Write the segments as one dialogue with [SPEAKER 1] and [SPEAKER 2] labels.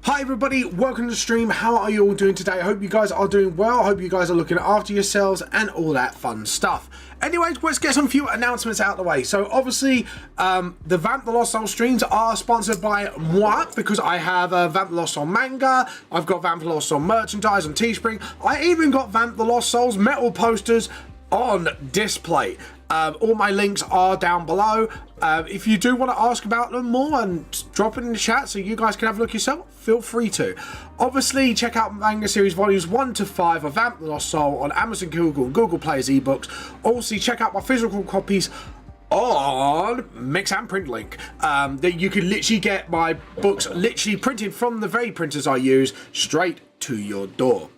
[SPEAKER 1] Hi everybody, welcome to the stream. How are you all doing today? I hope you guys are doing well. I hope you guys are looking after yourselves and all that fun stuff. Anyways, let's get some few announcements out of the way. So obviously, the Vamp the Lost Soul streams are sponsored by moi because I have Vamp the Lost Soul manga. I've got Vamp the Lost Soul merchandise on Teespring. I even got Vamp the Lost Soul's metal posters on display. All my links are down below. If you do want to ask about them more and drop it in the chat so you guys can have a look yourself, feel free to. Obviously, check out Manga Series Volumes 1 to 5 of Vamp the Lost Soul on Amazon Google and Google Play as ebooks. Also, check out my physical copies on Mix and Print Link. That you can literally get my books literally printed from the very printers I use straight to your door.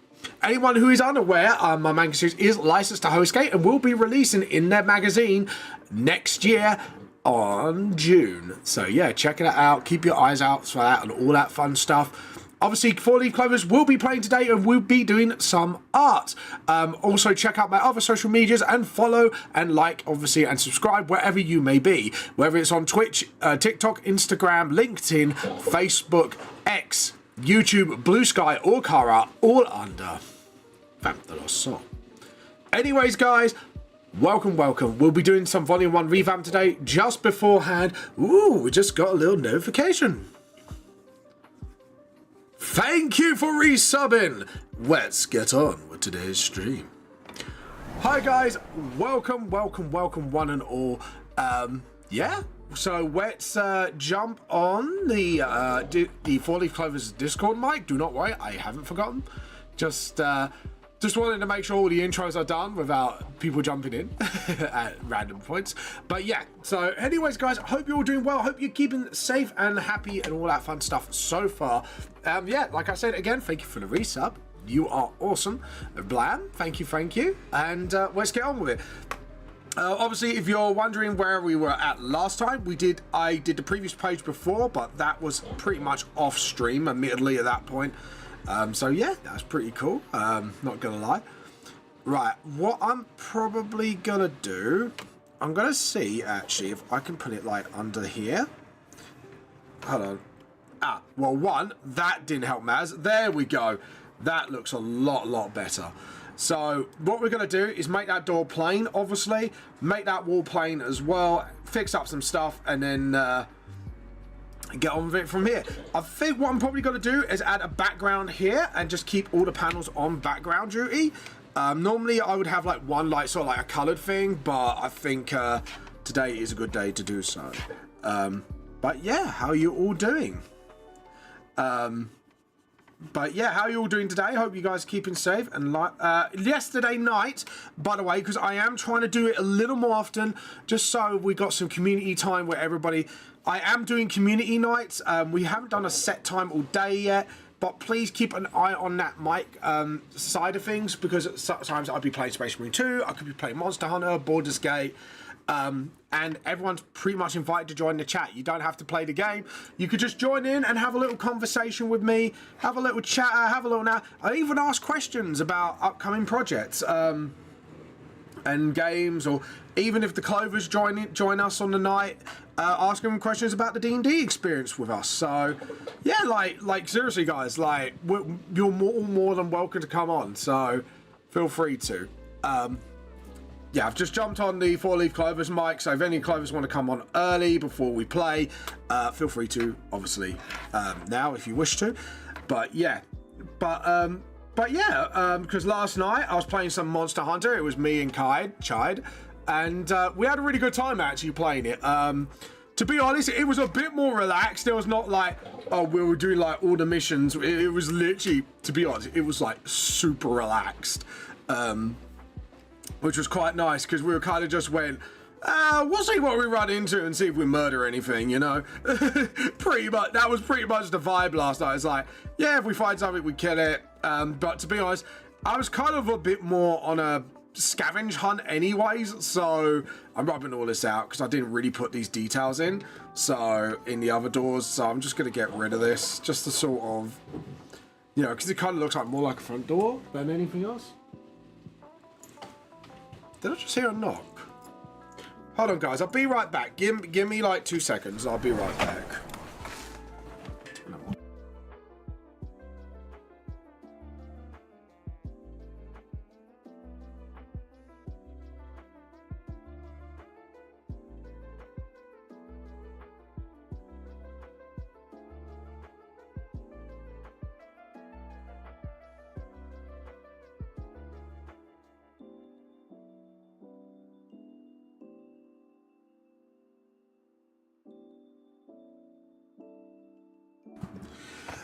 [SPEAKER 1] Anyone who is unaware, my manga series is licensed to HostGate and will be releasing in their magazine next year on June. So yeah, check it out. Keep your eyes out for that and all that fun stuff. Obviously, 4-Leaf Clovers will be playing today and we'll be doing some art. Also, check out my other social medias and follow and like, obviously, and subscribe wherever you may be. Whether it's on Twitch, TikTok, Instagram, LinkedIn, Facebook, X, YouTube, Blue Sky, or Kara, all under Vamp the Lost Soul. Anyways, guys, welcome. We'll be doing some Volume 1 revamp today. Just beforehand, we just got a little notification. Thank you for resubbing. Let's get on with today's stream. Hi, guys. Welcome, one and all. Yeah. So let's jump on the 4-Leaf Clovers Discord mic. Do not worry, I haven't forgotten. Just wanted to make sure all the intros are done without people jumping in at random points. But yeah, so anyways, guys, hope you're all doing well. Hope you're keeping safe and happy and all that fun stuff so far. Yeah, like I said, again, thank you for the resub. You are awesome. Blam, thank you. And let's get on with it. Obviously, if you're wondering where we were at last time, I did the previous page before, but that was pretty much off stream, admittedly, at that point. So yeah, that's pretty cool. Not gonna lie. Right, what I'm probably gonna do, I'm gonna see actually if I can put it like under here. Hold on. Well, one, that didn't help Maz. There we go. That looks a lot better. So what we're going to do is make that door plain, obviously, make that wall plain as well, fix up some stuff, and then get on with it from here. I think what I'm probably going to do is add a background here and just keep all the panels on background duty. Normally I would have like one like sort of like a colored thing, but I think today is a good day to do so. But yeah, how are you all doing? But yeah, how are you all doing today? Hope you guys are keeping safe. And yesterday night, by the way, because I am trying to do it a little more often, just so we got some community time where everybody... I am doing community nights. We haven't done a set time all day yet, but please keep an eye on that mic side of things, because sometimes I'll be playing Space Marine 2, I could be playing Monster Hunter, Baldur's Gate, and everyone's pretty much invited to join the chat. You don't have to play the game. You could just join in and have a little conversation with me, have a little chat, have a little now. I even ask questions about upcoming projects and games, or even if the Clovers join us on the night, ask them questions about the D&D experience with us. So yeah, like seriously, guys, like you're more than welcome to come on. So feel free to. Yeah, I've just jumped on the 4-Leaf Clovers mic, so if any Clovers want to come on early before we play, feel free to, obviously, now if you wish to. But yeah, because last night I was playing some Monster Hunter. It was me and Chide, and we had a really good time actually playing it. To be honest, it was a bit more relaxed. It was not like, oh, we were doing like all the missions. It was literally, to be honest, it was like super relaxed. Which was quite nice, because we were kind of just went, we'll see what we run into and see if we murder anything, you know. That was pretty much the vibe last night. It's like, yeah, if we find something, we kill it. But to be honest, I was kind of a bit more on a scavenge hunt anyways, so I'm rubbing all this out because I didn't really put these details in, so in the other doors, so I'm just going to get rid of this, just to sort of, you know, because it kind of looks like more like a front door than anything else. Did I just hear a knock? Hold on, guys. I'll be right back. Give me like 2 seconds. I'll be right back.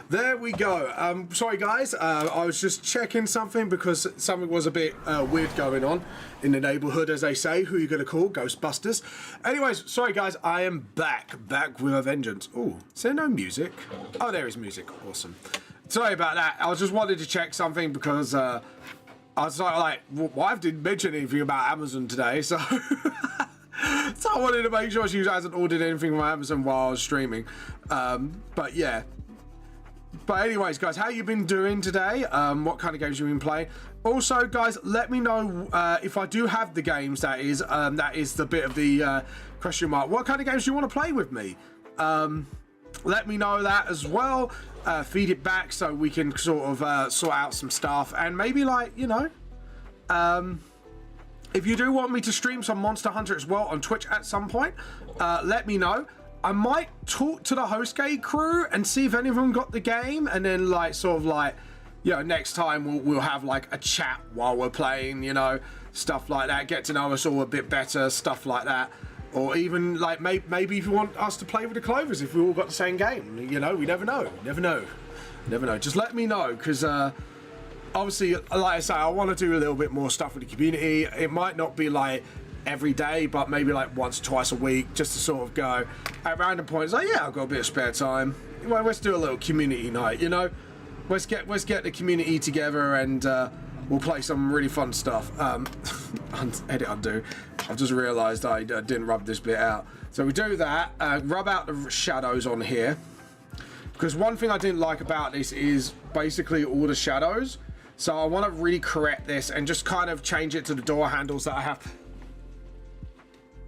[SPEAKER 1] There we go. Sorry guys, I was just checking something because something was a bit weird going on in the neighborhood, as they say. Who are you gonna call? Ghostbusters. Anyways, sorry guys, I am back with a vengeance. Oh, is there no music? Oh, there is music. Awesome. Sorry about that. I just wanted to check something because I was like, wife didn't mention anything about Amazon today, so so I wanted to make sure she hasn't ordered anything from Amazon while I was streaming. But yeah. But anyways, guys, how you been doing today? What kind of games you been playing? Also, guys, let me know if I do have the games. That is the bit of the question mark. What kind of games do you want to play with me? Let me know that as well. Feed it back so we can sort of sort out some stuff, and maybe, like, you know, if you do want me to stream some Monster Hunter as well on Twitch at some point, let me know. I might talk to the HostGate crew and see if any of them got the game, and then, like, sort of like, you know, next time we'll have like a chat while we're playing, you know, stuff like that. Get to know us all a bit better, stuff like that. Or even like maybe if you want us to play with the Clovers, if we all got the same game, you know, we never know, never know. Just let me know, because obviously, like I say, I want to do a little bit more stuff with the community. It might not be like every day, but maybe like once or twice a week, just to sort of go at random points. Like, yeah, I've got a bit of spare time. Well, let's do a little community night, you know. Let's get the community together, and we'll play some really fun stuff. Edit undo. I've just realised I didn't rub this bit out. So we do that. Rub out the shadows on here, because one thing I didn't like about this is basically all the shadows. So I want to really correct this and just kind of change it to the door handles that I have.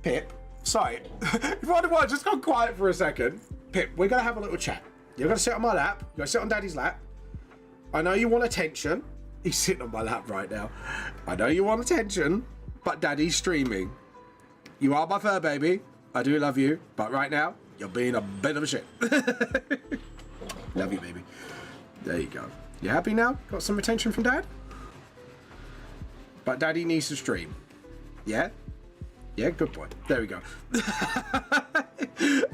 [SPEAKER 1] Pip, sorry. You wonder why I just got quiet for a second. Pip, we're gonna have a little chat. You're gonna sit on my lap. You're gonna sit on Daddy's lap. I know you want attention. He's sitting on my lap right now. I know you want attention, but Daddy's streaming. You are my fur baby. I do love you, but right now, you're being a bit of a shit. Love you, baby. There you go. You happy now? Got some attention from Dad? But Daddy needs to stream. Yeah? Yeah, good boy. There we go.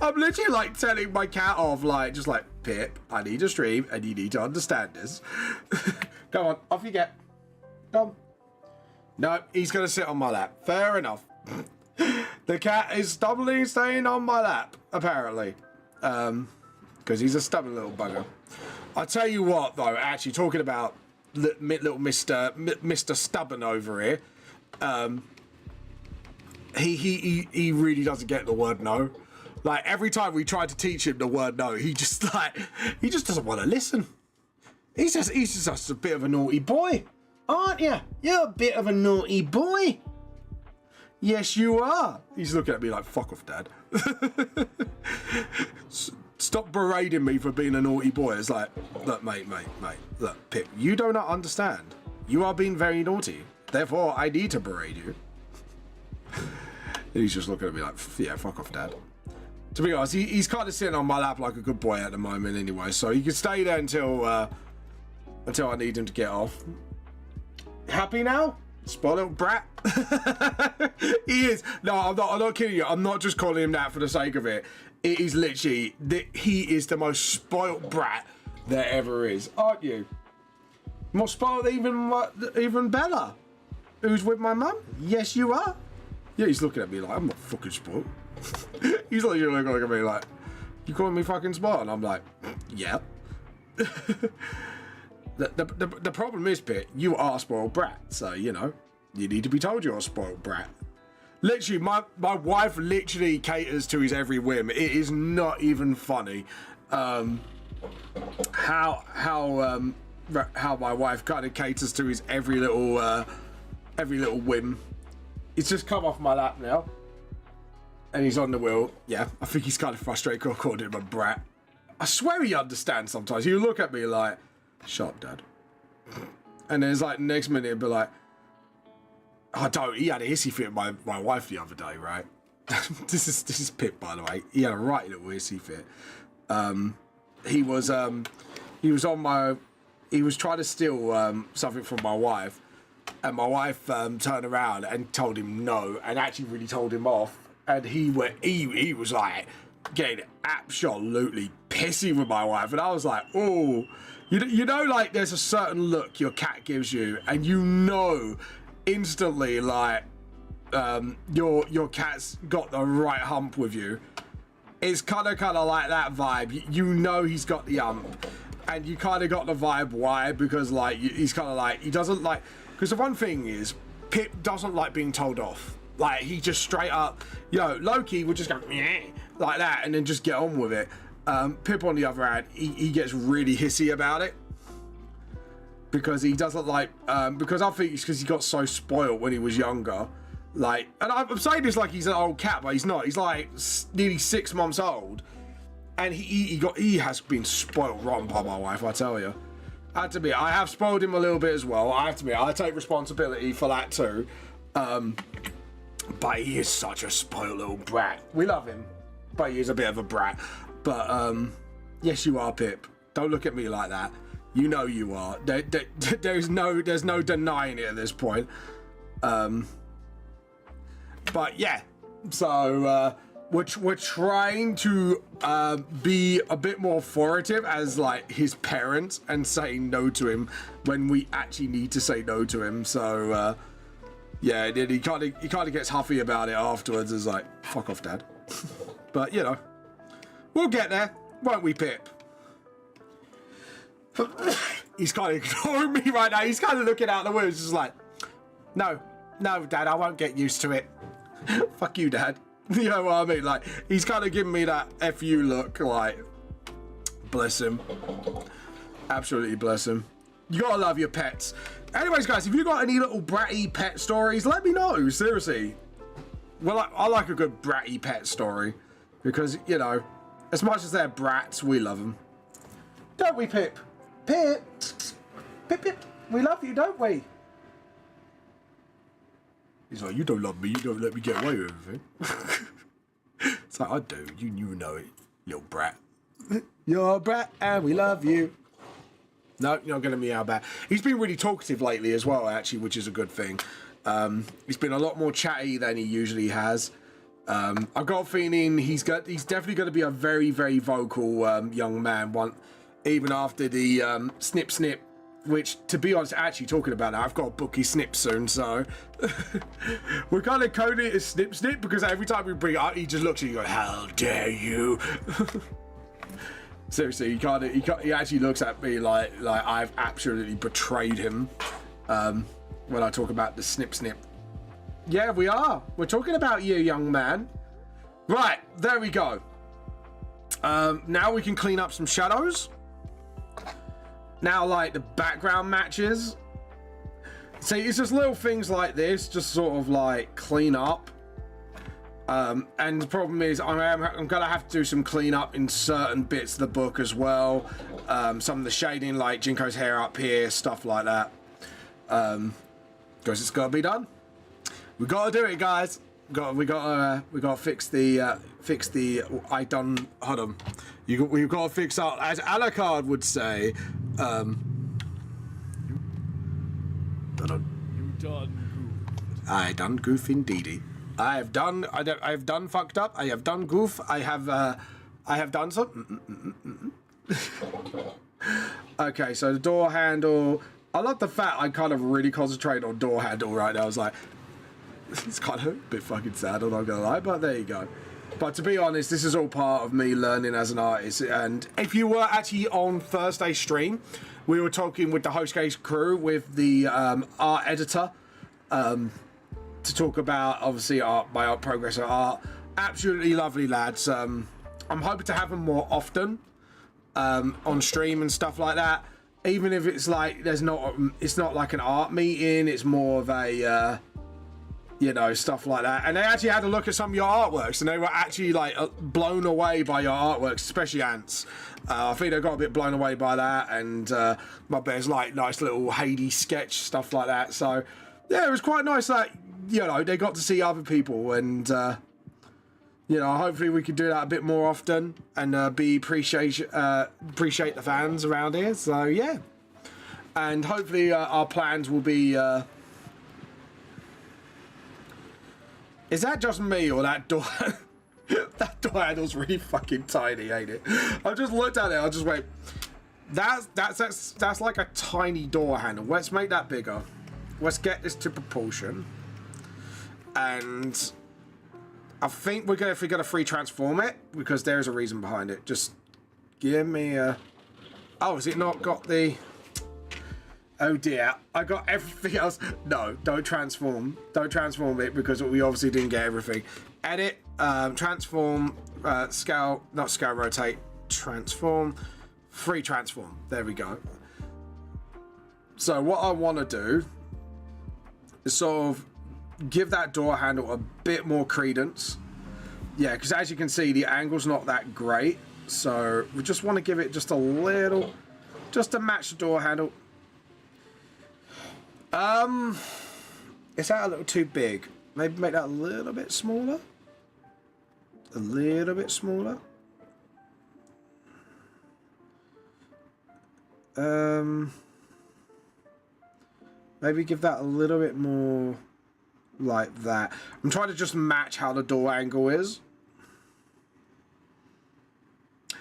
[SPEAKER 1] I'm literally like telling my cat off, like, just like, Pip, I need to stream and you need to understand this. Come on, off you get. Come. No, he's gonna sit on my lap. Fair enough. The cat is stubbornly staying on my lap, apparently. Because he's a stubborn little bugger. I tell you what, though, actually, talking about little Mr. Stubborn over here, he really doesn't get the word no. Like, every time we try to teach him the word no, he just doesn't want to listen. He's just a bit of a naughty boy, aren't you? You're a bit of a naughty boy. Yes, you are. He's looking at me like, fuck off, Dad. Stop berating me for being a naughty boy. It's like, look, mate, look, Pip, you do not understand. You are being very naughty. Therefore, I need to berate you. He's just looking at me like, yeah, fuck off, Dad. To be honest, he's kind of sitting on my lap like a good boy at the moment anyway, so he can stay there until I need him to get off. Happy now? Spoiled brat. He is. No, I'm not kidding you. I'm not just calling him that for the sake of it. It is literally, he is the most spoiled brat there ever is, aren't you? More spoiled even Bella, who's with my mum. Yes, you are. Yeah, he's looking at me like, I'm not fucking spoiled. He's literally looking at me like, you calling me fucking spoiled? And I'm like, yeah. The problem is, Pit, you are a spoiled brat, so, you know, you need to be told you're a spoiled brat. Literally, my wife literally caters to his every whim. It is not even funny how my wife kind of caters to his every little whim. He's just come off my lap now, and he's on the wheel. Yeah, I think he's kind of frustrated because I called him a brat. I swear he understands sometimes. He'll look at me like, shut up, Dad. And then it's like, next minute he'll be like, I don't. He had a hissy fit with my wife the other day, right? This is Pip, by the way. He had a right little hissy fit. He was trying to steal something from my wife, and my wife turned around and told him no, and actually really told him off. And he was like getting absolutely pissy with my wife, and I was like, oh, you know, like there's a certain look your cat gives you, and you know instantly like your cat's got the right hump with you. It's kind of like that vibe. You know he's got the hump, and you kind of got the vibe. Why? Because like he's kind of like, he doesn't like, because the one thing is Pip doesn't like being told off. Like he just straight up, yo, Loki would just go like that and then just get on with it. Pip on the other hand, he gets really hissy about it because he doesn't like, because I think it's because he got so spoiled when he was younger. Like, and I'm saying this like he's an old cat, but he's not. He's like nearly 6 months old, and he has been spoiled rotten by my wife, I tell you. I have to admit, I have spoiled him a little bit as well. I have to admit, I take responsibility for that too. But he is such a spoiled little brat. We love him, but he is a bit of a brat. But yes, you are, Pip. Don't look at me like that. You know you are. There's no denying it at this point. But yeah, so we're trying to be a bit more authoritative as like his parents and saying no to him when we actually need to say no to him. So yeah, he kind of gets huffy about it afterwards. It's like, fuck off, Dad. But you know, we'll get there, won't we, Pip? He's kind of ignoring me right now. He's kind of looking out the window, just like, no, Dad, I won't get used to it. Fuck you, Dad. You know what I mean? Like, he's kind of giving me that FU look, like, bless him. Absolutely bless him. You gotta love your pets. Anyways, guys, if you got any little bratty pet stories, let me know, seriously. Well, I like a good bratty pet story because, you know, as much as they're brats, we love them. Don't we, Pip? Pip, we love you, don't we? He's like, you don't love me, you don't let me get away with everything. It's like, I do, you know it, little brat. You're a brat and we love you. No, you're not going to meow back. He's been really talkative lately as well, actually, which is a good thing. He's been a lot more chatty than he usually has. I've got a feeling he's definitely going to be a very, very vocal young man, even after the snip snip, which, to be honest, actually talking about that, I've got to book his snip soon, so we're kind of coding it as snip snip because every time we bring it up, he just looks at you and goes, how dare you? Seriously, he actually looks at me like I've absolutely betrayed him when I talk about the snip snip. Yeah, we are. We're talking about you, young man. Right, there we go. Now we can clean up some shadows. Now, like, the background matches. See, it's just little things like this, just sort of, like, clean up. And the problem is, I'm going to have to do some cleanup in certain bits of the book as well. Some of the shading, like Jinko's hair up here, stuff like that. Because it's got to be done. We got to do it, guys. We got to fix the I done. Hold on. We've got to fix up, as Alucard would say. You done goof. I done goof indeedy. I have done fucked up. I have done goof. I have done some. Okay, so the door handle. I love the fact I kind of really concentrate on door handle right now. I was like, it's kind of a bit fucking sad, I'm not gonna lie, but there you go. But to be honest, this is all part of me learning as an artist. And if you were actually on Thursday's stream, we were talking with the Hostgate crew, with the art editor, to talk about, obviously, my art progress of art. Absolutely lovely lads. I'm hoping to have them more often on stream and stuff like that. Even if it's like it's not like an art meeting, it's more of a you know, stuff like that. And they actually had a look at some of your artworks, and they were actually like blown away by your artworks, especially Ants. I think they got a bit blown away by that, and my bear's like nice little Hades sketch, stuff like that. So yeah, it was quite nice that, you know, they got to see other people, and you know, hopefully we could do that a bit more often and appreciate the fans around here. So yeah, and hopefully our plans will be. Is that just me or that door? That door handle's really fucking tiny, ain't it? I just looked at it, I just went, that's like a tiny door handle. Let's make that bigger. Let's get this to proportion. And I think we're gonna, if we're gonna free transform it, because there's a reason behind it. Just give me a... Oh, has it not got the... Oh dear, I got everything else. No, don't transform. Don't transform it because we obviously didn't get everything. Edit, transform, scale, not scale, rotate, transform, free transform. There we go. So what I want to do is sort of give that door handle a bit more credence. Yeah, because as you can see, the angle's not that great. So we just want to give it just a little, just to match the door handle. Is that a little too big? Maybe make that a little bit smaller. A little bit smaller. Maybe give that a little bit more like that. I'm trying to just match how the door angle is.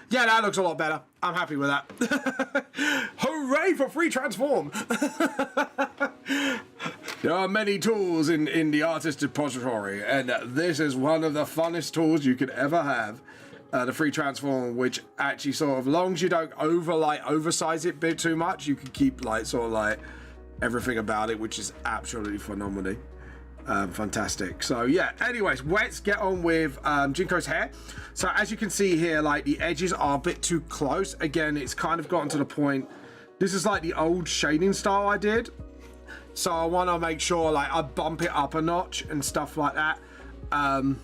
[SPEAKER 1] Yeah, that looks a lot better. I'm happy with that. Hooray for free transform! There are many tools in the artist depository, and this is one of the funnest tools you could ever have. The free transform, which actually sort of, long as you don't oversize it a bit too much, you can keep like sort of like everything about it, which is absolutely phenomenally fantastic. So yeah, anyways, let's get on with Jinko's hair. So as you can see here, like the edges are a bit too close. Again, it's kind of gotten to the point, this is like the old shading style I did, so I want to make sure like I bump it up a notch and stuff like that. And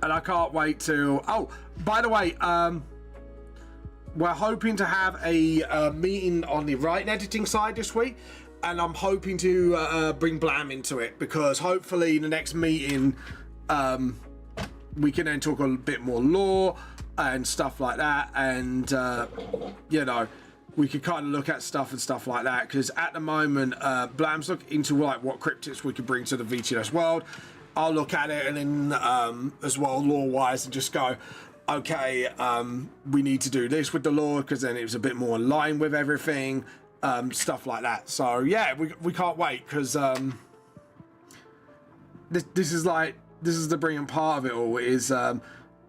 [SPEAKER 1] I can't wait to, oh, by the way, we're hoping to have a meeting on the writing editing side this week, and I'm hoping to bring Blam into it, because hopefully the next meeting we can then talk a bit more lore and stuff like that, and you know, we could kind of look at stuff and stuff like that, because at the moment Blam's looking into like what cryptids we could bring to the VTS world. I'll look at it and then as well lore wise and just go, okay, we need to do this with the lore, because then it was a bit more in line with everything, stuff like that. So yeah, we can't wait, because this is the brilliant part of it all is, and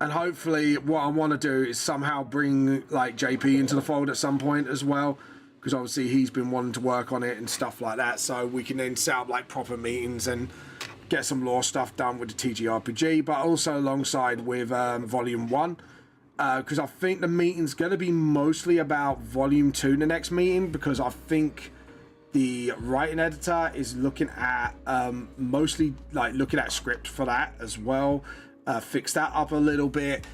[SPEAKER 1] hopefully what I want to do is somehow bring like JP into the fold at some point as well, because obviously he's been wanting to work on it and stuff like that, so we can then set up like proper meetings and get some lore stuff done with the TGRPG, but also alongside with Volume 1, because I think the meeting's going to be mostly about Volume 2 the next meeting, because I think the writing editor is looking at mostly like looking at script for that as well, fix that up a little bit,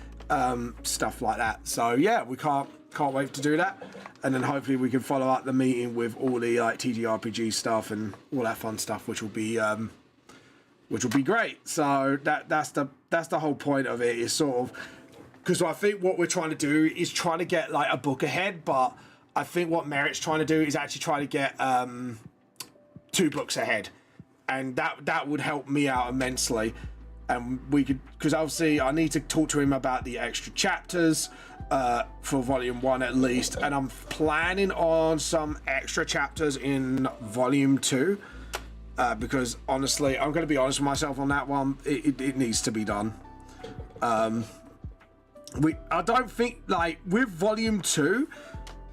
[SPEAKER 1] stuff like that. So yeah, we can't wait to do that, and then hopefully we can follow up the meeting with all the like TGRPG stuff and all that fun stuff, which will be great. So that's the whole point of it, is sort of, because I think what we're trying to do is trying to get like a book ahead, but I think what Merit's trying to do is actually try to get 2 books ahead, and that would help me out immensely. And we could, because obviously I need to talk to him about the extra chapters for Volume 1 at least, and I'm planning on some extra chapters in Volume 2. Because honestly, I'm going to be honest with myself on that one, it needs to be done. I don't think, like, with Volume 2,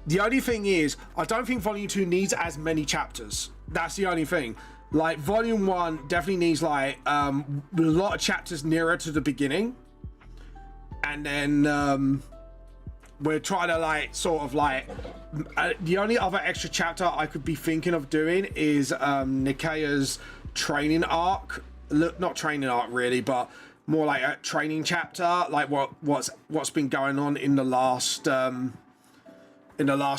[SPEAKER 1] the only thing is, I don't think Volume 2 needs as many chapters. That's the only thing. Like, Volume 1 definitely needs, like, a lot of chapters nearer to the beginning. And then, we're trying to like sort of like the only other extra chapter I could be thinking of doing is Nikaya's training arc. Not training arc really, but more like a training chapter, like what's been going on in the last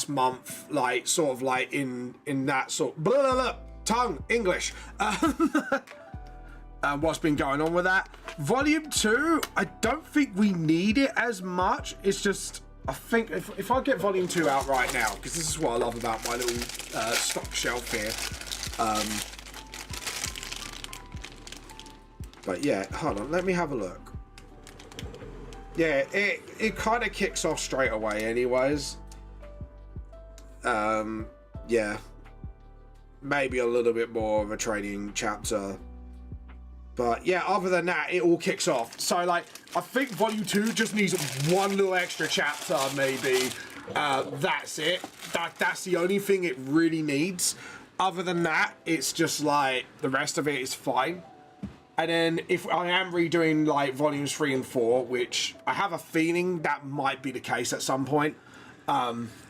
[SPEAKER 1] month, like sort of like in that sort blah, blah, blah, tongue English. What's been going on with that. Volume 2, I don't think we need it as much. It's just, I think if I get Volume 2 out right now, because this is what I love about my little stock shelf here. But yeah, hold on, let me have a look. yeah, it kind of kicks off straight away anyways. Yeah, maybe a little bit more of a training chapter, but yeah, other than that, it all kicks off. So like, I think volume 2 just needs one little extra chapter, maybe. That's it. That's the only thing it really needs. Other than that, it's just like the rest of it is fine. And then if I am redoing like volumes 3 and 4, which I have a feeling that might be the case at some point,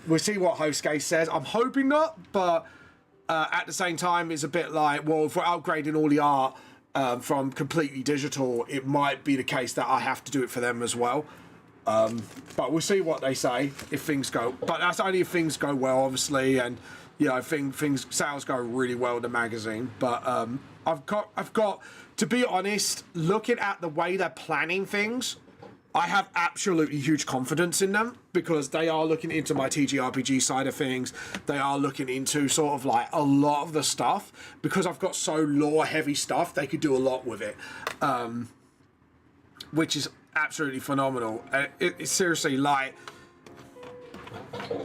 [SPEAKER 1] we'll see what Hostgate says. I'm hoping not, but at the same time, it's a bit like, well, if we're upgrading all the art from completely digital, it might be the case that I have to do it for them as well. But we'll see what they say if things go. But that's only if things go well, obviously, and you know, things sales go really well in the magazine. But I've got to be honest, looking at the way they're planning things, I have absolutely huge confidence in them, because they are looking into my TGRPG side of things. They are looking into sort of like a lot of the stuff, because I've got so lore heavy stuff. They could do a lot with it, which is absolutely phenomenal. It's seriously like,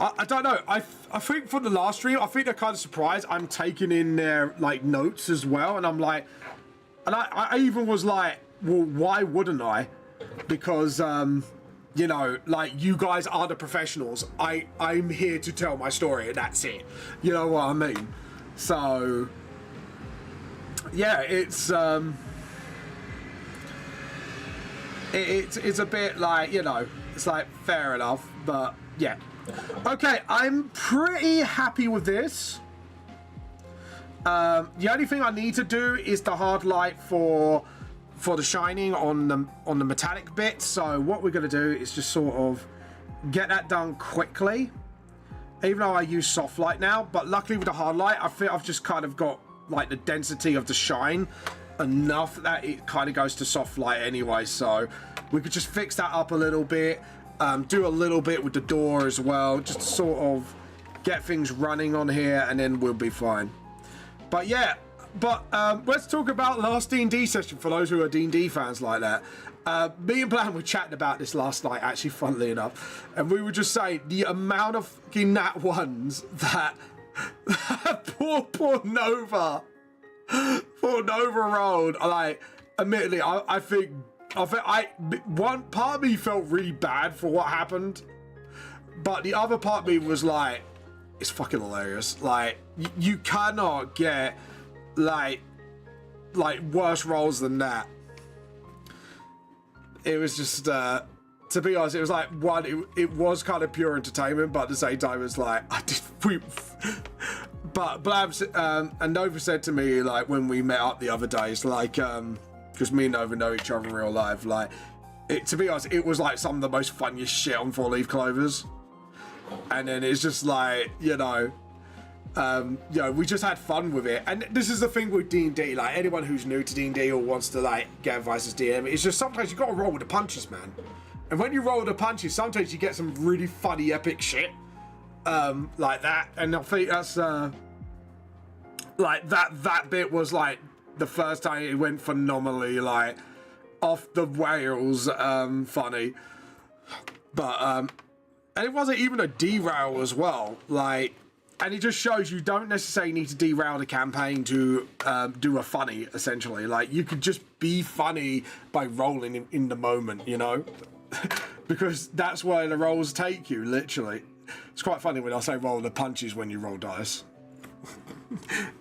[SPEAKER 1] I don't know. I think for the last stream, I think they're kind of surprised I'm taking in their like notes as well, and I'm like, and I even was like, well, why wouldn't I? Because you know, like, you guys are the professionals. I'm here to tell my story, and that's it. You know what I mean? So yeah, it's it's a bit like, you know, it's like fair enough, but yeah. Okay, I'm pretty happy with this. The only thing I need to do is the hard light for the shining on the metallic bit. So what we're going to do is just sort of get that done quickly, even though I use soft light now. But luckily with the hard light, I think I've just kind of got like the density of the shine enough that it kind of goes to soft light anyway. So we could just fix that up a little bit, do a little bit with the door as well, just to sort of get things running on here, and then we'll be fine. But yeah, let's talk about last D&D session for those who are D&D fans like that. Me and Blam were chatting about this last night, actually, funnily enough, and we were just saying the amount of fucking nat ones that poor Nova rolled. Like, admittedly, I think one part of me felt really bad for what happened, but the other part of me was like, it's fucking hilarious. Like, you cannot get like worse rolls than that. It was just to be honest, it was like, one, it was kind of pure entertainment, but at the same time it's like, but Blabs and Nova said to me, like, when we met up the other day, it's like, because me and Nova know each other in real life, like, to be honest, it was like some of the most funniest shit on 4-leaf clovers. And then it's just like, you know, we just had fun with it. And this is the thing with D&D, like, anyone who's new to D&D or wants to like get advice as DM, it's just sometimes you got to roll with the punches, man. And when you roll with the punches, sometimes you get some really funny epic shit like that. And I think that's like that bit was like the first time it went phenomenally like off the rails funny. But and it wasn't even a derail as well, like, and it just shows you don't necessarily need to derail the campaign to do a funny, essentially. Like, you could just be funny by rolling in the moment, you know? Because that's where the rolls take you, literally. It's quite funny when I say roll the punches when you roll dice.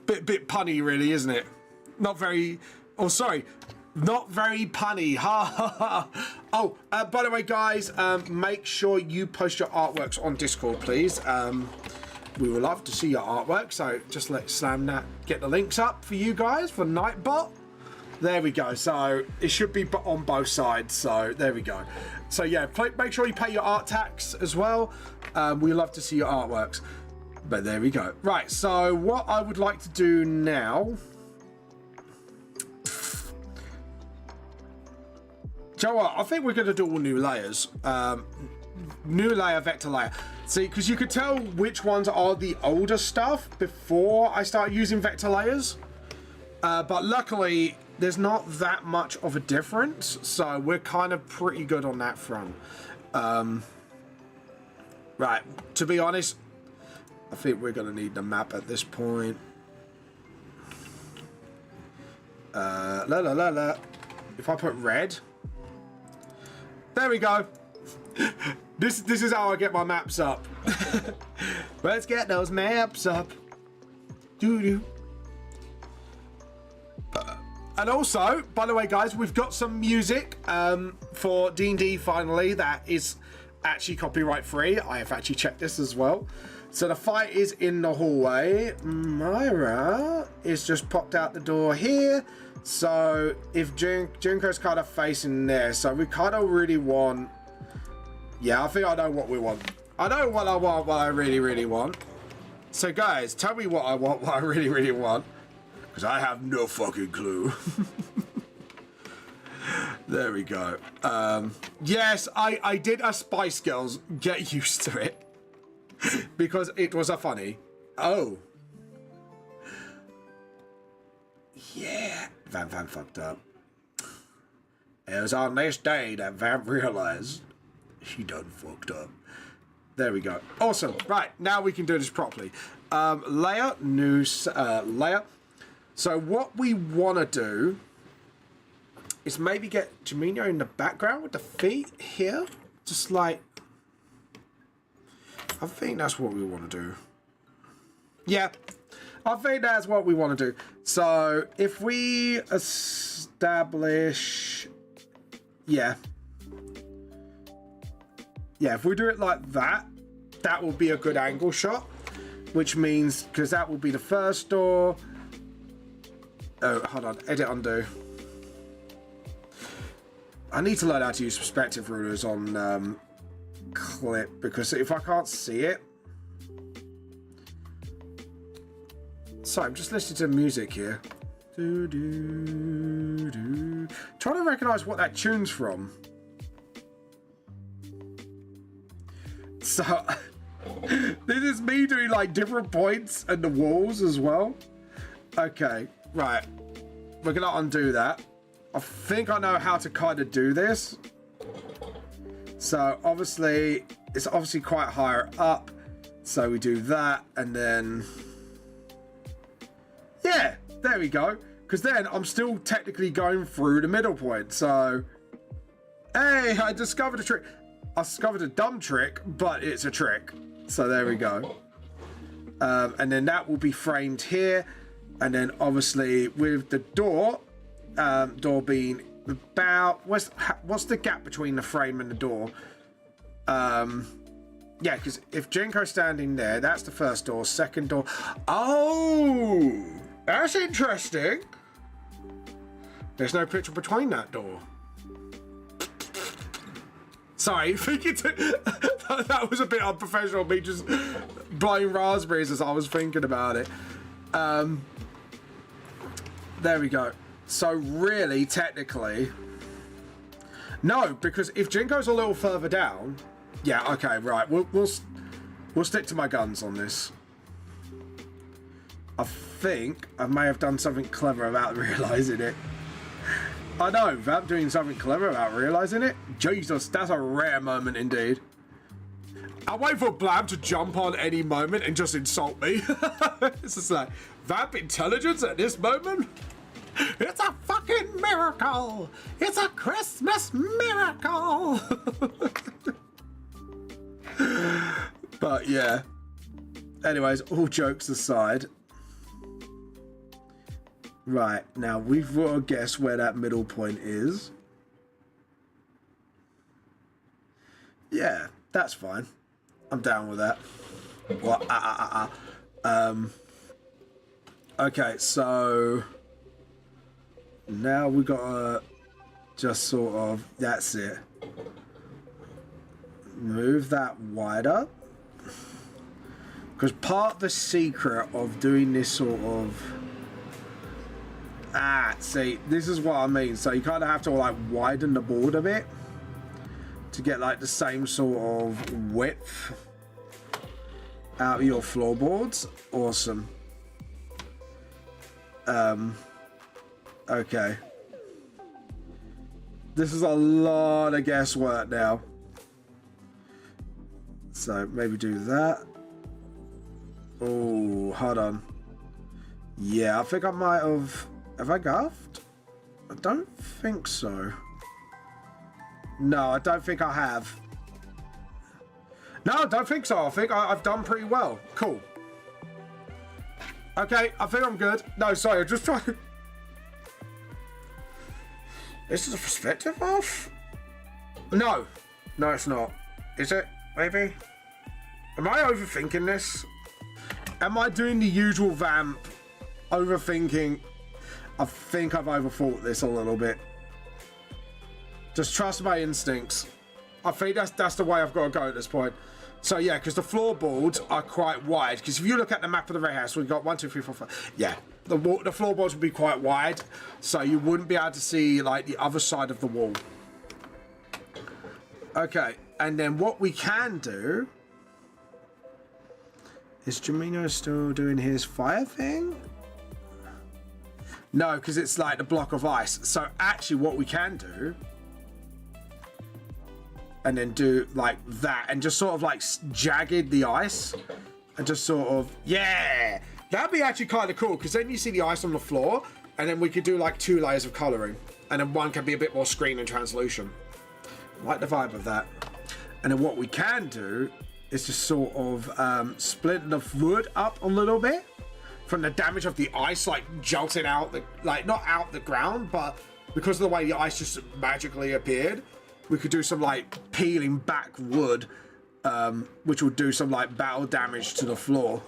[SPEAKER 1] bit punny, really, isn't it? Not very... Oh, sorry. Not very punny. Ha ha ha. Oh, by the way, guys, make sure you post your artworks on Discord, please. We would love to see your artwork, so just let Slam that get the links up for you guys for Nightbot. There we go. So it should be on both sides. So there we go. So yeah, make sure you pay your art tax as well. We love to see your artworks. But there we go. Right. So what I would like to do now. Do you know what? I think we're going to do all new layers. New layer, vector layer. See, because you could tell which ones are the older stuff before I start using vector layers. But luckily, there's not that much of a difference, so we're kind of pretty good on that front. Right, to be honest, I think we're going to need the map at this point. If I put red, there we go. This is how I get my maps up. Let's get those maps up. Doo-doo. And also, by the way, guys, we've got some music for D&D finally that is actually copyright free. I have actually checked this as well. So the fight is in the hallway. Myra is just popped out the door here. So if Junko's kind of facing there, so we kind of really want... Yeah, I think I know what we want. I know what I want, what I really, really want. So guys, tell me what I want, what I really, really want. Because I have no fucking clue. There we go. Yes, I did a Spice Girls. Get used to it. Because it was a funny. Oh. Yeah. Van fucked up. It was on this day that Van realized he done fucked up. There we go. Awesome. Right, now we can do this properly. Layer, new layer. So what we want to do is maybe get Jamino in the background with the feet here. Just like... I think that's what we want to do. Yeah, I think that's what we want to do. So if we establish... Yeah. Yeah, if we do it like that, that will be a good angle shot. Which means, because that will be the first door... Oh, hold on. Edit, undo. I need to learn how to use perspective rulers on clip, because if I can't see it... Sorry, I'm just listening to music here. Trying to recognise what that tune's from. So, this is me doing like different points and the walls as well. Okay. Right, we're gonna undo that. I think I know how to kind of do this. So obviously, it's obviously quite higher up. So we do that, and then... Yeah, there we go. Because then I'm still technically going through the middle point. So, hey, I discovered a trick. I discovered a dumb trick, but it's a trick. So there we go. And then that will be framed here. And then obviously with the door, door being about, what's the gap between the frame and the door? Yeah, because if Jinko's standing there, that's the first door. Second door. Oh, that's interesting. There's no picture between that door. Sorry, that was a bit unprofessional, me just blowing raspberries as I was thinking about it. There we go. So really, technically... No, because if Jinko's a little further down... Yeah, okay, right. We'll stick to my guns on this. I think I may have done something clever without realising it. I know, without doing something clever without realising it. Jesus, that's a rare moment indeed. I wait for Blab to jump on any moment and just insult me. It's just like, Vamp intelligence at this moment? It's a fucking miracle! It's a Christmas miracle! But yeah. Anyways, all jokes aside. Right, now we've got to guess where that middle point is. Yeah, that's fine. I'm down with that. What? Okay, so now we gotta just sort of, that's it. Move that wider. Because part of the secret of doing this sort of, see, this is what I mean. So you kind of have to like widen the board a bit to get like the same sort of width out of your floorboards. Awesome. Okay. This is a lot of guesswork now. So maybe do that. Oh, hold on. Yeah, I think I might have... Have I guffed? I don't think so. No, I don't think I have. No, I don't think so. I think I've done pretty well. Cool. Okay, I think I'm good. No, sorry, I'm just trying... Is the perspective off? No. No, it's not. Is it? Maybe? Am I overthinking this? Am I doing the usual vamp? Overthinking? I think I've overthought this a little bit. Just trust my instincts. I think that's the way I've got to go at this point. So yeah, because the floorboards are quite wide. Because if you look at the map of the Red House, we've got 1, 2, 3, 4, 5. Yeah, the floorboards would be quite wide, so you wouldn't be able to see like the other side of the wall. Okay, and then what we can do is Jamino still doing his fire thing? No, because it's like the block of ice. So actually, what we can do. And then do like that and just sort of like jagged the ice and just sort of, yeah, that'd be actually kind of cool because then you see the ice on the floor and then we could do like 2 layers of coloring and then one can be a bit more screen and translucent. I like the vibe of that. And then what we can do is just sort of split the wood up a little bit from the damage of the ice, like jolting out, like not out the ground, but because of the way the ice just magically appeared. We could do some like peeling back wood, which will do some like battle damage to the floor.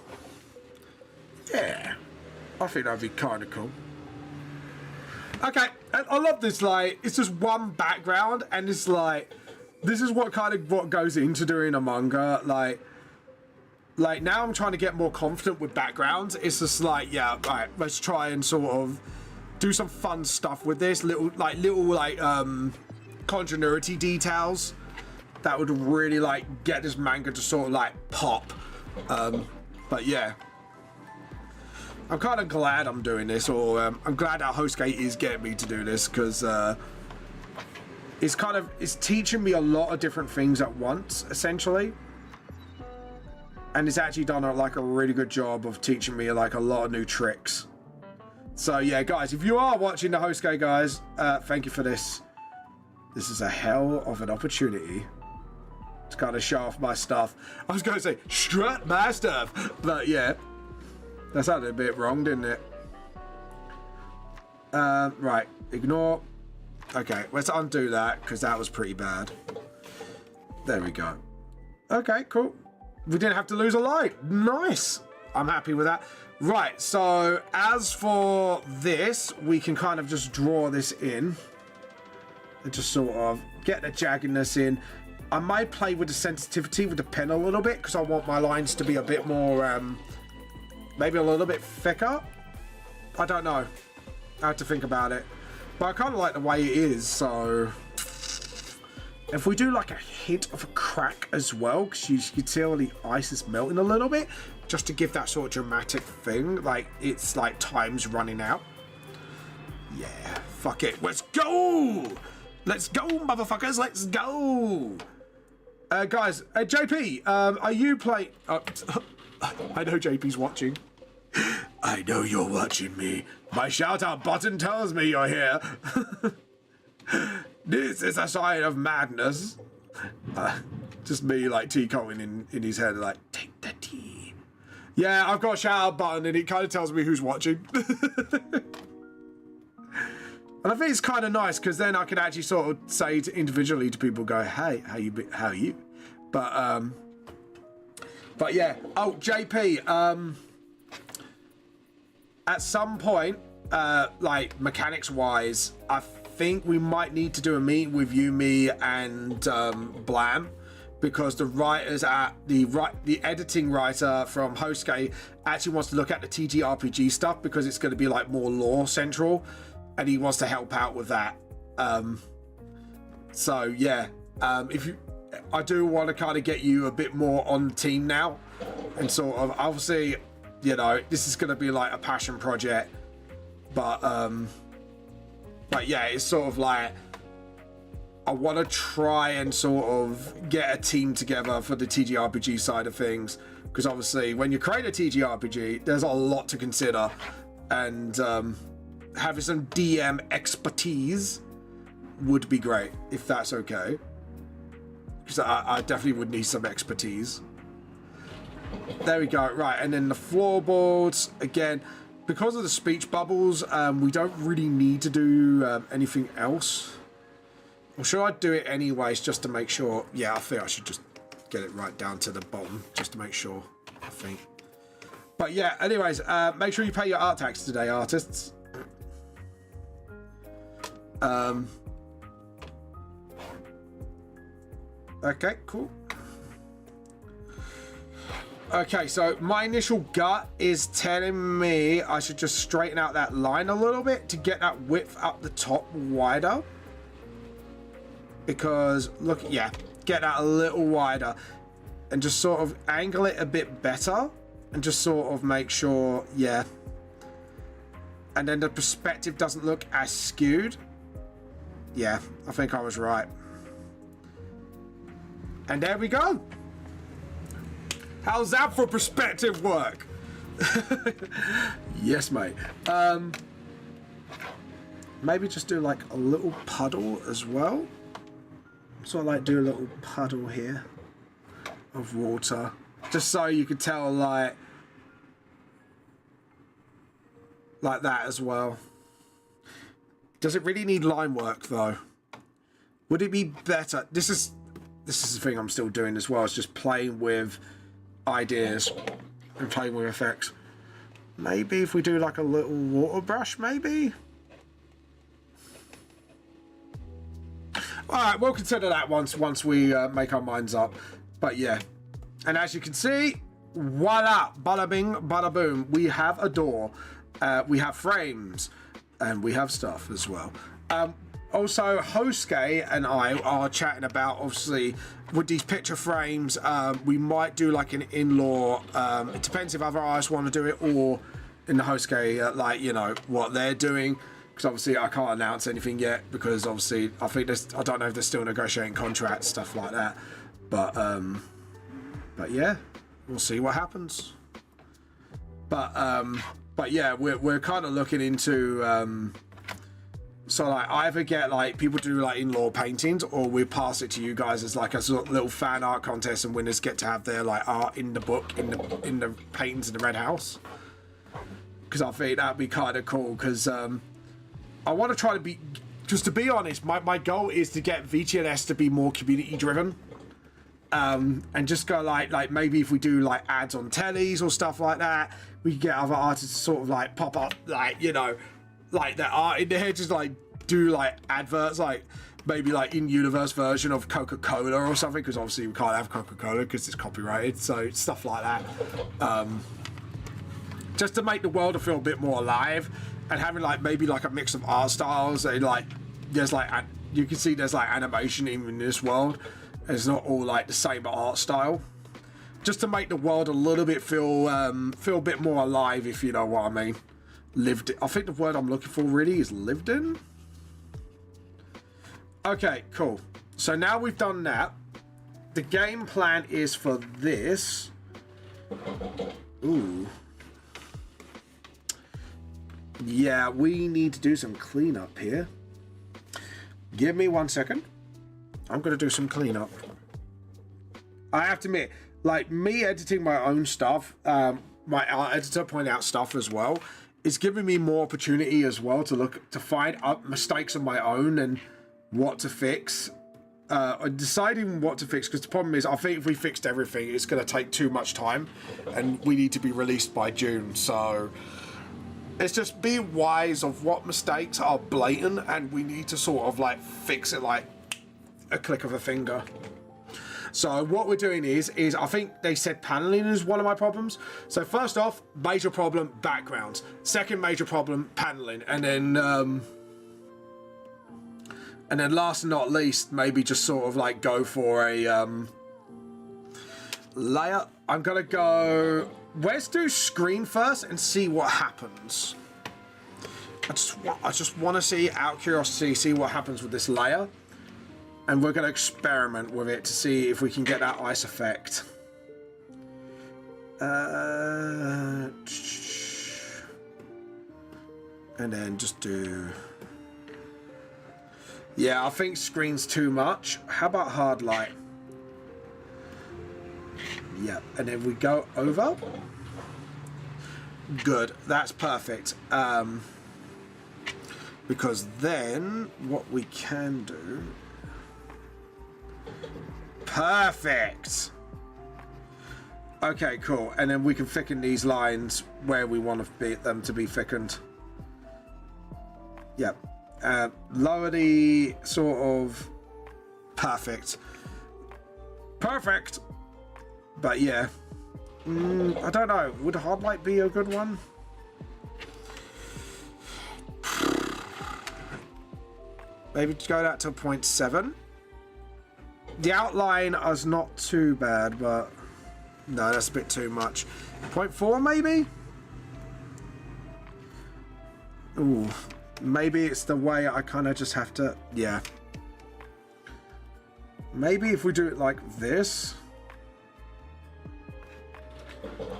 [SPEAKER 1] Yeah, I think that'd be kind of cool. Okay, and I love this. Like, it's just one background, and it's like, this is what goes into doing a manga. Like now I'm trying to get more confident with backgrounds. It's just like, yeah, right, let's try and sort of do some fun stuff with this. Little continuity details that would really like get this manga to sort of like pop. But yeah, I'm kind of glad I'm doing this, or I'm glad that HostGate is getting me to do this because it's teaching me a lot of different things at once, essentially, and it's actually done like a really good job of teaching me like a lot of new tricks. So yeah, guys, if you are watching the HostGate, guys, thank you for this. This is a hell of an opportunity to kind of show off my stuff. I was going to say, strut my stuff. But yeah, that sounded a bit wrong, didn't it? Right, ignore. Okay, let's undo that because that was pretty bad. There we go. Okay, cool. We didn't have to lose a light. Nice. I'm happy with that. Right, so as for this, we can kind of just draw this in. And just sort of get the jaggedness in. I might play with the sensitivity with the pen a little bit because I want my lines to be a bit more, maybe a little bit thicker. I don't know. I have to think about it. But I kind of like the way it is, so... If we do like a hint of a crack as well, because you can tell the ice is melting a little bit, just to give that sort of dramatic thing, like it's like time's running out. Yeah, fuck it. Let's go! Let's go, motherfuckers. Let's go. Guys, JP, are you playing... I know JP's watching. I know you're watching me. My shout-out button tells me you're here. This is a sign of madness. Just me, like, T-coing in his head, like, take the tea. Yeah, I've got a shout-out button, and it kind of tells me who's watching. And I think it's kind of nice because then I can actually sort of say individually to people, go, hey, how are you? But yeah. Oh, JP, at some point, like mechanics wise, I think we might need to do a meeting with you, me, and Blam, because the writers at the editing writer from HostGate actually wants to look at the TTRPG stuff because it's going to be like more lore central. And he wants to help out with that. So yeah, I do want to kind of get you a bit more on the team now, and sort of obviously, you know, this is going to be like a passion project, but yeah, it's sort of like I want to try and sort of get a team together for the TTRPG side of things, because obviously when you create a TTRPG, there's a lot to consider, and having some DM expertise would be great, if that's okay, because I definitely would need some expertise. There we go. Right, and then the floorboards again, because of the speech bubbles, we don't really need to do anything else. Or should I do it anyways, just to make sure? Yeah, I think I should just get it right down to the bottom, just to make sure, I think. But yeah, anyways, make sure you pay your art tax today, artists. Okay, cool. Okay, so my initial gut is telling me I should just straighten out that line a little bit to get that width up the top wider. Because, look, yeah, get that a little wider and just sort of angle it a bit better and just sort of make sure, yeah. And then the perspective doesn't look as skewed. Yeah, I think I was right. And there we go. How's that for perspective work? Yes, mate. Maybe just do like a little puddle as well. So I like do a little puddle here of water, just so you could tell, like that as well. Does it really need line work though? Would it be better? This is the thing I'm still doing as well. It's just playing with ideas and playing with effects. Maybe if we do like a little water brush, maybe. All right, we'll consider that once we make our minds up. But yeah, and as you can see, voila, bada bing, bada boom. We have a door, we have frames, and we have stuff as well. Also, Hosuke and I are chatting about, obviously, with these picture frames, we might do like an in-law. It depends if other artists want to do it, or in the Hosuke, like, you know, what they're doing. Because obviously I can't announce anything yet, because obviously I think I don't know if they're still negotiating contracts, stuff like that. But yeah, we'll see what happens. But yeah, we're kind of looking into so like either get like people do like in-law paintings, or we pass it to you guys as like a sort of little fan art contest, and winners get to have their like art in the book in the paintings in the red house. Because I think that'd be kind of cool, because I want to try to be, just to be honest, my goal is to get VTNS to be more community driven, and just go like maybe if we do like ads on tellies or stuff like that, we can get other artists to sort of like pop up, like, you know, like their art in there, just like do like adverts, like maybe like in-universe version of Coca-Cola or something, because obviously we can't have Coca-Cola because it's copyrighted, so stuff like that, just to make the world feel a bit more alive. And having like maybe like a mix of art styles, and like there's like you can see there's like animation even in this world. It's not all like the same art style, just to make the world a little bit feel a bit more alive, if you know what I mean. Lived. I think the word I'm looking for really is lived in. Okay, cool. So now we've done that. The game plan is for this. Ooh. Yeah, we need to do some cleanup here. Give me 1 second. I'm going to do some cleanup. I have to admit, like me editing my own stuff, my art editor pointing out stuff as well, it's giving me more opportunity as well to find up mistakes of my own and what to fix. Deciding what to fix, because the problem is I think if we fixed everything, it's going to take too much time, and we need to be released by June, so it's just being wise of what mistakes are blatant and we need to sort of like fix it like a click of a finger. So what we're doing is I think they said paneling is one of my problems. So first off, major problem, backgrounds. Second major problem, paneling. And then last and not least, maybe just sort of like go for a layer. I'm gonna go, let's do screen first and see what happens. I just want to see, out of curiosity, see what happens with this layer. And we're going to experiment with it to see if we can get that ice effect. And then just do... Yeah, I think screen's too much. How about hard light? Yeah, and then we go over. Good, that's perfect. Because then what we can do... Perfect! Okay, cool. And then we can thicken these lines where we want them to be thickened. Yep. Lower the sort of... Perfect. Perfect! But yeah. I don't know. Would hard light be a good one? Maybe go that to 0.7. The outline is not too bad, but no, that's a bit too much. 0.4 maybe? Ooh, maybe it's the way I kind of just have to, yeah. Maybe if we do it like this.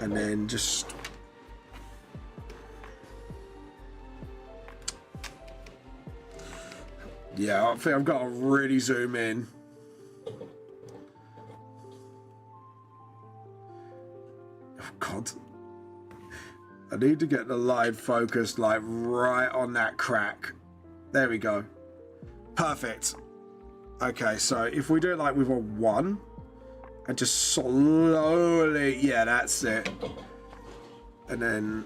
[SPEAKER 1] And then just... Yeah, I think I've got to really zoom in. Oh, God. I need to get the line focused, like, right on that crack. There we go. Perfect. Okay, so if we do it, like, with a 1, and just slowly... Yeah, that's it. And then...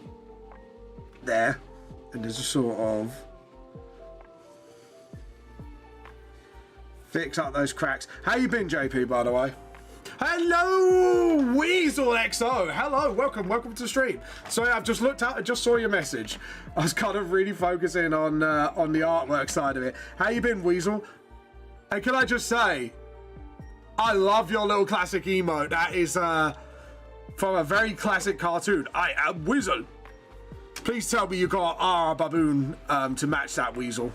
[SPEAKER 1] There. And there's a sort of... Fix up those cracks. How you been, JP, by the way? Hello, Weasel XO. Hello, welcome to the stream. Sorry, I've just looked up, I just saw your message. I was kind of really focusing on the artwork side of it. How you been, Weasel? And can I just say, I love your little classic emote. That is from a very classic cartoon. I am Weasel. Please tell me you got our baboon to match that Weasel.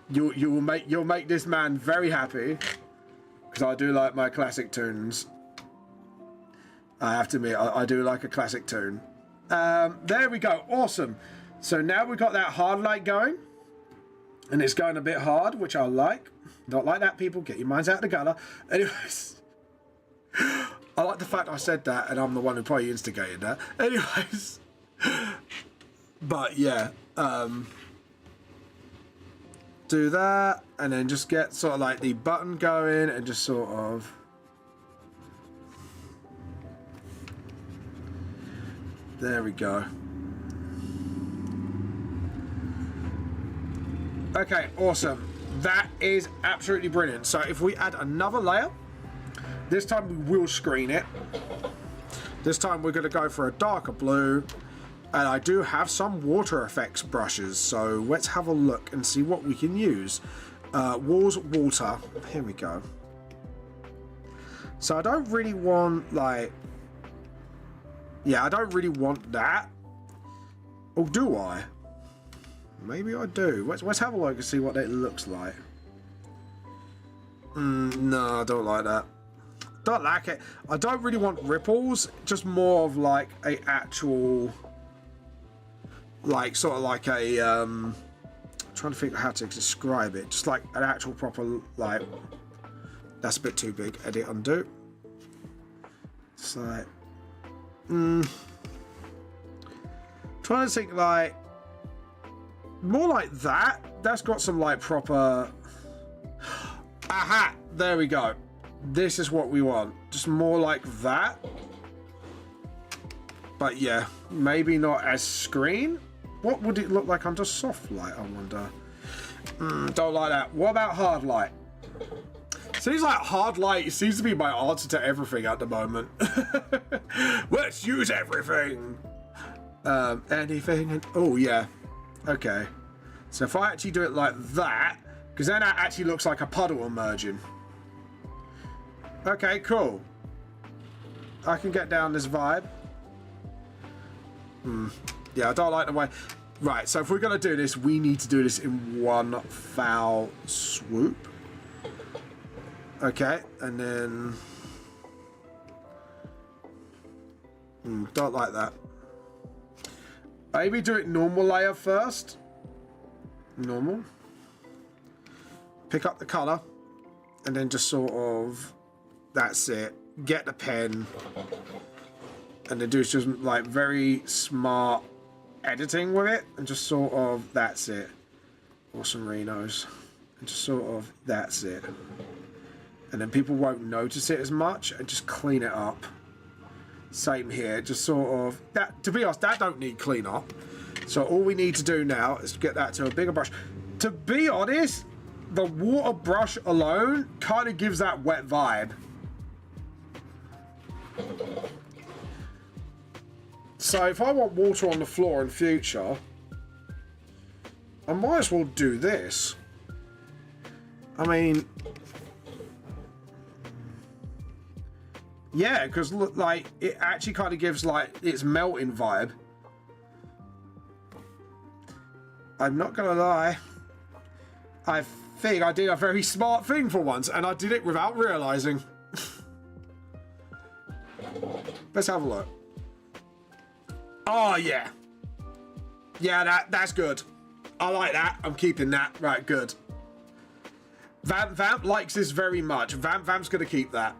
[SPEAKER 1] You'll make this man very happy, because I do like my classic tunes. I have to admit, I do like a classic tune. There we go, awesome. So now we've got that hard light going, and it's going a bit hard, which I like. Not like that, people. Get your minds out of the gutter. Anyways, I like the fact I said that, and I'm the one who probably instigated that. Anyways, but yeah. Do that, and then just get sort of like the button going, and just sort of there we go. Okay, awesome. That is absolutely brilliant. So if we add another layer, this time we will screen it. This time we're going to go for a darker blue. And I do have some water effects brushes, so let's have a look and see what we can use. Walls, water. Here we go. So I don't really want, like... Yeah, I don't really want that. Or do I? Maybe I do. Let's have a look and see what it looks like. No, I don't like that. Don't like it. I don't really want ripples. Just more of like a actual... Like, sort of like a, trying to think how to describe it. Just like an actual proper, like, that's a bit too big. Edit, undo. It's like, trying to think like, more like that. That's got some like proper, aha, there we go. This is what we want. Just more like that. But yeah, maybe not as screen. What would it look like under soft light, I wonder? Don't like that. What about hard light? Seems like hard light seems to be my answer to everything at the moment. Let's use everything. Anything. And, oh, yeah. Okay. So if I actually do it like that, because then that actually looks like a puddle emerging. Okay, cool. I can get down this vibe. Yeah, I don't like the way... Right, so if we're going to do this, we need to do this in one foul swoop. Okay, and then... don't like that. Maybe do it normal layer first. Normal. Pick up the colour. And then just sort of... That's it. Get the pen. And then do just like very smart editing with it. And just sort of... That's it. Awesome Renos. And just sort of... That's it. And then people won't notice it as much. And just clean it up. Same here, just sort of that. To be honest, that don't need clean up. So all we need to do now is get that to a bigger brush. To be honest, the water brush alone kind of gives that wet vibe. So if I want water on the floor in future, I might as well do this. I mean, yeah, because look, like, it actually kind of gives, like, its melting vibe. I'm not going to lie. I think I did a very smart thing for once, and I did it without realizing. Let's have a look. Oh, yeah. Yeah, that's good. I like that. I'm keeping that. Right, good. Vamp likes this very much. Vamp's going to keep that.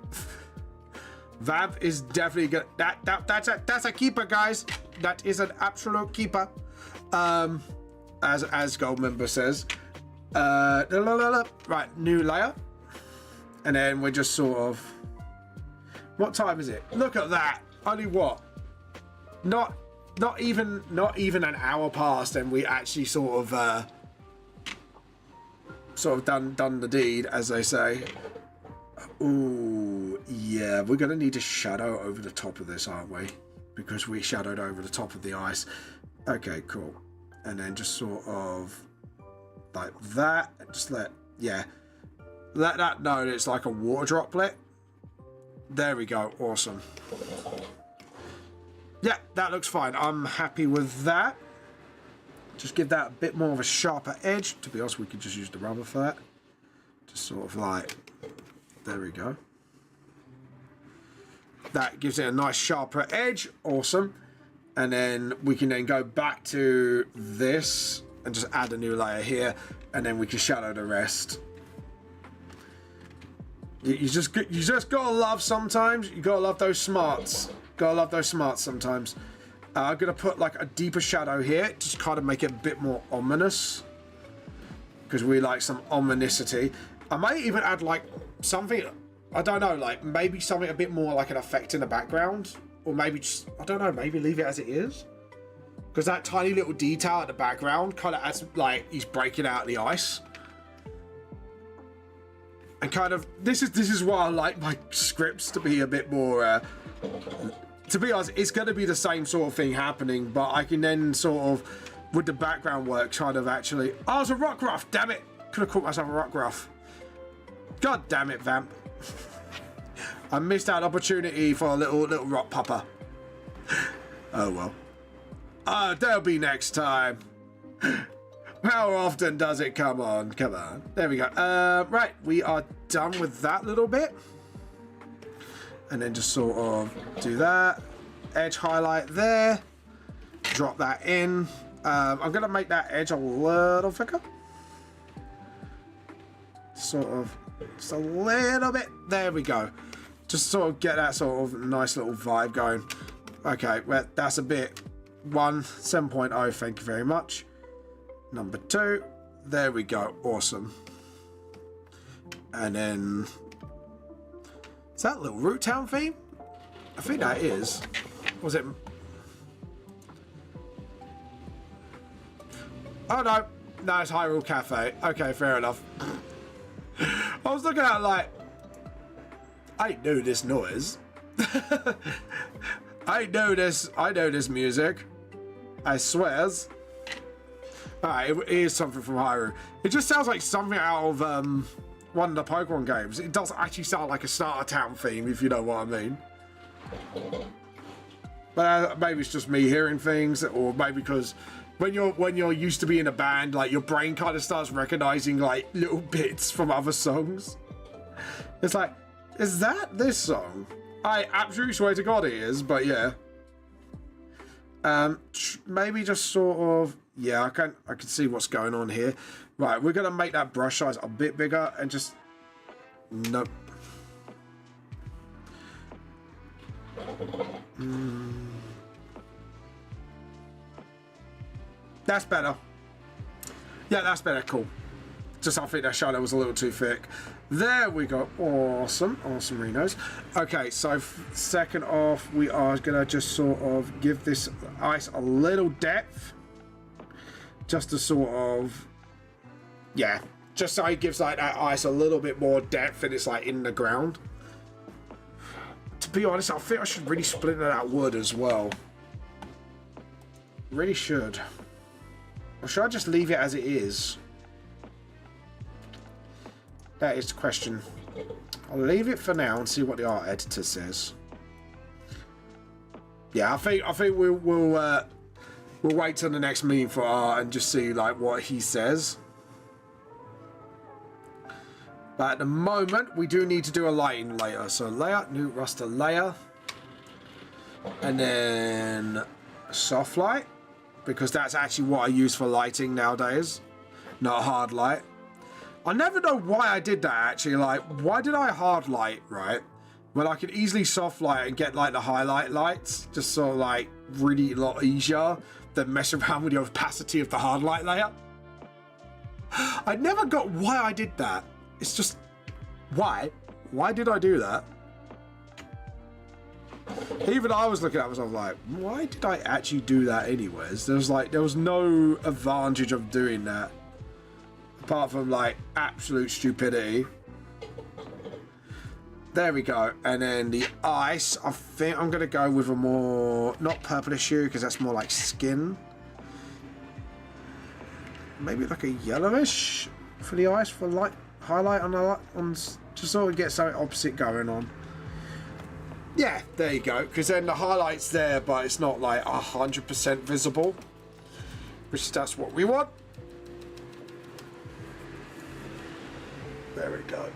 [SPEAKER 1] Vamp is definitely good. That's a keeper, guys. That is an absolute keeper. As Goldmember says. Right, new layer. And then we're just sort of... What time is it? Look at that. Only what? Not even an hour past, and we actually sort of done the deed, as they say. Ooh, yeah, we're going to need a shadow over the top of this, aren't we? Because we shadowed over the top of the ice. Okay, cool. And then just sort of like that. Just let that know that it's like a water droplet. There we go. Awesome. Yeah, that looks fine. I'm happy with that. Just give that a bit more of a sharper edge. To be honest, we could just use the rubber for that. Just sort of like... There we go. That gives it a nice sharper edge. Awesome. And then we can then go back to this and just add a new layer here, and then we can shadow the rest. You just gotta love sometimes. You gotta love those smarts. Gotta love those smarts sometimes. I'm gonna put like a deeper shadow here, just kind of make it a bit more ominous, because we like some ominousity. I might even add like something, I don't know, like maybe something a bit more like an effect in the background, or maybe just, I don't know, maybe leave it as it is, because that tiny little detail at the background kind of adds, like, he's breaking out the ice, and kind of this is why I like my scripts to be a bit more to be honest, it's going to be the same sort of thing happening, but I can then sort of with the background work kind of actually, oh, it's a rock ruff, damn it, could have caught myself a rock ruff. God damn it, Vamp. I missed out opportunity for a little rock pupper. Oh well. There'll be next time. How often does it come on? Come on. There we go. Right, we are done with that little bit. And then just sort of do that. Edge highlight there. Drop that in. I'm going to make that edge a little thicker. Sort of. Just a little bit. There we go. Just sort of get that sort of nice little vibe going. Okay, well, that's a bit. 7.0, thank you very much. Number 2. There we go. Awesome. And then... Is that a little Root Town theme? I think that is. Was it... Oh, no. No, it's Hyrule Cafe. Okay, fair enough. I was looking at it like, I know this noise. I know this music. I swears. Alright, it is something from Hyrule. It just sounds like something out of one of the Pokemon games. It does actually sound like a Starter Town theme, if you know what I mean. But maybe it's just me hearing things, or maybe because when you're used to being a band, like your brain kind of starts recognizing like little bits from other songs. It's like, is that this song? I absolutely swear to God it is, but yeah. Maybe just sort of, yeah, I can see what's going on here. Right, we're gonna make that brush size a bit bigger and just, nope. That's better. Yeah, that's better. Cool. Just I think that shadow was a little too thick. There we go. Awesome. Awesome Renos. Okay, so second off, we are going to just sort of give this ice a little depth. Just to sort of... Yeah. Just so it gives like that ice a little bit more depth and it's like in the ground. To be honest, I think I should really split that wood as well. Really should. Or should I just leave it as it is? That is the question. I'll leave it for now and see what the art editor says. Yeah, I think we'll wait till the next meeting for art and just see like what he says. But at the moment, we do need to do a lighting layer. So layer, new raster layer, and then soft light, because that's actually what I use for lighting nowadays, not hard light. I never know why I did that actually. Like, why did I hard light, right? When I could easily soft light and get like the highlight lights, just sort of like really a lot easier than mess around with the opacity of the hard light layer. I never got why I did that. It's just, why? Why did I do that? Even I was looking at myself like, why did I actually do that anyways? There was no advantage of doing that. Apart from like absolute stupidity. There we go. And then the ice, I think I'm gonna go with a more, not purplish hue because that's more like skin. Maybe like a yellowish for the ice for light highlight on the to sort of get something opposite going on. Yeah, there you go. Because then the highlight's there, but it's not like 100% visible, which that's what we want. There we go.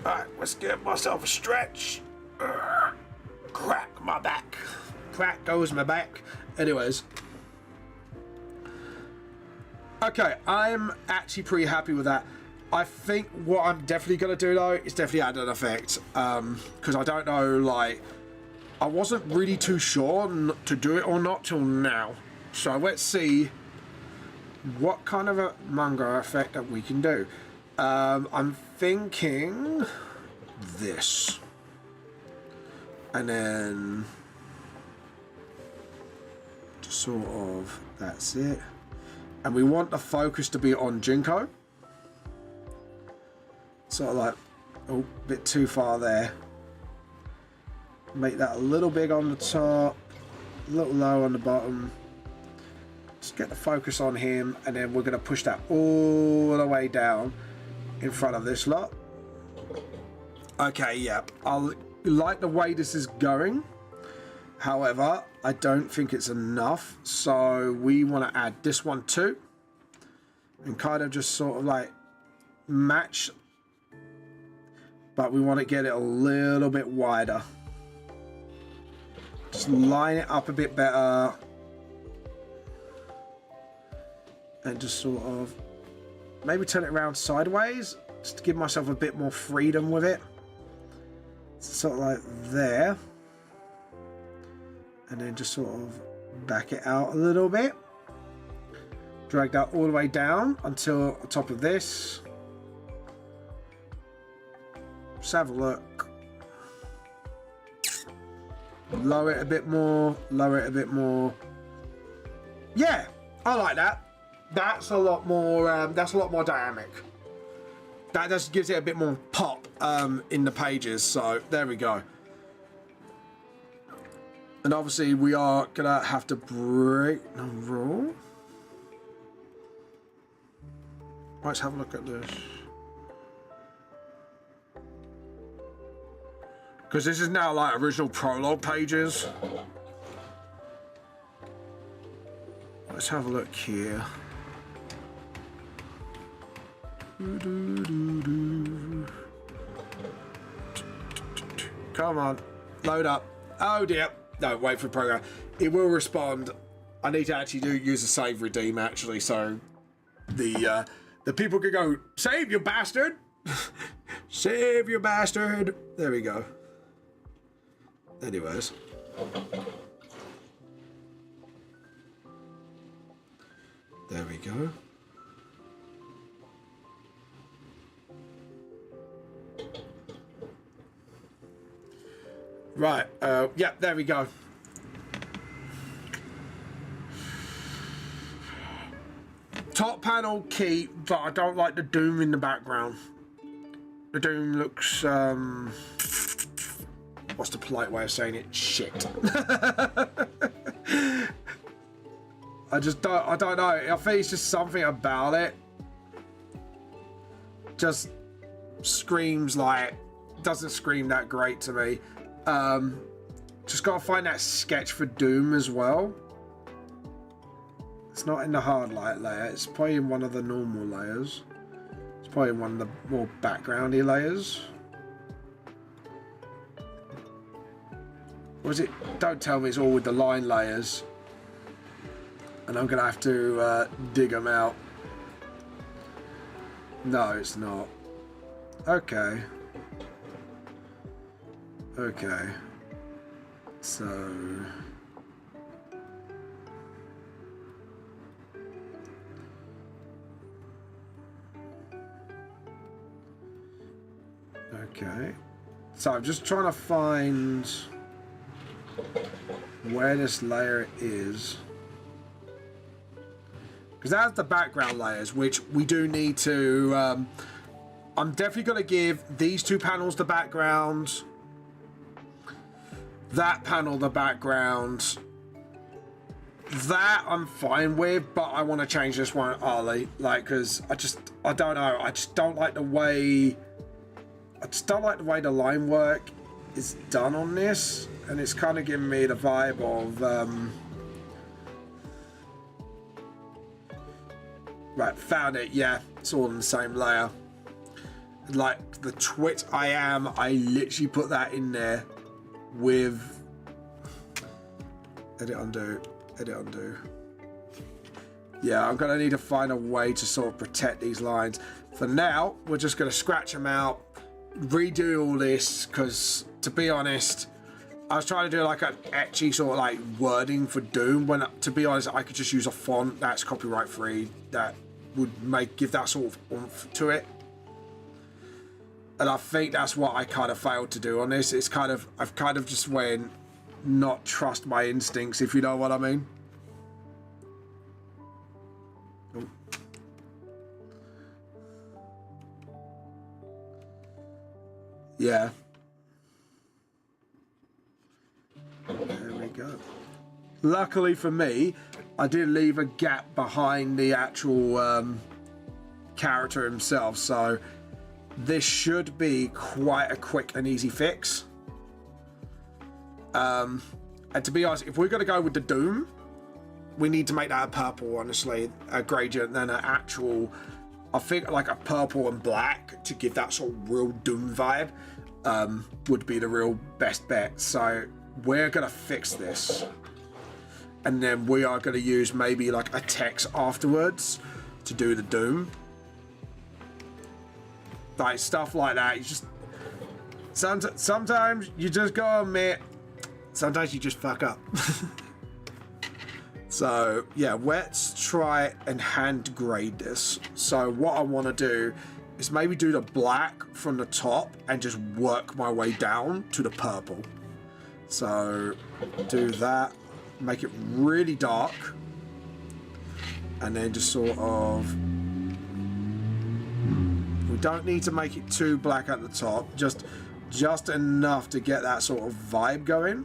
[SPEAKER 1] Alright, let's give myself a stretch. Crack my back. Crack goes my back. Anyways. Okay, I'm actually pretty happy with that. I think what I'm definitely going to do though is definitely add an effect. Because I don't know, like, I wasn't really too sure to do it or not till now. So let's see what kind of a manga effect that we can do. I'm thinking this, and then just sort of, that's it. And we want the focus to be on Jinko. Sort of like, oh, a bit too far there. Make that a little big on the top, a little low on the bottom. Just get the focus on him, and then we're going to push that all the way down in front of this lot. Okay, yeah, I like the way this is going. However, I don't think it's enough, so we want to add this one too, and kind of just sort of like match, but we want to get it a little bit wider. Just line it up a bit better, and just sort of maybe turn it around sideways, just to give myself a bit more freedom with it. Sort of like there. And then just sort of back it out a little bit. Drag that all the way down until the top of this. Just have a look. Lower it a bit more, lower it a bit more. Yeah, I like that. That's a lot more dynamic. That just gives it a bit more pop in the pages. So there we go. And obviously we are gonna have to break the rule. Let's have a look at this. Because this is now like original prologue pages. Let's have a look here. Come on, load up. Oh dear. No, wait for the program. It will respond. I need to actually use a save redeem actually, so the people can go, save you bastard. Save you bastard. There we go. Anyways. There we go. Right, yeah, there we go. Top panel key, but I don't like the Doom in the background. The Doom looks, what's the polite way of saying it? Shit. I don't know. I think it's just something about it. Just screams like, doesn't scream that great to me. Just gotta find that sketch for Doom as well. It's not in the hard light layer. It's probably in one of the normal layers. It's probably in one of the more backgroundy layers. Or is it? Don't tell me it's all with the line layers. And I'm gonna have to dig them out. No, it's not. Okay. Okay. So. Okay. So I'm just trying to find where this layer is. Because that's the background layers, which we do need to... I'm definitely going to give these two panels the background. That panel the background. That I'm fine with, but I want to change this one early. Like, because I don't know. I just don't like the way... I just don't like the way the line work is done on this. And it's kind of giving me the vibe of... Right, found it. Yeah, it's all in the same layer. Like the twit I am, I literally put that in there with... Edit, undo. Edit, undo. Yeah, I'm going to need to find a way to sort of protect these lines. For now, we're just going to scratch them out. Redo all this, because to be honest, I was trying to do like an etchy sort of like wording for Doom, when to be honest I could just use a font that's copyright free that would give that sort of oomph to it. And I think that's what I kind of failed to do on this. It's kind of, I've kind of just went not trust my instincts, if you know what I mean. Oh. Yeah. There we go. Luckily for me, I did leave a gap behind the actual character himself, so this should be quite a quick and easy fix. And to be honest, if we're going to go with the Doom, we need to make that a purple, honestly, a gradient, than an actual, I think like a purple and black to give that sort of real Doom vibe would be the real best bet. So we're going to fix this. And then we are going to use maybe like a text afterwards to do the Doom. Like stuff like that. You just... Sometimes you just gotta admit, sometimes you just fuck up. So yeah, let's try and hand grade this. So what I want to do is maybe do the black from the top and just work my way down to the purple. So do that, make it really dark, and then just sort of, we don't need to make it too black at the top, just enough to get that sort of vibe going.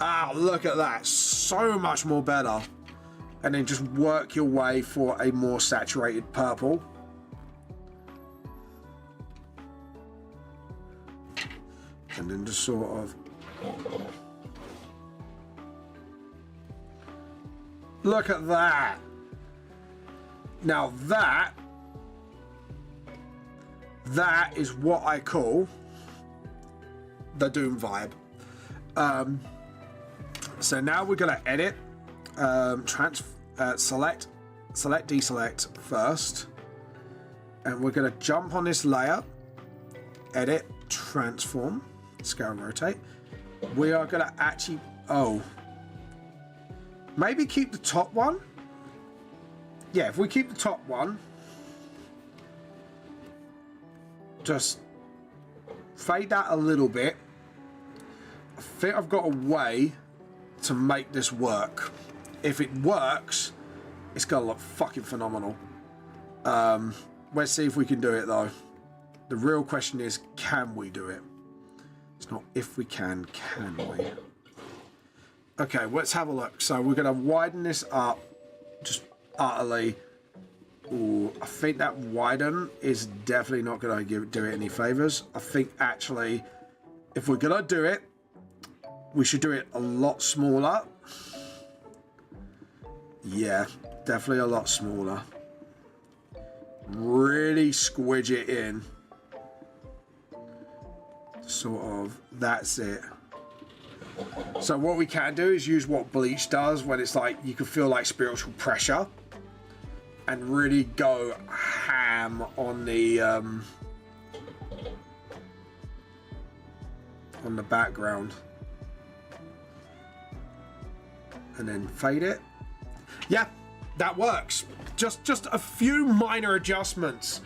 [SPEAKER 1] Ah, look at that, so much more better. And then just work your way for a more saturated purple. And then just sort of Look at that. Now that is what I call the Doom vibe. So now we're gonna edit, select, deselect first, and we're gonna jump on this layer, edit, transform, scale, rotate. We are gonna actually, maybe keep the top one. Yeah, if we keep the top one, just fade that a little bit. I think I've got a way to make this work. If it works, it's gonna look fucking phenomenal. Let's see if we can do it though. The real question is, can we do it? It's not if we can we? Okay, let's have a look. So we're gonna widen this up just utterly. Ooh, I think that widen is definitely not gonna do it any favors. I think actually, if we're gonna do it, we should do it a lot smaller. Yeah, definitely a lot smaller. Really squidge it in. Sort of, that's it. So what we can do is use what bleach does when it's like, you can feel like spiritual pressure, and really go ham on the background. And then fade it. Yeah, that works. Just a few minor adjustments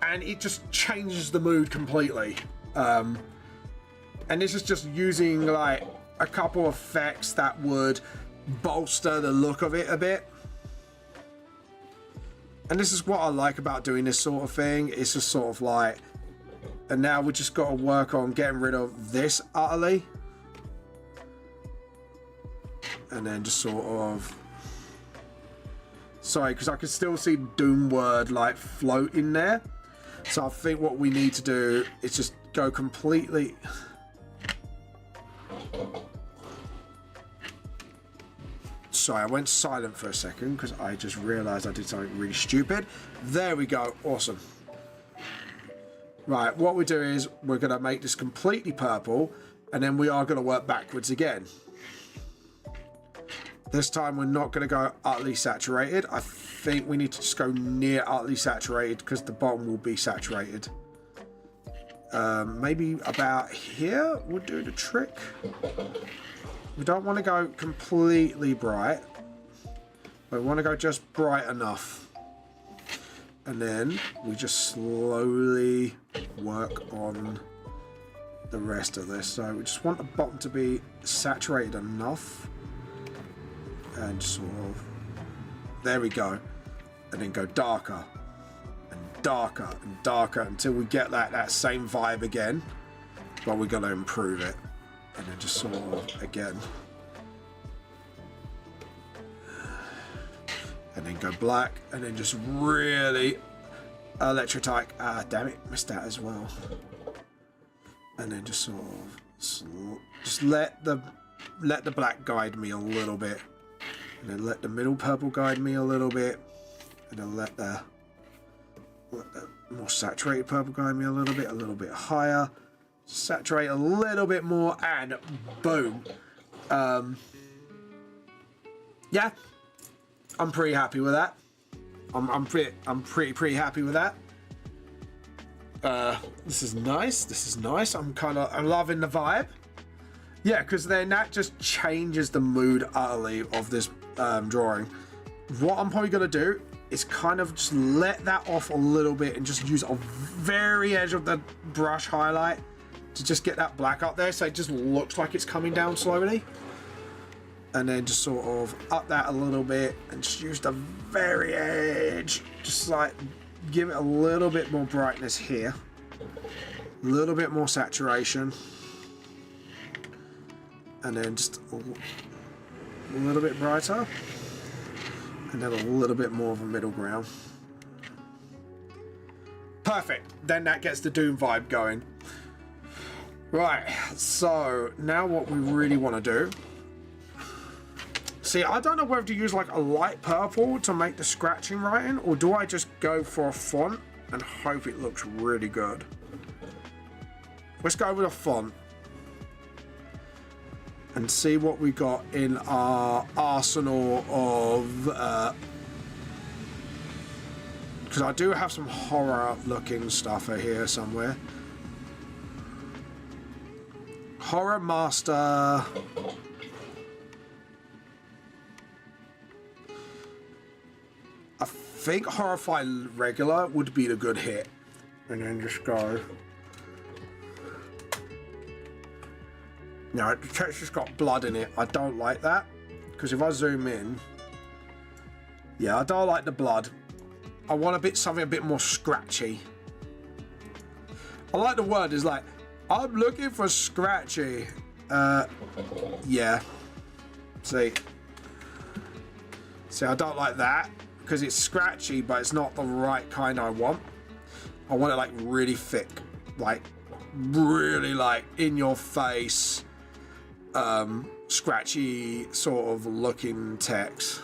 [SPEAKER 1] and it just changes the mood completely. And this is just using like a couple of effects that would bolster the look of it a bit. And this is what I like about doing this sort of thing. It's just sort of like, and now we just got to work on getting rid of this utterly. And then just sort of, sorry, because I can still see Doom word like float in there. So I think what we need to do is just go completely. Sorry, I went silent for a second because I just realized I did something really stupid. There we go. Awesome. Right, what we do is we're going to make this completely purple, and then we are going to work backwards again. This time we're not going to go utterly saturated. I think we need to just go near utterly saturated because the bottom will be saturated. Maybe about here would do the trick. We don't want to go completely bright. We want to go just bright enough. And then we just slowly work on the rest of this. So we just want the bottom to be saturated enough. And sort of, there we go. And then go darker and darker and darker until we get that same vibe again. But we're going to improve it. And then just sort of again. And then go black. And then just really electrotype. Ah, damn it. Missed that as well. And then just sort of just let the black guide me a little bit. And then let the middle purple guide me a little bit. And then let the more saturated purple guide me a little bit higher. Saturate a little bit more, and boom. Yeah, I'm pretty happy with that. I'm pretty happy with that. This is nice. This is nice. I'm loving the vibe. Yeah, because then that just changes the mood utterly of this drawing. What I'm probably gonna do is kind of just let that off a little bit and just use a very edge of the brush highlight to just get that black up there so it just looks like it's coming down slowly. And then just sort of up that a little bit and just use the very edge. Just like give it a little bit more brightness here. A little bit more saturation. And then just a little bit brighter. And then a little bit more of a middle ground. Perfect. Then that gets the Doom vibe going. Right, so now what we really want to do, See, I don't know whether to use like a light purple to make the scratching writing, or do I just go for a font and hope it looks really good? Let's go with a font and see what we got in our arsenal of... because I do have some horror-looking stuff here somewhere. Horror Master... I think Horrify Regular would be the good hit. And then just go... Now, the texture's got blood in it. I don't like that. Because if I zoom in... Yeah, I don't like the blood. I want something a bit more scratchy. I like the word. It's like, I'm looking for scratchy. Yeah. See, I don't like that. Because it's scratchy, but it's not the right kind I want. I want it like really thick. Like, really like in your face. Scratchy sort of looking text.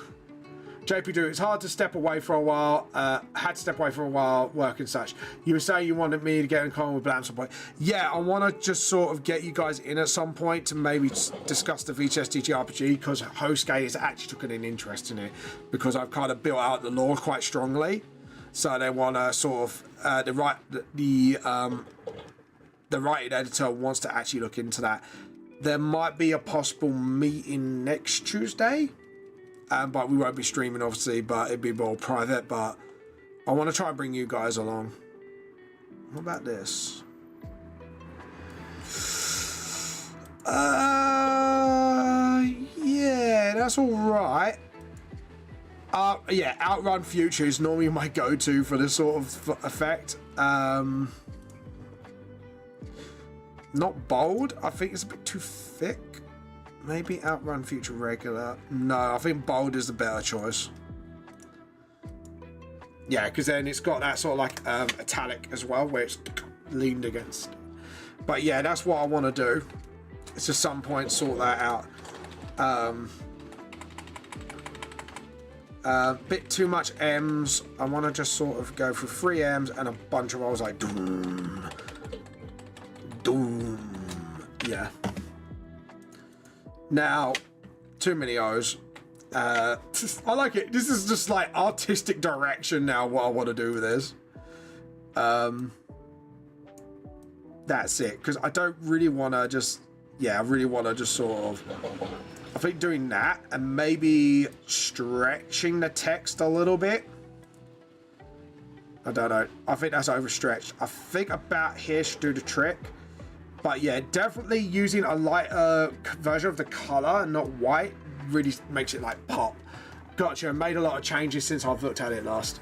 [SPEAKER 1] JP2, it's hard to step away for a while. Had to step away for a while, work and such. You were saying you wanted me to get in common with Blam at some point. Yeah, I want to just sort of get you guys in at some point to maybe discuss the VHS RPG, because Hosuke has actually taken an interest in it, because I've kind of built out the lore quite strongly. So they want to sort of the writing editor wants to actually look into that. There might be a possible meeting next Tuesday. But we won't be streaming, obviously, but it'd be more private. But I want to try and bring you guys along. What about this? Yeah, that's all right. Yeah, Outrun Future is normally my go-to for this sort of effect. Not bold. I think it's a bit too thick. Maybe Outrun Future Regular. No, I think bold is the better choice. Yeah, because then it's got that sort of like italic as well, where it's leaned against. But yeah, that's what I want to do. It's at some point sort that out. Bit too much M's. I want to just sort of go for 3 M's and a bunch of O's like doom, doom. Yeah. Now, too many O's. I like it. This is just like artistic direction now, what I want to do with this. That's it. Because I don't really want to just... Yeah, I really want to just sort of... I think doing that and maybe stretching the text a little bit. I don't know. I think that's overstretched. I think about here should do the trick. But yeah, definitely using a lighter version of the color, not white, really makes it like pop. Gotcha. Made a lot of changes since I've looked at it last.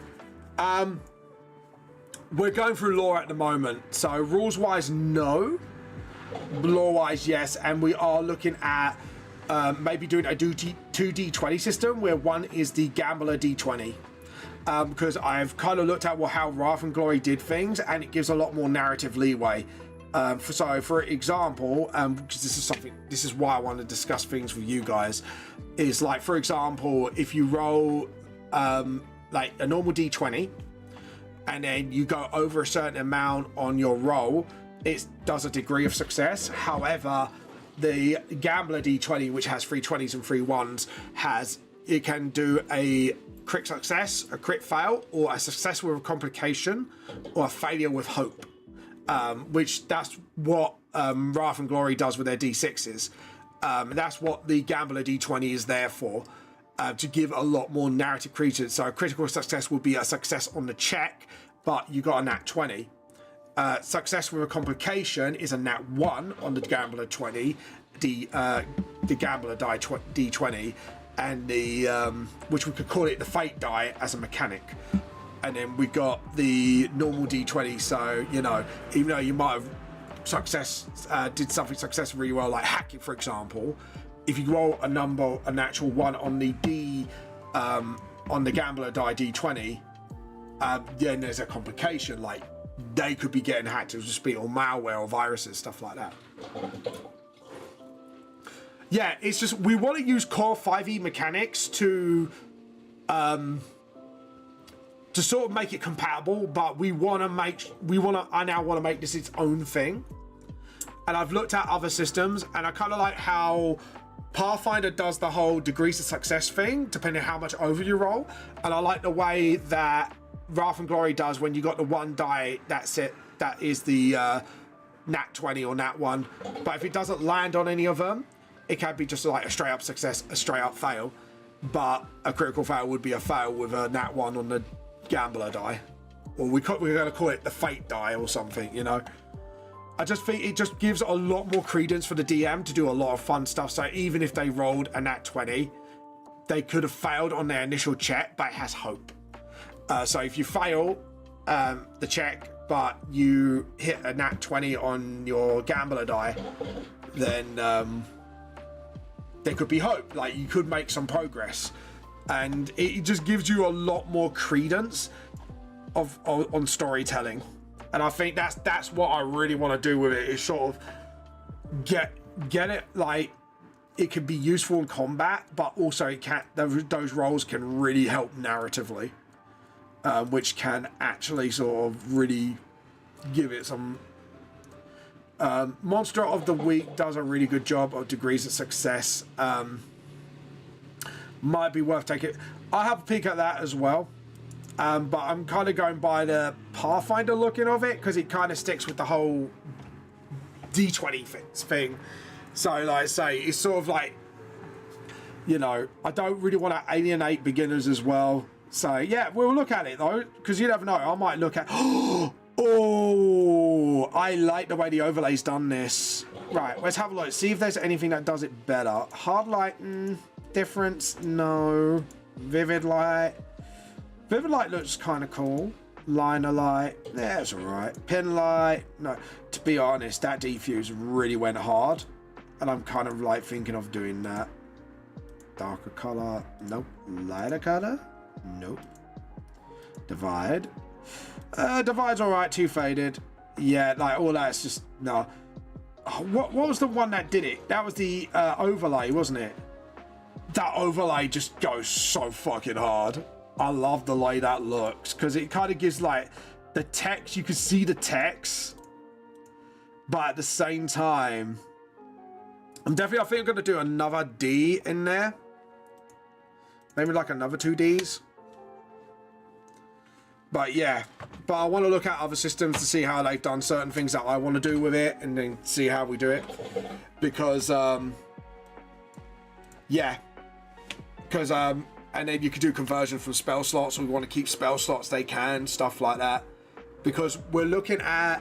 [SPEAKER 1] We're going through lore at the moment. So rules wise, no. Lore wise, yes. And we are looking at maybe doing a 2D20 system where one is the Gambler D20. Because I've kind of looked at how Wrath and Glory did things, and it gives a lot more narrative leeway. So for example, because this is why I want to discuss things with you guys, is like, for example, if you roll like a normal D20 and then you go over a certain amount on your roll, it does a degree of success. However, the Gambler D20, which has 3 20s and 3 1s, it can do a crit success, a crit fail, or a success with a complication, or a failure with hope. Which that's what Wrath and Glory does with their D6s. That's what the Gambler D20 is there for, to give a lot more narrative credence. So a critical success would be a success on the check, but you got a nat 20. Success with a complication is a nat 1 on the Gambler 20, the Gambler die D20, and the which we could call it the Fate die as a mechanic. And then we got the normal D20, so, you know, even though you might have did something successfully well, like hacking, for example, if you roll a natural 1 on the on the Gambler die D20, then there's a complication, like they could be getting hacked. It would just be all malware or viruses, stuff like that. yeah, it's just we want to use core 5e mechanics to sort of make it compatible, but I now want to make this its own thing. And I've looked at other systems, and I kind of like how Pathfinder does the whole degrees of success thing, depending on how much over you roll. And I like the way that Wrath and Glory does when you got the one die, that's it. That is the nat 20 or nat 1. But if it doesn't land on any of them, it can be just like a straight up success, a straight up fail. But a critical fail would be a fail with a nat 1 on the gambler die. Or we're going to call it the fate die or something, you know. I just think it just gives a lot more credence for the DM to do a lot of fun stuff. So even if they rolled a nat 20, they could have failed on their initial check, but it has hope. So if you fail the check, but you hit a nat 20 on your gambler die, then there could be hope. Like, you could make some progress. And it just gives you a lot more credence on storytelling. And I think that's what I really want to do with it, is sort of get it, like, it can be useful in combat, but also it can, those roles can really help narratively, which can actually sort of really give it some. Monster of the Week does a really good job of degrees of success. Might be worth taking. I'll have a peek at that as well. But I'm kind of going by the Pathfinder looking of it, because it kind of sticks with the whole D20 thing. So, like I say, it's sort of like, you know, I don't really want to alienate beginners as well. So, yeah, we'll look at it, though, because you never know. I might look at... Oh, I like the way the overlay's done this. Right, let's have a look. See if there's anything that does it better. Hard light, difference, no. Vivid light. Vivid light looks kind of cool. Liner light, yeah, it's alright. Pin light, no. To be honest, that defuse really went hard. And I'm kind of like thinking of doing that. Darker color, nope. Lighter color, nope. Divide. Divide's alright, too faded. Yeah, like all that's just, no. Oh, what was the one that did it? That was the overlay, wasn't it? That overlay just goes so fucking hard. I love the way that looks, because it kind of gives like the text, you can see the text, but at the same time, I think I'm going to do another D in there. Maybe like another 2 Ds. But yeah, but I want to look at other systems to see how they've done certain things that I want to do with it, and then see how we do it. Because, yeah. Because, and then you could do conversion from spell slots. We want to keep spell slots, they can, stuff like that. Because we're looking at...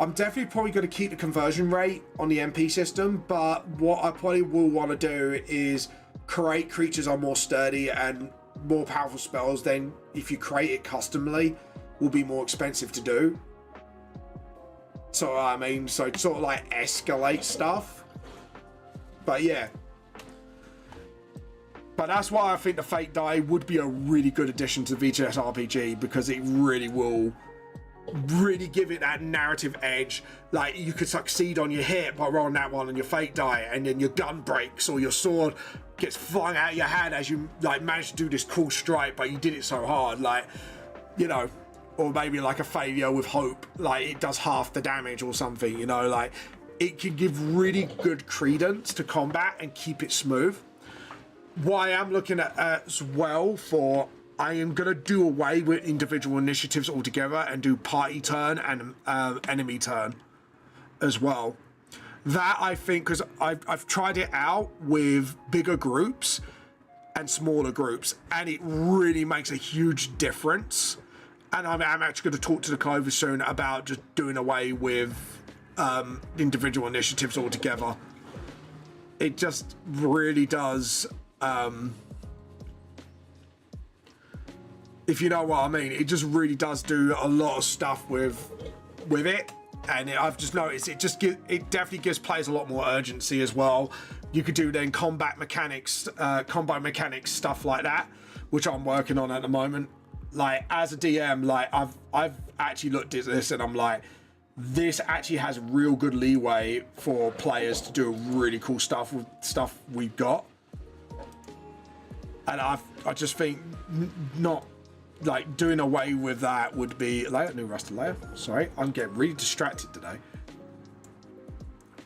[SPEAKER 1] I'm definitely probably going to keep the conversion rate on the MP system, but what I probably will want to do is create creatures are more sturdy and more powerful spells. Then if you create it customly, will be more expensive to do. So I mean, so sort of like escalate stuff. But yeah. But that's why I think the Fate Die would be a really good addition to VTS RPG, because it really will really give it that narrative edge. Like, you could succeed on your hit by rolling that one on your Fate Die, and then your gun breaks or your sword gets flung out of your hand as you like manage to do this cool strike, but you did it so hard, like, you know. Or maybe like a failure with hope, like it does half the damage or something, you know. Like, it can give really good credence to combat and keep it smooth. What I am looking at as well for, I am going to do away with individual initiatives altogether and do party turn and enemy turn as well. That, I think, because I've tried it out with bigger groups and smaller groups, and it really makes a huge difference. And I'm actually going to talk to the Clover soon about just doing away with individual initiatives altogether. It just really does... if you know what I mean, it just really does do a lot of stuff with it, and I've just noticed it definitely gives players a lot more urgency as well. You could do then combat mechanics stuff like that, which I'm working on at the moment. Like, as a DM, like I've actually looked at this and I'm like, this actually has real good leeway for players to do really cool stuff with stuff we've got. And I just think not like doing away with that would be layer, new raster layer. Sorry, I'm getting really distracted today.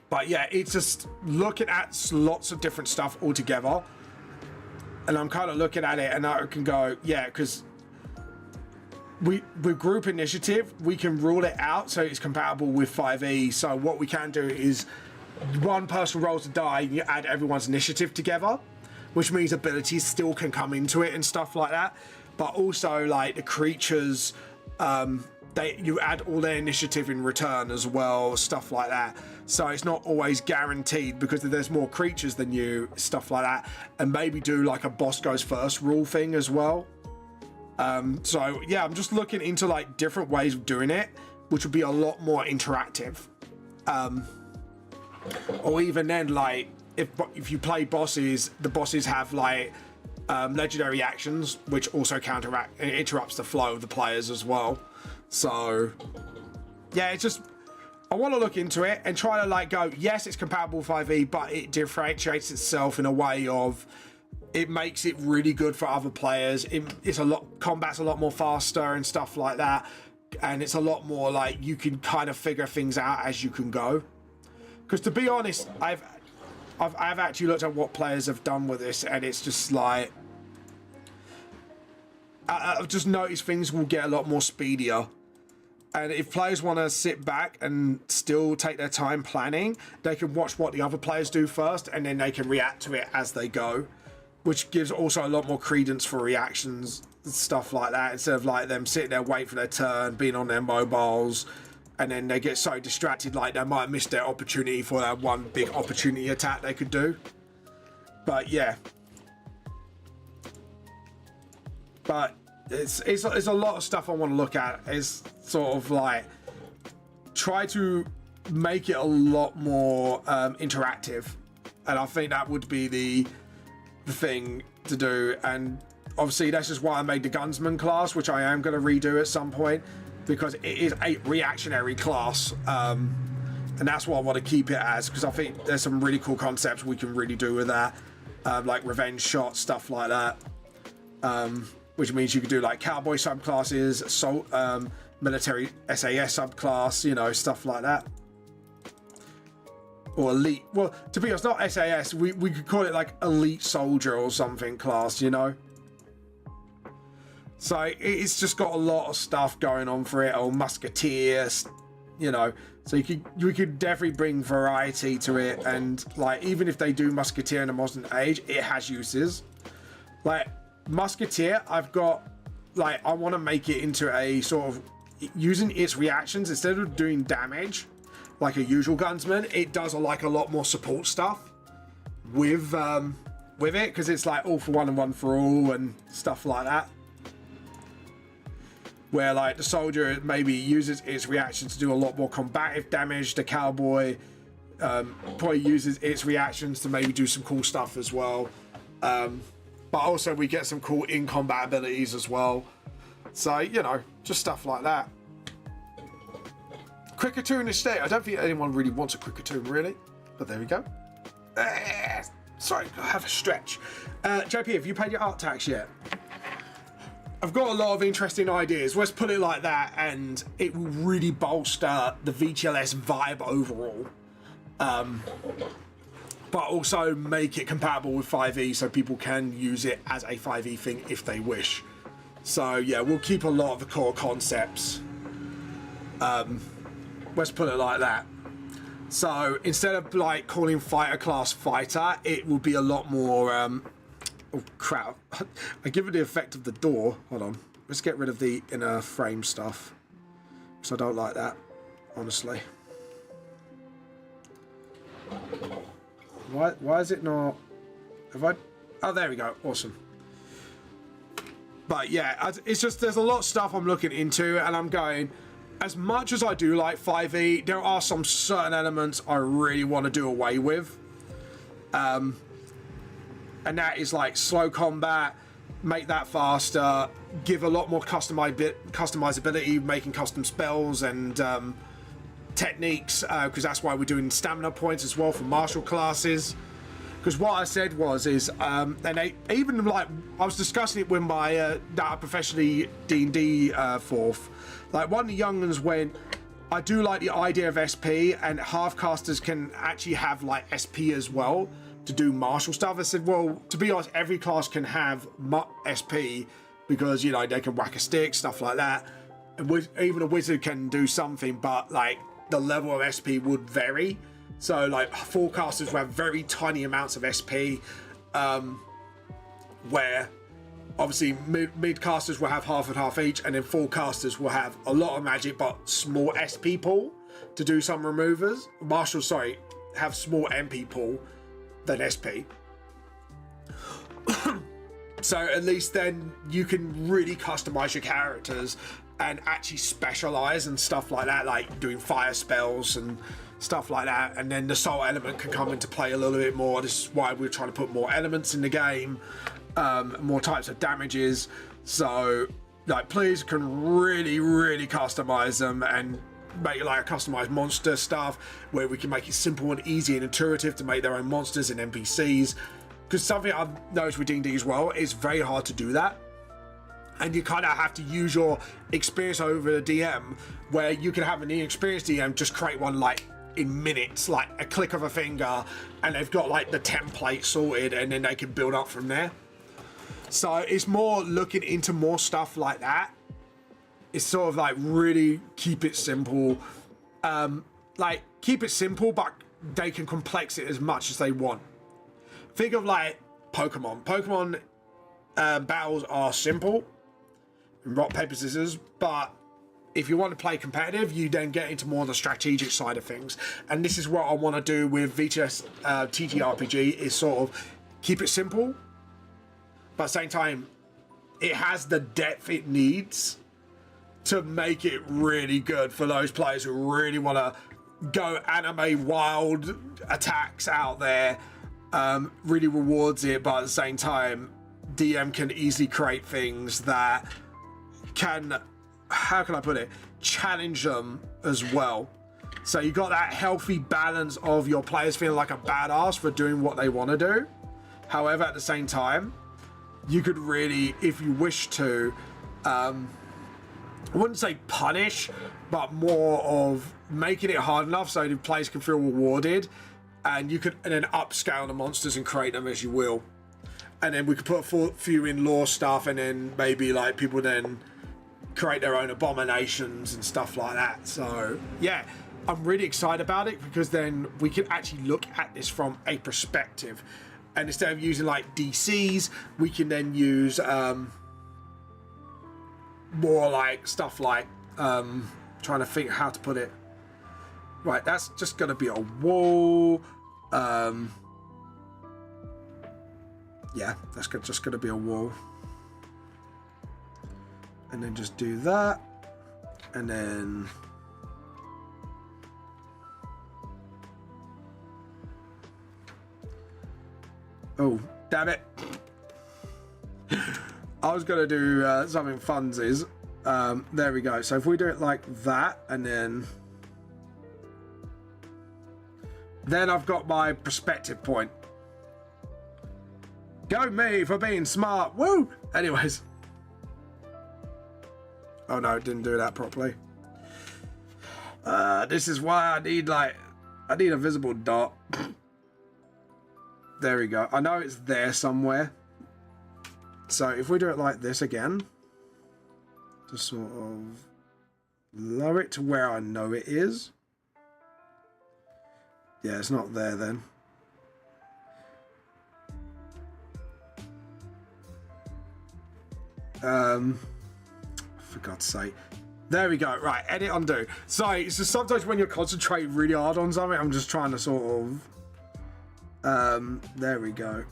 [SPEAKER 1] But yeah, it's just looking at lots of different stuff all together. And I'm kind of looking at it and I can go, yeah, because with group initiative, we can rule it out so it's compatible with 5e. So what we can do is one person rolls a die and you add everyone's initiative together, which means abilities still can come into it and stuff like that. But also like the creatures, you add all their initiative in return as well, stuff like that. So it's not always guaranteed because there's more creatures than you, stuff like that. And maybe do like a boss goes first rule thing as well. So yeah, I'm just looking into like different ways of doing it, which would be a lot more interactive. Or even then, like if you play bosses, the bosses have like legendary actions, which also interrupts the flow of the players as well. So yeah, it's just, I want to look into it and try to like go, yes, it's compatible with 5e, but it differentiates itself in a way of it makes it really good for other players. Combat's a lot more faster and stuff like that, and it's a lot more like you can kind of figure things out as you can go. Because to be honest, I've actually looked at what players have done with this, and it's just like I've just noticed things will get a lot more speedier. And if players want to sit back and still take their time planning, they can watch what the other players do first, and then they can react to it as they go, which gives also a lot more credence for reactions and stuff like that, instead of like them sitting there waiting for their turn, being on their mobiles, and then they get so distracted like they might miss their opportunity for that one big opportunity attack they could do. But yeah, but it's a lot of stuff I want to look at. It's sort of like try to make it a lot more interactive, and I think that would be the thing to do. And obviously that's just why I made the gunsman class, which I am going to redo at some point, because it is a reactionary class, and that's what I want to keep it as, because I think there's some really cool concepts we can really do with that, like revenge shot, stuff like that, which means you could do like cowboy subclasses, assault, military SAS subclass, you know, stuff like that. Or elite, well, to be honest, not SAS, we could call it like elite soldier or something class, you know. So it's just got a lot of stuff going on for it, or musketeers, you know. So you could definitely bring variety to it, and like even if they do musketeer in the modern age, it has uses. Like musketeer, I've got like, I want to make it into a sort of using its reactions instead of doing damage like a usual gunsman. It does a lot more support stuff with it, because it's like all for one and one for all and stuff like that, where like the soldier maybe uses its reaction to do a lot more combative damage. The cowboy probably uses its reactions to maybe do some cool stuff as well, but also we get some cool in combat abilities as well. So, you know, just stuff like that. Cricketoon estate. I don't think anyone really wants a Cricketoon, really, but there we go. Sorry, I have a stretch. JP, have you paid your art tax yet? I've got a lot of interesting ideas. Let's put it like that, and it will really bolster the VTLS vibe overall. But also make it compatible with 5e so people can use it as a 5e thing if they wish. So yeah, we'll keep a lot of the core concepts. Let's put it like that. So instead of like calling fighter class fighter, it will be a lot more oh crap, I give it the effect of the door. Hold on, let's get rid of the inner frame stuff, because I don't like that, honestly. Why is it not? Have I? Oh, there we go. Awesome. But yeah, it's just there's a lot of stuff I'm looking into, and I'm going, as much as I do like 5e, there are some certain elements I really want to do away with. And that is like slow combat, make that faster, give a lot more customizability, making custom spells and techniques, because that's why we're doing stamina points as well for martial classes. Because what I said is, and even like I was discussing it with my that I professionally D&D fourth, like one of the young ones went, I do like the idea of SP, and half-casters can actually have like SP as well to do martial stuff. I said, well, to be honest, every class can have SP because, you know, they can whack a stick, stuff like that. And even a wizard can do something, but like the level of SP would vary. So like forecasters will have very tiny amounts of SP, where obviously mid-casters will have half and half each, and then forecasters will have a lot of magic but small SP pool to do some removers. Martials, sorry, have small MP pool than SP. So at least then you can really customize your characters and actually specialize and stuff like that, like doing fire spells and stuff like that. And then the soul element can come into play a little bit more. This is why we're trying to put more elements in the game, more types of damages. So like players can really customize them and make like a customized monster stuff where we can make it simple and easy and intuitive to make their own monsters and NPCs. Because something I've noticed with D&D as well, it's very hard to do that. And you kind of have to use your experience over the DM, where you can have an inexperienced DM just create one like in minutes, like a click of a finger, and they've got like the template sorted, and then they can build up from there. So it's more looking into more stuff like that. It's sort of like really keep it simple. Like keep it simple, but they can complex it as much as they want. Think of like Pokemon. Pokemon battles are simple, rock, paper, scissors, but if you want to play competitive, you then get into more of the strategic side of things. And this is what I want to do with VTS TTRPG, is sort of keep it simple, but at the same time, it has the depth it needs to make it really good for those players who really want to go anime wild attacks out there. Really rewards it, but at the same time, DM can easily create things that can, how can I put it, challenge them as well. So you got that healthy balance of your players feeling like a badass for doing what they want to do. However, at the same time, you could really, if you wish to, I wouldn't say punish, but more of making it hard enough so the players can feel rewarded. And you could then upscale the monsters and create them as you will. And then we could put a few in lore stuff, and then maybe like people then create their own abominations and stuff like that. So yeah, I'm really excited about it, because then we can actually look at this from a perspective. And instead of using like DCs, we can then use more like stuff like, trying to think how to put it. Right, that's just going to be a wall. Yeah, that's just going to be a wall. And then just do that. And then... oh, damn it. I was going to do something funsies. There we go. So if we do it like that, and then I've got my perspective point. Go me for being smart. Woo! Anyways. Oh no, it didn't do that properly. This is why I need a visible dot. There we go. I know it's there somewhere. So if we do it like this again, just sort of lower it to where I know it is. Yeah, it's not there then. For God's sake. There we go. Right, edit, undo. Sorry, it's just sometimes when you're concentrating really hard on something, I'm just trying to sort of... there we go.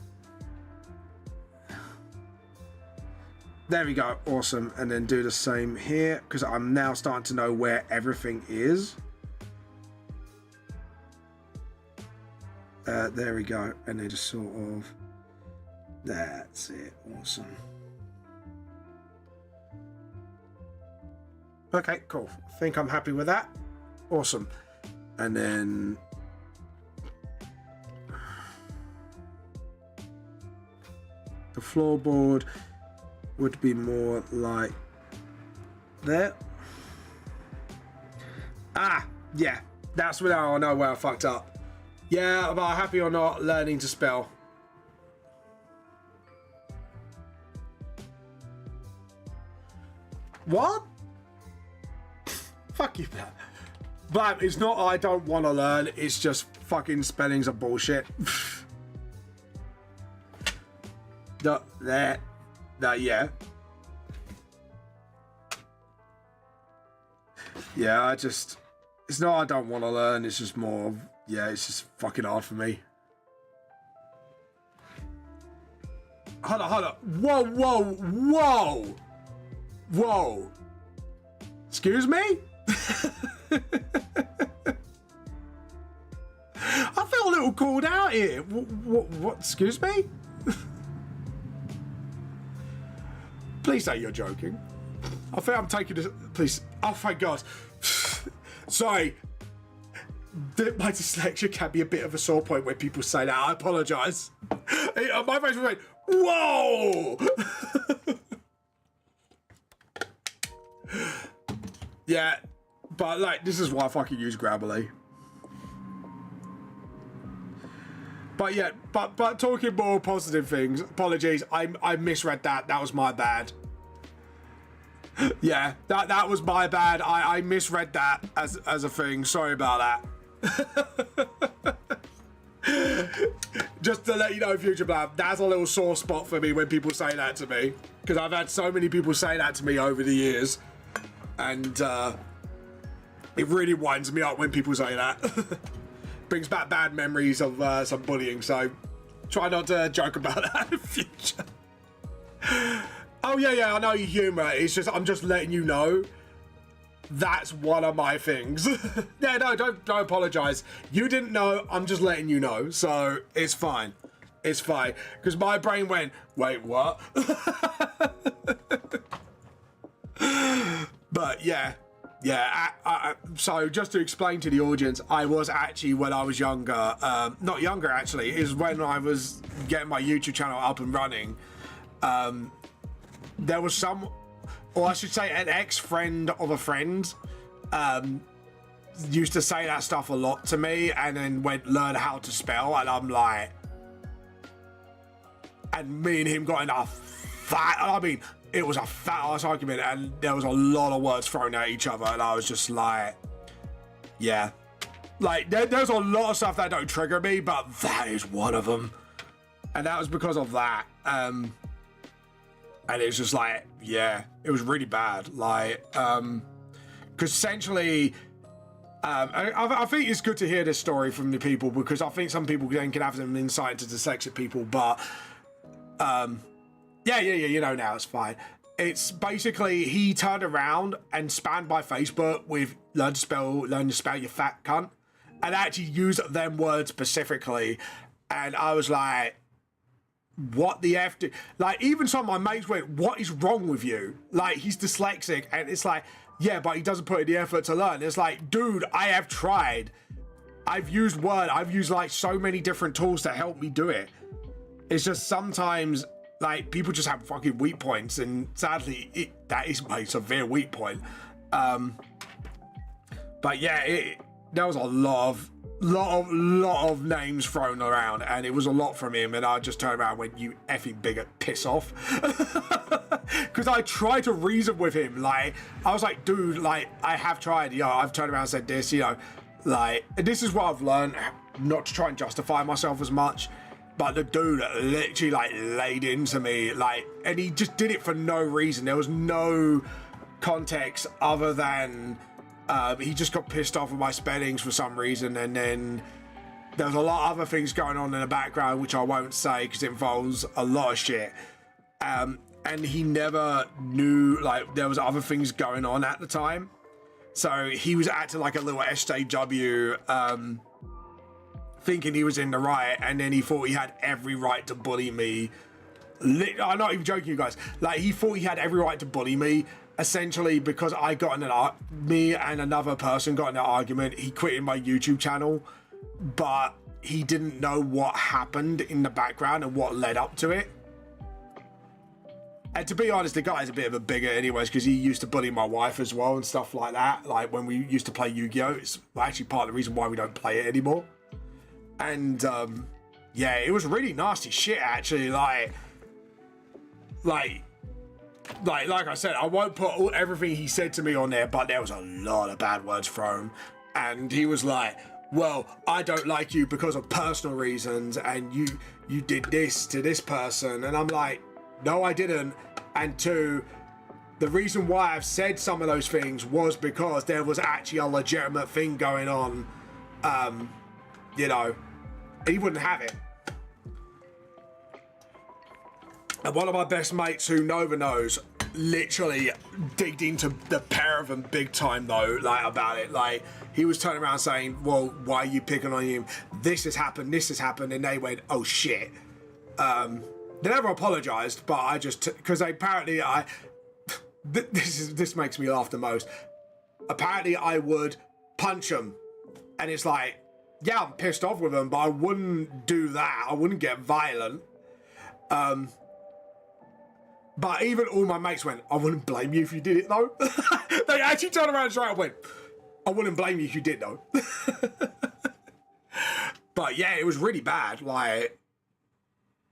[SPEAKER 1] There we go. Awesome. And then do the same here, because I'm now starting to know where everything is. There we go. And then just sort of... that's it. Awesome. Okay, cool. I think I'm happy with that. Awesome. And then the floorboard would be more like that. Ah, yeah, that's when I know where I fucked up. Yeah, but happy or not, learning to spell. What? Fuck you, man. But it's not I don't want to learn, it's just fucking spellings are bullshit. That, yeah. Yeah, it's not I don't want to learn, it's just more, yeah, it's just fucking hard for me. Hold on. Whoa. Excuse me? I feel a little called out here. What? Excuse me? Please say you're joking. I think I'm taking this. Please. Oh, thank God. Sorry. My dyslexia can be a bit of a sore point when people say that. I apologise. My face was like, whoa! Yeah, but like, this is why I fucking use Grammarly. But yeah, but talking more positive things. Apologies, I misread that. That was my bad. Yeah, that was my bad. I misread that as a thing. Sorry about that. Just to let you know, Future Blab, that's a little sore spot for me when people say that to me, because I've had so many people say that to me over the years, and it really winds me up when people say that. Brings back bad memories of some bullying, so try not to joke about that in the future. Oh yeah, I know you humour. It's just I'm just letting you know that's one of my things. Yeah, no, don't apologise. You didn't know. I'm just letting you know, so it's fine. It's fine, because my brain went, wait, what? But yeah. So just to explain to the audience, I was actually, when I was younger, not younger actually, is when I was getting my YouTube channel up and running, there was some, or I should say an ex-friend of a friend, used to say that stuff a lot to me, and then went learn how to spell, and I'm like, and me and him got in a fat, I mean, it was a fat ass argument, and there was a lot of words thrown at each other, and I was just like, yeah, like there's a lot of stuff that don't trigger me, but that is one of them, and that was because of that. And it's just like, yeah, it was really bad, like, because essentially, I think it's good to hear this story from the people, because I think some people then can have some insight into dyslexic people, but yeah, you know now, it's fine. It's basically, he turned around and spammed my Facebook with learn to spell you fat cunt, and actually used them words specifically, and I was like, what the F do? Like, even some of my mates went, what is wrong with you? Like, he's dyslexic, and it's like, yeah, but he doesn't put in the effort to learn. It's like, dude, I have tried. I've used like so many different tools to help me do it. It's just sometimes, like, people just have fucking weak points, and sadly, that is my severe weak point. But yeah, there was a lot of names thrown around, and it was a lot from him, and I just turned around and went, you effing bigot, piss off. Because I tried to reason with him, like, I was like, dude, like, I have tried, you know, I've turned around and said this, you know, like, this is what I've learned, not to try and justify myself as much, but the dude literally, like, laid into me, like, and he just did it for no reason. There was no context other than he just got pissed off with my spellings for some reason, and then there was a lot of other things going on in the background, which I won't say because it involves a lot of shit. And he never knew, like, there was other things going on at the time. So he was acting like a little SJW, thinking he was in the right, and then he thought he had every right to bully me. I'm not even joking, you guys. Like, he thought he had every right to bully me, essentially because I got in me and another person got in an argument. He quitted my YouTube channel, but he didn't know what happened in the background and what led up to it. And to be honest, the guy's a bit of a bigot anyways, because he used to bully my wife as well and stuff like that. Like when we used to play Yu-Gi-Oh! It's actually part of the reason why we don't play it anymore. And yeah, it was really nasty shit actually. Like I said, I won't put everything he said to me on there, but there was a lot of bad words thrown. And he was like, well, I don't like you because of personal reasons, and you did this to this person. And I'm like, no, I didn't. And two, the reason why I've said some of those things was because there was actually a legitimate thing going on. You know, he wouldn't have it. And one of my best mates who Nova knows literally digged into the pair of them big time though, like about it. Like he was turning around saying, well, why are you picking on him? This has happened, and they went, oh shit. They never apologized, but I just, because apparently this makes me laugh the most. Apparently I would punch him, and it's like, yeah, I'm pissed off with him, but I wouldn't do that. I wouldn't get violent. But even all my mates went, I wouldn't blame you if you did it though. They actually turned around straight and went, I wouldn't blame you if you did though. But yeah, it was really bad. Like,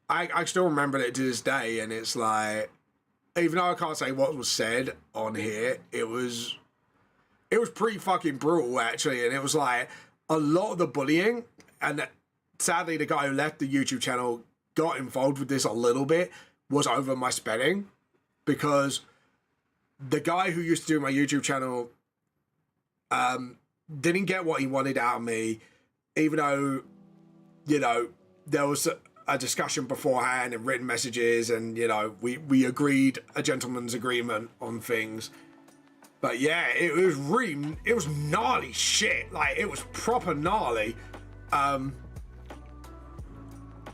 [SPEAKER 1] I still remember it to this day, and it's like, even though I can't say what was said on here, it was pretty fucking brutal actually. And it was like a lot of the bullying, and sadly the guy who left the YouTube channel got involved with this a little bit, was over my spelling, because the guy who used to do my YouTube channel didn't get what he wanted out of me, even though, you know, there was a discussion beforehand and written messages, and you know, we agreed a gentleman's agreement on things. But yeah, it was gnarly shit. Like it was proper gnarly. And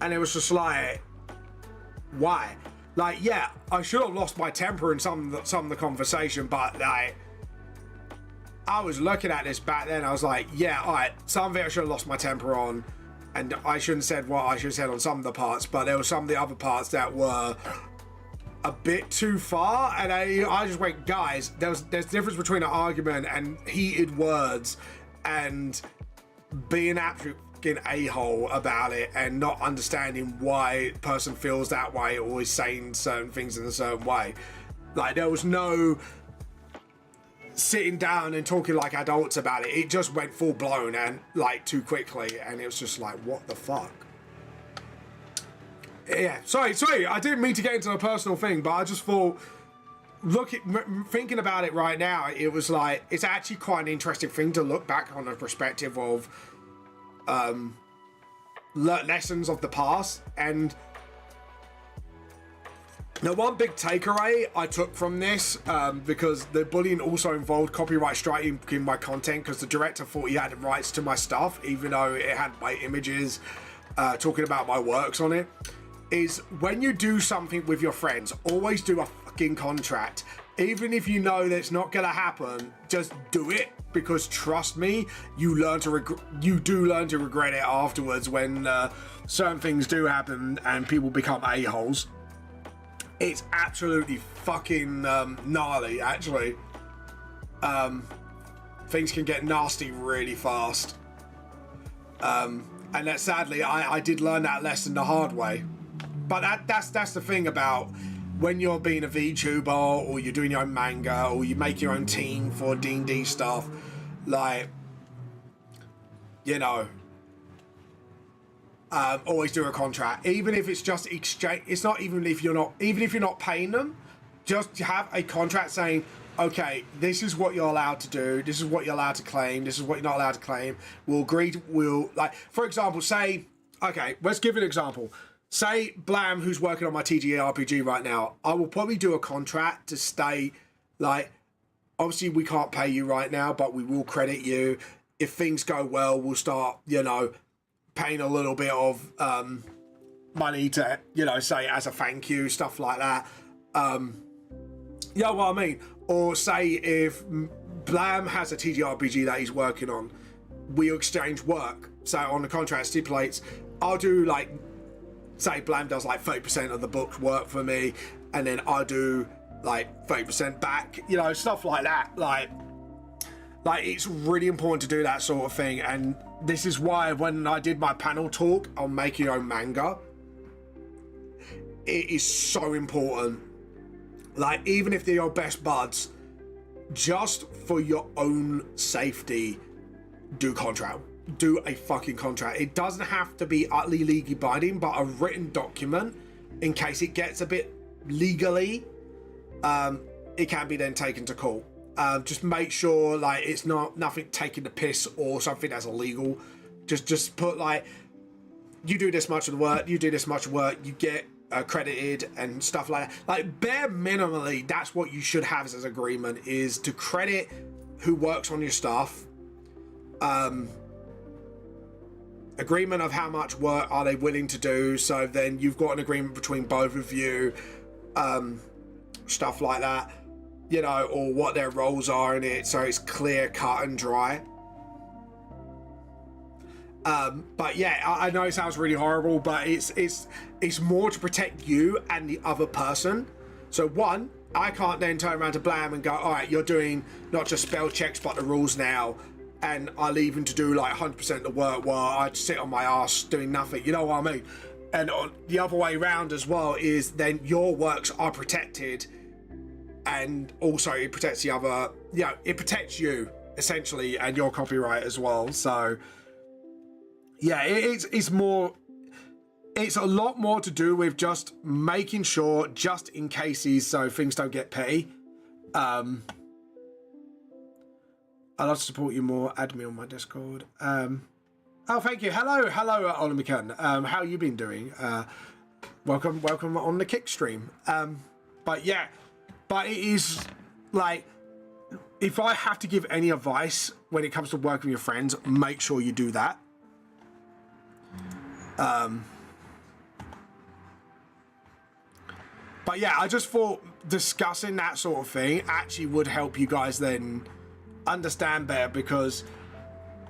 [SPEAKER 1] it was just like, why? Like, yeah, I should have lost my temper in some of the conversation, but like, I was looking at this back then, I was like, yeah, all right, some of it I should have lost my temper on, and I shouldn't have said what I should have said on some of the parts, but there were some of the other parts that were a bit too far, and I just went, guys, there's difference between an argument and heated words and being absolute a-hole about it and not understanding why a person feels that way or is saying certain things in a certain way. Like, there was no sitting down and talking like adults about it. It just went full blown and like too quickly, and it was just like, what the fuck? Yeah, sorry, I didn't mean to get into a personal thing, but I just thought, thinking about it right now, it was like, it's actually quite an interesting thing to look back on the perspective of lessons of the past. And now, one big takeaway I took from this, because the bullying also involved copyright striking my content, because the director thought he had rights to my stuff, even though it had my images talking about my works on it, is when you do something with your friends, always do a fucking contract. Even if you know that it's not gonna happen, just do it, because trust me, you do learn to regret it afterwards when certain things do happen and people become a-holes. It's absolutely fucking gnarly, actually. Things can get nasty really fast. And that, sadly, I did learn that lesson the hard way. But that's the thing about when you're being a VTuber, or you're doing your own manga, or you make your own team for D&D stuff, like, you know, always do a contract, even if it's just exchange. It's not even if you're not paying them, just have a contract saying, okay, this is what you're allowed to do, this is what you're allowed to claim, this is what you're not allowed to claim. We'll like, for example, say, okay, let's give an example. Say Blam, who's working on my TGA RPG right now, I will probably do a contract to stay, like, obviously we can't pay you right now, but we will credit you. If things go well, we'll start, you know, paying a little bit of money to, you know, say as a thank you, stuff like that. You know what I mean? Or say if Blam has a TTRPG that he's working on, we exchange work. So on the contract stipulates, I'll do like, say Blam does like 30% of the book's work for me, and then I'll do like 30% back, you know, stuff like that. Like it's really important to do that sort of thing. And this is why when I did my panel talk on Make Your Own Manga, it is so important. Like, even if they're your best buds, just for your own safety, do a fucking contract. It doesn't have to be utterly legally binding, but a written document, in case it gets a bit legally, it can be then taken to court. Just make sure like it's nothing taking the piss or something that's illegal. Just put like, you do this much of the work, you do this much work, you get credited and stuff like that. Like, bare minimally, that's what you should have as an agreement, is to credit who works on your stuff. Agreement of how much work are they willing to do, so then you've got an agreement between both of you, stuff like that, you know, or what their roles are in it, so it's clear, cut and dry. But yeah, I know it sounds really horrible, but it's more to protect you and the other person. So one, I can't then turn around to Blam and go, all right, you're doing not just spell checks but the rules now, and I leave him to do like 100% of the work while I sit on my ass doing nothing, you know what I mean? And on the other way around as well is then your works are protected, and also it protects the other, you know, it protects you essentially and your copyright as well. So yeah, it's a lot more to do with just making sure, just in cases, so things don't get petty. I'd love to support you more. Add me on my Discord. Oh, thank you. Hello, Olimikan. How you been doing? Welcome on the Kick stream. But yeah, but it is like, if I have to give any advice when it comes to working with your friends, make sure you do that. But yeah, I just thought discussing that sort of thing actually would help you guys then understand better, because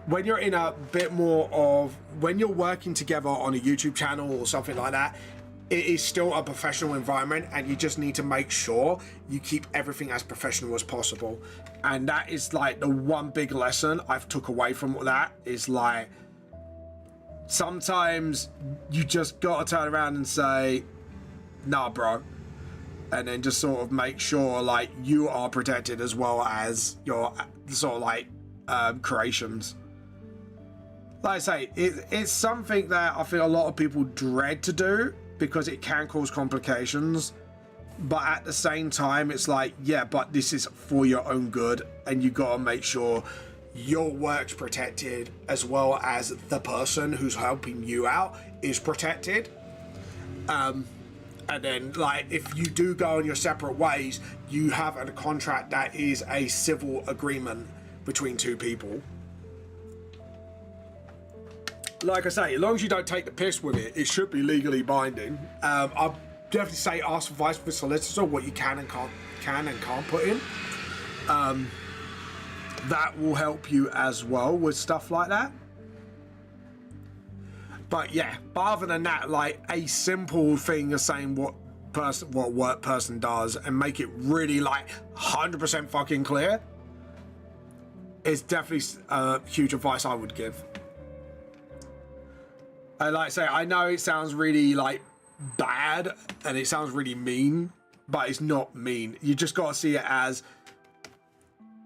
[SPEAKER 1] when you're in a bit more of, when you're working together on a YouTube channel or something like that, it is still a professional environment, and you just need to make sure you keep everything as professional as possible. And that is like the one big lesson I've took away from that, is like, sometimes you just gotta turn around and say, nah bro, and then just sort of make sure like you are protected as well as your sort of like creations. Like I say, it's something that I feel a lot of people dread to do because it can cause complications, but at the same time it's like, yeah, but this is for your own good, and you gotta make sure your work's protected as well as the person who's helping you out is protected. And then like, if you do go in your separate ways, you have a contract that is a civil agreement between two people. Like I say, as long as you don't take the piss with it, it should be legally binding. I'll definitely say ask advice with solicitor, what you can and can't put in. That will help you as well with stuff like that. But yeah, but other than that, like a simple thing of saying what work person does and make it really like 100% fucking clear is definitely huge advice I would give. And like I say, I know it sounds really like bad and it sounds really mean, but it's not mean. You just got to see it as,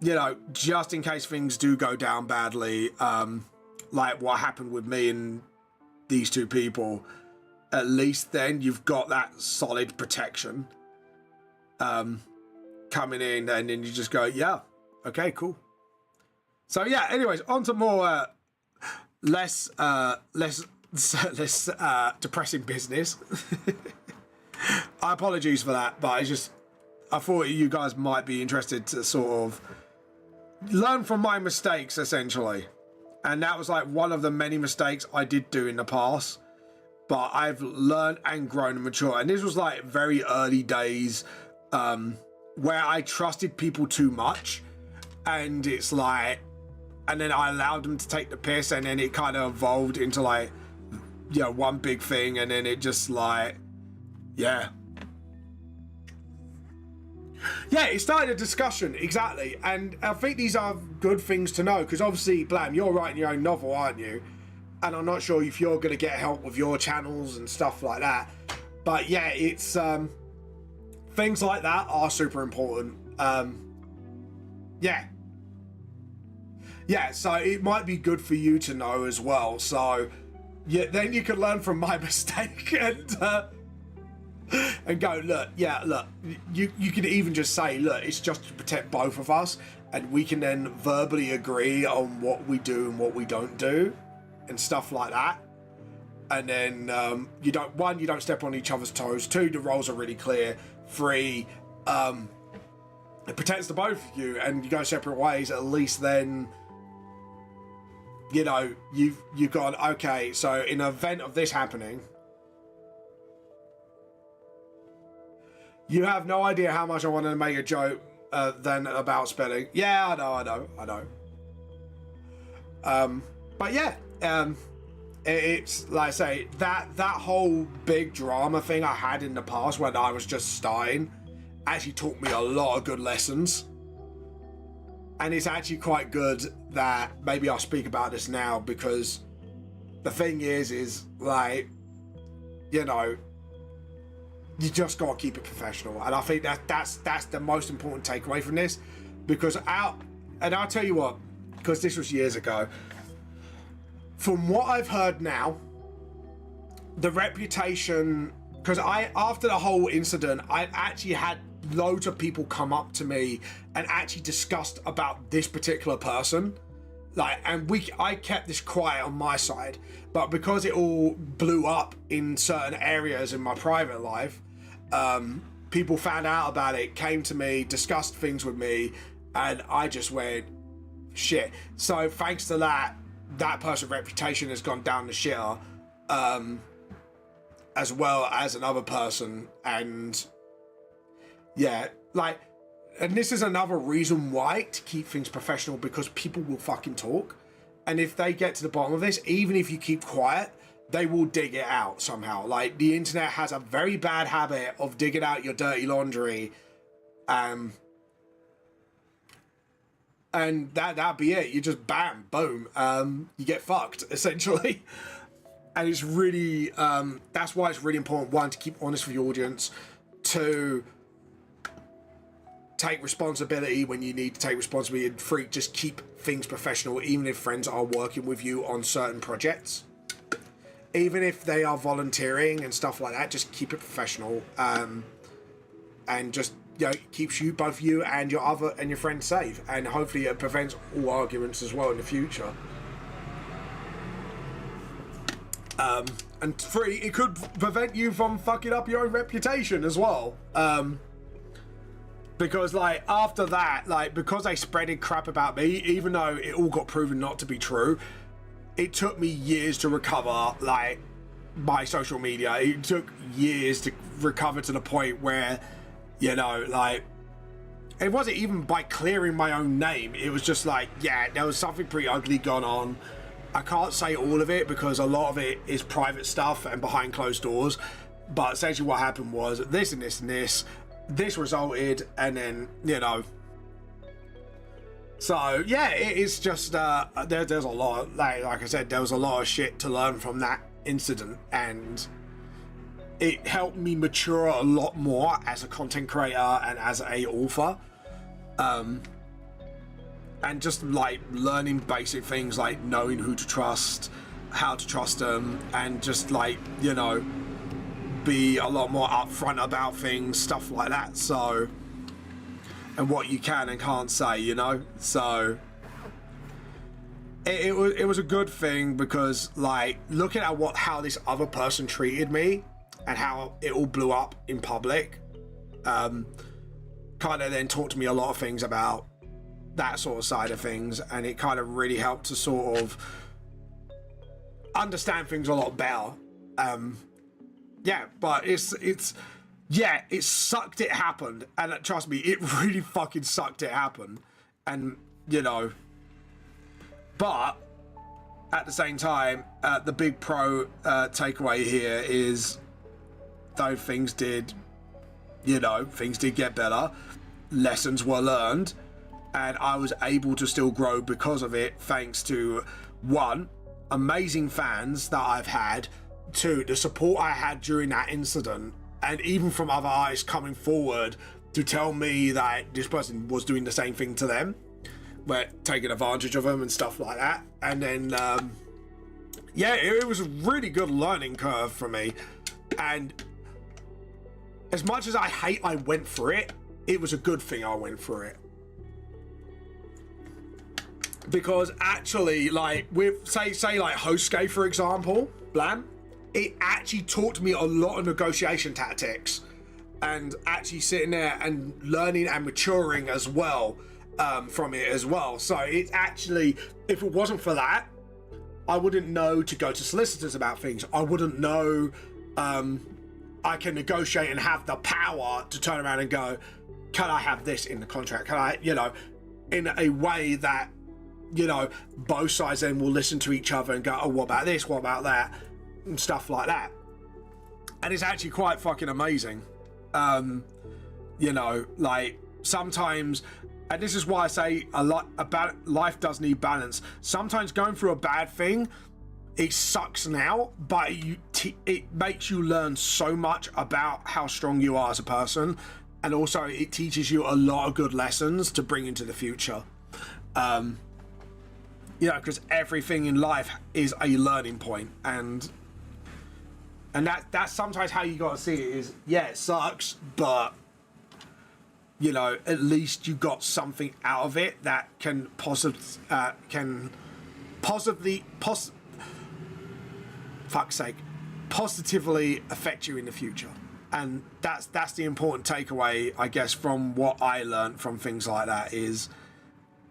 [SPEAKER 1] you know, just in case things do go down badly, like what happened with me and these two people, at least then you've got that solid protection coming in, and then you just go, yeah, okay, cool. So yeah, anyways, on to more less depressing business. I apologize for that, but I thought you guys might be interested to sort of learn from my mistakes, essentially. And that was like one of the many mistakes I did do in the past, but I've learned and grown and matured. And this was like very early days where I trusted people too much, and it's like, and then I allowed them to take the piss, and then it kind of evolved into like, you know, one big thing, and then it just like, yeah, it started a discussion, exactly. And I think these are good things to know, because obviously, Blam, you're writing your own novel, aren't you? And I'm not sure if you're going to get help with your channels and stuff like that. But yeah, it's things like that are super important. Yeah, so it might be good for you to know as well. So yeah, then you can learn from my mistake and go, look, you can even just say, look, it's just to protect both of us, and we can then verbally agree on what we do and what we don't do and stuff like that. And then you don't step on each other's toes. 2, the roles are really clear. 3, it protects the both of you, and you go separate ways. At least then, you know, you've gone, okay, so in the event of this happening, you have no idea how much I wanted to make a joke then about spelling. Yeah, I know. But yeah, it's like I say, that whole big drama thing I had in the past when I was just starting actually taught me a lot of good lessons. And it's actually quite good that maybe I'll speak about this now, because the thing is like, you know, you just gotta keep it professional. And I think that's the most important takeaway from this, because I'll tell you what, because this was years ago, from what I've heard now, the reputation, because after the whole incident, I actually had loads of people come up to me and actually discussed about this particular person, like, and I kept this quiet on my side, but because it all blew up in certain areas in my private life, people found out about it, came to me, discussed things with me, and I just went, shit. So thanks to that person's reputation has gone down the shitter, as well as another person. And yeah, like, and this is another reason why to keep things professional, because people will fucking talk, and if they get to the bottom of this, even if you keep quiet, they will dig it out somehow. Like, the internet has a very bad habit of digging out your dirty laundry, and that'll be it. You just bam, boom, you get fucked, essentially. And it's really, that's why it's really important, 1, to keep honest with your audience, 2, take responsibility when you need to take responsibility, and 3, just keep things professional, even if friends are working with you on certain projects. Even if they are volunteering and stuff like that, just keep it professional, and just, you know, keeps you, both you and your friends, safe, and hopefully it prevents all arguments as well in the future. And 3, it could prevent you from fucking up your own reputation as well. Because, like, after that, like, because they spreaded crap about me, even though it all got proven not to be true, it took me years to recover, like, my social media. It took years to recover to the point where, you know, like, it wasn't even by clearing my own name. It was just like, yeah, there was something pretty ugly going on. I can't say all of it because a lot of it is private stuff and behind closed doors. But essentially what happened was this and this and this. This resulted, and then, you know. So, yeah, it is just, there's a lot, like I said, there was a lot of shit to learn from that incident, and it helped me mature a lot more as a content creator and as a author. And just, like, learning basic things like knowing who to trust, how to trust them, and just, like, you know, be a lot more upfront about things, stuff like that. So, and what you can and can't say, you know. So it was a good thing, because, like, looking at how this other person treated me and how it all blew up in public, kind of then taught to me a lot of things about that sort of side of things, and it kind of really helped to sort of understand things a lot better. Yeah, but it's yeah, it sucked it happened. And trust me, it really fucking sucked it happened. And, you know, but at the same time, the big pro takeaway here is, though things did, you know, things did get better, lessons were learned, and I was able to still grow because of it, thanks to, one, amazing fans that I've had, two, the support I had during that incident, and even from other artists coming forward to tell me that this person was doing the same thing to them, but taking advantage of them and stuff like that. And then, yeah, it was a really good learning curve for me. And as much as I hate I went for it, it was a good thing I went for it. Because actually, like, with, say like Hosuke, for example, Blam, it actually taught me a lot of negotiation tactics and actually sitting there and learning and maturing as well from it as well. So it actually, if it wasn't for that, I wouldn't know to go to solicitors about things. I wouldn't know I can negotiate and have the power to turn around and go, can I have this in the contract? Can I, you know, in a way that, you know, both sides then will listen to each other and go, oh, what about this? What about that? And stuff like that. And it's actually quite fucking amazing. You know, like sometimes, and this is why I say a lot about life does need balance. Sometimes going through a bad thing, it sucks now, but it makes you learn so much about how strong you are as a person. And also it teaches you a lot of good lessons to bring into the future. You know, because everything in life is a learning point, and that's sometimes how you gotta see it is, yeah, it sucks, but you know, at least you got something out of it that can fuck's sake, positively affect you in the future. And that's the important takeaway, I guess, from what I learned from things like that, is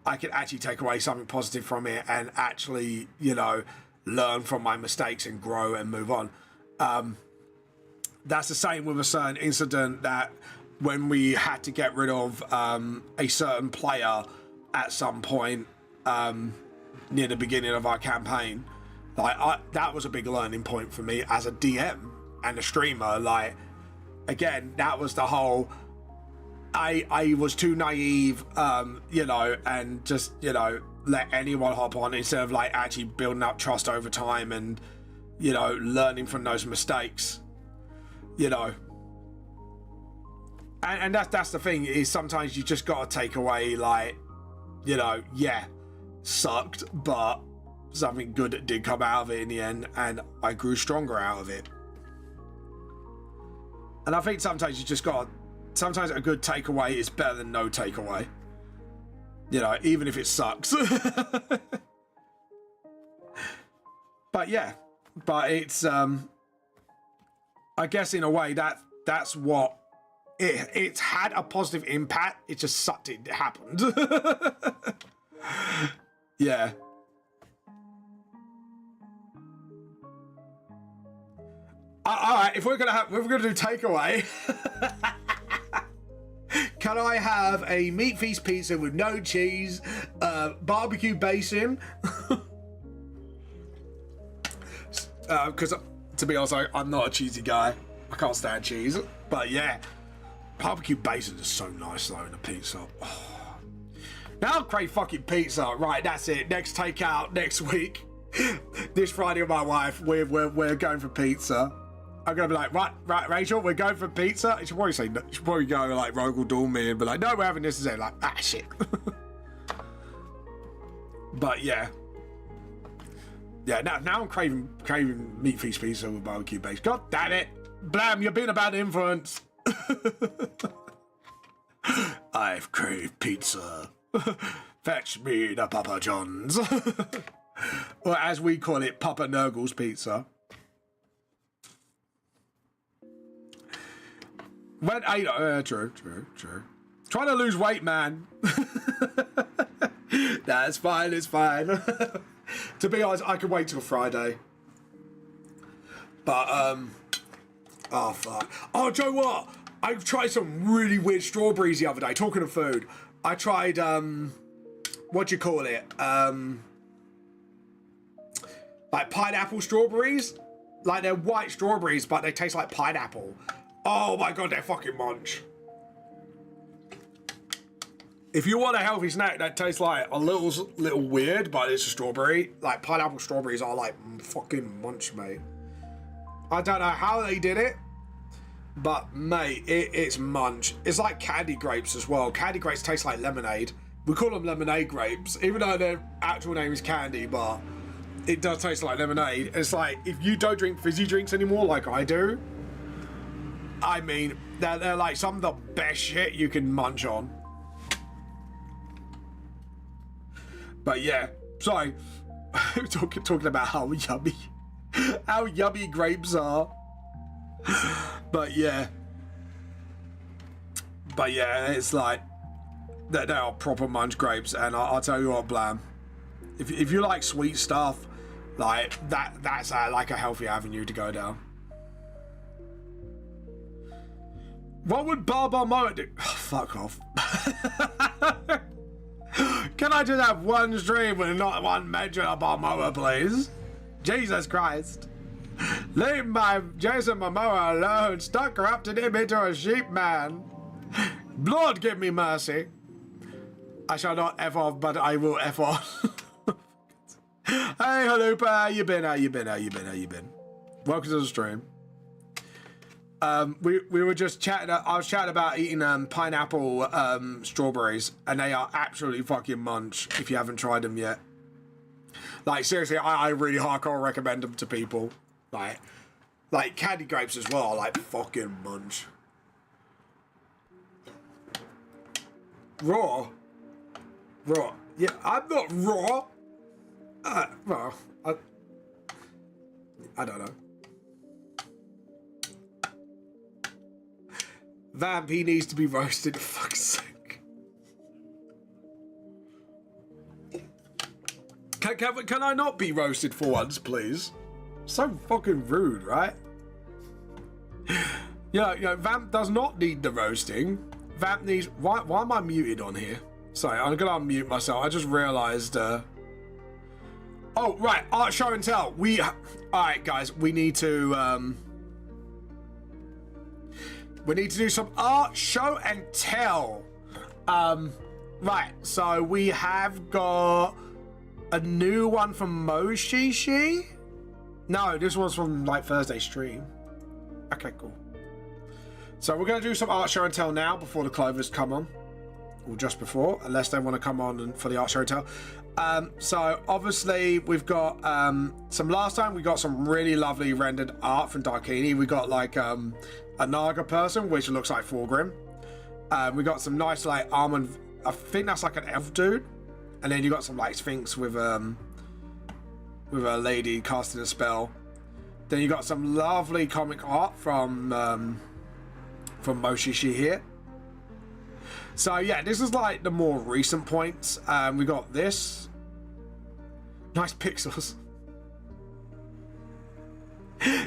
[SPEAKER 1] I can actually take away something positive from it and actually, you know, learn from my mistakes and grow and move on. That's the same with a certain incident that when we had to get rid of a certain player at some point near the beginning of our campaign. Like, that was a big learning point for me as a DM and a streamer. Like, again, that was the whole, I was too naive, you know, and just, you know, let anyone hop on instead of like actually building up trust over time and, you know, learning from those mistakes, you know. And that's the thing, is sometimes you just got to take away, like, you know, yeah, sucked, but something good did come out of it in the end, and I grew stronger out of it. And I think sometimes you just got to, sometimes a good takeaway is better than no takeaway. You know, even if it sucks. But yeah, but it's, I guess in a way that's what, it's had a positive impact. It just sucked. It happened. Yeah. All right. If we're gonna do takeaway, can I have a meat feast pizza with no cheese, barbecue basin? Because to be honest, I'm not a cheesy guy. I can't stand cheese. But yeah. Barbecue basin is so nice though in a pizza. Oh. Now I crave fucking pizza. Right, that's it. Next takeout next week. This Friday with my wife, we're going for pizza. I'm gonna be like, right, Rachel, we're going for pizza. She'll probably say, she'll probably go like Rogel Dawn me and be like, no, we're having this instead. Like, ah, shit. But yeah, now I'm craving meat feast pizza with barbecue base. God damn it, Blam, you're being a bad influence. I've craved pizza. Fetch me the Papa John's. Or as we call it, Papa Nurgle's pizza. When true. Trying to lose weight, man. That's fine, it's fine. To be honest, I can wait till Friday. But oh fuck. Oh, Joe, what? I tried some really weird strawberries the other day. Talking of food, I tried what do you call it? Like pineapple strawberries. Like they're white strawberries, but they taste like pineapple. Oh my god, they're fucking munch. If you want a healthy snack that tastes like a little weird, but it's a strawberry, like pineapple strawberries are like fucking munch, mate. I don't know how they did it, but mate, it's munch. It's like candy grapes as well. Candy grapes taste like lemonade. We call them lemonade grapes, even though their actual name is candy, but it does taste like lemonade. It's like, if you don't drink fizzy drinks anymore like I do, I mean, they're like some of the best shit you can munch on. But yeah, sorry, talking about how yummy grapes are. But yeah, it's like they are proper munch grapes, and I'll tell you what, Blam. If you like sweet stuff, like that's like a healthy avenue to go down. What would Barbarmoa do? Oh, fuck off. Can I just have one stream with not one mention of Barbarmoa, please? Jesus Christ. Leave my Jason Momoa alone. Stuck corrupted him into a sheep man. Lord, give me mercy. I shall not F off, but I will F off. Hey, Halupa, how you been? Welcome to the stream. We were just chatting. I was chatting about eating pineapple strawberries, and they are absolutely fucking munch if you haven't tried them yet. Like seriously, I really hardcore recommend them to people. Like candy grapes as well, like fucking munch. Raw. Yeah, I'm not raw. Well, I don't know. Vamp, he needs to be roasted, for fuck's sake. Can I not be roasted for once, please? So fucking rude, right? Yeah, Vamp does not need the roasting. Vamp needs... Why am I muted on here? Sorry, I'm gonna unmute myself. I just realised... Oh, right, art show and tell. Alright, guys, we need to... We need to do some art, show, and tell. Right, so we have got a new one from Moshishi. No, this one's from like Thursday stream. Okay, cool. So we're going to do some art, show, and tell now before the Clovers come on. Or just before, unless they want to come on for the art, show, and tell. So obviously we've got some last time we got some really lovely rendered art from Darkini. We got like a Naga person, which looks like Forgrim. We got some nice like almond. I think that's like an elf dude, and then you got some like Sphinx with a lady casting a spell. Then you got some lovely comic art from Moshishi here. So yeah, this is like the more recent points. We got this nice pixels.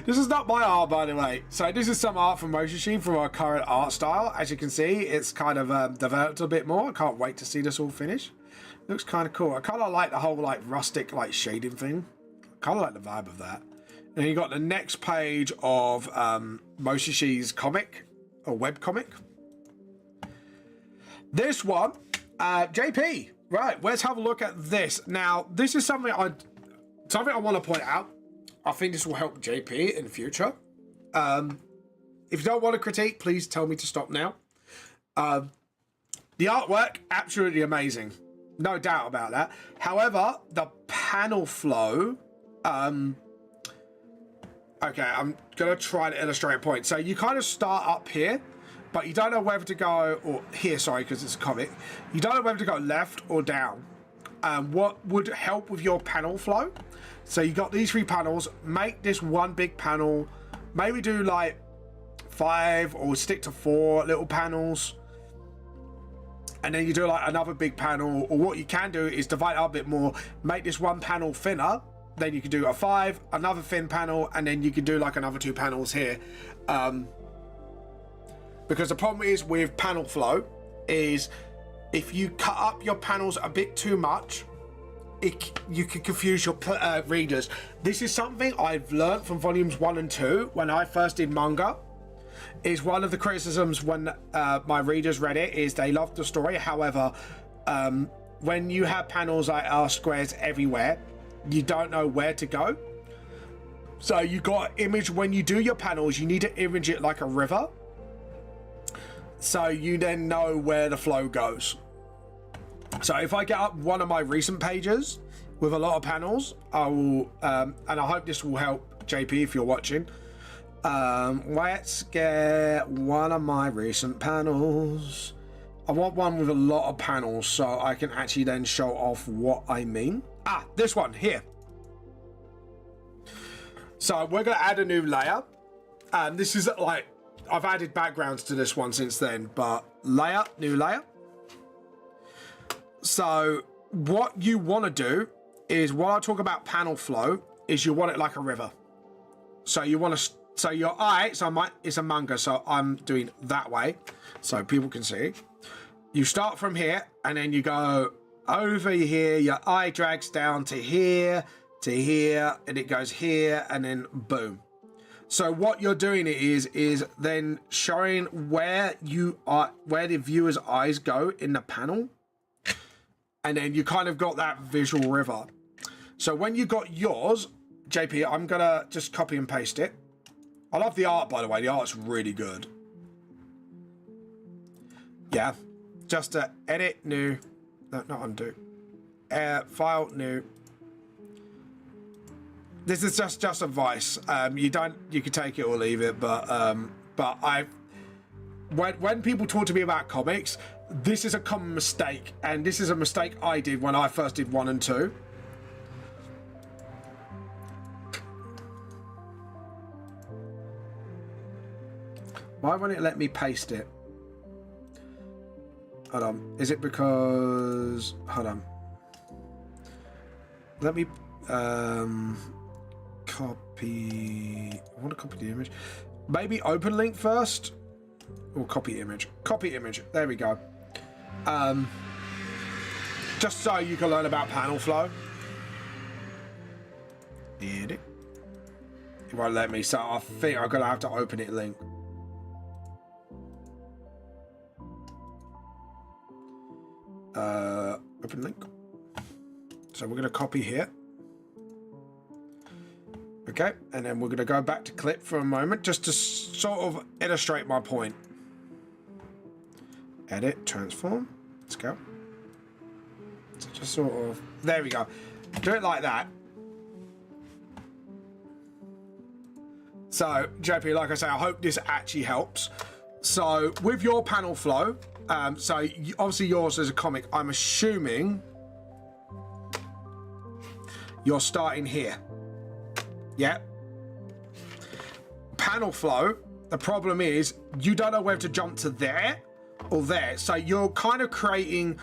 [SPEAKER 1] This is not my art, by the way. So this is some art from Moshishi from our current art style. As you can see, it's kind of developed a bit more. I can't wait to see this all finish. Looks kind of cool. I kind of like the whole like rustic like shading thing. Kind of like the vibe of that. And you got the next page of Moshishi's comic or web comic. This one, JP. Right, let's have a look at this. Now, this is something I want to point out. I think this will help JP in the future. If you don't want to critique, please tell me to stop now. The artwork, absolutely amazing. No doubt about that. However, the panel flow... okay, I'm going to try to illustrate a point. So you kind of start up here, but you don't know whether to go... Or here, sorry, because it's a comic. You don't know whether to go left or down. What would help with your panel flow? So you got these 3 panels. Make this one big panel. Maybe do like 5 or stick to 4 little panels. And then you do like another big panel. Or what you can do is divide it up a bit more. Make this one panel thinner. Then you can do a 5, another thin panel, and then you can do like another 2 panels here. Because the problem is with panel flow is if you cut up your panels a bit too much, you can confuse your readers. This is something I've learned from volumes 1 and 2 when I first did manga. Is one of the criticisms when my readers read it is they loved the story. However, when you have panels like R squares everywhere, you don't know where to go. So you got image when you do your panels, you need to image it like a river. So you then know where the flow goes. So if I get up one of my recent pages with a lot of panels, I will, and I hope this will help JP if you're watching. Let's get one of my recent panels. I want one with a lot of panels so I can actually then show off what I mean. Ah, this one here. So we're going to add a new layer. And this is like, I've added backgrounds to this one since then, but layer, new layer. So what you want to do is, while I talk about panel flow, is you want it like a river. So you want to, so your eye, so it's a manga, so I'm doing that way so people can see. You start from here and then you go over here, your eye drags down to here, and it goes here, and then boom. So what you're doing is then showing where you are, where the viewer's eyes go in the panel, and then you kind of got that visual river. So when you got yours, JP, I'm gonna just copy and paste it. I love the art, by the way. The art's really good. Yeah, just edit, new, no, not undo. File, new. This is just advice. You can take it or leave it, but when people talk to me about comics, this is a common mistake, and this is a mistake I did when I first did 1 and 2. Why won't it let me paste it? Hold on. Is it because... Hold on. Let me... copy... I want to copy the image. Maybe open link first? Or copy image. Copy image. There we go. Just so you can learn about panel flow. Edit. It won't let me, so I think I'm going to have to open it link. Open link. So we're going to copy here. Okay, and then we're going to go back to clip for a moment just to sort of illustrate my point. Edit, transform. Let's go. So just sort of, there we go. Do it like that. So, JP, like I say, I hope this actually helps. So, with your panel flow, so obviously yours is a comic. I'm assuming you're starting here. Yeah. Panel flow, the problem is you don't know whether to jump to there or there. So you're kind of creating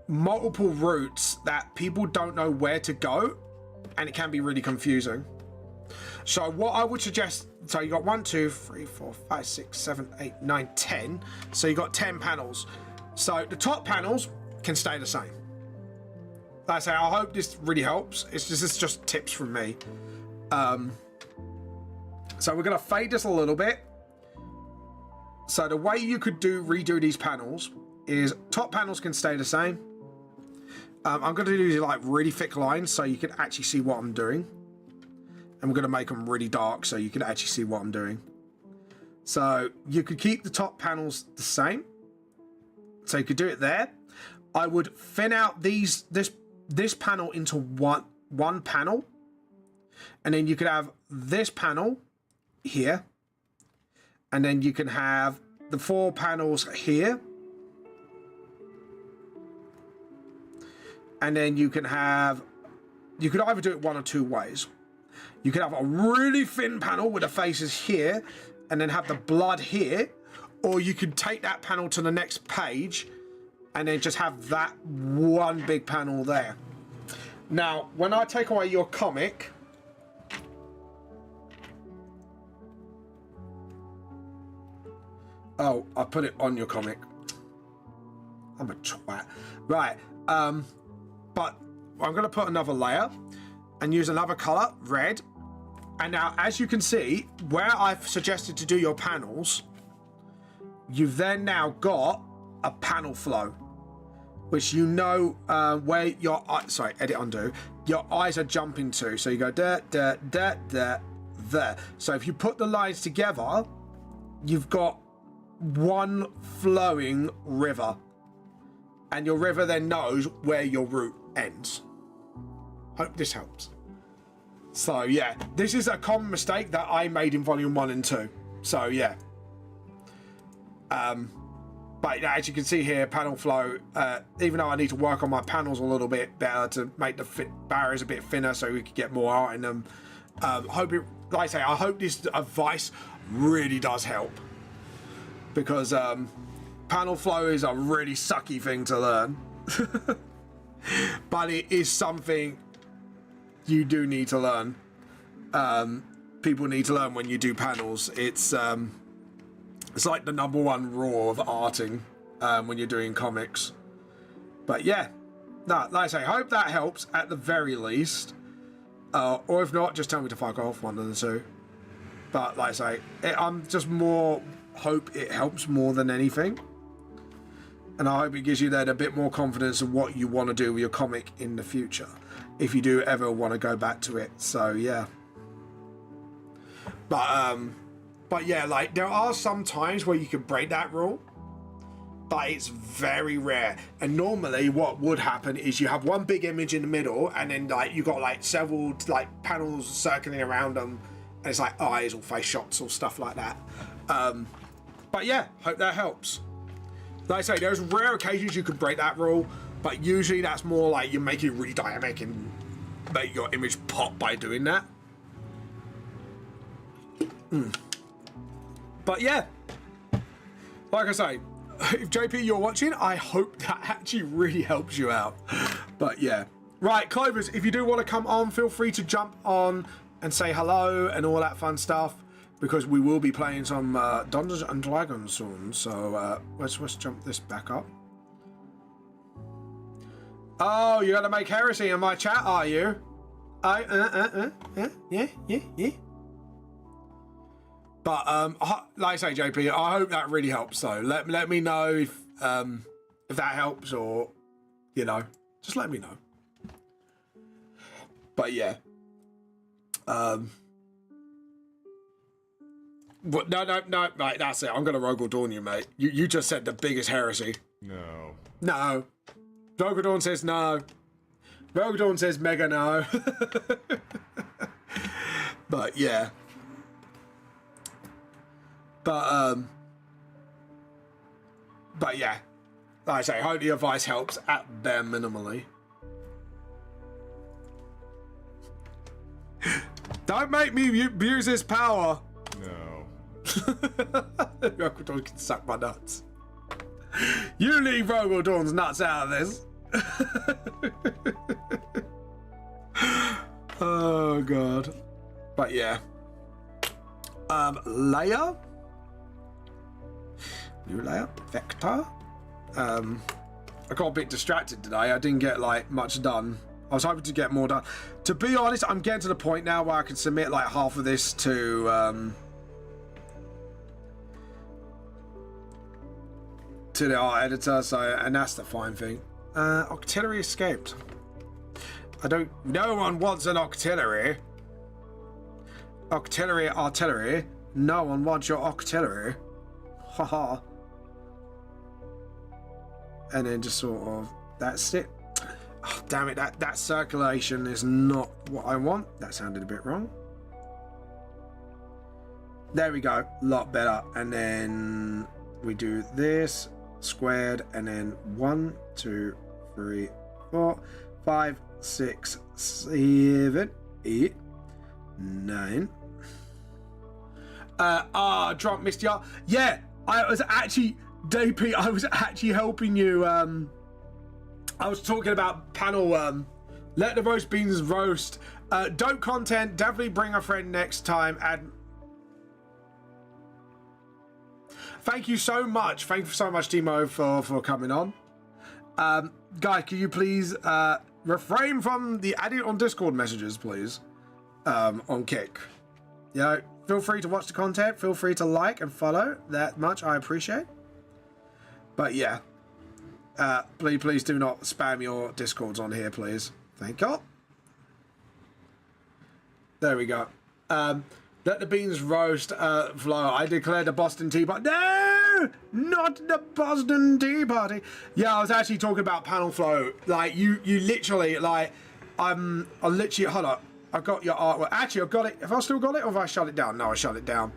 [SPEAKER 1] multiple routes that people don't know where to go, and it can be really confusing. So what I would suggest, so you got 1, 2, 3, 4, 5, 6, 7, 8, 9, 10. So you got 10 panels. So the top panels can stay the same. Like I say, I hope this really helps. This is just tips from me. So we're going to fade this a little bit. So the way you could redo these panels is top panels can stay the same. I'm going to do like really thick lines so you can actually see what I'm doing. And we're going to make them really dark so you can actually see what I'm doing. So you could keep the top panels the same. So you could do it there. I would thin out this panel into one panel. And then you could have this panel here. And then you can have the 4 panels here. And then you could either do it one or two ways. You could have a really thin panel with the faces here and then have the blood here. Or you could take that panel to the next page and then just have that one big panel there. Now, when I take away your comic, Oh, I put it on your comic. I'm a twat. Right. But I'm going to put another layer and use another color, red. And now, as you can see, where I've suggested to do your panels, you've then now got a panel flow, which you know where your sorry, edit undo. Your eyes are jumping to. So you go there. So if you put the lines together, you've got one flowing river, and your river then knows where your route ends. Hope this helps. So yeah, this is a common mistake that I made in volume 1 and 2. So yeah. But as you can see here, panel flow, even though I need to work on my panels a little bit better to make the barriers a bit thinner so we can get more art in them. Hope it, like I say, I hope this advice really does help, because panel flow is a really sucky thing to learn. But it is something you do need to learn. People need to learn when you do panels. It's like the #1 rule of arting when you're doing comics. But yeah, no, like I say, hope that helps at the very least. Or if not, just tell me to fuck off, one of the two. But like I say, I'm just more hope it helps more than anything. And I hope it gives you then a bit more confidence in what you want to do with your comic in the future, if you do ever want to go back to it. So yeah. But yeah, like there are some times where you can break that rule, but it's very rare. And normally what would happen is you have one big image in the middle, and then like you got like several like panels circling around them, and it's like eyes or face shots or stuff like that. But yeah, hope that helps. Like I say, there's rare occasions you can break that rule, but usually that's more like you're making it really dynamic and make your image pop by doing that. But yeah, like I say, if JP you're watching, I hope that actually really helps you out. But yeah, right, Clovers, if you do want to come on, feel free to jump on and say hello and all that fun stuff, because we will be playing some Dungeons and Dragons soon. So let's jump this back up. Oh, you're gonna make heresy in my chat, are you? Yeah. But like I say, JP, I hope that really helps. So let me know if that helps, or you know, just let me know. But yeah, but no, right, that's it. I'm gonna Rogel Dawn you, mate. You just said the biggest heresy. No. Rogel Dawn says no. Rogel Dawn says mega no. But yeah. But yeah, like I say, hope the advice helps at bare minimally. Don't make me abuse his power.
[SPEAKER 2] No.
[SPEAKER 1] Rogel Dawn can suck my nuts. You leave Rogel Dawn's nuts out of this. Oh god. But yeah. Layer. New layer, vector. I got a bit distracted today. I didn't get like much done. I was hoping to get more done. To be honest, I'm getting to the point now where I can submit like half of this to the art editor. So, and that's the fine thing. Octillery escaped. No one wants an octillery. Artillery. No one wants your octillery. Haha. And then just sort of, that's it. Oh, damn it, that circulation is not what I want. That sounded a bit wrong. There we go, a lot better. And then we do this, squared, and then 1, 2, 3, 4, 5, 6, 7, 8, 9. Drunk Misty Art. Yeah, I was actually, DP, I was actually helping you. I was talking about panel, let the roast beans roast. Dope content, definitely bring a friend next time. And thank you so much. Thank you so much, Timo, for coming on. Guys, can you please refrain from the adding on Discord messages, please, on Kick. You know, feel free to watch the content. Feel free to like and follow. That much I appreciate. But yeah, please do not spam your Discords on here, please. Thank you. There we go. Let the beans roast, Flo. I declare the Boston Tea Party. No! Not the Boston Tea Party. Yeah, I was actually talking about panel flow. Like, you literally, like, I literally, hold up. I've got your artwork. Actually, I've got it. Have I still got it, or have I shut it down? No, I shut it down.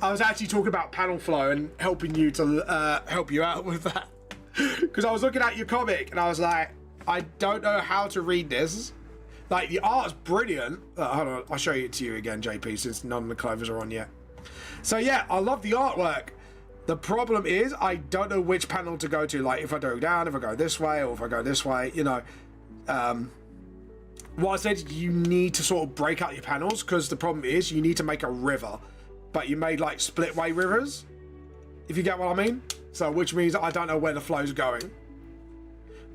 [SPEAKER 1] I was actually talking about panel flow and helping you to help you out with that. Because I was looking at your comic, and I was like, I don't know how to read this. Like, the art's brilliant. Hold on, I'll show it to you again, JP, since none of the clovers are on yet. So yeah, I love the artwork. The problem is, I don't know which panel to go to. Like, if I go down, if I go this way, or if I go this way, you know. What I said, you need to sort of break out your panels, because the problem is, you need to make a river. But you made, like, split-way rivers, if you get what I mean. So, which means I don't know where the flow's going.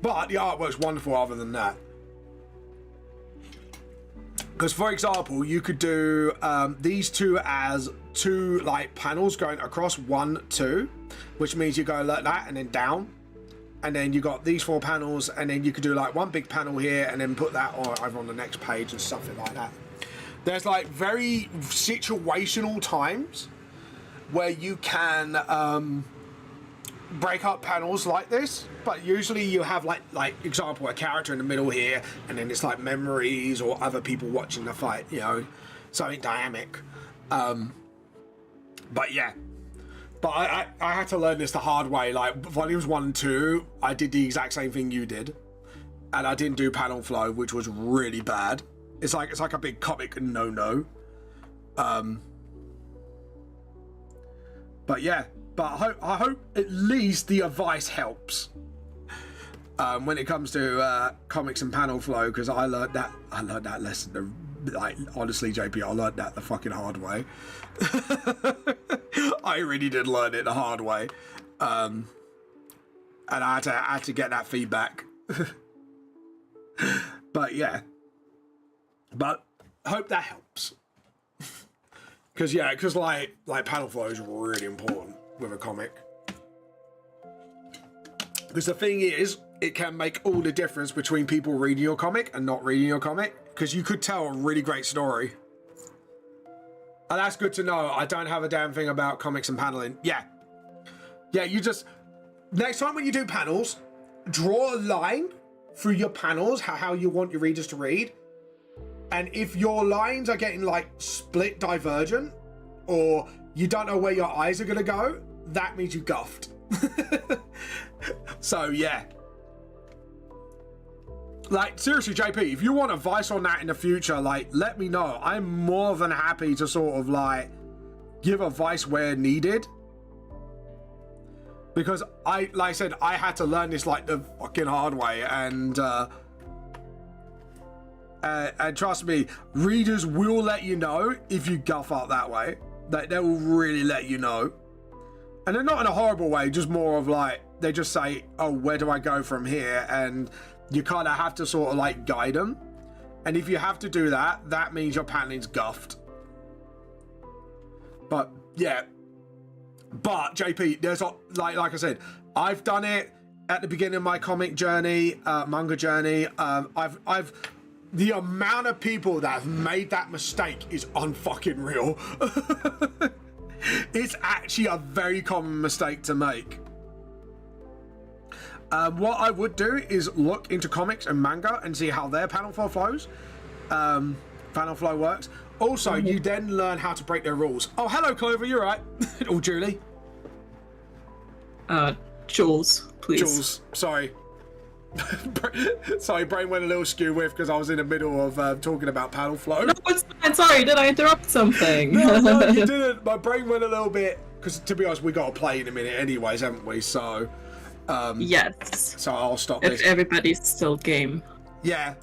[SPEAKER 1] But the artwork's wonderful other than that. Because, for example, you could do these two as two, like, panels going across 1, 2, which means you go like that and then down. And then you got these 4 panels, and then you could do, like, one big panel here and then put that over on the next page and something like that. There's, like, very situational times where you can break up panels like this, but usually you have like example, a character in the middle here, and then it's like memories or other people watching the fight, you know, something dynamic. But yeah, but I had to learn this the hard way. Like volumes 1 and 2, I did the exact same thing you did, and I didn't do panel flow, which was really bad. It's like a big comic no. But yeah. But I hope at least the advice helps when it comes to comics and panel flow, because I learned that lesson. Like honestly, JP, I learned that the fucking hard way. I really did learn it the hard way, and I had to get that feedback. But yeah, but I hope that helps. Because like panel flow is really important with a comic, because the thing is, it can make all the difference between people reading your comic and not reading your comic, because you could tell a really great story, and that's good to know. I don't have a damn thing about comics and paneling. Yeah, you just, next time when you do panels, draw a line through your panels, how you want your readers to read, and if your lines are getting like split divergent, or you don't know where your eyes are gonna go, that means you guffed. So yeah, like seriously, JP, if you want advice on that in the future, like let me know. I'm more than happy to sort of like give advice where needed, because like I said, I had to learn this like the fucking hard way, and trust me, readers will let you know if you guff up that way. They will really let you know, and they're not in a horrible way, just more of like, they just say, oh, where do I go from here, and you kind of have to sort of like guide them. And if you have to do that, that means your paneling's guffed. But yeah, but JP, there's like I said, I've done it at the beginning of my comic journey, manga journey. I've the amount of people that have made that mistake is unfucking real. It's actually a very common mistake to make. What I would do is look into comics and manga and see how their panel flow flows. Panel flow works. Also, you then learn how to break their rules. Oh, hello, Clover, you're right. Or Julie.
[SPEAKER 2] Jules, please.
[SPEAKER 1] Jules, sorry. Sorry, brain went a little skew with because I was in the middle of talking about panel flow.
[SPEAKER 2] No, it's fine. Sorry, did I interrupt something?
[SPEAKER 1] No, you didn't. My brain went a little bit, because to be honest, we got to play in a minute anyways, haven't we? So
[SPEAKER 2] yes.
[SPEAKER 1] So I'll stop
[SPEAKER 2] if
[SPEAKER 1] this.
[SPEAKER 2] Everybody's still game.
[SPEAKER 1] Yeah,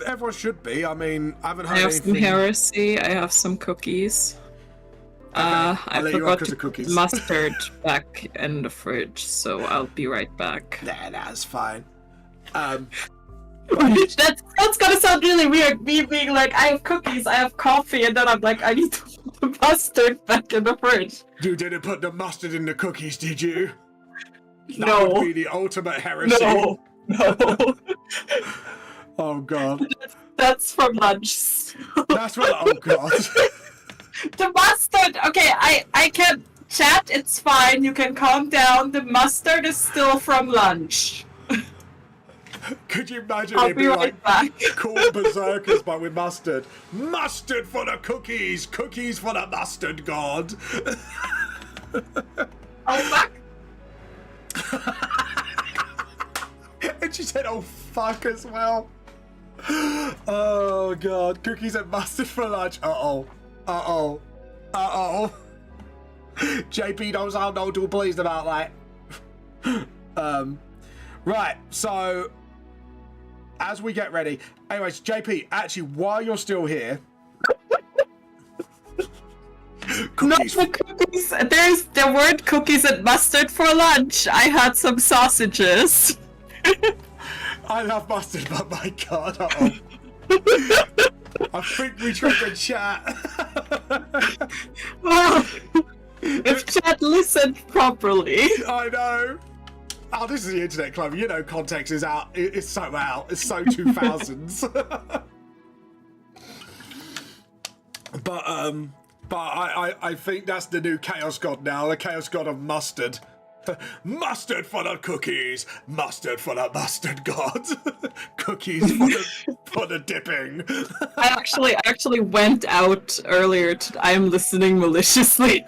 [SPEAKER 1] everyone should be. I mean, I haven't heard
[SPEAKER 2] I have
[SPEAKER 1] anything.
[SPEAKER 2] some heresy. I have some cookies. I
[SPEAKER 1] let you off
[SPEAKER 2] forgot
[SPEAKER 1] 'cause
[SPEAKER 2] to
[SPEAKER 1] of cookies.
[SPEAKER 2] put mustard back in the fridge, so I'll be right back.
[SPEAKER 1] Nah, that's fine.
[SPEAKER 2] That's gonna sound really weird, me being like, I have cookies, I have coffee, and then I'm like, I need to put the mustard back in the fridge.
[SPEAKER 1] You didn't put the mustard in the cookies, did you? That
[SPEAKER 2] No.
[SPEAKER 1] would be the ultimate heresy.
[SPEAKER 2] No.
[SPEAKER 1] Oh god.
[SPEAKER 2] That's from lunch.
[SPEAKER 1] That's what. Oh god.
[SPEAKER 2] The mustard. Okay, I can chat. It's fine. You can calm down. The mustard is still from lunch.
[SPEAKER 1] Could you imagine
[SPEAKER 2] I'll
[SPEAKER 1] it
[SPEAKER 2] be
[SPEAKER 1] being
[SPEAKER 2] right
[SPEAKER 1] like
[SPEAKER 2] back.
[SPEAKER 1] cool berserkers but with mustard? Mustard for the cookies, cookies for the mustard god.
[SPEAKER 2] Oh fuck.
[SPEAKER 1] And she said, "Oh fuck" as well. Oh god, cookies and mustard for lunch. Uh oh. JP don't sound all too pleased about that. Right, so as we get ready, anyways, JP, actually, while you're still here,
[SPEAKER 2] Not the cookies. There weren't cookies and mustard for lunch. I had some sausages.
[SPEAKER 1] I love mustard, but my god, I think we tried to chat.
[SPEAKER 2] If chat listened properly.
[SPEAKER 1] I know. Oh, this is the internet club. You know, context is out. It's so out. It's so 2000s. But I think that's the new Chaos God now. The Chaos God of mustard. Mustard for the cookies. Mustard for the mustard god. Cookies for the dipping.
[SPEAKER 2] I actually went out earlier. I am listening maliciously.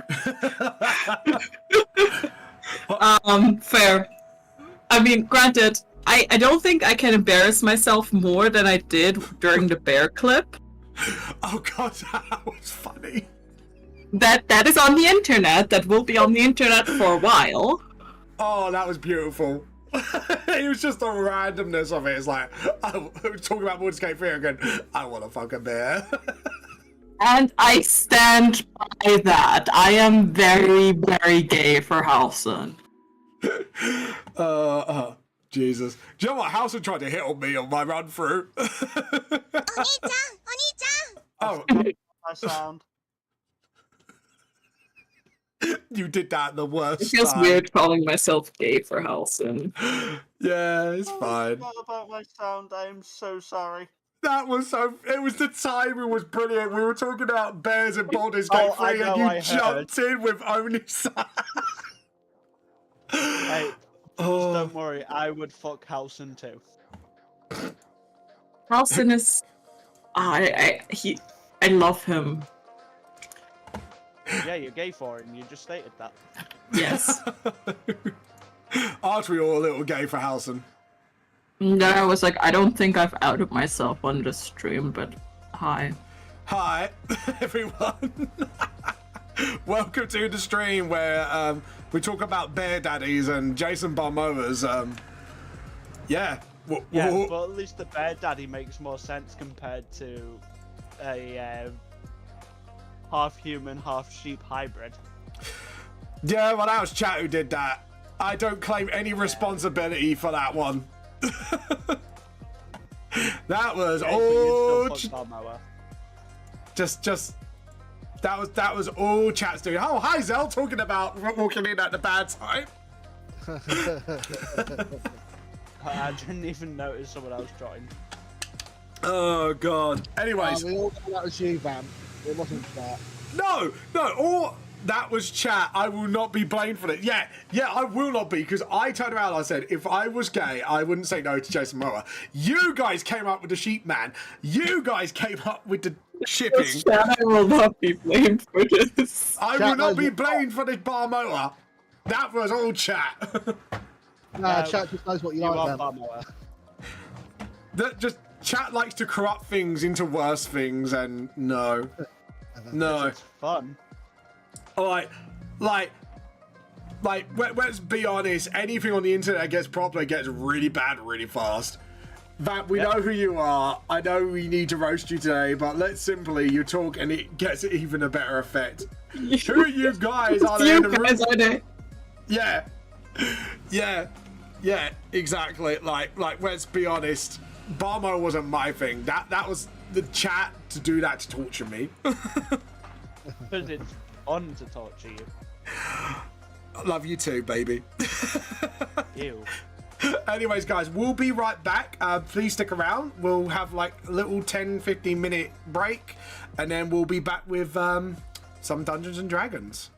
[SPEAKER 2] Fair. I mean, granted, I don't think I can embarrass myself more than I did during the bear clip.
[SPEAKER 1] Oh god, that was funny.
[SPEAKER 2] That is on the internet. That will be on the internet for a while.
[SPEAKER 1] Oh, that was beautiful. It was just the randomness of it. It's like, I was talking about Mordscape 3 and going, I want to fuck a bear.
[SPEAKER 2] And I stand by that. I am very, very gay for Halson.
[SPEAKER 1] Jesus. Do you know what? Halson tried to hit on me on my run through. Oh.
[SPEAKER 3] I sound.
[SPEAKER 1] You did that the worst
[SPEAKER 2] It feels
[SPEAKER 1] time.
[SPEAKER 2] weird calling myself gay for Halson.
[SPEAKER 1] Yeah, it's fine.
[SPEAKER 3] I forgot about my sound. I am so sorry.
[SPEAKER 1] That was so. It was the timing was brilliant. We were talking about bears and Baldur's Gate 3, and you jumped in with only sound.
[SPEAKER 3] Hey, just don't worry. I would fuck Halson too.
[SPEAKER 2] Halson is... I love him.
[SPEAKER 3] Yeah, you're gay for him. You just stated that.
[SPEAKER 2] Yes.
[SPEAKER 1] Aren't we all a little gay for Halson?
[SPEAKER 2] And then I was like, I don't think I've outed myself on this stream, but hi.
[SPEAKER 1] Hi, everyone. Welcome to the stream where we talk about bear daddies and Jason Barmoa's. Yeah.
[SPEAKER 3] Yeah, but at least the bear daddy makes more sense compared to a half human, half sheep hybrid.
[SPEAKER 1] Yeah, well, that was Chat who did that. I don't claim any responsibility for that one. That was all. Just. That was all Chat's doing. Oh, hi Zell, talking about walking in at the bad time.
[SPEAKER 3] I didn't even notice someone else joined.
[SPEAKER 1] Oh god. Anyways,
[SPEAKER 4] we all know that was you, Van. It wasn't that.
[SPEAKER 1] no, all that was Chat. I will not be blamed for it. Yeah, I will not be, because I turned around and I said, if I was gay, I wouldn't say no to Jason Momoa. You guys came up with the sheep man. You guys came up with the shipping.
[SPEAKER 2] I will not be blamed for this.
[SPEAKER 1] I will not be blamed for this Barmoa. That was all Chat.
[SPEAKER 4] Nah, Chat just knows what you like, Van.
[SPEAKER 1] That just Chat likes to corrupt things into worse things, and no.
[SPEAKER 3] It's fun.
[SPEAKER 1] Like, let's be honest. Anything on the internet that gets popular gets really bad really fast. Vamp, we know who you are. I know we need to roast you today, but let's simply, you talk and it gets even a better effect. Who are you guys? Are they in the room?
[SPEAKER 2] Are they?
[SPEAKER 1] Yeah. Yeah, exactly. Like, let's be honest. Barmo wasn't my thing. That was the chat to do that to torture me.
[SPEAKER 3] Because it's on to torture you.
[SPEAKER 1] I love you too, baby.
[SPEAKER 3] Ew.
[SPEAKER 1] Anyways, guys, we'll be right back. Please stick around. We'll have like a little 10-15 minute break, and then we'll be back with some Dungeons and Dragons.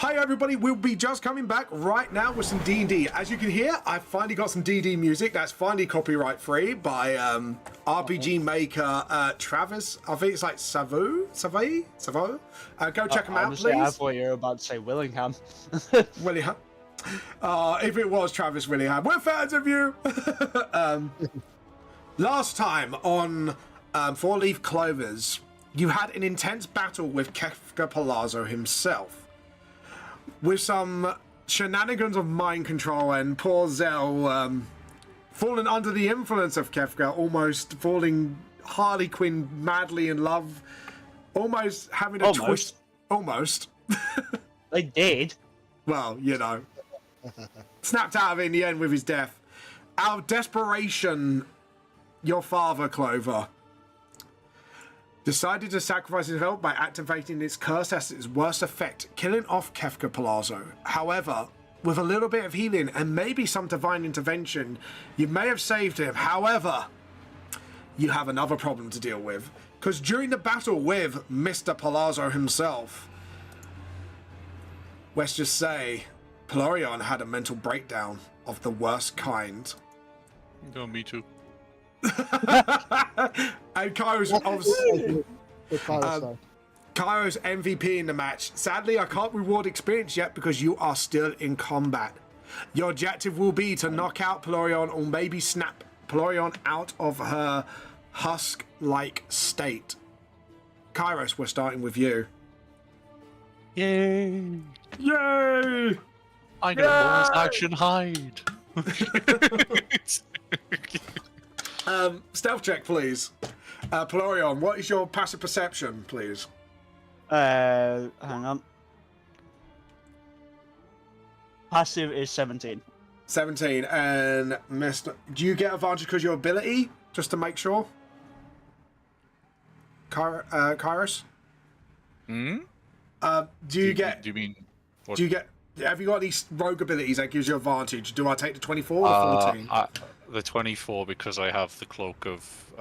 [SPEAKER 1] Hi everybody, we'll be just coming back right now with some D&D. As you can hear, I finally got some D&D music that's finally copyright free by RPG maker Travis. I think it's like Savo. Go check him out,
[SPEAKER 3] Honestly,
[SPEAKER 1] please.
[SPEAKER 3] I thought you were about to say Willingham.
[SPEAKER 1] Willingham. If it was Travis Willingham, we're fans of you. Last time on Four Leaf Clovers, you had an intense battle with Kefka Palazzo himself. With some shenanigans of mind control and poor Zell falling under the influence of Kefka, almost falling Harley Quinn madly in love, almost having a twist. Almost.
[SPEAKER 3] They did.
[SPEAKER 1] Well, you know. Snapped out of it in the end with his death. Out of desperation, your father, Clover, decided to sacrifice his health by activating its curse as its worst effect, killing off Kefka Palazzo. However, with a little bit of healing and maybe some divine intervention, you may have saved him. However, you have another problem to deal with, because during the battle with Mr. Palazzo himself, let's just say, Pelorion had a mental breakdown of the worst kind.
[SPEAKER 5] Oh, me too.
[SPEAKER 1] And Kairo's obviously Kairo's MVP in the match. Sadly, I can't reward experience yet because you are still in combat. Your objective will be to knock out Pelorion or maybe snap Pelorion out of her husk-like state. Kairos, we're starting with you.
[SPEAKER 5] Yay!
[SPEAKER 1] Yay!
[SPEAKER 5] I get a bonus action hide.
[SPEAKER 1] Stealth check, please. Pelorion, what is your passive perception, please?
[SPEAKER 3] Hang on. Passive is 17.
[SPEAKER 1] 17. And Mr. Do you get advantage because your ability? Just to make sure. Kairos?
[SPEAKER 5] Hmm?
[SPEAKER 1] Do you get...
[SPEAKER 5] Do you mean... What?
[SPEAKER 1] Do you get... Have you got these rogue abilities that gives you advantage? Do I take the 24 or 14?
[SPEAKER 5] The 24 because I have the cloak of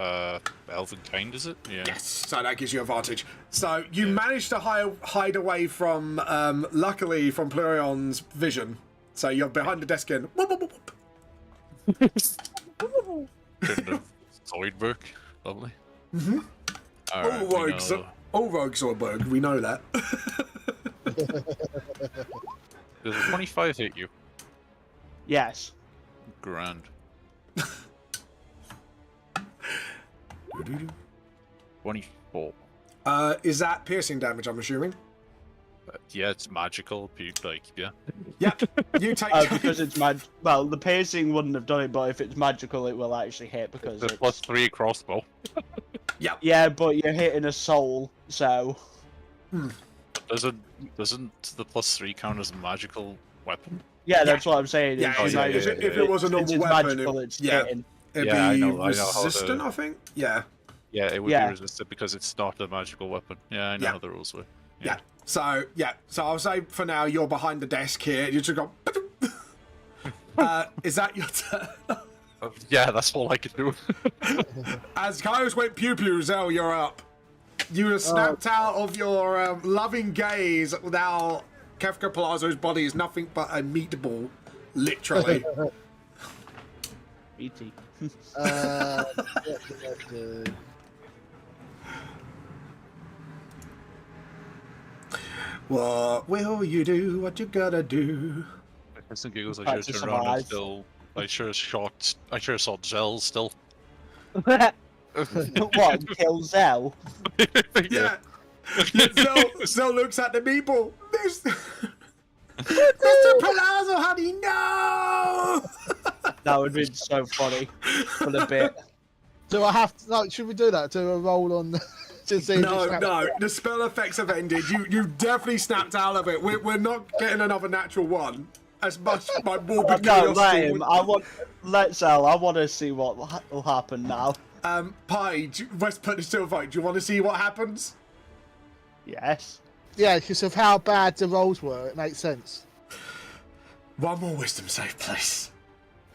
[SPEAKER 5] Elven Kind, is it? Yeah.
[SPEAKER 1] Yes, so that gives you advantage. So you managed to hide away from, luckily, from Pelorion's vision. So you're behind the desk and...
[SPEAKER 5] Kind of Zoidberg. Lovely.
[SPEAKER 1] Mm-hmm.
[SPEAKER 5] Alright,
[SPEAKER 1] All rogues are bug, we know that.
[SPEAKER 5] Does a 25 hit you?
[SPEAKER 3] Yes.
[SPEAKER 5] Grand. 24.
[SPEAKER 1] Is that piercing damage, I'm assuming?
[SPEAKER 5] Yeah, it's magical. Like, yeah.
[SPEAKER 1] Yeah, you take...
[SPEAKER 3] Because it's well, the piercing wouldn't have done it, but if it's magical, it will actually hit because
[SPEAKER 5] The
[SPEAKER 3] it's...
[SPEAKER 5] +3 crossbow.
[SPEAKER 1] Yeah.
[SPEAKER 3] Yeah, but you're hitting a soul, so...
[SPEAKER 5] Doesn't the +3 count as a magical weapon?
[SPEAKER 3] Yeah, that's what I'm saying.
[SPEAKER 1] Yeah,
[SPEAKER 3] It's
[SPEAKER 1] yeah,
[SPEAKER 3] like-
[SPEAKER 1] if it was a
[SPEAKER 3] since
[SPEAKER 1] normal
[SPEAKER 3] it's
[SPEAKER 1] weapon,
[SPEAKER 3] magical, it's
[SPEAKER 1] yeah,
[SPEAKER 3] hitting.
[SPEAKER 1] it'd
[SPEAKER 5] Yeah,
[SPEAKER 1] be
[SPEAKER 5] I know how
[SPEAKER 1] resistant, I think? Yeah.
[SPEAKER 5] Yeah, it would
[SPEAKER 3] Yeah.
[SPEAKER 5] be resistant because it's not a magical weapon. Yeah, I know
[SPEAKER 1] Yeah.
[SPEAKER 5] how the rules were.
[SPEAKER 1] Yeah. So I'll say for now you're behind the desk here. You just go... is that your turn?
[SPEAKER 5] Yeah, that's all I could do.
[SPEAKER 1] As Kairos went pew pew, Zell, you're up. You were snapped out of your loving gaze. Now Kefka Palazzo's body is nothing but a meatball, literally.
[SPEAKER 3] E.T.
[SPEAKER 1] What will you do? What you gotta do?
[SPEAKER 5] Piss and giggles, I
[SPEAKER 3] Try
[SPEAKER 5] should
[SPEAKER 3] to
[SPEAKER 5] have turned around and
[SPEAKER 3] survive.
[SPEAKER 5] still... I sure saw Zell still.
[SPEAKER 3] What? Kill Zell?
[SPEAKER 1] Yeah. Zell looks at the meatball. Mr. Palazzo, how do you know?
[SPEAKER 3] That would be so funny for the bit.
[SPEAKER 4] Do I have to? No, should we do that? Do a roll on? To see if
[SPEAKER 1] No,
[SPEAKER 4] it's
[SPEAKER 1] no. The spell effects have ended. You definitely snapped out of it. We're not getting another natural one. As much my morbid
[SPEAKER 3] No, let
[SPEAKER 1] curiosity.
[SPEAKER 3] him. Let Zell. I want to see what will happen now.
[SPEAKER 1] Pi, let's put this to a vote. Do you want to see what happens?
[SPEAKER 3] Yes.
[SPEAKER 4] Yeah, because of how bad the rolls were, it makes sense.
[SPEAKER 1] One more wisdom save, please.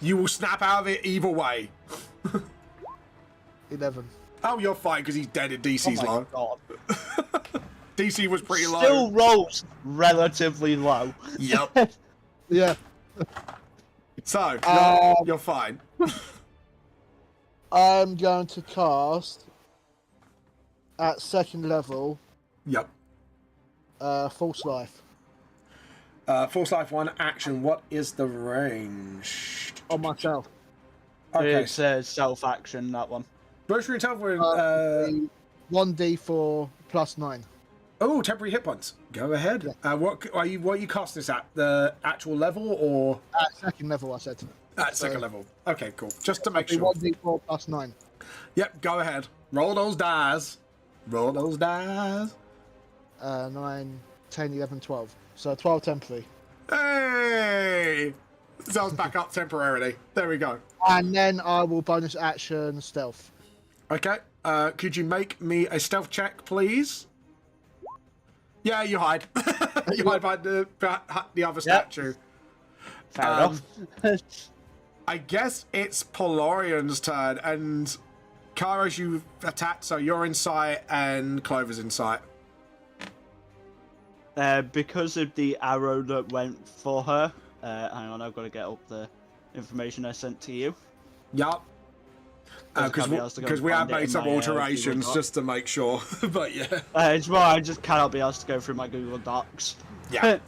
[SPEAKER 1] You will snap out of it either way.
[SPEAKER 4] 11.
[SPEAKER 1] Oh, you're fine because he's dead at DC's
[SPEAKER 3] Oh my
[SPEAKER 1] low.
[SPEAKER 3] god.
[SPEAKER 1] DC was pretty low.
[SPEAKER 3] Still rolls relatively low.
[SPEAKER 1] Yep.
[SPEAKER 4] Yeah.
[SPEAKER 1] So, you're fine.
[SPEAKER 4] I'm going to cast at 2nd level
[SPEAKER 1] Yep.
[SPEAKER 4] False Life
[SPEAKER 1] Force Life 1 action. What is the range?
[SPEAKER 4] on myself.
[SPEAKER 1] Okay.
[SPEAKER 3] It's self-action, that one.
[SPEAKER 1] Grocery and Tough with
[SPEAKER 4] 1d4 plus 9.
[SPEAKER 1] oh, temporary hit points. Go ahead. What are you casting this at? The actual level or
[SPEAKER 4] At 2nd level, I said.
[SPEAKER 1] at second level? Okay, cool. Just to make sure.
[SPEAKER 4] 1d4 plus 9.
[SPEAKER 1] Yep, go ahead. Roll those dice. Roll those dice.
[SPEAKER 4] 9, 10, 11, 12. So 12 temporary.
[SPEAKER 1] Hey! Sounds back up temporarily. There we go.
[SPEAKER 4] And then I will bonus action stealth.
[SPEAKER 1] Okay. Could you make me a stealth check, please? Yeah, you hide. You hide behind the other statue.
[SPEAKER 3] Fair enough.
[SPEAKER 1] I guess it's Polorian's turn, and Kairos, you've attacked, so you're in sight, and Clover's in sight.
[SPEAKER 3] Because of the arrow that went for her, hang on, I've got to get up the information I sent to you.
[SPEAKER 1] Yup. Because we have made some alterations just to make sure, but yeah.
[SPEAKER 3] It's more, I just cannot be asked to go through my Google Docs.
[SPEAKER 1] Yeah.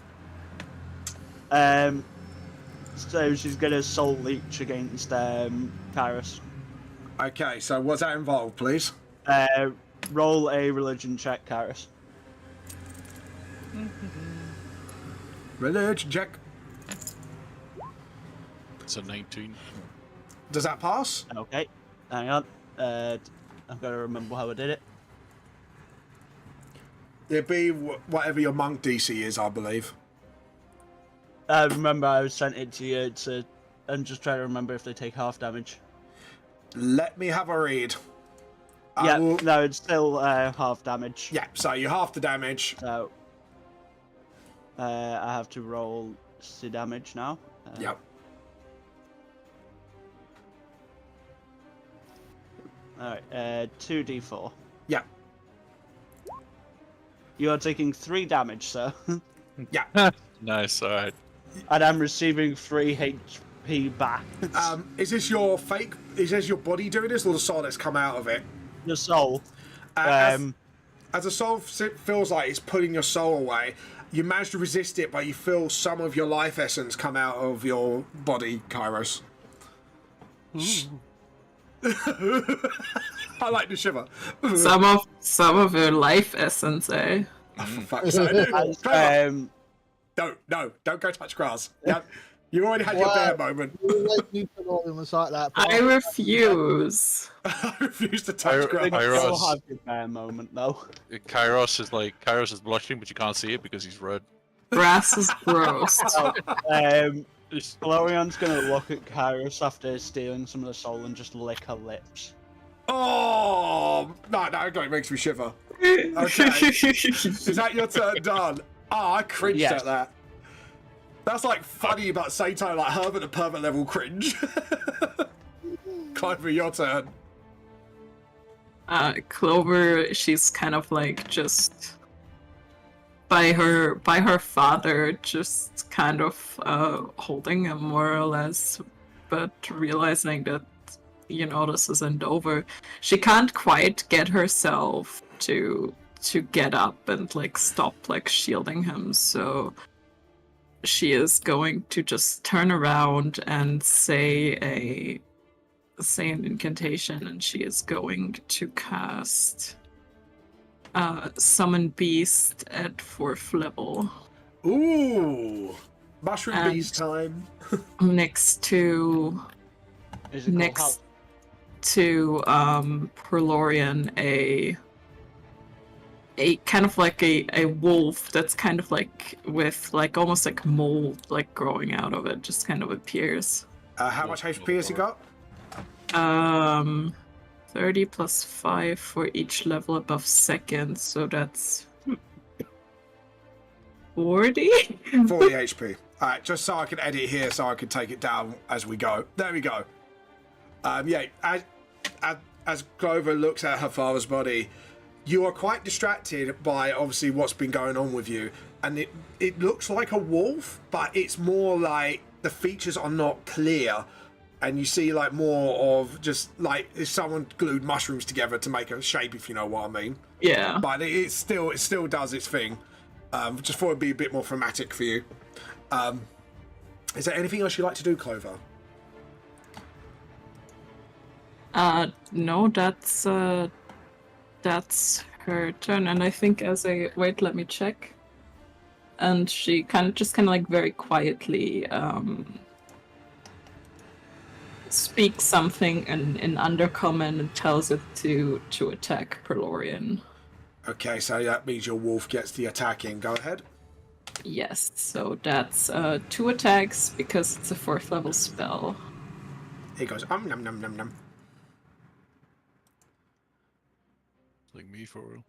[SPEAKER 3] So she's gonna soul leech against Kairos.
[SPEAKER 1] Okay, so what's that involved, please?
[SPEAKER 3] Roll a religion check, Kairos.
[SPEAKER 1] Religion check.
[SPEAKER 5] It's a 19.
[SPEAKER 1] Does that pass?
[SPEAKER 3] Okay, hang on. I've got to remember how I did it.
[SPEAKER 1] It'd be whatever your monk DC is, I believe.
[SPEAKER 3] I remember I sent it to you and just try to remember if they take half damage.
[SPEAKER 1] Let me have a read.
[SPEAKER 3] No, it's still half damage.
[SPEAKER 1] Yeah, so you half the damage.
[SPEAKER 3] So I have to roll the damage now.
[SPEAKER 1] Yep.
[SPEAKER 3] Alright, 2d4.
[SPEAKER 1] Yeah.
[SPEAKER 3] You are taking 3 damage, sir.
[SPEAKER 1] Yeah.
[SPEAKER 5] Nice, alright.
[SPEAKER 3] And I'm receiving 3 HP back.
[SPEAKER 1] Is this your fake? Is this your body doing this, or the soul that's come out of it?
[SPEAKER 3] The soul.
[SPEAKER 1] As the soul feels like it's pulling your soul away, you manage to resist it, but you feel some of your life essence come out of your body, Kairos. I like the shiver.
[SPEAKER 2] Some of her life essence, eh?
[SPEAKER 1] Oh, for fuck's sake. Don't go touch grass. Yep. You already had your bear moment.
[SPEAKER 2] I refuse.
[SPEAKER 1] I refuse to touch grass.
[SPEAKER 3] You'll have your bear moment, though.
[SPEAKER 5] Kairos is blushing, but you can't see it because he's red.
[SPEAKER 2] Grass is gross.
[SPEAKER 3] Glorion's gonna look at Kairos after stealing some of the soul and just lick her lips.
[SPEAKER 1] Oh, no, it makes me shiver. Okay. Is that your turn done? Oh, I cringed at that. That's like funny about Sato, like Herbert and Pervert level cringe. Clover, your turn.
[SPEAKER 2] Clover, she's kind of like just by her father, just kind of holding him more or less, but realizing that, you know, this isn't over. She can't quite get herself to get up and like stop like shielding him, so she is going to just turn around and say an incantation, and she is going to cast Summon Beast at 4th level.
[SPEAKER 1] Ooh, Mushroom Beast time.
[SPEAKER 2] next to Perlorian, a kind of like a wolf that's kind of like with like almost like mold like growing out of it, just kind of appears.
[SPEAKER 1] How much HP has he got?
[SPEAKER 2] 30 plus 5 for each level above 2nd, so that's 40?
[SPEAKER 1] 40 HP. Alright, just so I can edit here so I can take it down as we go. There we go. Yeah, as Clover looks at her father's body, you are quite distracted by obviously what's been going on with you, and it looks like a wolf, but it's more like the features are not clear, and you see like more of just like if someone glued mushrooms together to make a shape, if you know what I mean.
[SPEAKER 2] Yeah.
[SPEAKER 1] But it still does its thing. Just thought it'd be a bit more thematic for you. Is there anything else you'd like to do, Clover?
[SPEAKER 2] No, that's her turn, and I think wait, let me check. And she kind of like very quietly speaks something in Undercommon and tells it to attack Perlorian.
[SPEAKER 1] Okay, so that means your wolf gets the attack in. Go ahead.
[SPEAKER 2] Yes, so that's 2 attacks because it's a 4th level spell.
[SPEAKER 1] He goes num num num num.
[SPEAKER 5] Like me for real.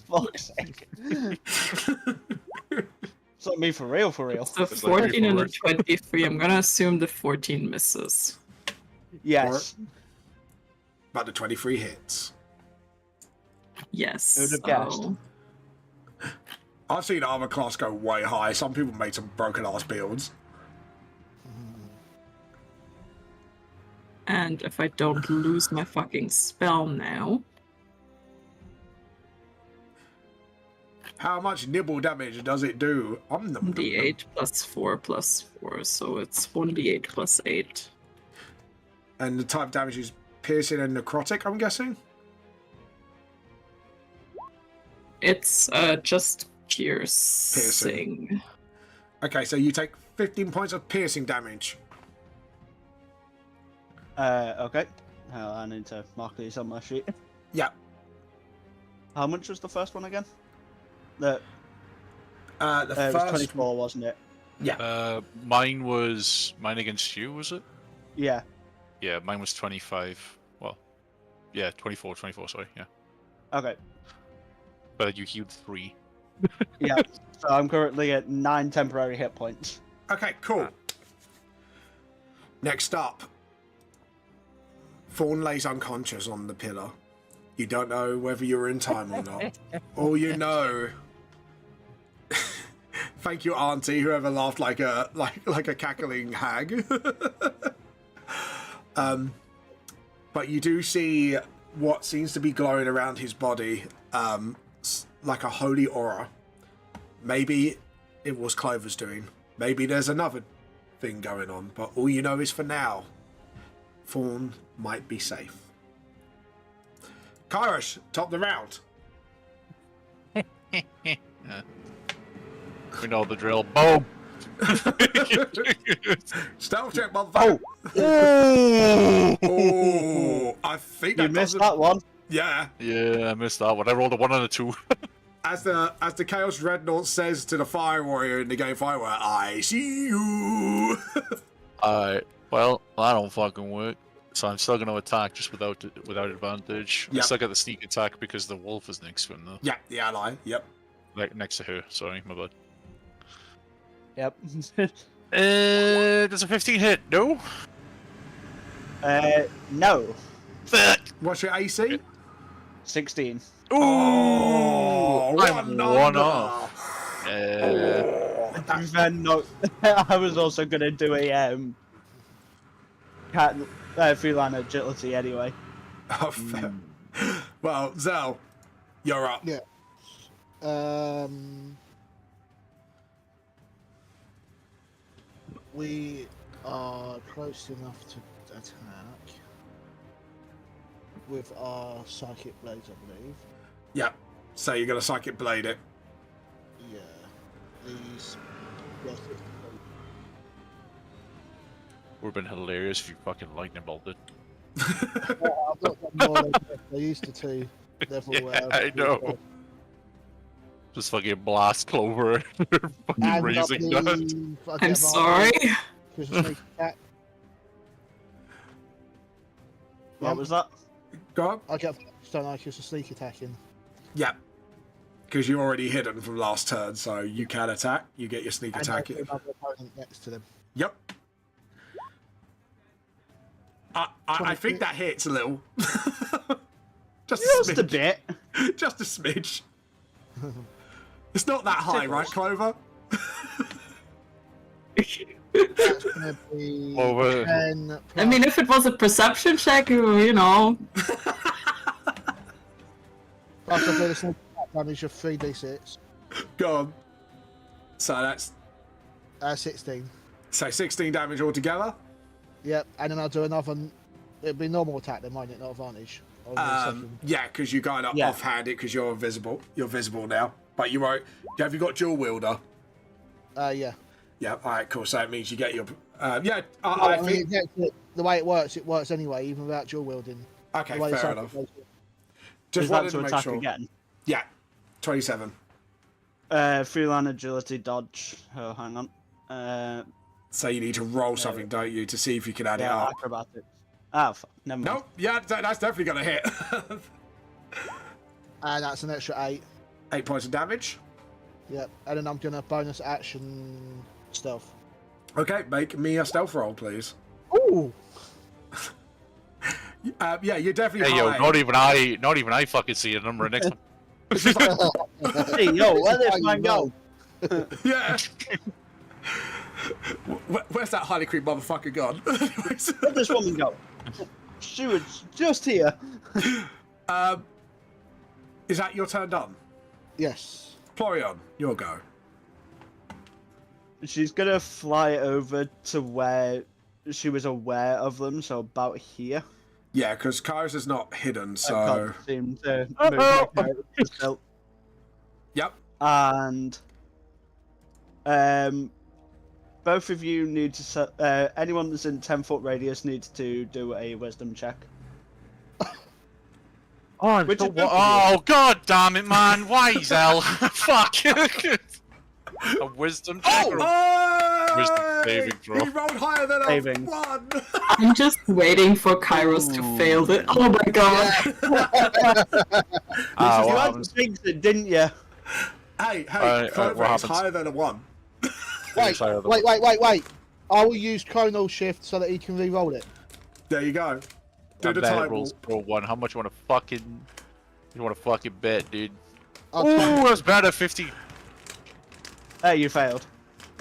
[SPEAKER 3] Fuck's sake. It's not me for real, for real.
[SPEAKER 2] So
[SPEAKER 5] It's like
[SPEAKER 2] 14 and a
[SPEAKER 5] forward.
[SPEAKER 2] 23. I'm gonna assume the 14 misses.
[SPEAKER 3] Yes.
[SPEAKER 1] But the 23 hits.
[SPEAKER 2] Yes.
[SPEAKER 3] Who'd have guessed?
[SPEAKER 2] So
[SPEAKER 1] I've seen armor class go way high. Some people made some broken ass builds.
[SPEAKER 2] and if I don't lose my fucking spell now.
[SPEAKER 1] How much nibble damage does it do?
[SPEAKER 2] D8 plus 4 plus 4, so it's 1d8 plus 8.
[SPEAKER 1] And the type of damage is piercing and necrotic, I'm guessing?
[SPEAKER 2] It's just piercing.
[SPEAKER 1] Okay, so you take 15 points of piercing damage.
[SPEAKER 3] Okay. I need to mark these on my sheet.
[SPEAKER 1] Yeah.
[SPEAKER 3] How much was the first one again? The
[SPEAKER 1] The
[SPEAKER 3] it was
[SPEAKER 1] first
[SPEAKER 3] 24, wasn't it?
[SPEAKER 1] Yeah.
[SPEAKER 5] Mine against you, was it?
[SPEAKER 3] Yeah.
[SPEAKER 5] Yeah, mine was 25. Well, yeah, 24, sorry, yeah.
[SPEAKER 3] Okay.
[SPEAKER 5] But you healed 3.
[SPEAKER 3] Yeah. So I'm currently at 9 temporary hit points.
[SPEAKER 1] Okay, cool. Next up. Fawn lays unconscious on the pillar. You don't know whether you're in time or not. All you know. Thank you, Auntie, whoever laughed like a cackling hag. But you do see what seems to be glowing around his body, like a holy aura. Maybe it was Clover's doing. Maybe there's another thing going on. But all you know is for now, Fawn might be safe. Kairos, top the round.
[SPEAKER 5] We know the drill. Boom!
[SPEAKER 1] Stealth check, motherfucker. Oh, I think
[SPEAKER 3] You
[SPEAKER 1] that
[SPEAKER 3] missed
[SPEAKER 1] doesn't...
[SPEAKER 3] that one.
[SPEAKER 1] Yeah.
[SPEAKER 5] Yeah, I missed that one. I rolled a 1 and a 2.
[SPEAKER 1] As the Chaos Dreadnought says to the Fire Warrior in the game Fire Warrior, I see you.
[SPEAKER 5] Alright, well, that don't fucking work. So I'm still going to attack just without advantage.
[SPEAKER 1] Yep.
[SPEAKER 5] I still get the sneak attack because the wolf is next to him, though.
[SPEAKER 1] Yeah, the ally. Yep.
[SPEAKER 5] Like, next to her, sorry, my bad.
[SPEAKER 3] Yep.
[SPEAKER 5] Does a 15 hit? No?
[SPEAKER 3] No.
[SPEAKER 5] Fuck!
[SPEAKER 1] What's your AC?
[SPEAKER 3] 16.
[SPEAKER 1] Oh,
[SPEAKER 5] I'm one off.
[SPEAKER 3] Then no, I was also gonna do a feline agility anyway.
[SPEAKER 1] Oh, fair. Well, Zell, you're up.
[SPEAKER 4] Yeah. We are close enough to attack with our psychic blades, I believe.
[SPEAKER 1] Yeah. So you're gonna psychic blade it.
[SPEAKER 4] Yeah. These.
[SPEAKER 5] Would have been hilarious if you fucking lightning bolted.
[SPEAKER 4] I've not done more than I used to 2 level.
[SPEAKER 5] Yeah, I know. Just fucking blast Clover. Fucking raising that.
[SPEAKER 2] I'm sorry.
[SPEAKER 3] What was that?
[SPEAKER 1] Go on.
[SPEAKER 4] I get don't like it's a sneak attacking.
[SPEAKER 1] Yeah. Because you're already hidden from last turn, so you can attack. You get your sneak attack.
[SPEAKER 4] And another opponent next to them.
[SPEAKER 1] Yep. I think that hits a little. Just
[SPEAKER 3] Just a bit.
[SPEAKER 1] Just a smidge. It's not that high, right, Clover?
[SPEAKER 4] That's gonna be
[SPEAKER 5] Over.
[SPEAKER 4] 10
[SPEAKER 2] I mean, if it was a perception check, you know.
[SPEAKER 4] plus I do the sneak attack damage of 3d6.
[SPEAKER 1] Go on. So that's
[SPEAKER 4] 16.
[SPEAKER 1] 16 damage altogether.
[SPEAKER 4] Yep, and then I'll do another. It'd be normal attack then, won't it? Not advantage. Or second.
[SPEAKER 1] Yeah, because you kind of
[SPEAKER 3] Yeah.
[SPEAKER 1] offhand it because you're invisible. You're visible now, but you won't. Have you got dual wielder?
[SPEAKER 4] Yeah.
[SPEAKER 1] Yeah. All right. Cool. So it means you get your. Yeah.
[SPEAKER 4] Oh,
[SPEAKER 1] I
[SPEAKER 4] I
[SPEAKER 1] think.
[SPEAKER 4] mean, the way it works anyway, even without dual wielding.
[SPEAKER 1] Okay.
[SPEAKER 4] The way the
[SPEAKER 1] Fair
[SPEAKER 4] cycle
[SPEAKER 1] enough.
[SPEAKER 4] goes.
[SPEAKER 1] Just
[SPEAKER 3] Is that
[SPEAKER 1] wanted
[SPEAKER 3] to
[SPEAKER 1] to make
[SPEAKER 3] attack
[SPEAKER 1] sure.
[SPEAKER 3] again?
[SPEAKER 1] Yeah. 27.
[SPEAKER 3] Freeline agility dodge. Oh, hang on.
[SPEAKER 1] So you need to roll something, don't you, to see if you can add it
[SPEAKER 3] Yeah,
[SPEAKER 1] up?
[SPEAKER 3] acrobatics. Ah, fuck. Never mind.
[SPEAKER 1] Nope. Yeah, that's definitely gonna hit.
[SPEAKER 4] And that's an extra 8.
[SPEAKER 1] 8 points of damage.
[SPEAKER 4] Yep, and then I'm gonna bonus action stealth.
[SPEAKER 1] Okay, make me a stealth roll, please.
[SPEAKER 4] Ooh!
[SPEAKER 1] Yeah, you're definitely
[SPEAKER 5] Hey yo,
[SPEAKER 1] high.
[SPEAKER 5] not even I fucking see a number next time.
[SPEAKER 3] Hey, yo, where did this man go?
[SPEAKER 1] Yeah. Where's that Harley Quinn motherfucker gone?
[SPEAKER 3] Where'd this woman go? She was just here.
[SPEAKER 1] Is that your turn done?
[SPEAKER 4] Yes.
[SPEAKER 1] Florian, your go.
[SPEAKER 3] She's gonna fly over to where she was aware of them, so about here.
[SPEAKER 1] Yeah, because Kairos is not hidden,
[SPEAKER 3] I
[SPEAKER 1] so.
[SPEAKER 3] can't seem to move my character still.
[SPEAKER 1] Yep.
[SPEAKER 3] And both of you need to anyone that's in 10-foot radius needs to do a wisdom check.
[SPEAKER 5] Oh,
[SPEAKER 3] Which is
[SPEAKER 5] god damn it, man! Why, Zell? Fuck! A wisdom check or a wisdom saving throw?
[SPEAKER 1] He rolled higher than
[SPEAKER 3] Saving.
[SPEAKER 1] a 1!
[SPEAKER 2] I'm just waiting for Kairos to fail it. Oh my god.
[SPEAKER 5] Ah,
[SPEAKER 3] You
[SPEAKER 5] what
[SPEAKER 3] had
[SPEAKER 5] happens?
[SPEAKER 3] to fix it, didn't you?
[SPEAKER 1] Hey,
[SPEAKER 5] what
[SPEAKER 1] Clover is
[SPEAKER 5] happens?
[SPEAKER 1] higher than a 1.
[SPEAKER 4] Wait. I will use Chronal Shift so that he can re-roll it.
[SPEAKER 1] There you go. Do
[SPEAKER 5] I
[SPEAKER 1] the
[SPEAKER 5] bet it
[SPEAKER 1] time.
[SPEAKER 5] rolls pro 1. How much you want to fucking... You want to fucking bet, dude?
[SPEAKER 4] I'll
[SPEAKER 5] Ooh,
[SPEAKER 4] try-
[SPEAKER 5] that's better, 50.
[SPEAKER 3] You failed.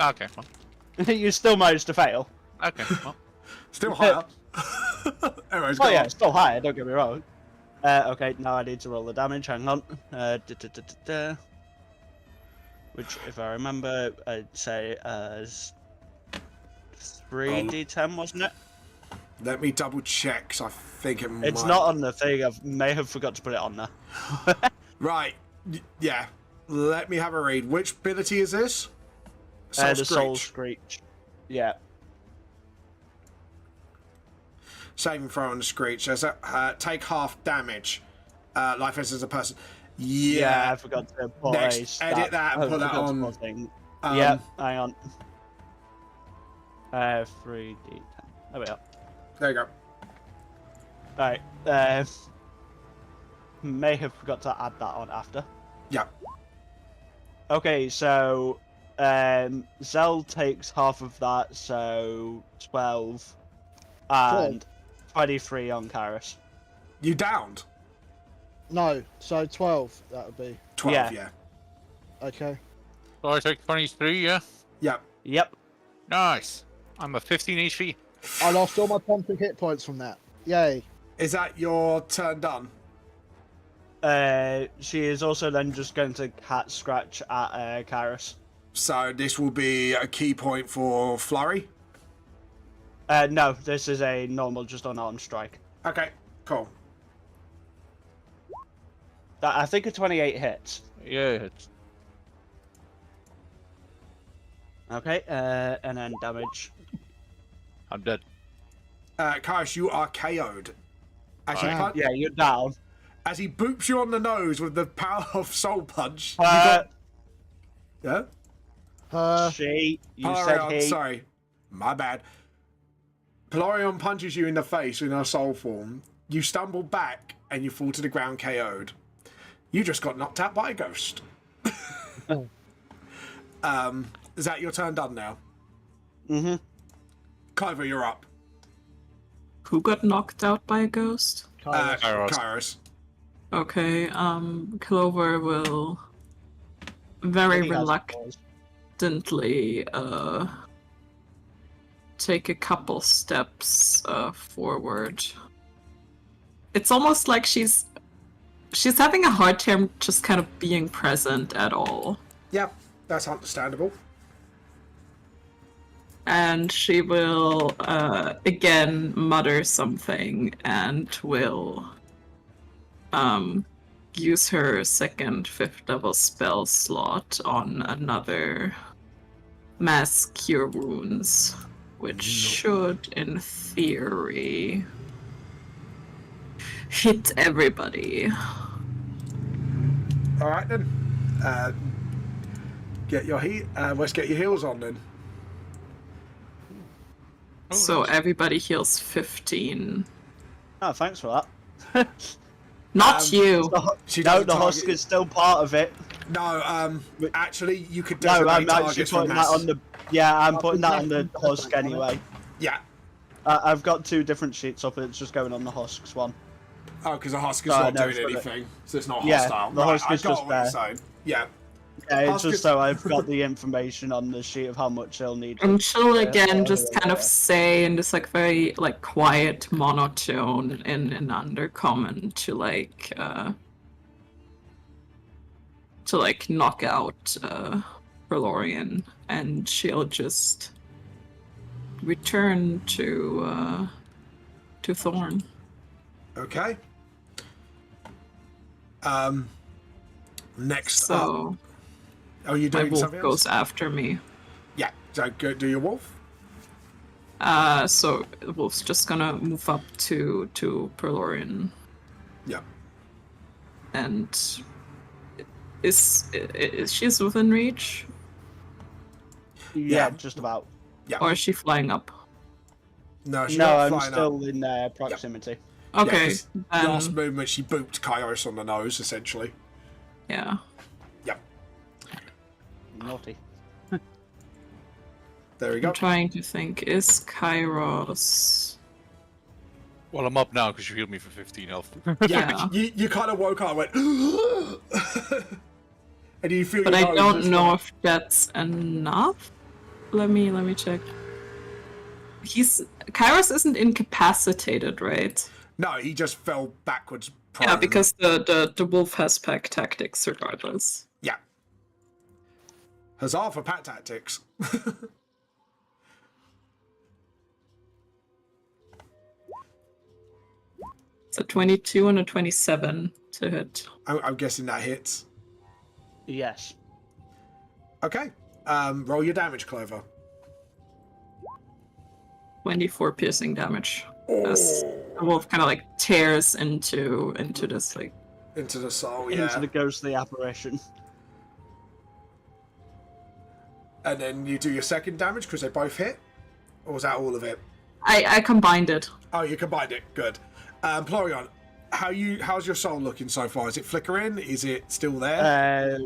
[SPEAKER 5] Okay, well.
[SPEAKER 3] You still managed to fail.
[SPEAKER 5] Okay, well.
[SPEAKER 1] Still higher. Anyways,
[SPEAKER 3] Oh
[SPEAKER 1] go
[SPEAKER 3] yeah,
[SPEAKER 1] on.
[SPEAKER 3] it's still higher, don't get me wrong. Okay, now I need to roll the damage, hang on. Which, if I remember, I'd say as 3d10, wasn't it?
[SPEAKER 1] Let me double check, 'cause I think it might...
[SPEAKER 3] It's not on the thing, I may have forgot to put it on there.
[SPEAKER 1] Right. Yeah. Let me have a read. Which ability is this?
[SPEAKER 3] The Soul
[SPEAKER 1] Screech.
[SPEAKER 3] Screech. Yeah.
[SPEAKER 1] Saving throw on the Screech. There's take half damage. Life as a person.
[SPEAKER 3] Yeah,
[SPEAKER 1] Yeah.
[SPEAKER 3] I forgot to put
[SPEAKER 1] Next,
[SPEAKER 3] a stat.
[SPEAKER 1] edit that and
[SPEAKER 3] I
[SPEAKER 1] put that
[SPEAKER 3] forgot to
[SPEAKER 1] on,
[SPEAKER 3] put a thing.
[SPEAKER 1] um,
[SPEAKER 3] Yeah, hang on. 3d10. There we are.
[SPEAKER 1] There you go.
[SPEAKER 3] Right. May have forgot to add that on after.
[SPEAKER 1] Yeah.
[SPEAKER 3] Okay, so Zell takes half of that, so 12, and 23 on Kairos.
[SPEAKER 1] You downed?
[SPEAKER 4] No, so 12 that would be.
[SPEAKER 1] 12,
[SPEAKER 3] Yeah.
[SPEAKER 1] yeah.
[SPEAKER 4] Okay.
[SPEAKER 5] So I take 23, yeah?
[SPEAKER 1] Yeah.
[SPEAKER 3] Yep.
[SPEAKER 5] Nice. I'm a 15 HP.
[SPEAKER 4] I lost all my temporary hit points from that. Yay.
[SPEAKER 1] Is that your turn done?
[SPEAKER 3] She is also then just going to cat scratch at Kairos.
[SPEAKER 1] So this will be a key point for Flurry?
[SPEAKER 3] No, this is a normal, just unarmed strike.
[SPEAKER 1] Okay, cool.
[SPEAKER 3] I think a 28 hits.
[SPEAKER 5] Yeah, it's...
[SPEAKER 3] Okay, and then damage.
[SPEAKER 5] I'm dead.
[SPEAKER 1] Kairos, you are KO'd. As, you
[SPEAKER 5] Alright.
[SPEAKER 1] punch,
[SPEAKER 3] Yeah, you're down.
[SPEAKER 1] as he boops you on the nose with the power of Soul Punch. You got, yeah?
[SPEAKER 3] She, you
[SPEAKER 1] Pelarion,
[SPEAKER 3] said he.
[SPEAKER 1] sorry. My bad. Pelarion punches you in the face in a soul form. You stumble back and you fall to the ground KO'd. You just got knocked out by a ghost. Is that your turn done now?
[SPEAKER 3] Mm-hmm.
[SPEAKER 1] Clover, you're up.
[SPEAKER 2] Who got knocked out by a ghost?
[SPEAKER 5] Kairos.
[SPEAKER 1] Kairos.
[SPEAKER 2] Okay, Clover will very
[SPEAKER 3] He has balls.
[SPEAKER 2] reluctantly take a couple steps forward. It's almost like she's having a hard time just kind of being present at all.
[SPEAKER 1] Yep, that's understandable.
[SPEAKER 2] And she will again mutter something and will use her second 5th level spell slot on another mass cure wounds, which should, in theory, hit everybody.
[SPEAKER 1] All right then. Get your let's get your heals on then.
[SPEAKER 2] So everybody heals 15.
[SPEAKER 3] Oh, thanks for that.
[SPEAKER 2] Not you.
[SPEAKER 1] She
[SPEAKER 3] No,
[SPEAKER 1] doesn't
[SPEAKER 3] the
[SPEAKER 1] target-
[SPEAKER 3] husk is still part of it.
[SPEAKER 1] No, actually, you could
[SPEAKER 3] No,
[SPEAKER 1] designate
[SPEAKER 3] I'm actually
[SPEAKER 1] targets for
[SPEAKER 3] putting that
[SPEAKER 1] mass.
[SPEAKER 3] on the. Yeah, I'm putting that on the husk anyway.
[SPEAKER 1] Yeah.
[SPEAKER 3] I've got 2 different sheets up, and it's just going on the husks one.
[SPEAKER 1] Oh, because the husk is
[SPEAKER 3] No,
[SPEAKER 1] not
[SPEAKER 3] no,
[SPEAKER 1] doing
[SPEAKER 3] it's got it.
[SPEAKER 1] anything, so it's not
[SPEAKER 3] Yeah,
[SPEAKER 1] hostile.
[SPEAKER 3] the
[SPEAKER 1] Right,
[SPEAKER 3] husk
[SPEAKER 1] I
[SPEAKER 3] is
[SPEAKER 1] got
[SPEAKER 3] just
[SPEAKER 1] what you're
[SPEAKER 3] there.
[SPEAKER 1] saying. Yeah.
[SPEAKER 3] Yeah, it's
[SPEAKER 1] Husk
[SPEAKER 3] just
[SPEAKER 1] is-
[SPEAKER 3] so I've got the information on the sheet of how much they'll need.
[SPEAKER 2] And she'll again just kind of
[SPEAKER 3] yeah.
[SPEAKER 2] say in this like very like quiet monotone in undercommon to knock out Valorian, and she'll just return to Thorn.
[SPEAKER 1] Okay. Next up.
[SPEAKER 2] So
[SPEAKER 1] Are you
[SPEAKER 2] my
[SPEAKER 1] doing
[SPEAKER 2] wolf
[SPEAKER 1] something else?
[SPEAKER 2] goes after me.
[SPEAKER 1] Yeah. So go do your wolf.
[SPEAKER 2] So the wolf's just gonna move up to Perlorian,
[SPEAKER 1] Yeah.
[SPEAKER 2] and is she's within reach,
[SPEAKER 3] Yeah,
[SPEAKER 1] Yeah.
[SPEAKER 3] just about.
[SPEAKER 1] Yeah.
[SPEAKER 2] or is she flying up?
[SPEAKER 1] No, she's
[SPEAKER 3] No,
[SPEAKER 1] not
[SPEAKER 3] I'm
[SPEAKER 1] flying
[SPEAKER 3] still
[SPEAKER 1] up.
[SPEAKER 3] in proximity.
[SPEAKER 2] Okay,
[SPEAKER 1] 'cause
[SPEAKER 2] then
[SPEAKER 1] last movement, she booped Kairos on the nose, essentially.
[SPEAKER 2] yeah.
[SPEAKER 1] Yep.
[SPEAKER 3] Naughty.
[SPEAKER 1] There we go.
[SPEAKER 2] I'm trying to think. Is Kairos?
[SPEAKER 5] Well, I'm up now because you healed me for 15 health.
[SPEAKER 2] Yeah,
[SPEAKER 1] You kind of woke up and went, and you feel
[SPEAKER 2] but
[SPEAKER 1] your
[SPEAKER 2] I
[SPEAKER 1] nose
[SPEAKER 2] don't
[SPEAKER 1] just
[SPEAKER 2] know
[SPEAKER 1] like-
[SPEAKER 2] if that's enough. Let me check. Kairos isn't incapacitated, right?
[SPEAKER 1] No, he just fell backwards. Prone.
[SPEAKER 2] Yeah, because the wolf has pack tactics regardless.
[SPEAKER 1] Yeah. Huzzah for pat tactics.
[SPEAKER 2] It's a 22 and a 27 to hit.
[SPEAKER 1] I'm guessing that hits.
[SPEAKER 3] Yes.
[SPEAKER 1] Okay. Roll your damage, Clover.
[SPEAKER 2] 24 piercing damage. As the wolf kind of like tears into this like.
[SPEAKER 1] Into the soul,
[SPEAKER 3] Into
[SPEAKER 1] yeah.
[SPEAKER 3] the ghostly apparition.
[SPEAKER 1] And then you do your second damage because they both hit? Or was that all of it?
[SPEAKER 2] I combined it.
[SPEAKER 1] Oh, you combined it. Good. Plorion, how's your soul looking so far? Is it flickering? Is it still there?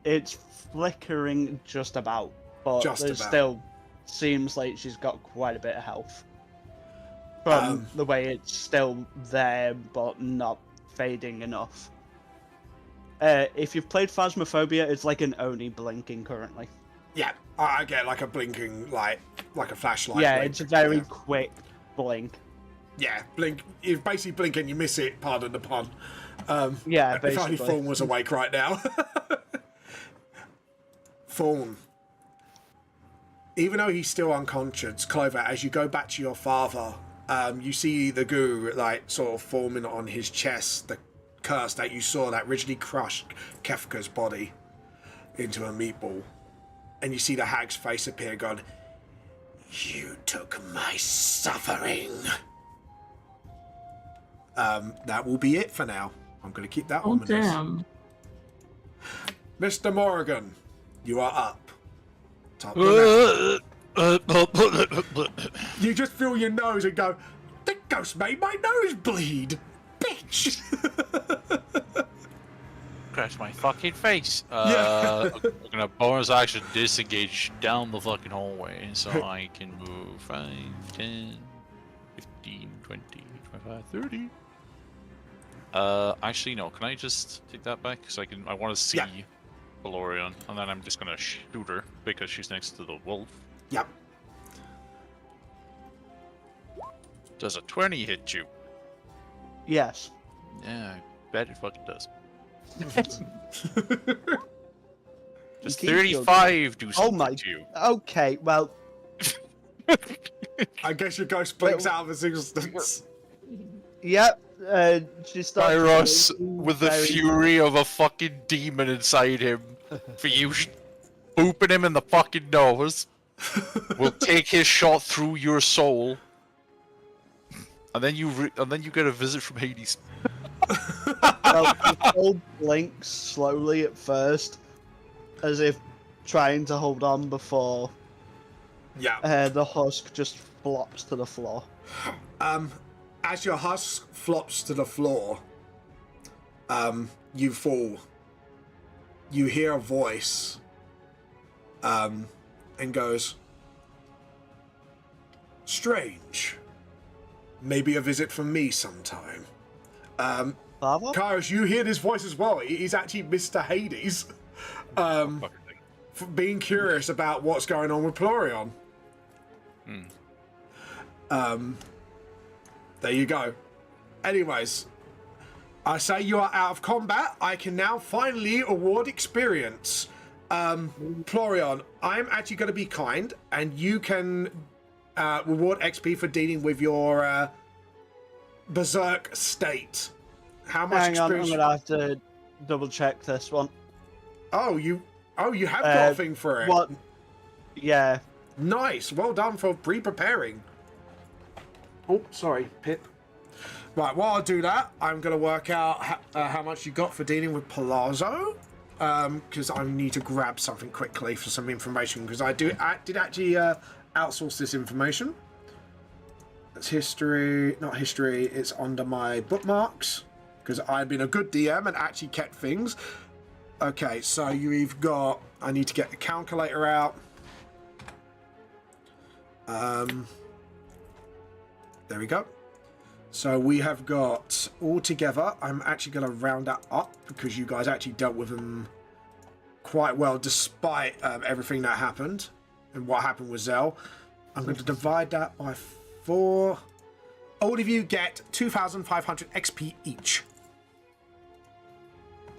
[SPEAKER 3] It's flickering just about, but
[SPEAKER 1] Just
[SPEAKER 3] it
[SPEAKER 1] about.
[SPEAKER 3] still seems like she's got quite a bit of health. From the way it's still there, but not fading enough. If you've played Phasmophobia, it's like an Oni blinking currently.
[SPEAKER 1] Yeah, I get like a blinking light, like a flashlight.
[SPEAKER 3] Yeah,
[SPEAKER 1] blink.
[SPEAKER 3] it's a very
[SPEAKER 1] Yeah.
[SPEAKER 3] quick blink.
[SPEAKER 1] Yeah, blink. You basically blink and you miss it. Pardon the pun.
[SPEAKER 3] Yeah,
[SPEAKER 1] If only
[SPEAKER 3] basically.
[SPEAKER 1] Fawn was awake right now. Fawn. Even though he's still unconscious, Clover, as you go back to your father, you see the goo like sort of forming on his chest, the curse that you saw that originally crushed Kefka's body into a meatball. And you see the hag's face appear going, "You took my suffering." That will be it for now. I'm going to keep that
[SPEAKER 2] Oh
[SPEAKER 1] ominous.
[SPEAKER 2] damn!
[SPEAKER 1] Mr. Morrigan, you are up. Top of the mountain. You just feel your nose and go, "The ghost made my nose bleed, bitch."
[SPEAKER 5] Crash my fucking face.
[SPEAKER 1] Yeah.
[SPEAKER 5] I'm gonna bonus action disengage down the fucking hallway so I can move 5, 10, 15, 20, 25, 30. Actually, no. Can I just take that back? Because I want to see Valorian, and then I'm just gonna shoot her because she's next to the wolf.
[SPEAKER 1] Yep.
[SPEAKER 5] Does a 20 hit you?
[SPEAKER 3] Yes.
[SPEAKER 5] Yeah, I bet it fucking does. Does
[SPEAKER 3] keep
[SPEAKER 5] 35 do
[SPEAKER 3] Oh
[SPEAKER 5] something
[SPEAKER 3] my.
[SPEAKER 5] to you?
[SPEAKER 3] Okay, well,
[SPEAKER 1] I guess your ghost blinks out of existence.
[SPEAKER 3] yep. She starts
[SPEAKER 5] Pyros,
[SPEAKER 3] being
[SPEAKER 5] with the
[SPEAKER 3] very-
[SPEAKER 5] fury of a fucking demon inside him, for you booping him in the fucking nose, will take his shot through your soul, and then you get a visit from Hades.
[SPEAKER 3] Well, the soul blinks slowly at first, as if trying to hold on before
[SPEAKER 1] Yeah.
[SPEAKER 3] the husk just flops to the floor.
[SPEAKER 1] As your husk flops to the floor, you fall. You hear a voice, and goes, "Strange. Maybe a visit from me sometime."
[SPEAKER 3] Father?
[SPEAKER 1] Kairos, you hear this voice as well. He's actually Mr. Hades, for being curious about what's going on with Plorion. There you go. Anyways, I say you are out of combat. I can now finally award experience. Plorion, I'm actually going to be kind, and you can reward XP for dealing with your berserk state. How much
[SPEAKER 3] Hang on, I'm
[SPEAKER 1] experience?
[SPEAKER 3] gonna have to double check this one.
[SPEAKER 1] Oh, you have got a thing for it.
[SPEAKER 3] What? Yeah.
[SPEAKER 1] Nice. Well done for pre-preparing. Oh, sorry, Pip. Right, while I do that, I'm going to work out how much you got for dealing with Palazzo. Because I need to grab something quickly for some information. Because I did actually outsource this information. It's history, not history. It's under my bookmarks. Because I've been a good DM and actually kept things. Okay, so you've got... I need to get the calculator out. There we go. So we have got all together. I'm actually going to round that up because you guys actually dealt with them quite well despite everything that happened and what happened with Zell. I'm going to divide that by 4. All of you get 2,500 XP each.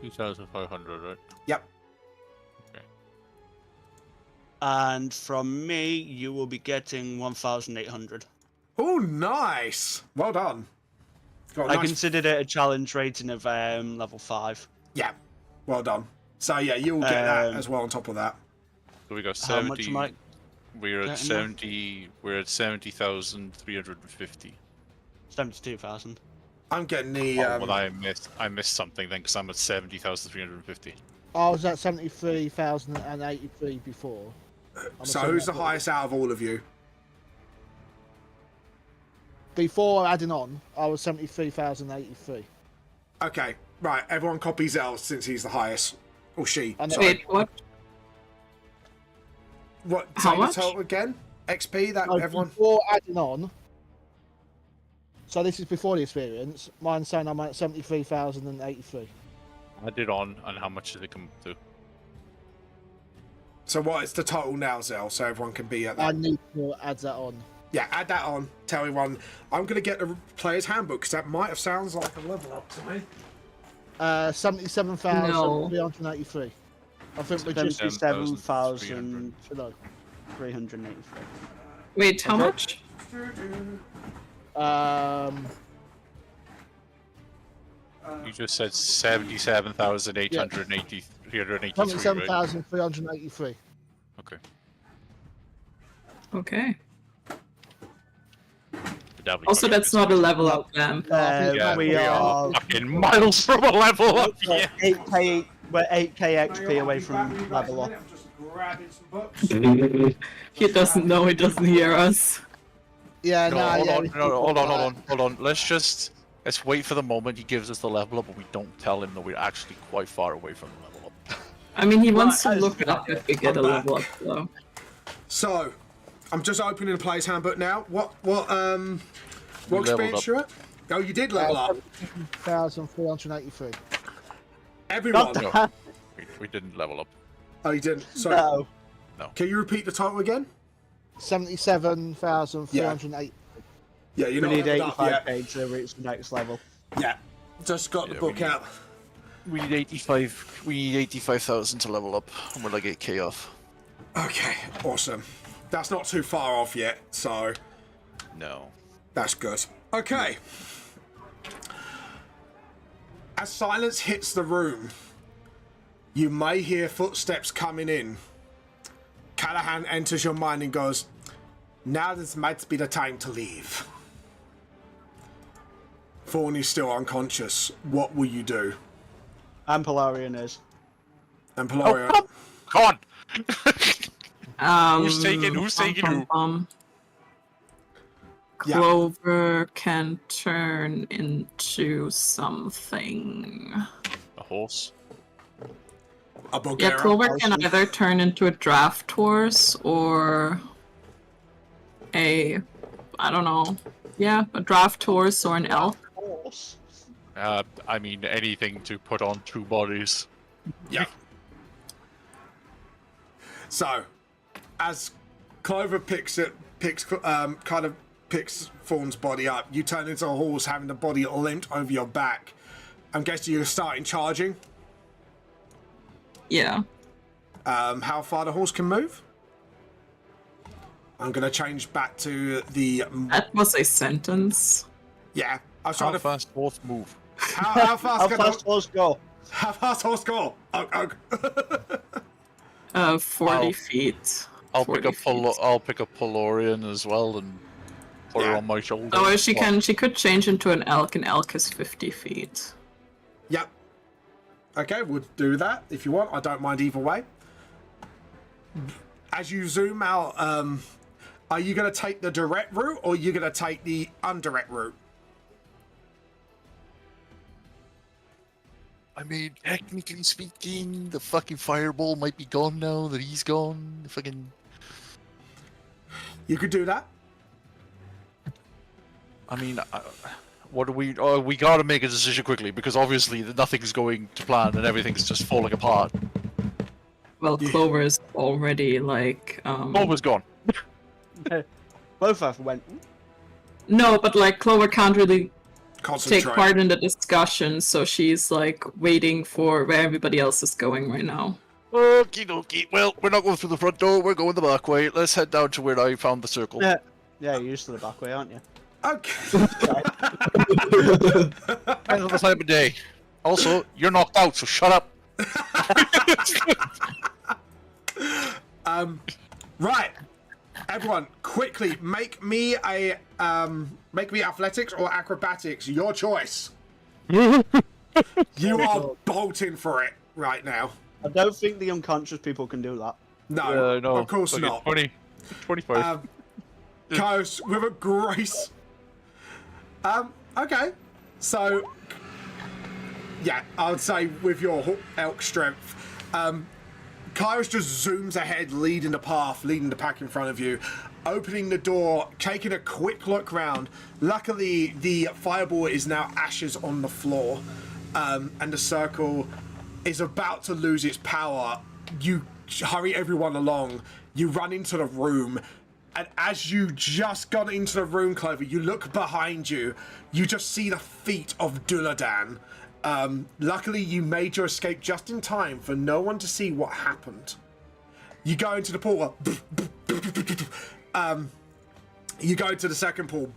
[SPEAKER 5] 2,500, right?
[SPEAKER 1] Yep.
[SPEAKER 5] Okay.
[SPEAKER 3] And from me, you will be getting 1,800.
[SPEAKER 1] Oh, nice. Well done. Got a
[SPEAKER 3] I
[SPEAKER 1] nice...
[SPEAKER 3] considered it a challenge rating of level 5.
[SPEAKER 1] Yeah. Well done. So yeah, you'll get that as well on top of that.
[SPEAKER 5] So we got
[SPEAKER 3] How
[SPEAKER 5] 70.
[SPEAKER 3] much am I
[SPEAKER 5] We're at
[SPEAKER 3] getting
[SPEAKER 5] 70. We're at 70,350.
[SPEAKER 3] 72,000.
[SPEAKER 1] I'm getting the...
[SPEAKER 5] Well, I missed something then because I'm at 70,350.
[SPEAKER 4] I was at 73,083 before.
[SPEAKER 1] so who's the highest out of all of you?
[SPEAKER 4] Before adding on, I was 73,083.
[SPEAKER 1] Okay, right. Everyone copies L since he's the highest. Or she.
[SPEAKER 4] And
[SPEAKER 1] Sorry.
[SPEAKER 2] Wait, what?
[SPEAKER 1] What?
[SPEAKER 2] How
[SPEAKER 1] Say the
[SPEAKER 2] much?
[SPEAKER 1] total again? XP that
[SPEAKER 4] No,
[SPEAKER 1] everyone...
[SPEAKER 4] before adding on, so this is before the experience, mine's saying I'm at 73,083.
[SPEAKER 5] Added on, and how much did it come to?
[SPEAKER 1] So what is the total now, Zell, so everyone can be at that?
[SPEAKER 4] I need to add that on.
[SPEAKER 1] Yeah, add that on. Tell everyone. I'm going to get the player's handbook, because that might have sounds like a level up to me.
[SPEAKER 4] 77,383. I think we're just
[SPEAKER 3] 77,383.
[SPEAKER 2] Wait, how much?
[SPEAKER 5] You just said 77,883, right?
[SPEAKER 4] 77,383.
[SPEAKER 5] Okay.
[SPEAKER 2] Okay.
[SPEAKER 5] That'll be
[SPEAKER 2] Also,
[SPEAKER 5] fucking
[SPEAKER 2] that's not a level up then.
[SPEAKER 5] Yeah,
[SPEAKER 3] we are
[SPEAKER 5] fucking miles from a level up. Yeah.
[SPEAKER 3] 8k. We're 8k XP away from level up.
[SPEAKER 1] I'm just grabbing some books.
[SPEAKER 2] He doesn't know, he doesn't hear us.
[SPEAKER 4] Yeah,
[SPEAKER 5] No,
[SPEAKER 4] no,
[SPEAKER 5] hold
[SPEAKER 4] yeah.
[SPEAKER 5] on, hold on. Let's wait for the moment he gives us the level up, but we don't tell him that we're actually quite far away from the level up.
[SPEAKER 2] I mean, he wants to
[SPEAKER 3] Right,
[SPEAKER 2] look it up if we get a level up, though.
[SPEAKER 1] So, I'm just opening the player's handbook now. What What
[SPEAKER 5] We leveled
[SPEAKER 1] experience you at? Oh, you did level up.
[SPEAKER 4] 17,383.
[SPEAKER 1] Everyone.
[SPEAKER 5] No, we didn't level up.
[SPEAKER 1] Oh, you didn't. Sorry.
[SPEAKER 3] No.
[SPEAKER 1] Can you repeat the title again?
[SPEAKER 4] 77,308.
[SPEAKER 1] Yeah, you're
[SPEAKER 3] We
[SPEAKER 1] not
[SPEAKER 3] need
[SPEAKER 1] leveled up
[SPEAKER 3] 85
[SPEAKER 1] yet.
[SPEAKER 3] page to reach the next level.
[SPEAKER 1] Yeah, just got the
[SPEAKER 5] Yeah,
[SPEAKER 1] book
[SPEAKER 5] we need-
[SPEAKER 1] out.
[SPEAKER 5] We need 85. We need 85,000 to level up, and we're like 8k off.
[SPEAKER 1] Okay, awesome. That's not too far off yet, so
[SPEAKER 5] No.
[SPEAKER 1] that's good. Okay. As silence hits the room, you may hear footsteps coming in. Callahan enters your mind and goes, "Now this might be the time to leave." Thorn is still unconscious. What will you do?
[SPEAKER 3] And Polarian is.
[SPEAKER 1] And Polaria,
[SPEAKER 5] Come on!
[SPEAKER 2] Who's
[SPEAKER 5] taking who?
[SPEAKER 1] Yeah.
[SPEAKER 2] Clover can turn into something.
[SPEAKER 5] A horse.
[SPEAKER 1] a Bulgarian.
[SPEAKER 2] Yeah, Clover can either turn into a draft horse or a, I don't know, yeah, a draft horse or an elk.
[SPEAKER 3] Horse.
[SPEAKER 5] I mean, anything to put on 2 bodies.
[SPEAKER 1] Yeah. So, as Clover picks Thorn's body up, you turn into a horse, having the body limped over your back. I'm guessing you're starting charging.
[SPEAKER 2] Yeah.
[SPEAKER 1] How far the horse can move? I'm gonna change back to the.
[SPEAKER 2] That was a sentence.
[SPEAKER 1] Yeah, I was trying
[SPEAKER 5] How
[SPEAKER 1] to.
[SPEAKER 5] fast horse move?
[SPEAKER 1] How fast
[SPEAKER 3] How
[SPEAKER 1] can
[SPEAKER 3] fast horse go?
[SPEAKER 1] How fast horse go?
[SPEAKER 2] 40
[SPEAKER 5] I'll-
[SPEAKER 2] feet.
[SPEAKER 5] I'll
[SPEAKER 2] 40
[SPEAKER 5] pick up
[SPEAKER 2] feet.
[SPEAKER 5] I'll pick up Polorian as well and put her
[SPEAKER 1] Yeah.
[SPEAKER 5] on my shoulder.
[SPEAKER 2] Oh, she could change into an elk, and elk is 50 feet.
[SPEAKER 1] Yep. Okay, we'll do that if you want. I don't mind either way. As you zoom out, are you going to take the direct route or are you going to take the indirect route?
[SPEAKER 5] I mean, technically speaking, the fucking fireball might be gone now that he's gone. The fucking.
[SPEAKER 1] You could do that.
[SPEAKER 5] I mean, what do we? Oh, we gotta make a decision quickly because obviously nothing's going to plan and everything's just falling apart.
[SPEAKER 2] Well, Clover is already like.
[SPEAKER 5] Clover's gone.
[SPEAKER 3] Both of them went.
[SPEAKER 2] No, but like Clover can't really
[SPEAKER 1] Concentrate.
[SPEAKER 2] take part in the discussion, so she's like waiting for where everybody else is going right now.
[SPEAKER 5] Okie dokie. Well, we're not going through the front door. We're going the back way. Let's head down to where I found the circle.
[SPEAKER 3] Yeah. Yeah, you're used to the back way, aren't you?
[SPEAKER 1] Okay.
[SPEAKER 5] Depends on the time of day. Also, you're knocked out, so shut up.
[SPEAKER 1] Right. Everyone, quickly make me athletics or acrobatics. Your choice. You are bolting for it right now.
[SPEAKER 3] I don't think the unconscious people can do that.
[SPEAKER 1] No,
[SPEAKER 5] No,
[SPEAKER 1] of course
[SPEAKER 5] fucking
[SPEAKER 1] not.
[SPEAKER 5] 25.
[SPEAKER 1] Kaios with a grace. Okay. So, yeah, I would say with your elk strength, Kaios just zooms ahead, leading the path, leading the pack in front of you, opening the door, taking a quick look round. Luckily, the fireball is now ashes on the floor, and the circle is about to lose its power. You hurry everyone along. You run into the room. And as you just got into the room, Clover, you look behind you. You just see the feet of Duladan. Luckily, you made your escape just in time for no one to see what happened. You go into the pool. You go into the second pool.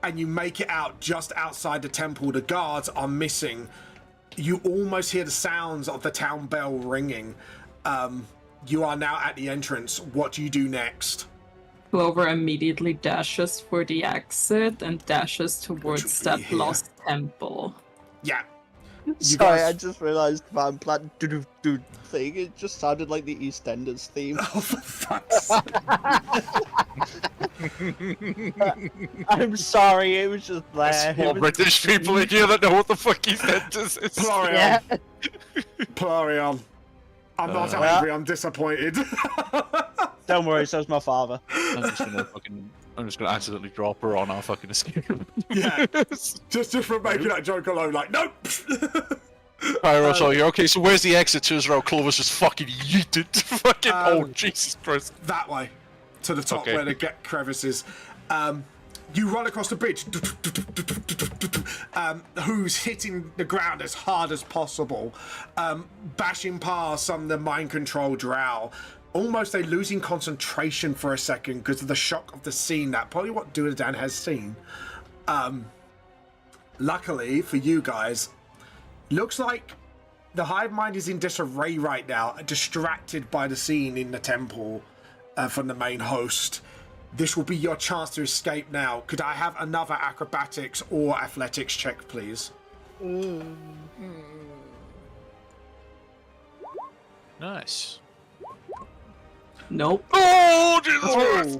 [SPEAKER 1] And you make it out just outside the temple. The guards are missing. You almost hear the sounds of the town bell ringing. You are now at the entrance. What do you do next?
[SPEAKER 2] Clover immediately dashes for the exit and dashes towards
[SPEAKER 1] Which would
[SPEAKER 2] that
[SPEAKER 1] be here.
[SPEAKER 2] lost temple.
[SPEAKER 1] Yeah.
[SPEAKER 3] Sorry,
[SPEAKER 1] guys-
[SPEAKER 3] I just realised Van Plant do thing. It just sounded like the EastEnders theme.
[SPEAKER 1] Oh, for fuck's sake.
[SPEAKER 3] I'm sorry, it was just there.
[SPEAKER 5] There's
[SPEAKER 3] It
[SPEAKER 5] more
[SPEAKER 3] was-
[SPEAKER 5] British people in here that know what the fuck he said is.
[SPEAKER 1] Plarion.
[SPEAKER 3] Yeah.
[SPEAKER 1] Plarion. I'm not
[SPEAKER 3] Yeah.
[SPEAKER 1] angry, I'm disappointed.
[SPEAKER 3] Don't worry, so's my father.
[SPEAKER 5] I'm just gonna fucking I'm just gonna accidentally drop her on our fucking escape.
[SPEAKER 1] Yeah. just for making that joke alone, like, nope!
[SPEAKER 5] Pyro, so you're okay, so where's the exit to Israel? Clovis just fucking yeeted. Fucking, oh, Jesus Christ.
[SPEAKER 1] That way. To the top
[SPEAKER 5] Okay.
[SPEAKER 1] where the get crevices. You run across the bridge. Who's hitting the ground as hard as possible. Bashing past some of the mind control drow. Almost they losing concentration for a second because of the shock of the scene that probably what Dunadan has seen. Luckily for you guys, looks like the hive mind is in disarray right now, distracted by the scene in the temple from the main host. This will be your chance to escape now. Could I have another acrobatics or athletics check, please?
[SPEAKER 5] Nice.
[SPEAKER 2] Nope.
[SPEAKER 5] Oh, Jesus!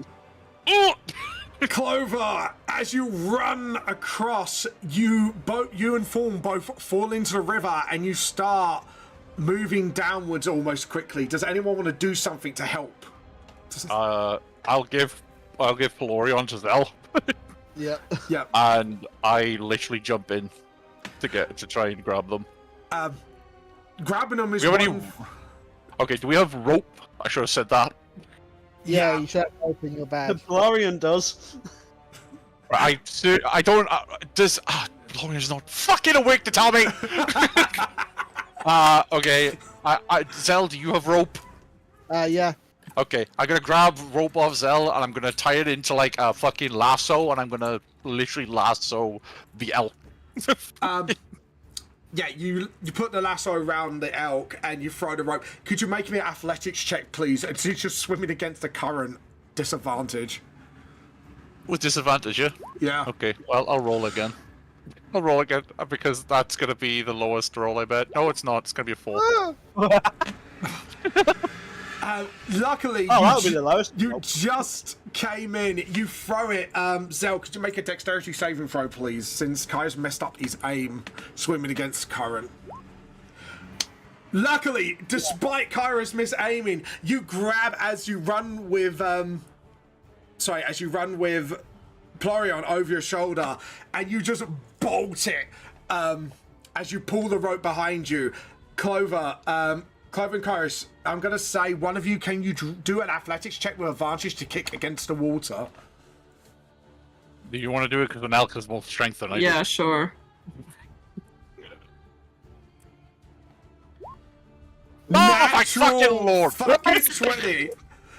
[SPEAKER 5] Oh!
[SPEAKER 1] Clover, as you run across, you and Thorn both fall into the river and you start moving downwards almost quickly. Does anyone want to do something to help?
[SPEAKER 5] I'll give Pelorion to Zell.
[SPEAKER 4] Yeah.
[SPEAKER 1] Yeah.
[SPEAKER 5] And I literally jump in to try and grab them.
[SPEAKER 1] Grabbing them is
[SPEAKER 5] Do we have
[SPEAKER 1] one...
[SPEAKER 5] any... Okay, do we have rope? I should have said that.
[SPEAKER 4] Yeah, you should have open your
[SPEAKER 3] The
[SPEAKER 4] bag.
[SPEAKER 3] Blorian does.
[SPEAKER 5] I don't... does... Pelorion's not fucking awake to tell me! Okay. Zell, do you have rope?
[SPEAKER 4] Yeah.
[SPEAKER 5] Okay, I'm gonna grab rope off Zell and I'm gonna tie it into like a fucking lasso and I'm gonna literally lasso the elk.
[SPEAKER 1] Yeah, you put the lasso around the elk and you throw the rope. Could you make me an athletics check, please? It's just swimming against the current. Disadvantage.
[SPEAKER 5] With disadvantage, yeah?
[SPEAKER 1] Yeah.
[SPEAKER 5] Okay, well, I'll roll again. I'll roll again because that's gonna be the lowest roll, I bet. No, it's not. It's gonna be a 4.
[SPEAKER 1] Luckily,
[SPEAKER 3] That'll be the lowest.
[SPEAKER 1] you just came in. You throw it. Zell, could you make a dexterity saving throw, please? Since Kai's messed up his aim swimming against current. Luckily, despite Kyra's misaiming, you grab as you run with Plorion over your shoulder, and you just bolt it as you pull the rope behind you. Clover and Kairos, I'm gonna say one of you, can you do an athletics check with advantage to kick against the water?
[SPEAKER 5] Do you want to do it because an elk has more strength than I do?
[SPEAKER 2] Yeah, sure.
[SPEAKER 5] Oh, my fucking lord!
[SPEAKER 1] Fucking 20.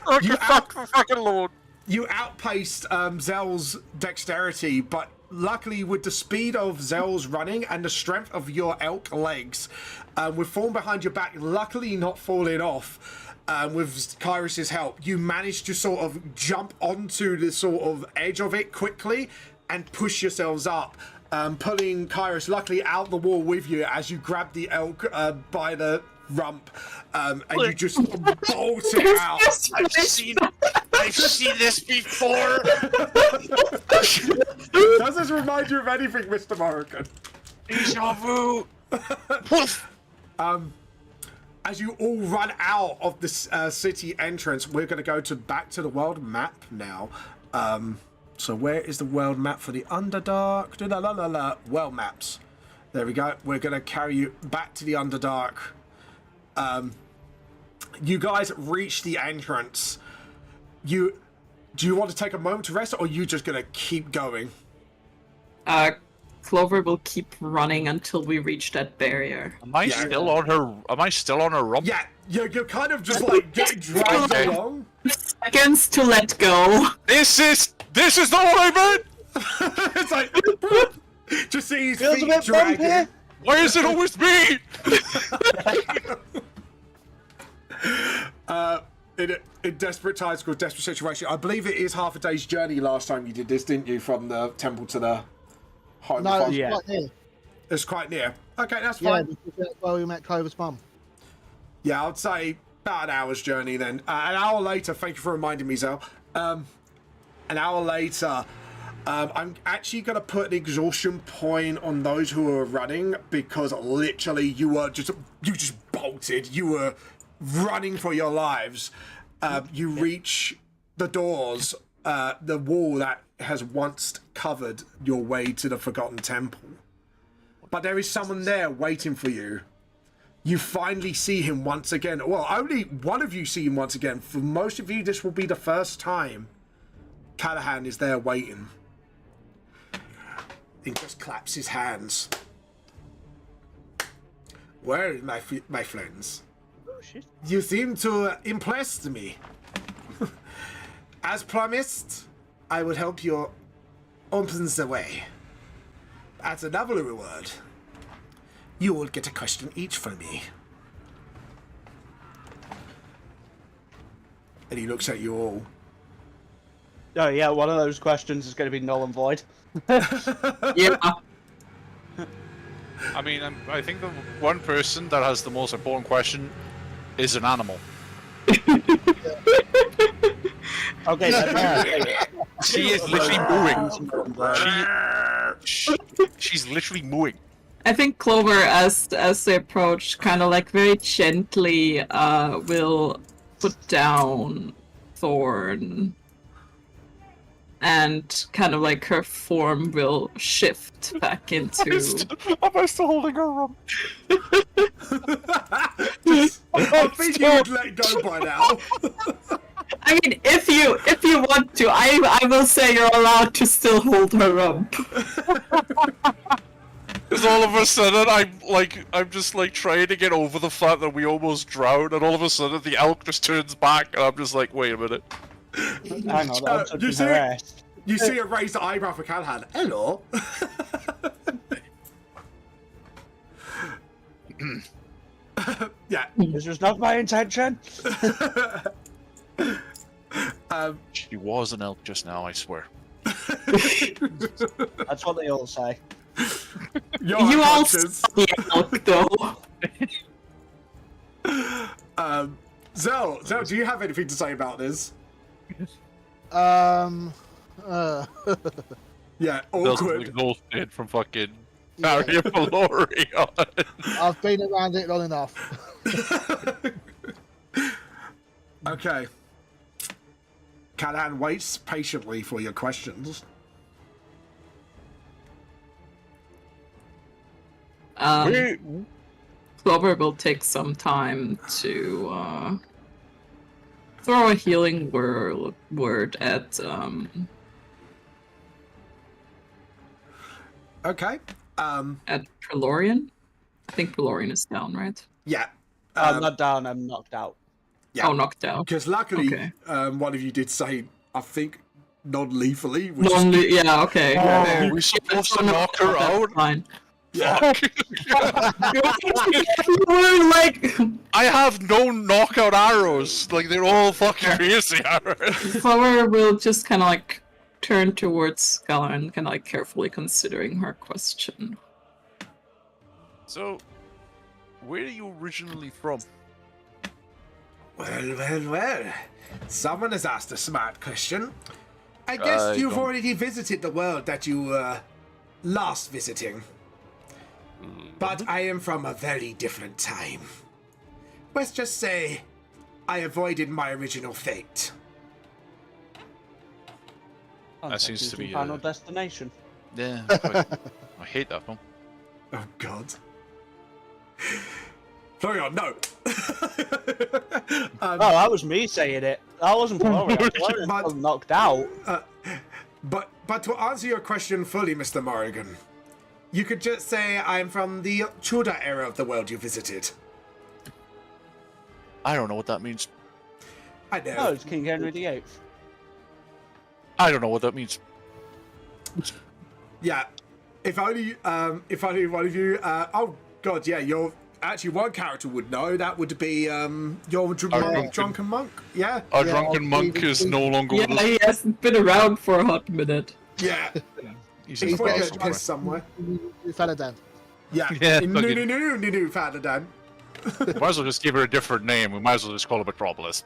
[SPEAKER 5] Fucking lord!
[SPEAKER 1] You outpaced Zell's dexterity, but luckily with the speed of Zell's running and the strength of your elk legs, with Thorn behind your back, luckily not falling off, with Kyrus's help, you managed to sort of jump onto the sort of edge of it quickly and push yourselves up, pulling Kyrus luckily out the wall with you as you grab the elk by the rump, and you just bolt it out.
[SPEAKER 5] I've seen this before!
[SPEAKER 1] Does this remind you of anything, Mr. Morrigan?
[SPEAKER 5] Deja vu!
[SPEAKER 1] As you all run out of this city entrance, we're going to go back to the world map now. So where is the world map for the Underdark? World maps. There we go. We're going to carry you back to the Underdark. You guys reach the entrance. Do you want to take a moment to rest, or are you just going to keep going?
[SPEAKER 2] Clover will keep running until we reach that barrier.
[SPEAKER 5] Am I still on her rump?
[SPEAKER 1] Yeah, you're kind of just like getting dragged
[SPEAKER 5] Okay.
[SPEAKER 1] along.
[SPEAKER 2] Seconds to let go.
[SPEAKER 5] This is not what I meant!
[SPEAKER 1] It's like just see his
[SPEAKER 3] Feels a
[SPEAKER 1] feet
[SPEAKER 3] bit bumpy.
[SPEAKER 1] dragging.
[SPEAKER 5] Why is it always me?
[SPEAKER 1] In desperate times called desperate situation. I believe it is half a day's journey last time you did this, didn't you? From the temple to the home.
[SPEAKER 4] No, it's
[SPEAKER 3] Yeah.
[SPEAKER 4] quite near.
[SPEAKER 1] It's quite near. Okay, that's
[SPEAKER 4] Yeah,
[SPEAKER 1] fine.
[SPEAKER 4] because that's where we met Clover's mum.
[SPEAKER 1] Yeah, I'd say about an hour's journey then. An hour later, thank you for reminding me, Zell. An hour later, I'm actually going to put an exhaustion point on those who are running, because literally you just bolted. You were running for your lives. You reach the doors the wall that has once covered your way to the Forgotten Temple. But there is someone there waiting for you. You finally see him once again. Well, only one of you see him once again. For most of you, this will be the first time Callahan is there waiting. He just claps his hands. Well, my friends, you seem to impress me. As promised, I will help you open the way. As another reward, you will get a question each from me. And he looks at you all.
[SPEAKER 3] Oh yeah, one of those questions is going to be null and void.
[SPEAKER 2] Yeah.
[SPEAKER 5] I mean, I think the one person that has the most important question is an animal.
[SPEAKER 3] Okay,
[SPEAKER 5] She is literally mooing. She's literally mooing.
[SPEAKER 2] I think Clover, as they approach, kind of like very gently will put down Thorn, and kind of like her form will shift back into.
[SPEAKER 5] Am I still holding her rump?
[SPEAKER 1] I think you would let go by now.
[SPEAKER 2] I mean, if you want to, I will say you're allowed to still hold her rump.
[SPEAKER 5] Because all of a sudden, I'm just like trying to get over the fact that we almost drowned, and all of a sudden the elk just turns back, and I'm just like, wait a minute.
[SPEAKER 3] Hang on, I'm touching her ass.
[SPEAKER 1] You see a raised eyebrow for Callahan. Hello. Yeah.
[SPEAKER 3] This was not my intention.
[SPEAKER 5] She was an elk just now, I swear.
[SPEAKER 3] That's what they all say.
[SPEAKER 2] You all saw the elk, though.
[SPEAKER 1] Zell, do you have anything to say about this? Yeah, awkward.
[SPEAKER 5] Exhausted from fucking Barrier Valorion.
[SPEAKER 4] I've been around it long enough.
[SPEAKER 1] Okay. Callahan waits patiently for your questions.
[SPEAKER 2] Clover will take some time to throw a healing word at
[SPEAKER 1] Okay.
[SPEAKER 2] at Trelorian. I think Trelorian is down, right?
[SPEAKER 1] Yeah.
[SPEAKER 3] I'm not down, I'm knocked out.
[SPEAKER 1] Yeah.
[SPEAKER 2] Oh, knocked out.
[SPEAKER 1] Because luckily,
[SPEAKER 2] Okay.
[SPEAKER 1] One of you did say, I think, non-lethally.
[SPEAKER 2] Yeah, okay.
[SPEAKER 5] Oh, we're supposed to knock her out?
[SPEAKER 2] Fine.
[SPEAKER 1] Yeah.
[SPEAKER 2] Like,
[SPEAKER 5] I have no knockout arrows. Like, they're all fucking piercing arrows.
[SPEAKER 2] Flower will just kind of like turn towards Scala and kind of like carefully considering her question.
[SPEAKER 5] So, where are you originally from?
[SPEAKER 1] Well. Someone has asked a smart question. I guess you've already visited the world that you were last visiting. But I am from a very different time. Let's just say I avoided my original fate.
[SPEAKER 5] That seems to be
[SPEAKER 3] Final Destination.
[SPEAKER 5] Yeah, I hate that film.
[SPEAKER 1] Oh God. Florian, no.
[SPEAKER 3] Oh, that was me saying it. That wasn't Florian. Florian was knocked out.
[SPEAKER 1] But to answer your question fully, Mr. Morrigan, you could just say I'm from the Tudor era of the world you visited.
[SPEAKER 5] I don't know what that means.
[SPEAKER 1] I know.
[SPEAKER 3] Oh, it's King Henry VIII.
[SPEAKER 5] I don't know what that means.
[SPEAKER 1] Yeah. If only one of you. Oh God, yeah. You're actually one character would know. That would be your drunken monk. Yeah.
[SPEAKER 5] Our drunken monk is no longer with us.
[SPEAKER 2] Yeah, he hasn't been around for a hot minute.
[SPEAKER 1] Yeah.
[SPEAKER 5] He's
[SPEAKER 1] He's
[SPEAKER 5] in
[SPEAKER 1] probably
[SPEAKER 5] the
[SPEAKER 1] getting pissed somewhere.
[SPEAKER 4] Faladan.
[SPEAKER 1] Yeah.
[SPEAKER 5] Yeah,
[SPEAKER 1] No, Father Dan.
[SPEAKER 5] Might as well just give her a different name. We might as well just call her Metropolis.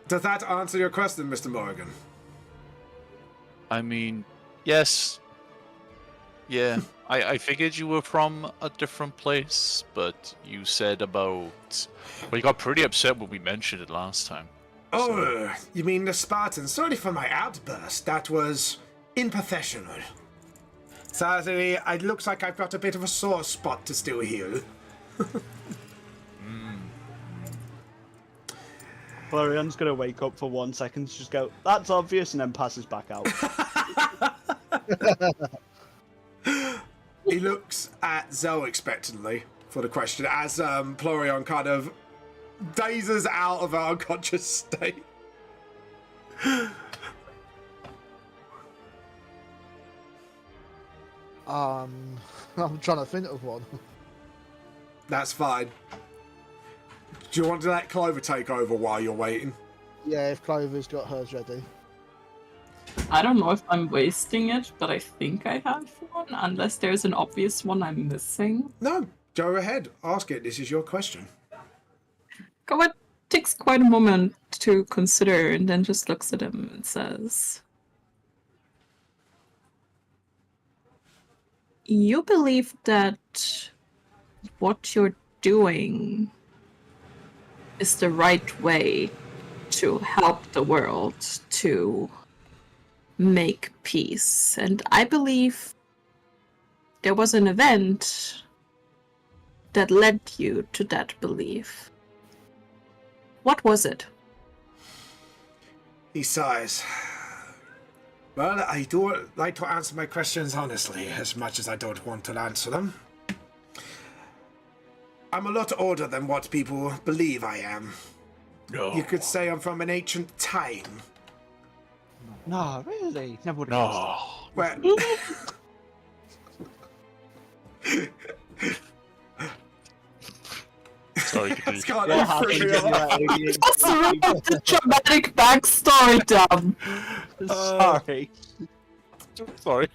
[SPEAKER 1] Does that answer your question, Mr. Morgan?
[SPEAKER 5] I mean, yes. Yeah, I figured you were from a different place, but you said about... Well, you got pretty upset when we mentioned it last time.
[SPEAKER 1] Oh, you mean the Spartans? Sorry for my outburst. That was unprofessional. Sadly, it looks like I've got a bit of a sore spot to still heal.
[SPEAKER 3] Florian's gonna wake up for 1 second, just go, that's obvious, and then passes back out.
[SPEAKER 1] He looks at Zoe expectantly for the question as Florian kind of dazes out of her unconscious state.
[SPEAKER 4] I'm trying to think of one.
[SPEAKER 1] That's fine. Do you want to let Clover take over while you're waiting?
[SPEAKER 4] Yeah, if Clover's got hers ready.
[SPEAKER 2] I don't know if I'm wasting it, but I think I have one, unless there's an obvious one I'm missing.
[SPEAKER 1] No, go ahead. Ask it. This is your question.
[SPEAKER 2] Gowet takes quite a moment to consider and then just looks at him and says, "You believe that what you're doing is the right way to help the world to make peace. And I believe there was an event that led you to that belief. What was it?"
[SPEAKER 1] He sighs. Well, I do like to answer my questions honestly, as much as I don't want to answer them. I'm a lot older than what people believe I am.
[SPEAKER 5] No.
[SPEAKER 1] You could say I'm from an ancient time.
[SPEAKER 3] No, really? Never would
[SPEAKER 5] No.
[SPEAKER 1] Where...
[SPEAKER 5] Sorry,
[SPEAKER 1] That's
[SPEAKER 5] continue.
[SPEAKER 1] kind of trivial.
[SPEAKER 2] What's wrong with the dramatic backstory, Dom?
[SPEAKER 3] Sorry.
[SPEAKER 5] Sorry.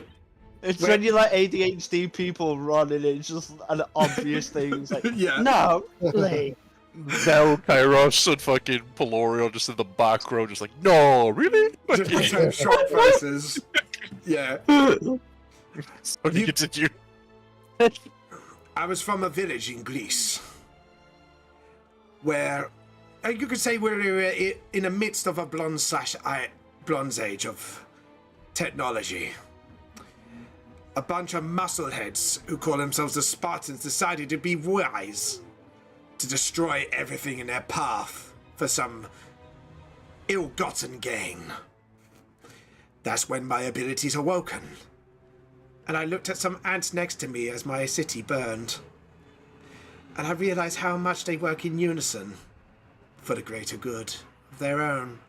[SPEAKER 3] It's when you let ADHD people run and it's just an obvious thing. It's like,
[SPEAKER 1] Yeah.
[SPEAKER 3] no, really?
[SPEAKER 5] Now Kairos and fucking Pelorio just in the back row, just like, no, really?
[SPEAKER 1] Just pretend shock faces. Yeah.
[SPEAKER 5] Sorry,
[SPEAKER 1] You-
[SPEAKER 5] continue.
[SPEAKER 1] I was from a village in Greece where you could say we're in the midst of a Bronze Age of technology. A bunch of muscleheads who call themselves the Spartans decided to be wise to destroy everything in their path for some ill-gotten gain. That's when my abilities awoken. And I looked at some ants next to me as my city burned. And I realized how much they work in unison for the greater good of their own.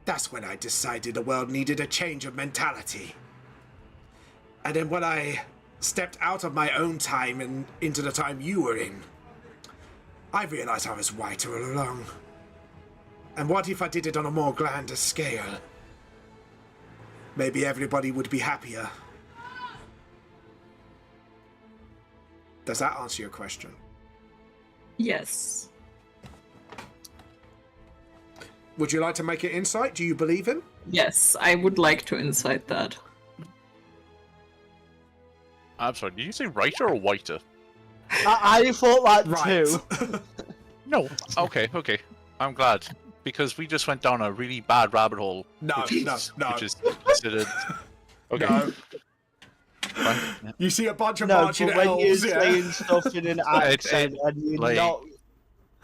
[SPEAKER 1] That's when I decided the world needed a change of mentality. And then when I stepped out of my own time and into the time you were in, I realized I was right all along. And what if I did it on a more grander scale? Maybe everybody would be happier. Does that answer your question?
[SPEAKER 2] Yes.
[SPEAKER 1] Would you like to make an insight? Do you believe him?
[SPEAKER 2] Yes, I would like to incite that.
[SPEAKER 5] I'm sorry, did you say writer or whiter?
[SPEAKER 3] I thought that
[SPEAKER 1] Right.
[SPEAKER 3] too.
[SPEAKER 5] No. Okay, okay. I'm glad. Because we just went down a really bad rabbit hole.
[SPEAKER 1] No,
[SPEAKER 5] which is,
[SPEAKER 1] no.
[SPEAKER 5] Which is considered... Okay.
[SPEAKER 1] No.
[SPEAKER 5] Fine, yeah.
[SPEAKER 1] You see a bunch of
[SPEAKER 3] No,
[SPEAKER 1] marching
[SPEAKER 3] but when you're
[SPEAKER 1] elves, yeah.
[SPEAKER 3] saying stuff in an accent and you're
[SPEAKER 5] like,
[SPEAKER 3] not,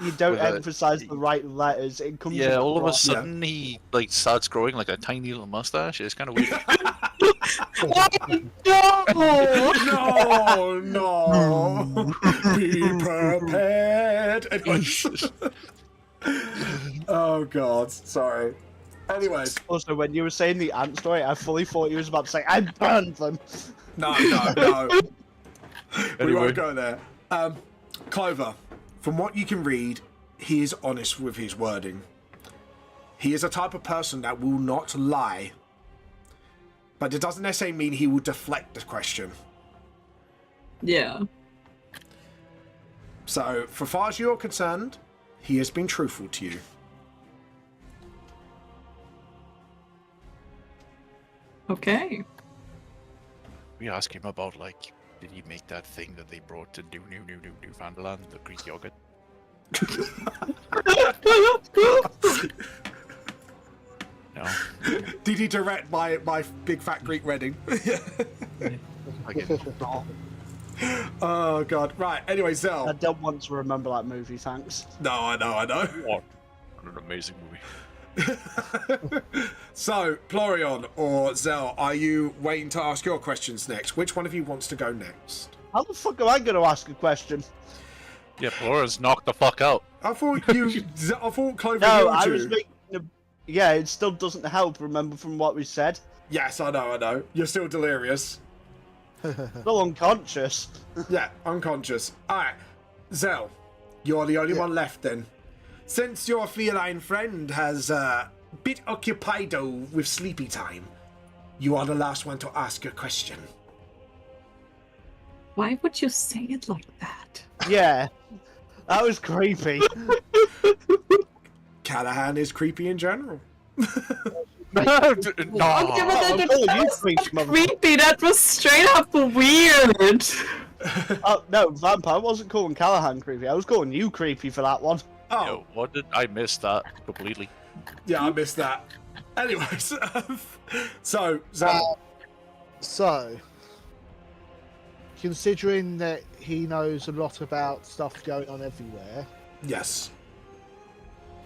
[SPEAKER 3] you don't
[SPEAKER 5] with a-
[SPEAKER 3] emphasize the right letters, it comes.
[SPEAKER 5] Yeah, all of a
[SPEAKER 3] across.
[SPEAKER 5] sudden he like starts growing like a tiny little mustache. It's kind of weird.
[SPEAKER 2] No!
[SPEAKER 1] No, be prepared. Anyways. Oh God, sorry. Anyways,
[SPEAKER 3] Also, when you were saying the ant story, I fully thought you was about to say, "I burned them."
[SPEAKER 1] no. We
[SPEAKER 5] Anyway.
[SPEAKER 1] won't go there. Clover, from what you can read, he is honest with his wording. He is a type of person that will not lie. But it doesn't necessarily mean he will deflect the question.
[SPEAKER 2] Yeah.
[SPEAKER 1] So, for far as you're concerned, he has been truthful to you.
[SPEAKER 2] Okay.
[SPEAKER 5] We asked him about like, did he make that thing that they brought to Newfoundland, the Greek yogurt?
[SPEAKER 1] Did he direct my big fat Greek wedding? Oh god. Right. Anyway,
[SPEAKER 3] I
[SPEAKER 1] Zell.
[SPEAKER 3] don't want to remember that movie, thanks.
[SPEAKER 1] No, I know.
[SPEAKER 5] What an amazing movie.
[SPEAKER 1] So, Plorion or Zell, are you waiting to ask your questions next? Which one of you wants to go next?
[SPEAKER 3] How the fuck am I going to ask a question?
[SPEAKER 5] Yeah, Flora's knocked the fuck out.
[SPEAKER 1] I thought Clover
[SPEAKER 3] No,
[SPEAKER 1] healed
[SPEAKER 3] I
[SPEAKER 1] you.
[SPEAKER 3] was making a... Yeah, it still doesn't help, remember, from what we said.
[SPEAKER 1] Yes, I know. You're still delirious.
[SPEAKER 3] Still unconscious.
[SPEAKER 1] Yeah, unconscious. Alright, Zell, you're the only one left then. Since your feline friend has bit occupied with sleepy time, you are the last one to ask a question.
[SPEAKER 2] Why would you say it like that?
[SPEAKER 3] Yeah, that was creepy.
[SPEAKER 1] Callahan is creepy in general.
[SPEAKER 5] No.
[SPEAKER 2] Okay, but that was
[SPEAKER 3] creepy,
[SPEAKER 2] not creepy. That was straight up weird.
[SPEAKER 3] Oh, no, Vampire wasn't calling Callahan creepy. I was calling you creepy for that one.
[SPEAKER 1] Oh,
[SPEAKER 5] Yo, what did I miss that completely?
[SPEAKER 1] yeah, I missed that. Anyways, so, Zell,
[SPEAKER 4] So, considering that he knows a lot about stuff going on everywhere,
[SPEAKER 1] yes.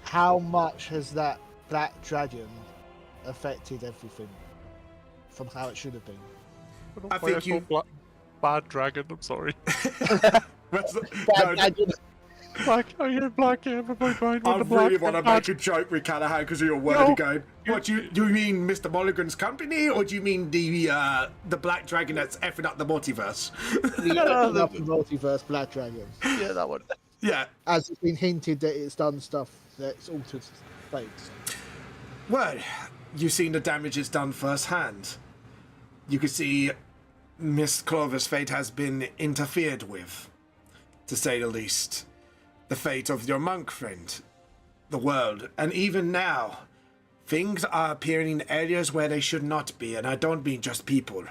[SPEAKER 4] how much has that black dragon affected everything from how it should have been?
[SPEAKER 1] I think you...
[SPEAKER 5] Bad dragon, I'm sorry.
[SPEAKER 1] That's the-
[SPEAKER 4] Black
[SPEAKER 1] no,
[SPEAKER 4] dragon.
[SPEAKER 5] Black, I hear black, everybody mind
[SPEAKER 1] I really want to make a joke with Callahan because of your word
[SPEAKER 5] No.
[SPEAKER 1] again. What, do you mean Mr. Mulligan's company, or do you mean the black dragon that's effing up the multiverse?
[SPEAKER 4] The multiverse black dragon.
[SPEAKER 5] Yeah, that one.
[SPEAKER 1] Yeah.
[SPEAKER 4] As it's been hinted that it's done stuff that's altered fates.
[SPEAKER 1] Well, you've seen the damage it's done firsthand. You can see Miss Clover's fate has been interfered with, to say the least. The fate of your monk friend, the world, and even now, things are appearing in areas where they should not be, and I don't mean just people.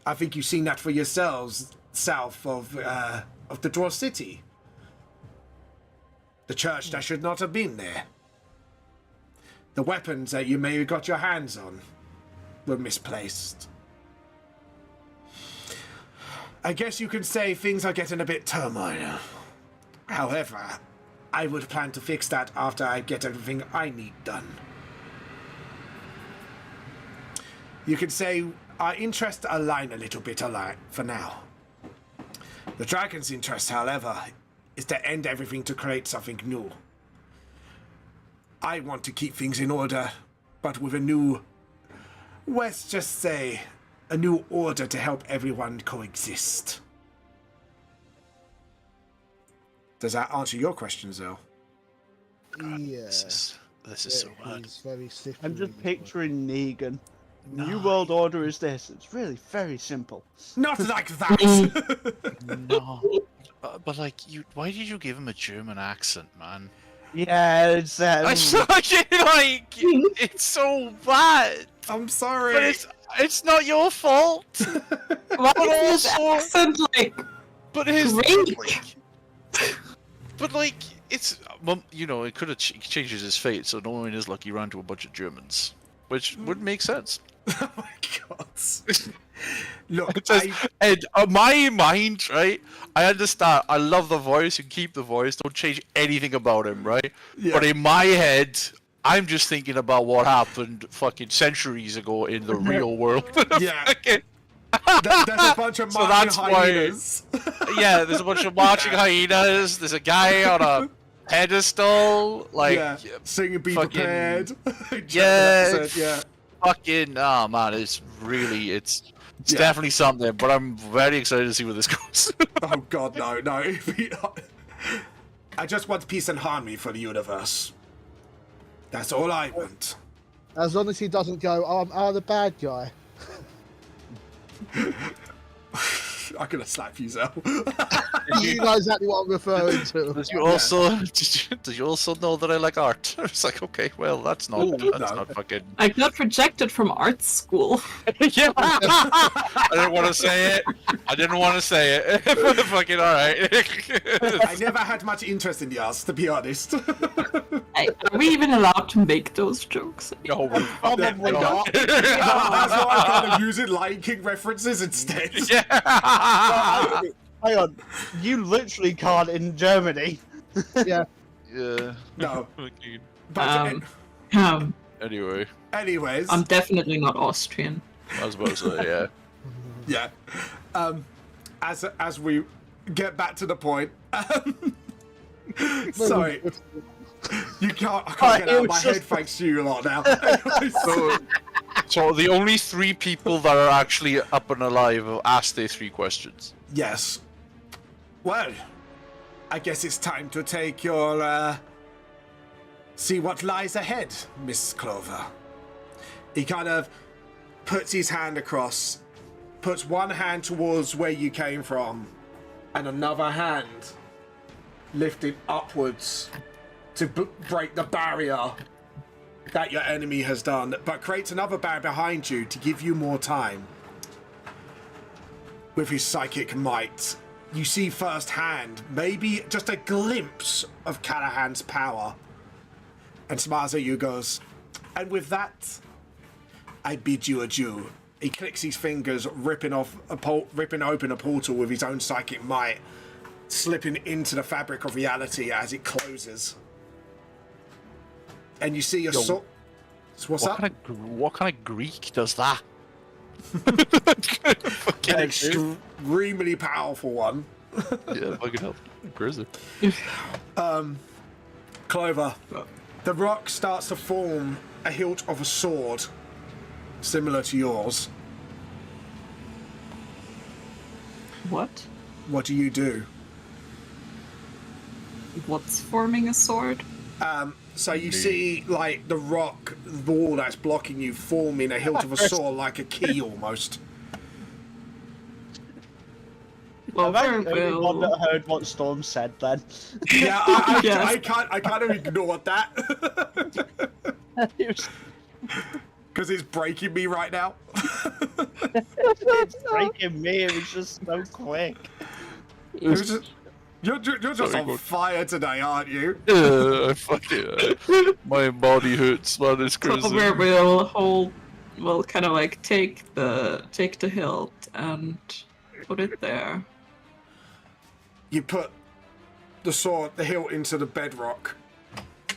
[SPEAKER 1] I think you've seen that for yourselves south of the Dwarf City. The church that should not have been there. The weapons that you may have got your hands on were misplaced. I guess you can say things are getting a bit turmoil. However, I would plan to fix that after I get everything I need done. You can say our interests align a little bit alike for now. The dragon's interest, however, is to end everything to create something new. I want to keep things in order, but with a new, let's just say, a new order to help everyone coexist. Does that answer your question, Zell?
[SPEAKER 4] Yeah.
[SPEAKER 5] This is so bad.
[SPEAKER 4] He's very slippery.
[SPEAKER 3] I'm just picturing Negan. New World Order is this. It's really very simple.
[SPEAKER 1] Not like that!
[SPEAKER 5] No. But like, why did you give him a German accent, man?
[SPEAKER 3] Yeah, it's
[SPEAKER 5] I fucking like, it's so bad.
[SPEAKER 1] I'm sorry.
[SPEAKER 5] But it's not your fault.
[SPEAKER 2] Why
[SPEAKER 5] But
[SPEAKER 2] is his
[SPEAKER 5] also-
[SPEAKER 2] accent like
[SPEAKER 5] But his
[SPEAKER 2] Greek?
[SPEAKER 5] but like, it's you know, it could have changes his fate. So knowing his luck, he ran to a bunch of Germans, which would make sense.
[SPEAKER 1] Oh my god. Look,
[SPEAKER 5] It says, and my mind, right? I understand. I love the voice and keep the voice. Don't change anything about him, right?
[SPEAKER 1] Yeah.
[SPEAKER 5] But in my head, I'm just thinking about what happened fucking centuries ago in the real world.
[SPEAKER 1] Yeah.
[SPEAKER 5] Fucking-
[SPEAKER 1] there's a bunch of
[SPEAKER 5] So
[SPEAKER 1] marching
[SPEAKER 5] that's why-
[SPEAKER 1] hyenas.
[SPEAKER 5] yeah, there's a bunch of marching hyenas. There's a guy on a pedestal, like
[SPEAKER 1] yeah, singing Be
[SPEAKER 5] fucking-
[SPEAKER 1] Prepared.
[SPEAKER 5] Yeah,
[SPEAKER 1] Episode, yeah.
[SPEAKER 5] fucking. Oh man, it's really it's
[SPEAKER 1] Yeah.
[SPEAKER 5] definitely something. But I'm very excited to see where this goes.
[SPEAKER 1] Oh god, no. I just want peace and harmony for the universe. That's all I want.
[SPEAKER 4] As long as he doesn't go, I'm the bad guy.
[SPEAKER 1] I'm gonna slap you, Zell.
[SPEAKER 4] You know exactly what I'm referring to.
[SPEAKER 5] Did you also did you also know that I like art? It's like, okay, well, that's not
[SPEAKER 1] Ooh, no.
[SPEAKER 5] not fucking.
[SPEAKER 2] I got rejected from art school.
[SPEAKER 5] Yeah. I didn't want to say it. I didn't want to say it. Fucking all right.
[SPEAKER 1] I never had much interest in the arts, to be honest.
[SPEAKER 2] Are we even allowed to make those jokes?
[SPEAKER 5] No, we're
[SPEAKER 1] Probably
[SPEAKER 5] not.
[SPEAKER 1] not. That's why I'm kind of using Lion King references instead.
[SPEAKER 5] Yeah.
[SPEAKER 3] Hang on, you literally can't in Germany.
[SPEAKER 4] Yeah.
[SPEAKER 5] Yeah.
[SPEAKER 1] No.
[SPEAKER 5] Fucking-
[SPEAKER 1] But
[SPEAKER 5] Anyway,
[SPEAKER 1] anyways,
[SPEAKER 2] I'm definitely not Austrian.
[SPEAKER 5] I was about to say, yeah.
[SPEAKER 1] yeah. As we get back to the point. Sorry. I can't get out of my head thanks to you a lot now.
[SPEAKER 5] So the only 3 people that are actually up and alive have asked their 3 questions.
[SPEAKER 1] Yes. Well, I guess it's time to take your, see what lies ahead, Miss Clover. He kind of puts his hand across, puts one hand towards where you came from, and another hand lifted upwards to break the barrier that your enemy has done, but creates another barrier behind you to give you more time. With his psychic might, you see firsthand, maybe just a glimpse of Callahan's power. And smiles at you, goes, and with that, I bid you adieu. He clicks his fingers, ripping open a portal with his own psychic might, slipping into the fabric of reality as it closes. And you see your sword. What's up?
[SPEAKER 5] What kind of Greek does that?
[SPEAKER 1] An extremely powerful one.
[SPEAKER 5] Yeah, fucking hell. Crazy.
[SPEAKER 1] Clover, the rock starts to form a hilt of a sword, similar to yours.
[SPEAKER 2] What?
[SPEAKER 1] What do you do?
[SPEAKER 2] What's forming a sword?
[SPEAKER 1] So you see, like, the rock wall that's blocking you forming a hilt of a sword, like a key almost.
[SPEAKER 2] Well,
[SPEAKER 3] I'm the only one
[SPEAKER 2] will.
[SPEAKER 3] that heard what Storm said then.
[SPEAKER 1] Yeah,
[SPEAKER 2] Yes.
[SPEAKER 1] I kind of ignored that. Because it's breaking me right now.
[SPEAKER 3] It's breaking me, it was just so quick.
[SPEAKER 1] It was just, you're just
[SPEAKER 5] Sorry,
[SPEAKER 1] on
[SPEAKER 5] God.
[SPEAKER 1] fire today, aren't you?
[SPEAKER 5] Yeah, fucking. My body hurts, man. It's crazy.
[SPEAKER 2] Clover will kind of like take the hilt and put it there.
[SPEAKER 1] You put the sword, the hilt into the bedrock.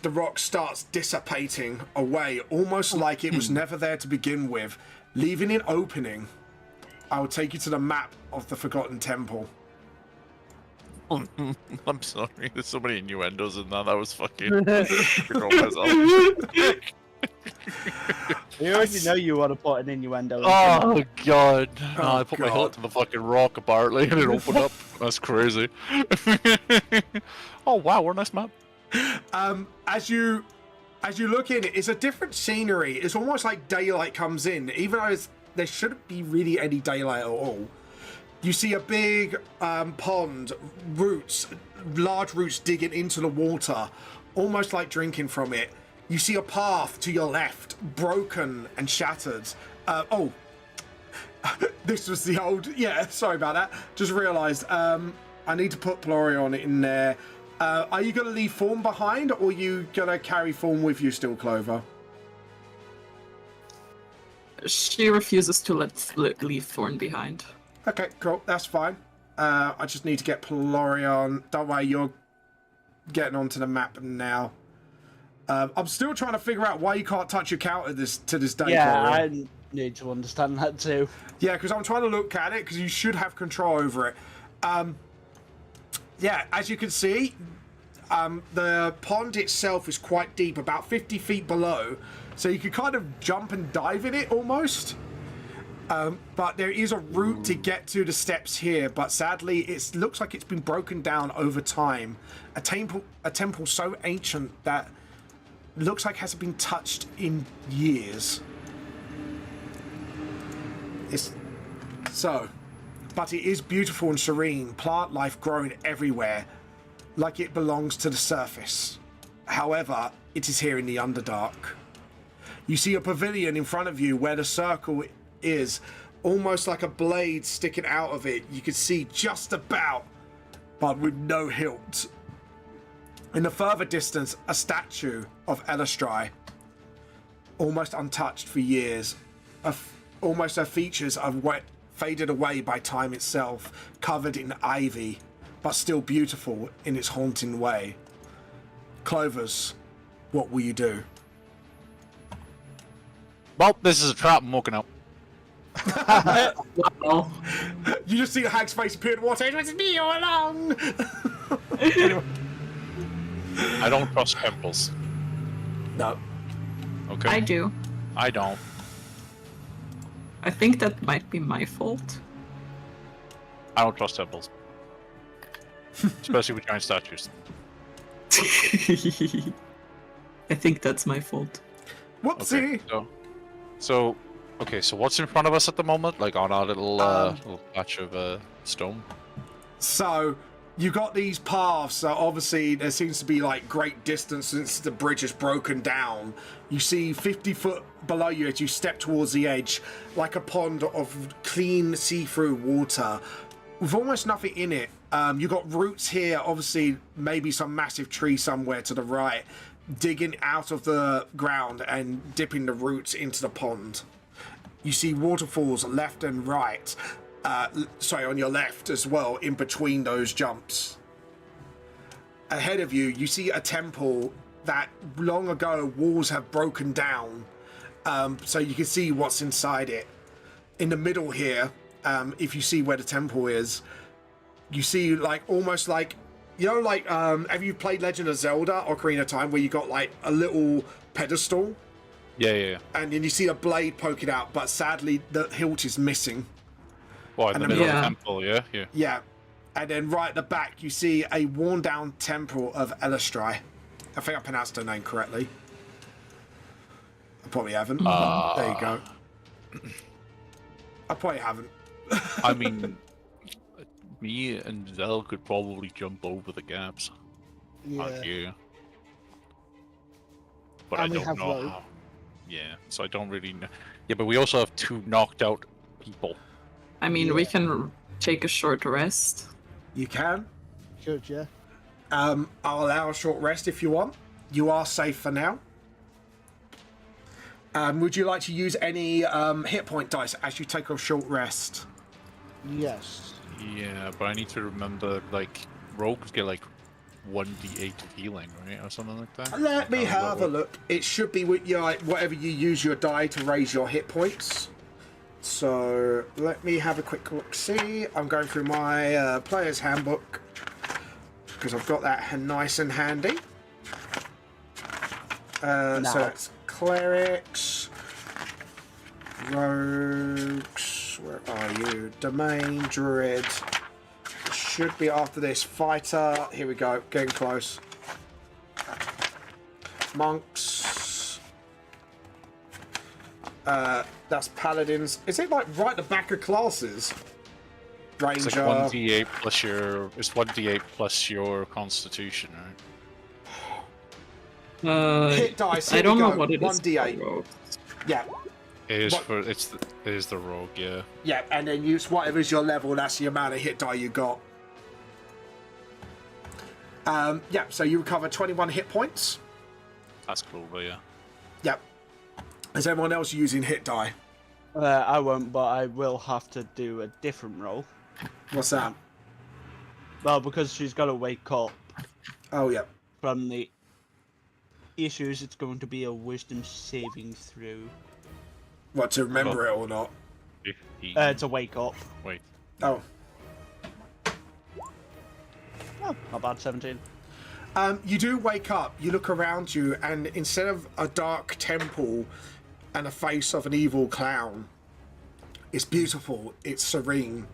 [SPEAKER 1] The rock starts dissipating away, almost like it was never there to begin with, leaving an opening. I will take you to the map of the Forgotten Temple.
[SPEAKER 5] I'm sorry. There's so many innuendos in that. That was fucking. myself.
[SPEAKER 3] We already know you want to put an innuendo in.
[SPEAKER 5] Oh god. No,
[SPEAKER 1] Oh,
[SPEAKER 5] I put my
[SPEAKER 1] God.
[SPEAKER 5] hilt to the fucking rock apparently and it opened up. That's crazy. Oh wow, what a nice map.
[SPEAKER 1] As you look in, it's a different scenery. It's almost like daylight comes in, even though there shouldn't be really any daylight at all. You see a big pond, large roots digging into the water, almost like drinking from it. You see a path to your left, broken and shattered. This was the old... Yeah, sorry about that. Just realised I need to put Plorion in there. Are you going to leave Thorn behind, or are you going to carry Thorn with you still, Clover?
[SPEAKER 2] She refuses to leave Thorn behind.
[SPEAKER 1] Okay, cool. That's fine. I just need to get Plorion. Don't worry, you're getting onto the map now. I'm still trying to figure out why you can't touch your counter to this day,
[SPEAKER 3] Yeah,
[SPEAKER 1] Plorion.
[SPEAKER 3] I need to understand that too.
[SPEAKER 1] Yeah, because I'm trying to look at it, because you should have control over it. Yeah, as you can see, the pond itself is quite deep, about 50 feet below, so you can kind of jump and dive in it almost. But there is a route to get to the steps here, but sadly it looks like it's been broken down over time. A temple so ancient that looks like hasn't been touched in years. So, but it is beautiful and serene, plant life growing everywhere, like it belongs to the surface. However, it is here in the Underdark. You see a pavilion in front of you where the circle is, almost like a blade sticking out of it. You can see just about, but with no hilt. In the further distance, a statue of Elestri, almost untouched for years. Almost her features are faded away by time itself, covered in ivy, but still beautiful in its haunting way. Clovers, what will you do?
[SPEAKER 5] Well, this is a trap. I'm walking out.
[SPEAKER 2] Wow.
[SPEAKER 1] You just see the hag's face appear in the water. It's me all along.
[SPEAKER 5] I don't trust temples.
[SPEAKER 1] No.
[SPEAKER 5] Okay.
[SPEAKER 2] I do.
[SPEAKER 5] I don't.
[SPEAKER 2] I think that might be my fault.
[SPEAKER 5] I don't trust temples. Especially with giant statues.
[SPEAKER 2] I think that's my fault.
[SPEAKER 1] Whoopsie.
[SPEAKER 5] Okay, so what's in front of us at the moment? Like on our little little patch of stone?
[SPEAKER 1] So, you got these paths. So obviously, there seems to be like great distance since the bridge is broken down. You see 50 foot below you as you step towards the edge, like a pond of clean, see-through water with almost nothing in it. You got roots here. Obviously, maybe some massive tree somewhere to the right, digging out of the ground and dipping the roots into the pond. You see waterfalls left and right. On your left as well, in between those jumps. Ahead of you, you see a temple that long ago walls have broken down, so you can see what's inside it. In the middle here, if you see where the temple is, you see like almost like, you know, like have you played Legend of Zelda Ocarina of Time, where you got like a little pedestal?
[SPEAKER 5] Yeah.
[SPEAKER 1] And then you see a blade poking out, but sadly the hilt is missing.
[SPEAKER 5] Well, in the middle of
[SPEAKER 2] Yeah.
[SPEAKER 5] the temple, yeah?
[SPEAKER 1] Yeah. And then right at the back, you see a worn-down temple of Elestri. I think I pronounced her name correctly. I probably haven't. There you go. I probably haven't.
[SPEAKER 5] I mean, me and Zell could probably jump over the gaps.
[SPEAKER 4] Yeah.
[SPEAKER 5] Yeah. But
[SPEAKER 4] And
[SPEAKER 5] I
[SPEAKER 4] we
[SPEAKER 5] don't
[SPEAKER 4] have
[SPEAKER 5] know
[SPEAKER 4] rope.
[SPEAKER 5] how. Yeah, so I don't really know. Yeah, but we also have 2 knocked out people.
[SPEAKER 2] I mean, we can take a short rest.
[SPEAKER 1] You can.
[SPEAKER 4] Good, yeah.
[SPEAKER 1] I'll allow a short rest if you want. You are safe for now. Would you like to use any hit point dice as you take a short rest?
[SPEAKER 4] Yes.
[SPEAKER 5] Yeah, but I need to remember, like, rogues get, like, 1d8 of healing, right? Or something like that?
[SPEAKER 1] Let me have a look. It should be with your, whatever you use your die to raise your hit points. So let me have a quick look. See, I'm going through my player's handbook because I've got that nice and handy. So it's clerics, rogues. Where are you? Domain, druid. Should be after this. Fighter. Here we go. Getting close. Monks. That's paladins. Is it like right at the back of classes? Ranger.
[SPEAKER 5] It's like 1d8 plus your. It's 1d8 plus your constitution, right?
[SPEAKER 1] Hit dice.
[SPEAKER 2] I
[SPEAKER 1] Here
[SPEAKER 2] don't
[SPEAKER 1] we
[SPEAKER 2] know
[SPEAKER 1] go.
[SPEAKER 2] what it is.
[SPEAKER 1] 1d8.
[SPEAKER 2] for rogues.
[SPEAKER 1] Yeah.
[SPEAKER 5] It is
[SPEAKER 1] What-
[SPEAKER 5] for it is the rogue, yeah.
[SPEAKER 1] Yeah, and then use whatever's your level. That's the amount of hit die you got. Yeah. So you recover 21 hit points.
[SPEAKER 5] That's cool, but yeah.
[SPEAKER 1] Yep. Is everyone else using hit die?
[SPEAKER 3] I won't, but I will have to do a different roll.
[SPEAKER 1] What's that?
[SPEAKER 3] Well, because she's got to wake up
[SPEAKER 1] Oh, yeah.
[SPEAKER 3] from the issues, it's going to be a wisdom saving throw.
[SPEAKER 1] What, to remember it or not?
[SPEAKER 5] 15.
[SPEAKER 3] To wake up.
[SPEAKER 5] Wait.
[SPEAKER 1] Oh.
[SPEAKER 3] Oh, not bad, 17.
[SPEAKER 1] You do wake up, you look around you, and instead of a dark temple and a face of an evil clown, it's beautiful, it's serene.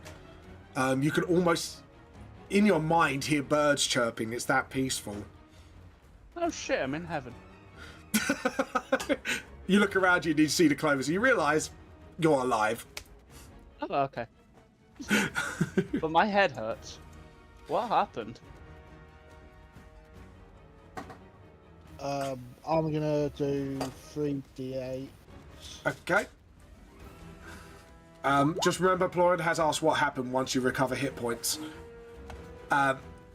[SPEAKER 1] You can almost, in your mind, hear birds chirping. It's that peaceful.
[SPEAKER 3] Oh shit, I'm in heaven.
[SPEAKER 1] You look around you and you see the clovers, and you realise you're alive.
[SPEAKER 3] Oh, okay. But my head hurts. What happened?
[SPEAKER 4] I'm gonna do 3d8.
[SPEAKER 1] Okay. Just remember, Plorid has asked what happened once you recover hit points.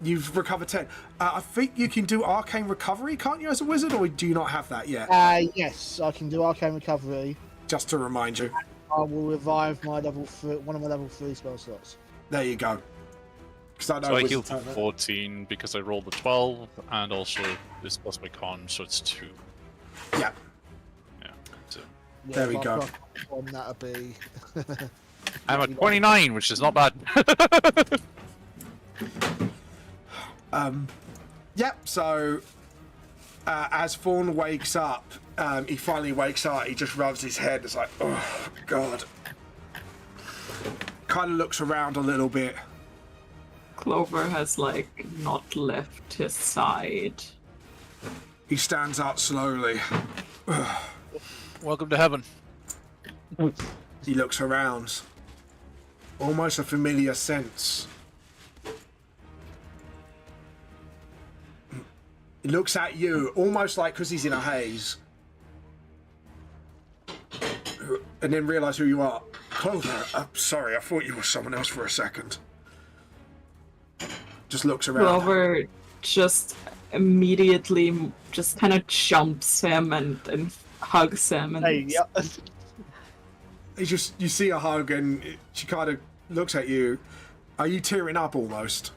[SPEAKER 1] You've recovered 10. I think you can do Arcane Recovery, can't you, as a wizard, or do you not have that yet?
[SPEAKER 4] Yes, I can do Arcane Recovery.
[SPEAKER 1] Just to remind you.
[SPEAKER 4] I will revive my one of my level 3 spell slots.
[SPEAKER 1] There you go. Because I know
[SPEAKER 6] So I
[SPEAKER 1] wizards
[SPEAKER 6] healed
[SPEAKER 1] have
[SPEAKER 6] for
[SPEAKER 1] it.
[SPEAKER 6] 14 because I rolled a 12, and also this plus my con, so it's 2.
[SPEAKER 1] Yeah.
[SPEAKER 6] Yeah. So
[SPEAKER 4] Yeah,
[SPEAKER 1] There we
[SPEAKER 4] if I
[SPEAKER 1] go.
[SPEAKER 4] got one, that'll be.
[SPEAKER 6] I'm at 29, which is not bad.
[SPEAKER 1] Yep, so as Fawn wakes up, he finally wakes up, he just rubs his head, it's like, oh, God. Kind of looks around a little bit.
[SPEAKER 2] Clover has like not left his side.
[SPEAKER 1] He stands up slowly.
[SPEAKER 6] Welcome to heaven.
[SPEAKER 1] He looks around. Almost a familiar sense. He looks at you, almost like because he's in a haze. And then realise who you are. Clover, sorry, I thought you were someone else for a second. Just looks around.
[SPEAKER 2] Clover just immediately just kind of jumps him and hugs him and
[SPEAKER 3] Hey, yeah.
[SPEAKER 1] You see a hug and she kind of looks at you. Are you tearing up almost?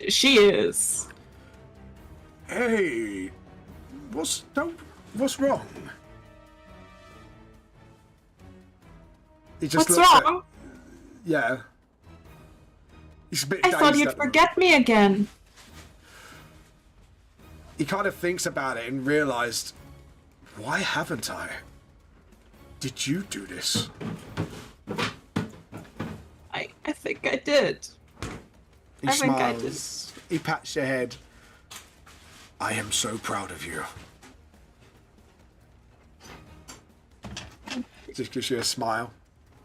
[SPEAKER 2] she is.
[SPEAKER 1] Hey, what's wrong? He just
[SPEAKER 2] What's
[SPEAKER 1] looks at-
[SPEAKER 2] wrong?
[SPEAKER 1] yeah. He's a bit
[SPEAKER 2] I thought
[SPEAKER 1] dazed
[SPEAKER 2] you'd
[SPEAKER 1] at the moment.
[SPEAKER 2] forget me again.
[SPEAKER 1] He kind of thinks about it and realised, why haven't I? Did you do this?
[SPEAKER 2] I think I did.
[SPEAKER 1] He
[SPEAKER 2] I think I
[SPEAKER 1] smiles. He pats your head. I am so proud of you. Just gives you a smile.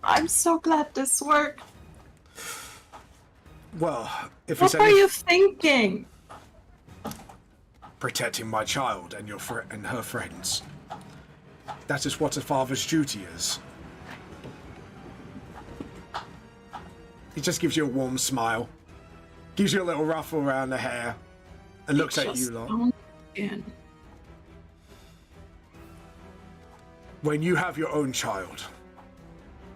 [SPEAKER 2] I'm so glad this worked.
[SPEAKER 1] Well, if
[SPEAKER 2] What
[SPEAKER 1] it's
[SPEAKER 2] were
[SPEAKER 1] any
[SPEAKER 2] you thinking?
[SPEAKER 1] protecting my child and and her friends, that is what a father's duty is. He just gives you a warm smile, gives you a little ruffle around the hair, and looks at you
[SPEAKER 2] Just
[SPEAKER 1] lot.
[SPEAKER 2] don't again.
[SPEAKER 1] When you have your own child,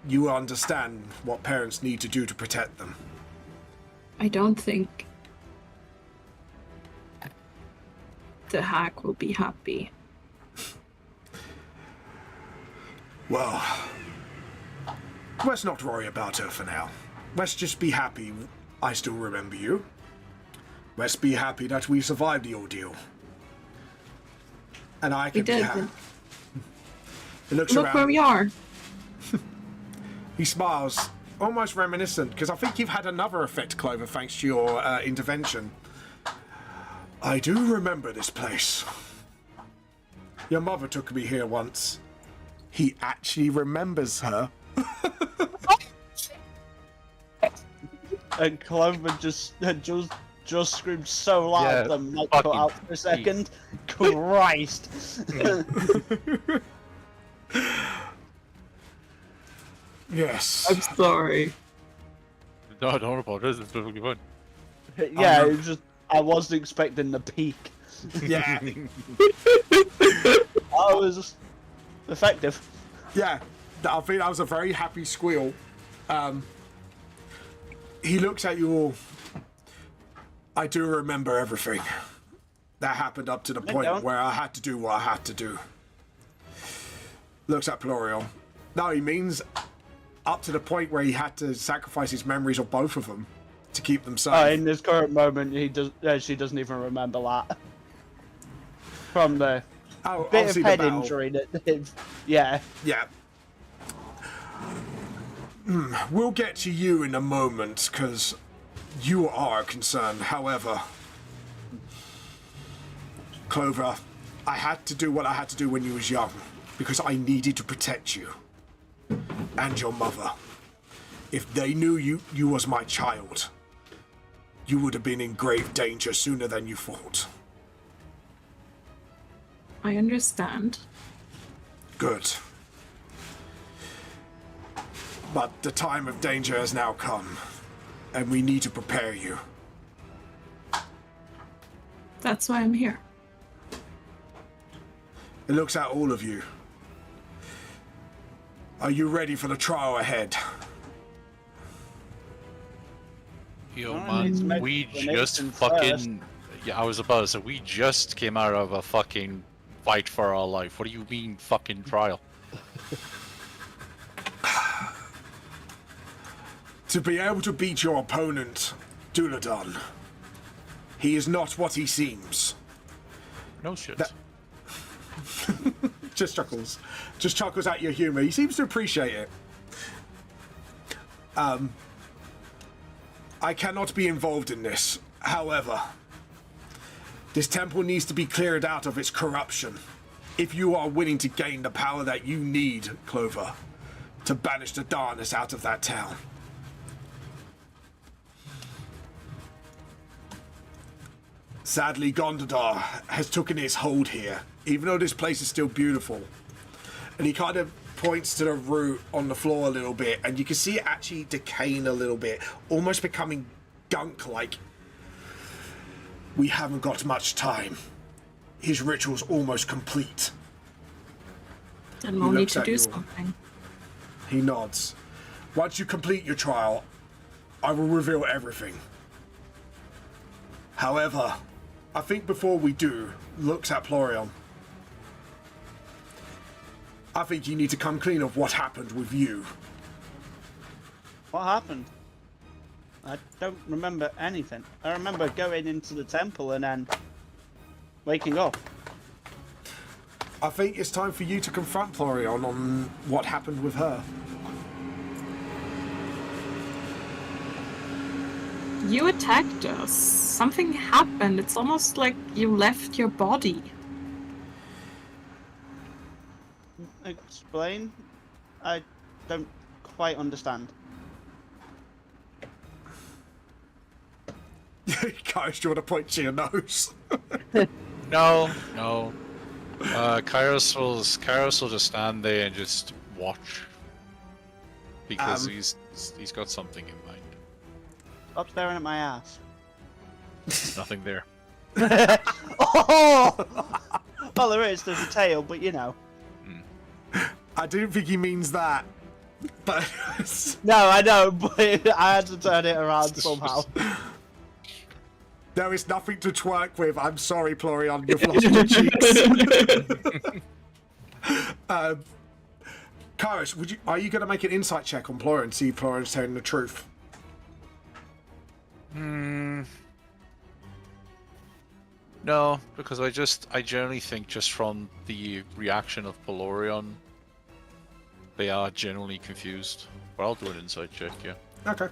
[SPEAKER 1] you understand what parents need to do to protect them.
[SPEAKER 2] I don't think the hack will be happy.
[SPEAKER 1] Well, let's not worry about her for now. Let's just be happy I still remember you. Let's be happy that we survived the ordeal. And I
[SPEAKER 2] We
[SPEAKER 1] can be
[SPEAKER 2] did.
[SPEAKER 1] happy. He looks
[SPEAKER 2] Look
[SPEAKER 1] around.
[SPEAKER 2] where we are.
[SPEAKER 1] He smiles, almost reminiscent, because I think you've had another effect, Clover, thanks to your intervention. I do remember this place. Your mother took me here once. He actually remembers her.
[SPEAKER 3] And Clover just screamed so loud
[SPEAKER 6] Yeah,
[SPEAKER 3] the mic cut
[SPEAKER 6] fucking
[SPEAKER 3] out for a second. Christ!
[SPEAKER 1] Yes.
[SPEAKER 2] I'm sorry.
[SPEAKER 6] No, don't apologize. It's perfectly fine.
[SPEAKER 3] Yeah, it was just I wasn't expecting the peak.
[SPEAKER 1] Yeah.
[SPEAKER 3] I was effective.
[SPEAKER 1] Yeah. I think that was a very happy squeal. He looks at you all. I do remember everything. That happened up to the point
[SPEAKER 3] don't.
[SPEAKER 1] where I had to do what I had to do. Looks at Ploriel. No, he means up to the point where he had to sacrifice his memories of both of them to keep them safe.
[SPEAKER 3] In this current moment, she doesn't even remember that. From the
[SPEAKER 1] Oh,
[SPEAKER 3] bit of
[SPEAKER 1] obviously the
[SPEAKER 3] head
[SPEAKER 1] battle.
[SPEAKER 3] injury that, yeah.
[SPEAKER 1] Yeah. We'll get to you in a moment, because you are concerned. However, Clover, I had to do what I had to do when you was young, because I needed to protect you and your mother. If they knew you was my child, you would have been in grave danger sooner than you thought.
[SPEAKER 2] I understand.
[SPEAKER 1] Good. But the time of danger has now come, and we need to prepare you.
[SPEAKER 2] That's why I'm here.
[SPEAKER 1] It looks at all of you. Are you ready for the trial ahead?
[SPEAKER 5] Yo,
[SPEAKER 3] It's
[SPEAKER 5] man,
[SPEAKER 3] meant
[SPEAKER 5] we
[SPEAKER 3] to be
[SPEAKER 5] just
[SPEAKER 3] Nathan
[SPEAKER 5] fucking... Yeah, I was about to say, we just came out of a fucking fight for our life. What do you mean, fucking trial?
[SPEAKER 1] To be able to beat your opponent, Duladon, he is not what he seems.
[SPEAKER 5] No shit.
[SPEAKER 1] Just chuckles. Just chuckles at your humor. He seems to appreciate it. I cannot be involved in this. However, this temple needs to be cleared out of its corruption. If you are willing to gain the power that you need, Clover, to banish the darkness out of that town. Sadly, Gondadar has taken its hold here, even though this place is still beautiful. And he kind of points to the root on the floor a little bit, and you can see it actually decaying a little bit, almost becoming gunk-like. We haven't got much time. His ritual's almost complete.
[SPEAKER 2] Then we'll need to do something.
[SPEAKER 1] He nods. Once you complete your trial, I will reveal everything. However, I think before we do, looks at Plorion. I think you need to come clean of what happened with you.
[SPEAKER 3] What happened? I don't remember anything. I remember going into the temple and then waking up.
[SPEAKER 1] I think it's time for you to confront Plorion on what happened with her.
[SPEAKER 2] You attacked us. Something happened. It's almost like you left your body.
[SPEAKER 3] Explain? I don't quite understand.
[SPEAKER 1] Guys, do you want to point to your nose?
[SPEAKER 5] No. Kairos will just stand there and just watch. Because he's got something in mind.
[SPEAKER 3] Stop staring at my ass.
[SPEAKER 5] There's nothing there.
[SPEAKER 3] Oh! Well, there's a tail, but you know.
[SPEAKER 1] I don't think he means that. But
[SPEAKER 3] No, I know, but I had to turn it around somehow.
[SPEAKER 1] there is nothing to twerk with. I'm sorry, Plorion, you've lost your cheeks. Kairos, are you going to make an insight check on Plorion, see if Plorion's telling the truth?
[SPEAKER 5] No, because I generally think just from the reaction of Pelorion, they are generally confused. But I'll do an insight check, yeah.
[SPEAKER 1] Okay.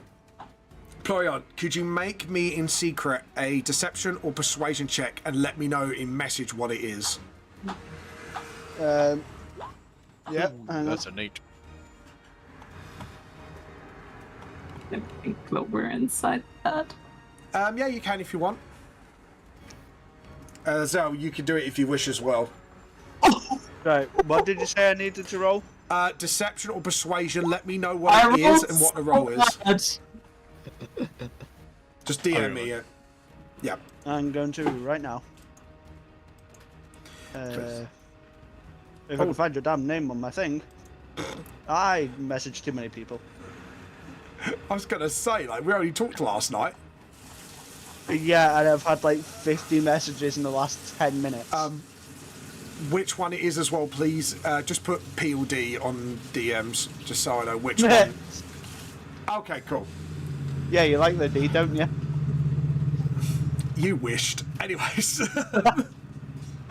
[SPEAKER 1] Plorion, could you make me in secret a deception or persuasion check and let me know in message what it is?
[SPEAKER 3] Yep.
[SPEAKER 5] That's a neat.
[SPEAKER 2] I think we're inside that.
[SPEAKER 1] Yeah, you can if you want. Zell, you can do it if you wish as well.
[SPEAKER 3] Right, what did you say I needed to roll?
[SPEAKER 1] Deception or persuasion, let me know what it is and what the roll is. Just DM me it. Yeah.
[SPEAKER 3] I'm going to right now. If I can find your damn name on my thing. I messaged too many people.
[SPEAKER 1] I was going to say, like, we only talked last night.
[SPEAKER 3] Yeah, and I've had like 50 messages in the last 10 minutes.
[SPEAKER 1] Which one it is as well, please. Just put P or D on DMs, just so I know which one. Okay, cool.
[SPEAKER 3] Yeah, you like the D, don't you?
[SPEAKER 1] You wished. Anyways.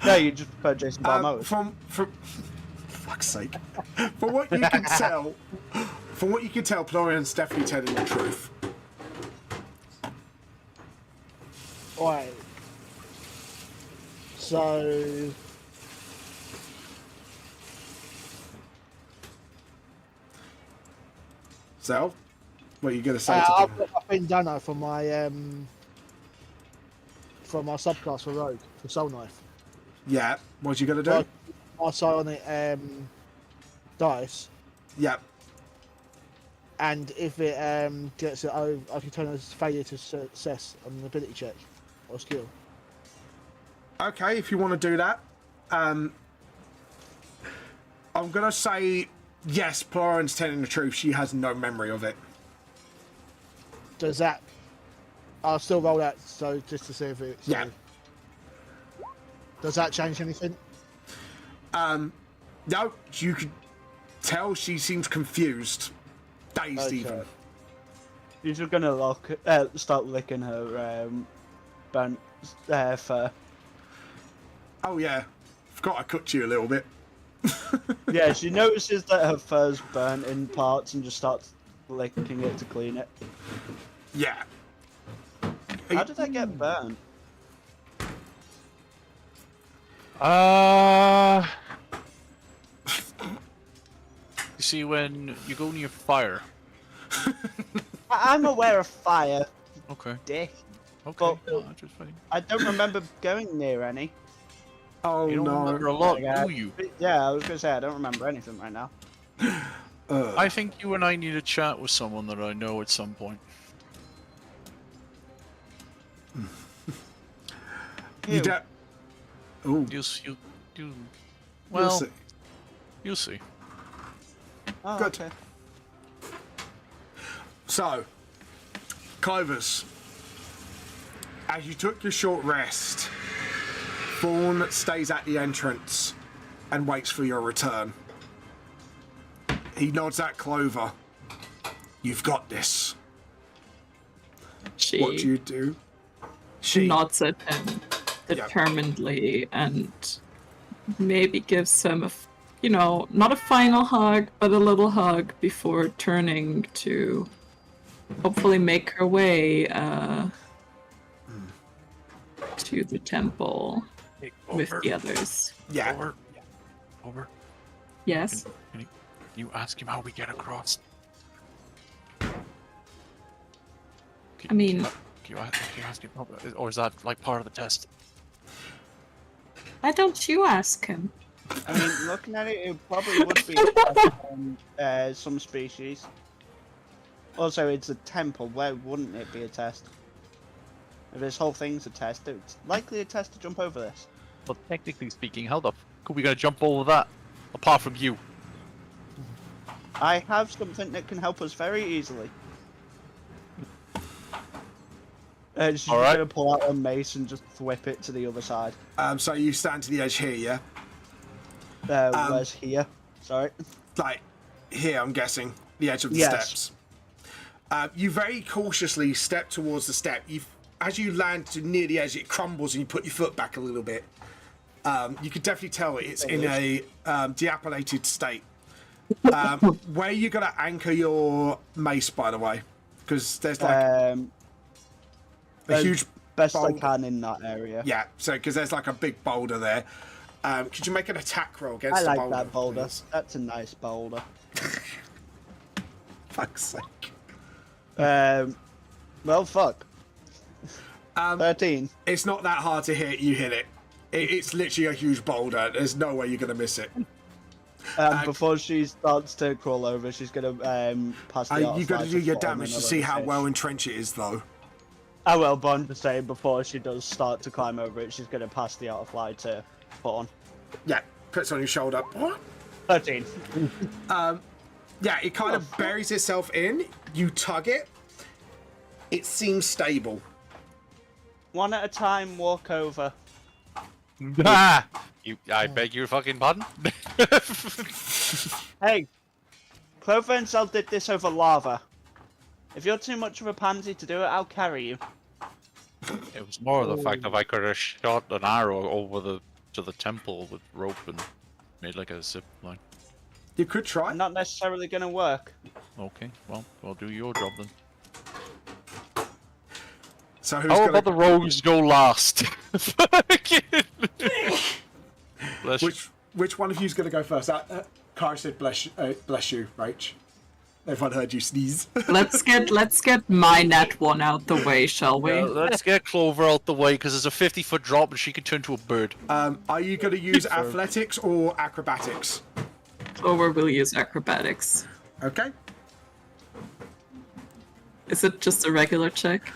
[SPEAKER 3] No, you just prefer Jason Barmow.
[SPEAKER 1] From fuck's sake. From what you can tell, Plorion's definitely telling the truth.
[SPEAKER 4] Right. So.
[SPEAKER 1] Zell? What are you gonna say to
[SPEAKER 4] I've
[SPEAKER 1] them?
[SPEAKER 4] got my thing done now for my subclass for Rogue, for Soul Knife.
[SPEAKER 1] Yeah. What you gonna do?
[SPEAKER 4] My psionic dice,
[SPEAKER 1] Yeah.
[SPEAKER 4] and if it gets it over, I can turn a failure to success on an ability check or skill.
[SPEAKER 1] Okay, if you want to do that. I'm gonna say yes. Floren's telling the truth. She has no memory of it.
[SPEAKER 4] Does that? I'll still roll that, so just to see if it.
[SPEAKER 1] Yeah.
[SPEAKER 4] Does that change anything?
[SPEAKER 1] No, you could tell she seems confused, dazed
[SPEAKER 4] Okay.
[SPEAKER 1] even.
[SPEAKER 3] She's just gonna start licking her burnt fur.
[SPEAKER 1] Oh yeah, forgot I cooked you a little bit.
[SPEAKER 3] Yeah, she notices that her fur's burnt in parts and just starts licking it to clean it.
[SPEAKER 1] Yeah.
[SPEAKER 3] How did that get burnt?
[SPEAKER 5] You see, when you go near fire.
[SPEAKER 3] I'm aware of fire,
[SPEAKER 5] Okay.
[SPEAKER 3] dick.
[SPEAKER 5] Okay.
[SPEAKER 3] Well-
[SPEAKER 5] No, just fine.
[SPEAKER 3] I don't remember going near any.
[SPEAKER 1] Oh
[SPEAKER 5] You don't
[SPEAKER 1] no.
[SPEAKER 5] remember a lot,
[SPEAKER 3] Yeah.
[SPEAKER 5] do you?
[SPEAKER 3] Yeah, I was gonna say I don't remember anything right now.
[SPEAKER 5] I think you and I need to chat with someone that I know at some point.
[SPEAKER 1] You
[SPEAKER 3] Ew.
[SPEAKER 1] don't. Ooh.
[SPEAKER 5] You.
[SPEAKER 1] We'll
[SPEAKER 5] Well,
[SPEAKER 1] see.
[SPEAKER 5] you'll see.
[SPEAKER 3] Oh,
[SPEAKER 1] Good.
[SPEAKER 3] okay.
[SPEAKER 1] So, Clovis, as you took your short rest, Thorn stays at the entrance and waits for your return. He nods at Clover. You've got this.
[SPEAKER 2] She
[SPEAKER 1] What do you do? She.
[SPEAKER 2] nods at him determinedly and maybe gives him not a final hug, but a little hug before turning to hopefully make her way to the temple with the others.
[SPEAKER 1] Yeah.
[SPEAKER 5] Over.
[SPEAKER 2] Yes.
[SPEAKER 5] Can you ask him how we get across?
[SPEAKER 2] I mean,
[SPEAKER 5] Can you ask him? Or is that like part of the test?
[SPEAKER 2] why don't you ask him?
[SPEAKER 3] I mean, looking at it, it probably would be some species. Also, it's a temple. Why wouldn't it be a test? If this whole thing's a test, it's likely a test to jump over this.
[SPEAKER 5] Well, technically speaking, how the fuck are we gonna jump over that? Apart from you.
[SPEAKER 3] I have something that can help us very easily. She's
[SPEAKER 5] Alright.
[SPEAKER 3] gonna pull out a mace and just whip it to the other side.
[SPEAKER 1] So you stand to the edge here, yeah?
[SPEAKER 3] Where's here? Sorry.
[SPEAKER 1] Like here, I'm guessing, the edge of the
[SPEAKER 3] Yes.
[SPEAKER 1] steps. You very cautiously step towards the step. As you land to near the edge, it crumbles and you put your foot back a little bit. You can definitely tell it's in a dilapidated state. Where are you going to anchor your mace, by the way? Because there's like a huge
[SPEAKER 3] Best I
[SPEAKER 1] boulder.
[SPEAKER 3] can in that area.
[SPEAKER 1] Yeah, so because there's like a big boulder there. Could you make an attack roll against
[SPEAKER 3] I
[SPEAKER 1] the
[SPEAKER 3] like
[SPEAKER 1] boulder?
[SPEAKER 3] that boulder.
[SPEAKER 1] please?
[SPEAKER 3] That's a nice boulder.
[SPEAKER 1] Fuck's sake.
[SPEAKER 3] Well, fuck. 13.
[SPEAKER 1] It's not that hard to hit. You hit it. It's literally a huge boulder. There's no way you're going to miss it.
[SPEAKER 3] Before she starts to crawl over, she's gonna pass the art
[SPEAKER 1] You
[SPEAKER 3] of
[SPEAKER 1] got to
[SPEAKER 3] flight
[SPEAKER 1] do your
[SPEAKER 3] fall on
[SPEAKER 1] damage to
[SPEAKER 3] another
[SPEAKER 1] see how
[SPEAKER 3] fish.
[SPEAKER 1] well entrenched it is, though.
[SPEAKER 3] I will, but I'm just saying, before she does start to climb over it, she's gonna pass the art of flight to put on.
[SPEAKER 1] Yeah, puts on your shoulder. What?
[SPEAKER 3] 13.
[SPEAKER 1] Yeah, it kind of buries itself in. You tug it. It seems stable.
[SPEAKER 3] One at a time, walk over.
[SPEAKER 5] Ah! I beg your fucking pardon?
[SPEAKER 3] Hey, Clover and Zell did this over lava. If you're too much of a pansy to do it, I'll carry you.
[SPEAKER 5] It was more of the fact that I could have shot an arrow over to the temple with rope and made like a zip line.
[SPEAKER 1] You could try.
[SPEAKER 3] Not necessarily gonna work.
[SPEAKER 5] Okay, well, I'll do your job then.
[SPEAKER 1] So who's
[SPEAKER 5] How
[SPEAKER 1] going
[SPEAKER 5] about the rogues go last? Bless you.
[SPEAKER 1] Which one of you's going to go first? Kara said bless you, Rach. Everyone heard you sneeze.
[SPEAKER 2] Let's get my net one out the way, shall we?
[SPEAKER 5] Let's get Clover out the way because there's a 50-foot drop and she can turn to a bird.
[SPEAKER 1] Are you going to use athletics or acrobatics?
[SPEAKER 2] Clover will use acrobatics.
[SPEAKER 1] Okay.
[SPEAKER 2] Is it just a regular check?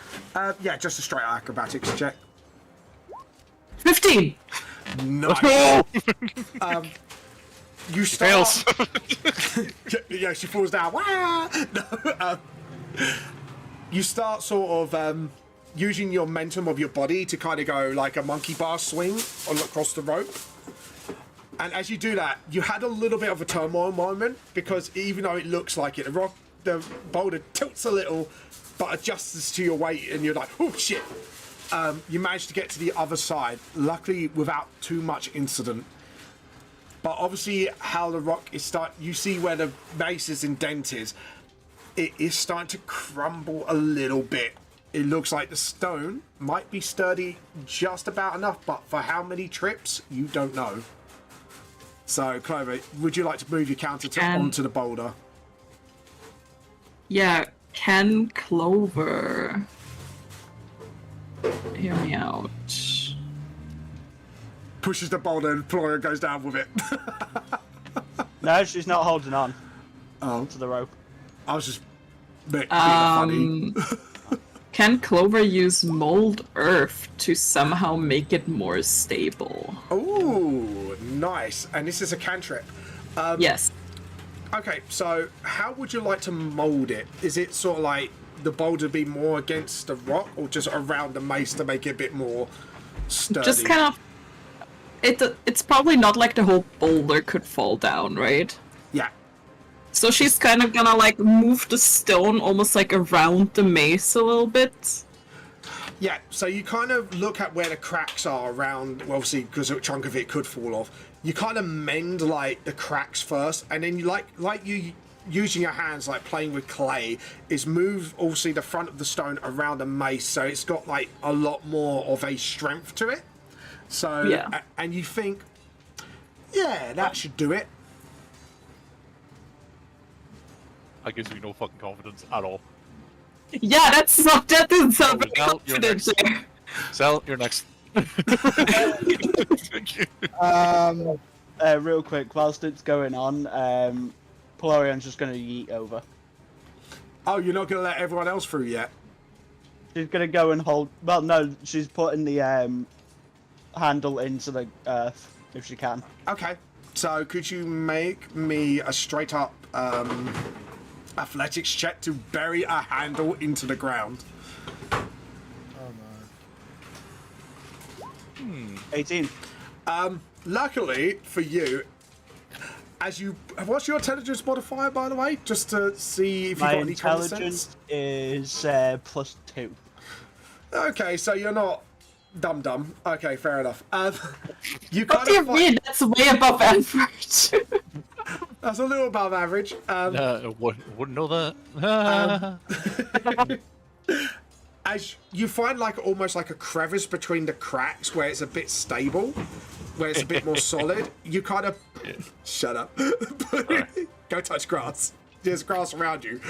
[SPEAKER 1] Yeah, just a straight acrobatics check.
[SPEAKER 2] 15!
[SPEAKER 1] Nice. You start.
[SPEAKER 5] Fails.
[SPEAKER 1] Yeah, she falls down. Wah! No, you start sort of using your momentum of your body to kind of go like a monkey bar swing across the rope. And as you do that, you had a little bit of a turmoil moment because even though it looks like it, the boulder tilts a little, but adjusts to your weight, and you're like, oh shit! You managed to get to the other side, luckily without too much incident. But obviously, how the rock is you see where the base is indented. It is starting to crumble a little bit. It looks like the stone might be sturdy just about enough, but for how many trips, you don't know. So, Clover, would you like to move your counter onto the boulder?
[SPEAKER 2] Yeah, can Clover hear me out?
[SPEAKER 1] Pushes the boulder and Flora goes down with it.
[SPEAKER 3] No, she's not holding on
[SPEAKER 1] Oh,
[SPEAKER 3] to the rope.
[SPEAKER 1] I was just being funny.
[SPEAKER 2] Can Clover use mold earth to somehow make it more stable?
[SPEAKER 1] Ooh, nice. And this is a cantrip.
[SPEAKER 2] Yes.
[SPEAKER 1] Okay, so how would you like to mold it? Is it sort of like the boulder be more against the rock or just around the mace to make it a bit more sturdy?
[SPEAKER 2] Just kind of... It's probably not like the whole boulder could fall down, right?
[SPEAKER 1] Yeah.
[SPEAKER 2] So she's kind of gonna like move the stone almost like around the mace a little bit.
[SPEAKER 1] Yeah, so you kind of look at where the cracks are around, well, obviously, because a chunk of it could fall off. You kind of mend, like, the cracks first, and then you, like you using your hands, like playing with clay, is move, obviously, the front of the stone around the mace, so it's got, like, a lot more of a strength to it. So,
[SPEAKER 2] yeah.
[SPEAKER 1] And you think, yeah, that should do it.
[SPEAKER 6] That gives me no fucking confidence at all.
[SPEAKER 2] Yeah, that doesn't sound very
[SPEAKER 6] Well, you're
[SPEAKER 2] confident there.
[SPEAKER 5] Sal, you're next.
[SPEAKER 3] Real quick, whilst it's going on, Polarian's just going to yeet over.
[SPEAKER 1] Oh, you're not going to let everyone else through yet?
[SPEAKER 3] She's going to go and hold... Well, no, she's putting the handle into the earth, if she can.
[SPEAKER 1] Okay, so could you make me a straight up athletics check to bury a handle into the ground?
[SPEAKER 4] Oh no.
[SPEAKER 3] 18.
[SPEAKER 1] Luckily for you, what's your intelligence modifier, by the way? Just to see if you've
[SPEAKER 3] My
[SPEAKER 1] got any common sense.
[SPEAKER 3] intelligence is +2.
[SPEAKER 1] Okay, so you're not dumb. Okay, fair enough. You
[SPEAKER 2] What
[SPEAKER 1] kind
[SPEAKER 2] do you
[SPEAKER 1] of
[SPEAKER 2] mean? That's way above average.
[SPEAKER 1] That's a little above average.
[SPEAKER 5] Wouldn't know that.
[SPEAKER 1] As you find like almost like a crevice between the cracks where it's a bit stable, where it's a bit more solid, you kind of shut up. Go touch grass. There's grass around you.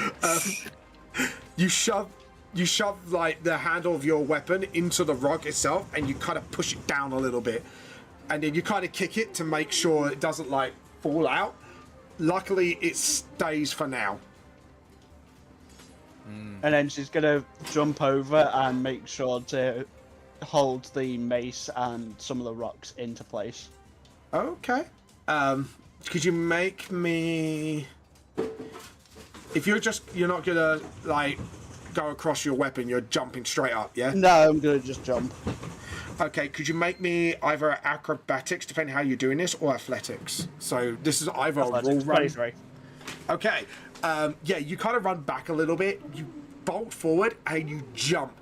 [SPEAKER 1] You shove like the handle of your weapon into the rock itself, and you kind of push it down a little bit, and then you kind of kick it to make sure it doesn't like fall out. Luckily, it stays for now.
[SPEAKER 3] And then she's going to jump over and make sure to hold the mace and some of the rocks into place.
[SPEAKER 1] Okay. Could you make me... If you're not gonna like go across your weapon, you're jumping straight up, yeah?
[SPEAKER 3] No, I'm going to just jump.
[SPEAKER 1] Okay, could you make me either acrobatics, depending how you're doing this, or athletics? So this is either a roll run.
[SPEAKER 3] 23.
[SPEAKER 1] Okay. Yeah, you kind of run back a little bit, you bolt forward, and you jump.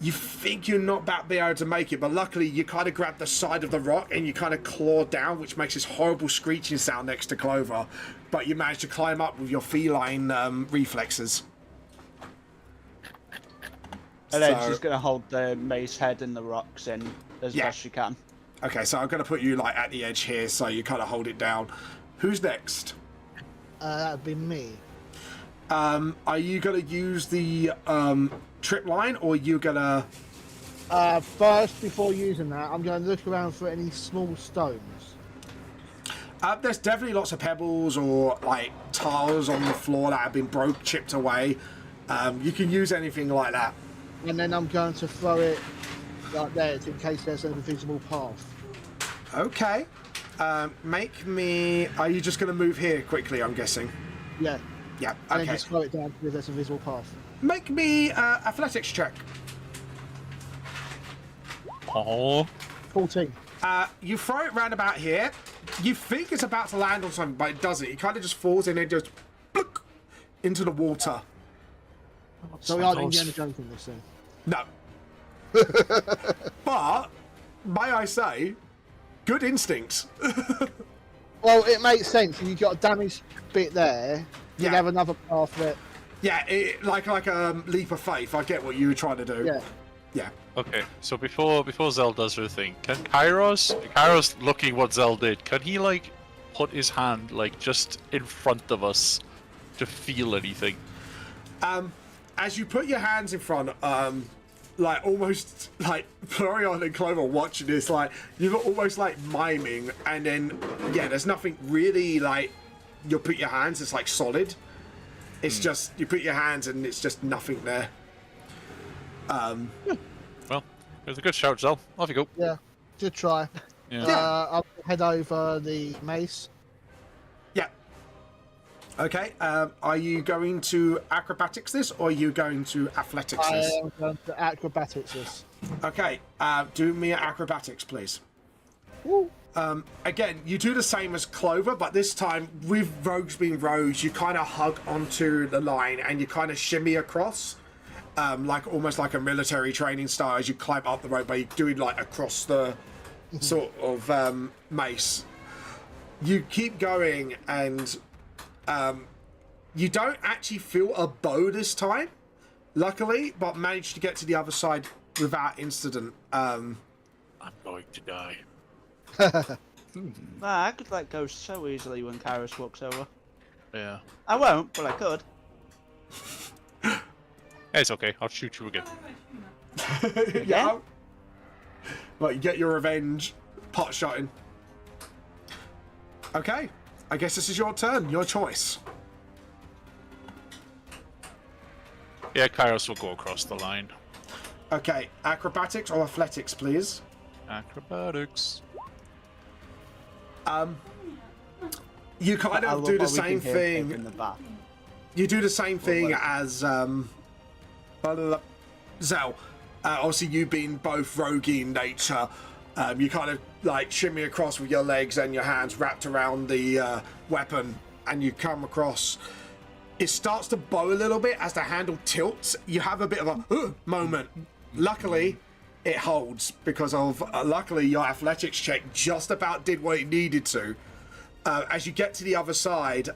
[SPEAKER 1] You think you're not about to be able to make it, but luckily you kind of grab the side of the rock and you kind of claw down, which makes this horrible screeching sound next to Clover. But you manage to climb up with your feline reflexes.
[SPEAKER 3] And then she's going to hold the mace head and the rocks in as
[SPEAKER 1] Yeah.
[SPEAKER 3] best she can.
[SPEAKER 1] Okay, so I'm going to put you like at the edge here, so you kind of hold it down. Who's next?
[SPEAKER 4] That'd be me.
[SPEAKER 1] Are you gonna use the trip line, or are you gonna?
[SPEAKER 4] First, before using that, I'm going to look around for any small stones.
[SPEAKER 1] There's definitely lots of pebbles or like tiles on the floor that have been chipped away. You can use anything like that.
[SPEAKER 4] And then I'm going to throw it like there, in case there's an invisible path.
[SPEAKER 1] Okay. Make me. Are you just going to move here quickly? I'm guessing.
[SPEAKER 4] Yeah.
[SPEAKER 1] Yeah.
[SPEAKER 4] And then
[SPEAKER 1] Okay.
[SPEAKER 4] just throw it down if there's an invisible path.
[SPEAKER 1] Make me athletics check.
[SPEAKER 5] Oh.
[SPEAKER 4] 14.
[SPEAKER 1] You throw it round about here. You think it's about to land on something, but it doesn't. It kind of just falls in and just blook into the water.
[SPEAKER 4] So we aren't Indiana Jones in this thing.
[SPEAKER 1] No. But, may I say, good instincts.
[SPEAKER 4] Well, it makes sense. If you've got a damaged bit there, you'd
[SPEAKER 1] Yeah.
[SPEAKER 4] have another path that.
[SPEAKER 1] Yeah, like a leap of faith. I get what you were trying to do.
[SPEAKER 4] Yeah.
[SPEAKER 1] Yeah.
[SPEAKER 5] Okay, so before Zell does her thing, can Kairos looking what Zell did, can he like put his hand like just in front of us to feel anything?
[SPEAKER 1] As you put your hands in front, like almost like Florian and Clover watching this, like you're almost like miming, and then yeah, there's nothing really like you put your hands. It's like solid. It's just you put your hands and it's just nothing there.
[SPEAKER 5] Well, it was a good shout, Zell. Off you go.
[SPEAKER 4] Yeah. Good try.
[SPEAKER 5] Yeah.
[SPEAKER 4] I'll head over the mace.
[SPEAKER 1] Yeah. Okay. Are you going to acrobatics this, or are you going to athletics
[SPEAKER 4] I
[SPEAKER 1] this?
[SPEAKER 4] am going to acrobatics this.
[SPEAKER 1] Okay. Do me an acrobatics, please.
[SPEAKER 4] Woo.
[SPEAKER 1] Again, you do the same as Clover, but this time with rogues being rogues, you kind of hug onto the line and you kind of shimmy across, like almost like a military training style as you climb up the rope, but you're doing like across the sort of mace. You keep going, and you don't actually feel a bow this time, luckily, but managed to get to the other side without incident.
[SPEAKER 5] I'm going to die.
[SPEAKER 3] I could let go so easily when Kairos walks over.
[SPEAKER 5] Yeah.
[SPEAKER 3] I won't, but I could.
[SPEAKER 5] It's okay, I'll shoot you again.
[SPEAKER 1] Yeah. Like, you get your revenge, pot shotting. Okay, I guess this is your turn, your choice.
[SPEAKER 5] Yeah, Kairos will go across the line.
[SPEAKER 1] Okay, acrobatics or athletics, please.
[SPEAKER 5] Acrobatics.
[SPEAKER 1] You kind
[SPEAKER 3] I
[SPEAKER 1] of
[SPEAKER 3] love
[SPEAKER 1] do the
[SPEAKER 3] how we
[SPEAKER 1] same
[SPEAKER 3] can hear Pip
[SPEAKER 1] thing.
[SPEAKER 3] in the back.
[SPEAKER 1] You do the same thing
[SPEAKER 3] like-
[SPEAKER 1] as Zell. Obviously, you being both roguey in nature, you kind of like shimmy across with your legs and your hands wrapped around the weapon, and you come across. It starts to bow a little bit as the handle tilts. You have a bit of a moment. Luckily, it holds because of luckily your athletics check just about did what it needed to. As you get to the other side,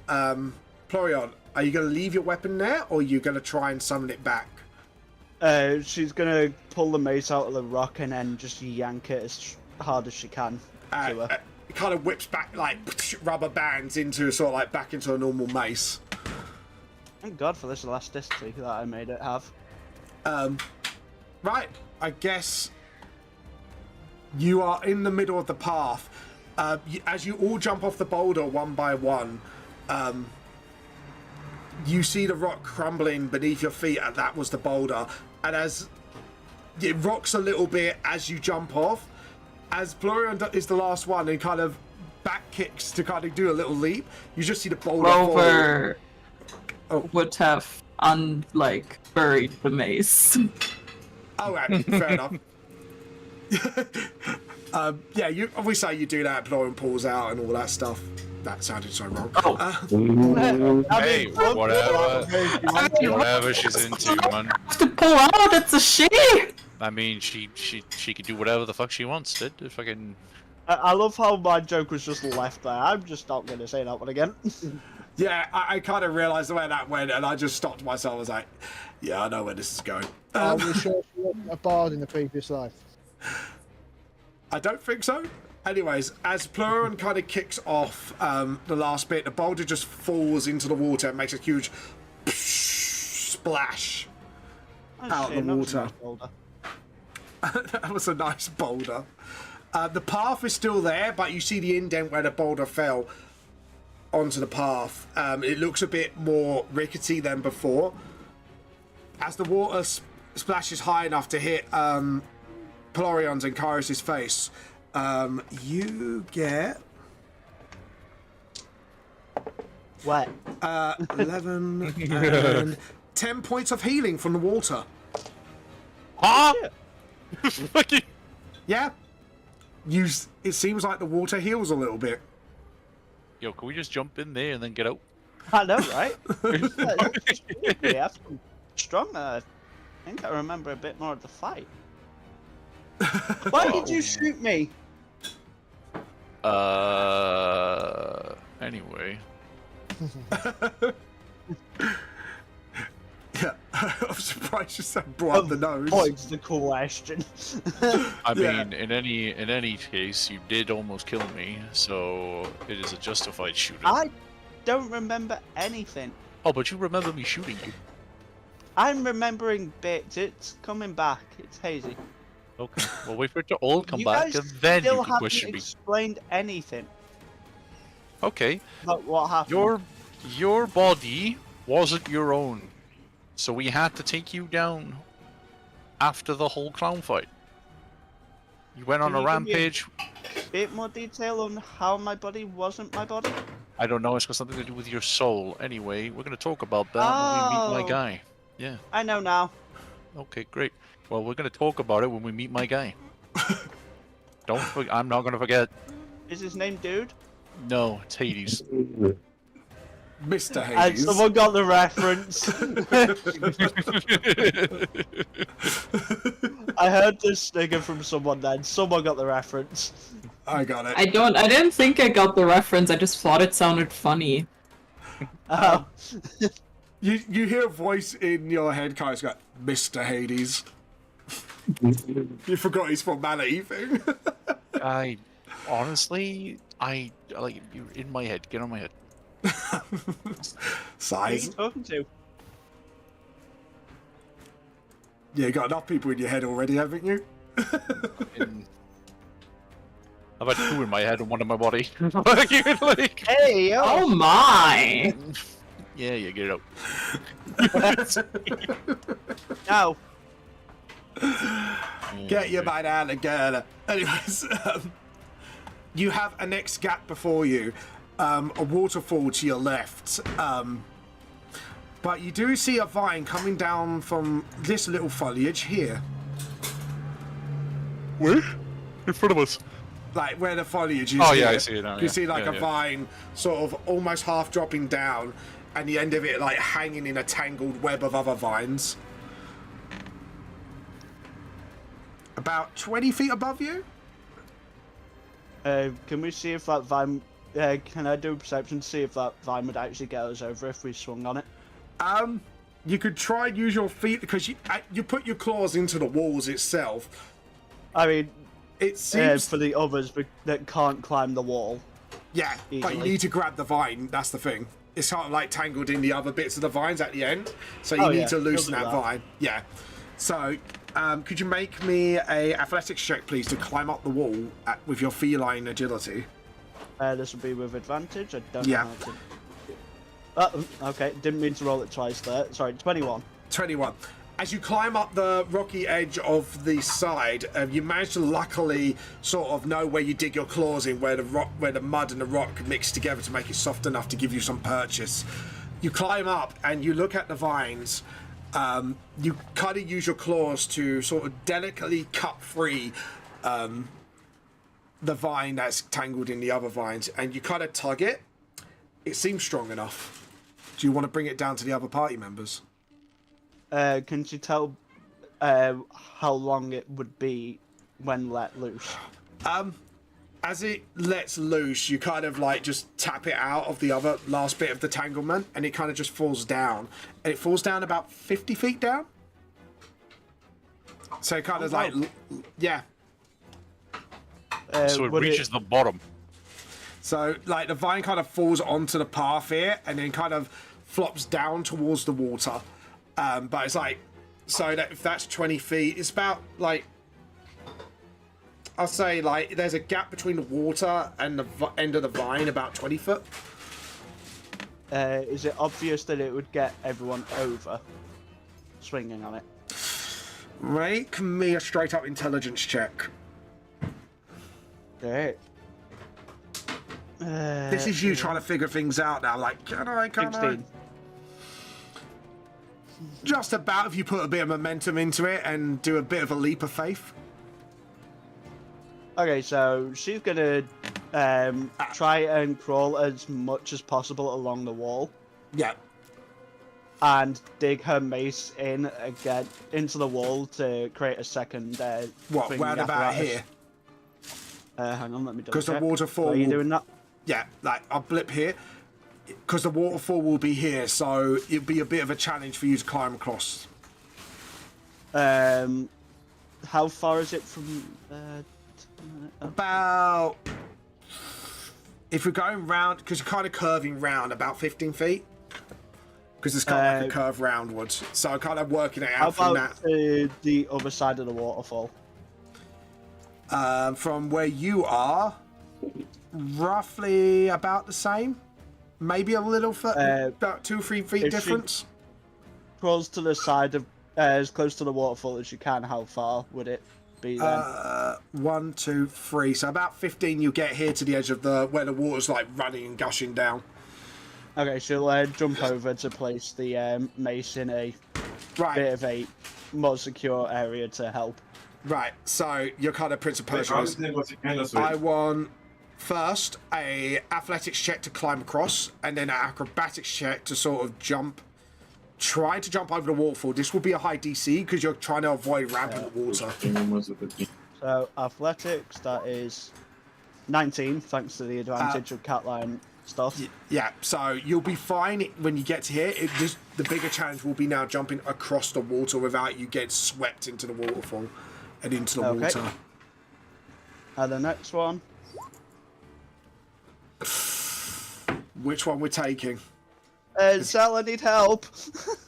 [SPEAKER 1] Florian, are you going to leave your weapon there, or are you going to try and summon it back?
[SPEAKER 3] She's gonna pull the mace out of the rock and then just yank it as hard as she can to her.
[SPEAKER 1] It kind of whips back like rubber bands into sort of like back into a normal mace.
[SPEAKER 3] Thank God for this elasticity that I made it have.
[SPEAKER 1] Right, I guess you are in the middle of the path. As you all jump off the boulder one by one, you see the rock crumbling beneath your feet, and that was the boulder. And as it rocks a little bit as you jump off, as Florian is the last one and kind of back kicks to kind of do a little leap, you just see the boulder fall.
[SPEAKER 2] Rover
[SPEAKER 1] Oh.
[SPEAKER 2] would have buried the mace.
[SPEAKER 1] Oh, right, fair enough. Yeah, we say you do that, Florian pulls out and all that stuff. That sounded so wrong.
[SPEAKER 5] Hey, whatever she's into, man.
[SPEAKER 2] To pull out, it's a she.
[SPEAKER 5] I mean, she can do whatever the fuck she wants, dude. Fucking.
[SPEAKER 3] I love how my joke was just left there. I'm just not gonna say that one again.
[SPEAKER 1] Yeah, I kind of realised the way that went, and I just stopped myself. I was like, yeah, I know where this is going.
[SPEAKER 4] I was sure she wasn't a bard in the previous life.
[SPEAKER 1] I don't think so. Anyways, as Plurian kind of kicks off the last bit, the boulder just falls into the water and makes a huge splash
[SPEAKER 3] That's
[SPEAKER 1] out
[SPEAKER 3] a
[SPEAKER 1] of the
[SPEAKER 3] shame, that was a
[SPEAKER 1] water.
[SPEAKER 3] nice boulder.
[SPEAKER 1] That was a nice boulder. The path is still there, but you see the indent where the boulder fell onto the path. It looks a bit more rickety than before. As the water splashes high enough to hit Pelorion's and Kairos' face, you get
[SPEAKER 4] Wet.
[SPEAKER 1] 11 and 10 points of healing from the water.
[SPEAKER 5] Huh? Fucking.
[SPEAKER 1] Yeah. It seems like the water heals a little bit.
[SPEAKER 5] Yo, can we just jump in there and then get out?
[SPEAKER 3] I know, right? Yeah, strong. I think I remember a bit more of the fight. Why did you shoot me?
[SPEAKER 5] Anyway.
[SPEAKER 1] Yeah. I'm surprised you said blow up the nose.
[SPEAKER 3] Points the question.
[SPEAKER 5] I
[SPEAKER 1] Yeah.
[SPEAKER 5] mean, in any case, you did almost kill me, so it is a justified shooting.
[SPEAKER 3] I don't remember anything.
[SPEAKER 5] Oh, but you remember me shooting you.
[SPEAKER 3] I'm remembering bits. It's coming back. It's hazy.
[SPEAKER 5] Okay. Well, wait for it to all come
[SPEAKER 3] you
[SPEAKER 5] back,
[SPEAKER 3] guys
[SPEAKER 5] and then
[SPEAKER 3] still
[SPEAKER 5] you can
[SPEAKER 3] haven't
[SPEAKER 5] question me.
[SPEAKER 3] explained anything
[SPEAKER 5] Okay.
[SPEAKER 3] about what happened.
[SPEAKER 5] Your body wasn't your own, so we had to take you down after the whole clown fight. You went on
[SPEAKER 3] Can
[SPEAKER 5] a
[SPEAKER 3] you give me a-
[SPEAKER 5] rampage.
[SPEAKER 3] Bit more detail on how my body wasn't my body.
[SPEAKER 5] I don't know. It's got something to do with your soul. Anyway, we're gonna talk about that when we meet my
[SPEAKER 3] Oh.
[SPEAKER 5] guy. Yeah.
[SPEAKER 3] I know now.
[SPEAKER 5] Okay, great. Well, we're gonna talk about it when we meet my guy. I'm not gonna forget.
[SPEAKER 3] Is his name Dude?
[SPEAKER 5] No, it's Hades.
[SPEAKER 1] Mr.
[SPEAKER 3] And
[SPEAKER 1] Hades.
[SPEAKER 3] someone got the reference. I heard this stinger from someone then. Someone got the reference.
[SPEAKER 1] I got it.
[SPEAKER 2] I didn't think I got the reference. I just thought it sounded funny.
[SPEAKER 3] Oh.
[SPEAKER 1] You hear a voice in your head, Kai's got Mr. Hades. You forgot he's from Malaeething.
[SPEAKER 5] I honestly, I like you're in my head. Get on my head.
[SPEAKER 3] Who are
[SPEAKER 1] Size.
[SPEAKER 3] you talking to?
[SPEAKER 1] Yeah, you got enough people in your head already, haven't you?
[SPEAKER 5] I've had two in my head and one in my body. Like,
[SPEAKER 3] Hey, yo!
[SPEAKER 2] Oh my!
[SPEAKER 5] yeah, you get it out.
[SPEAKER 3] No.
[SPEAKER 1] Get your man out of girl. Anyways, you have a next gap before you, a waterfall to your left. But you do see a vine coming down from this little foliage here.
[SPEAKER 5] Where? In front of us.
[SPEAKER 1] Like where the foliage is.
[SPEAKER 5] Oh, yeah,
[SPEAKER 1] here.
[SPEAKER 5] I see it now,
[SPEAKER 1] You
[SPEAKER 5] yeah.
[SPEAKER 1] see like
[SPEAKER 5] Yeah,
[SPEAKER 1] a
[SPEAKER 5] yeah.
[SPEAKER 1] vine sort of almost half dropping down, and the end of it like hanging in a tangled web of other vines. About 20 feet above you?
[SPEAKER 3] Can we see if that vine... can I do a perception to see if that vine would actually get us over if we swung on it?
[SPEAKER 1] You could try and use your feet because you put your claws into the walls itself.
[SPEAKER 3] I mean,
[SPEAKER 1] It seems,
[SPEAKER 3] for the others that can't climb the wall.
[SPEAKER 1] yeah, but you
[SPEAKER 3] easily.
[SPEAKER 1] need to grab the vine. That's the thing. It's kind of like tangled in the other bits of the vines at the end, so you
[SPEAKER 3] Oh,
[SPEAKER 1] need
[SPEAKER 3] yeah,
[SPEAKER 1] to loosen
[SPEAKER 3] you'll
[SPEAKER 1] that
[SPEAKER 3] do that.
[SPEAKER 1] vine. Yeah. So, could you make me a athletics check, please, to climb up the wall with your feline agility?
[SPEAKER 3] This will be with advantage. I don't
[SPEAKER 1] Yeah.
[SPEAKER 3] know how to... okay. Didn't mean to roll it twice there. Sorry, 21.
[SPEAKER 1] 21. As you climb up the rocky edge of the side, you manage to luckily sort of know where you dig your claws in, where the mud and the rock mix together to make it soft enough to give you some purchase. You climb up and you look at the vines. You kind of use your claws to sort of delicately cut free the vine that's tangled in the other vines, and you kind of tug it. It seems strong enough. Do you want to bring it down to the other party members?
[SPEAKER 3] Can you tell how long it would be when let loose?
[SPEAKER 1] As it lets loose, you kind of like just tap it out of the other last bit of the tanglement, and it kind of just falls down. And it falls down about 50 feet down. So it kind of like, yeah.
[SPEAKER 5] So it
[SPEAKER 3] Would
[SPEAKER 5] reaches the bottom.
[SPEAKER 1] So like the vine kind of falls onto the path here, and then kind of flops down towards the water. But it's like, so that if that's 20 feet, it's about like, I'll say like there's a gap between the water and the end of the vine about 20 foot.
[SPEAKER 3] Is it obvious that it would get everyone over swinging on it?
[SPEAKER 1] Make me a straight up intelligence check.
[SPEAKER 3] Great.
[SPEAKER 1] This is you trying to figure things out now. Like, can I?
[SPEAKER 3] 16.
[SPEAKER 1] Just about, if you put a bit of momentum into it and do a bit of a leap of faith.
[SPEAKER 3] Okay, so she's gonna try and crawl as much as possible along the wall
[SPEAKER 1] Yeah.
[SPEAKER 3] and dig her mace in again into the wall to create a second.
[SPEAKER 1] What?
[SPEAKER 3] swinging
[SPEAKER 1] Round about
[SPEAKER 3] apparatus.
[SPEAKER 1] here?
[SPEAKER 3] Hang on, let me double
[SPEAKER 1] Because the
[SPEAKER 3] check.
[SPEAKER 1] waterfall.
[SPEAKER 3] Are you
[SPEAKER 1] will-
[SPEAKER 3] doing that?
[SPEAKER 1] Yeah, like I'll blip here. Because the waterfall will be here, so it'll be a bit of a challenge for you to climb across.
[SPEAKER 3] How far is it from?
[SPEAKER 1] About, if we're going round, because you're kind of curving round, about 15 feet. Because it's kind of like a curve roundwards. So I'm kind of working it
[SPEAKER 3] How
[SPEAKER 1] out from
[SPEAKER 3] about
[SPEAKER 1] that.
[SPEAKER 3] the other side of the waterfall?
[SPEAKER 1] From where you are, roughly about the same. Maybe a little, about 2 or 3 feet
[SPEAKER 3] if she-
[SPEAKER 1] difference.
[SPEAKER 3] Crawls to the side of as close to the waterfall as you can. How far would it be then?
[SPEAKER 1] 1, 2, 3. So about 15 you get here to the edge of where the water's like running and gushing down.
[SPEAKER 3] Okay, she'll jump over to place the mace in a
[SPEAKER 1] Right,
[SPEAKER 3] bit of a more secure area to help.
[SPEAKER 1] right. So you're kind of Prince of Persia. I want first a athletics check to climb across, and then an acrobatics check to sort of jump. Try to jump over the waterfall. This will be a high DC because you're trying to avoid rampant water.
[SPEAKER 3] So athletics, that is 19, thanks to the advantage of catline stuff.
[SPEAKER 1] Yeah, so you'll be fine when you get to here. The bigger challenge will be now jumping across the water without you getting swept into the waterfall and into the water.
[SPEAKER 3] And the next one.
[SPEAKER 1] Which one we're taking?
[SPEAKER 3] Sal, I need help.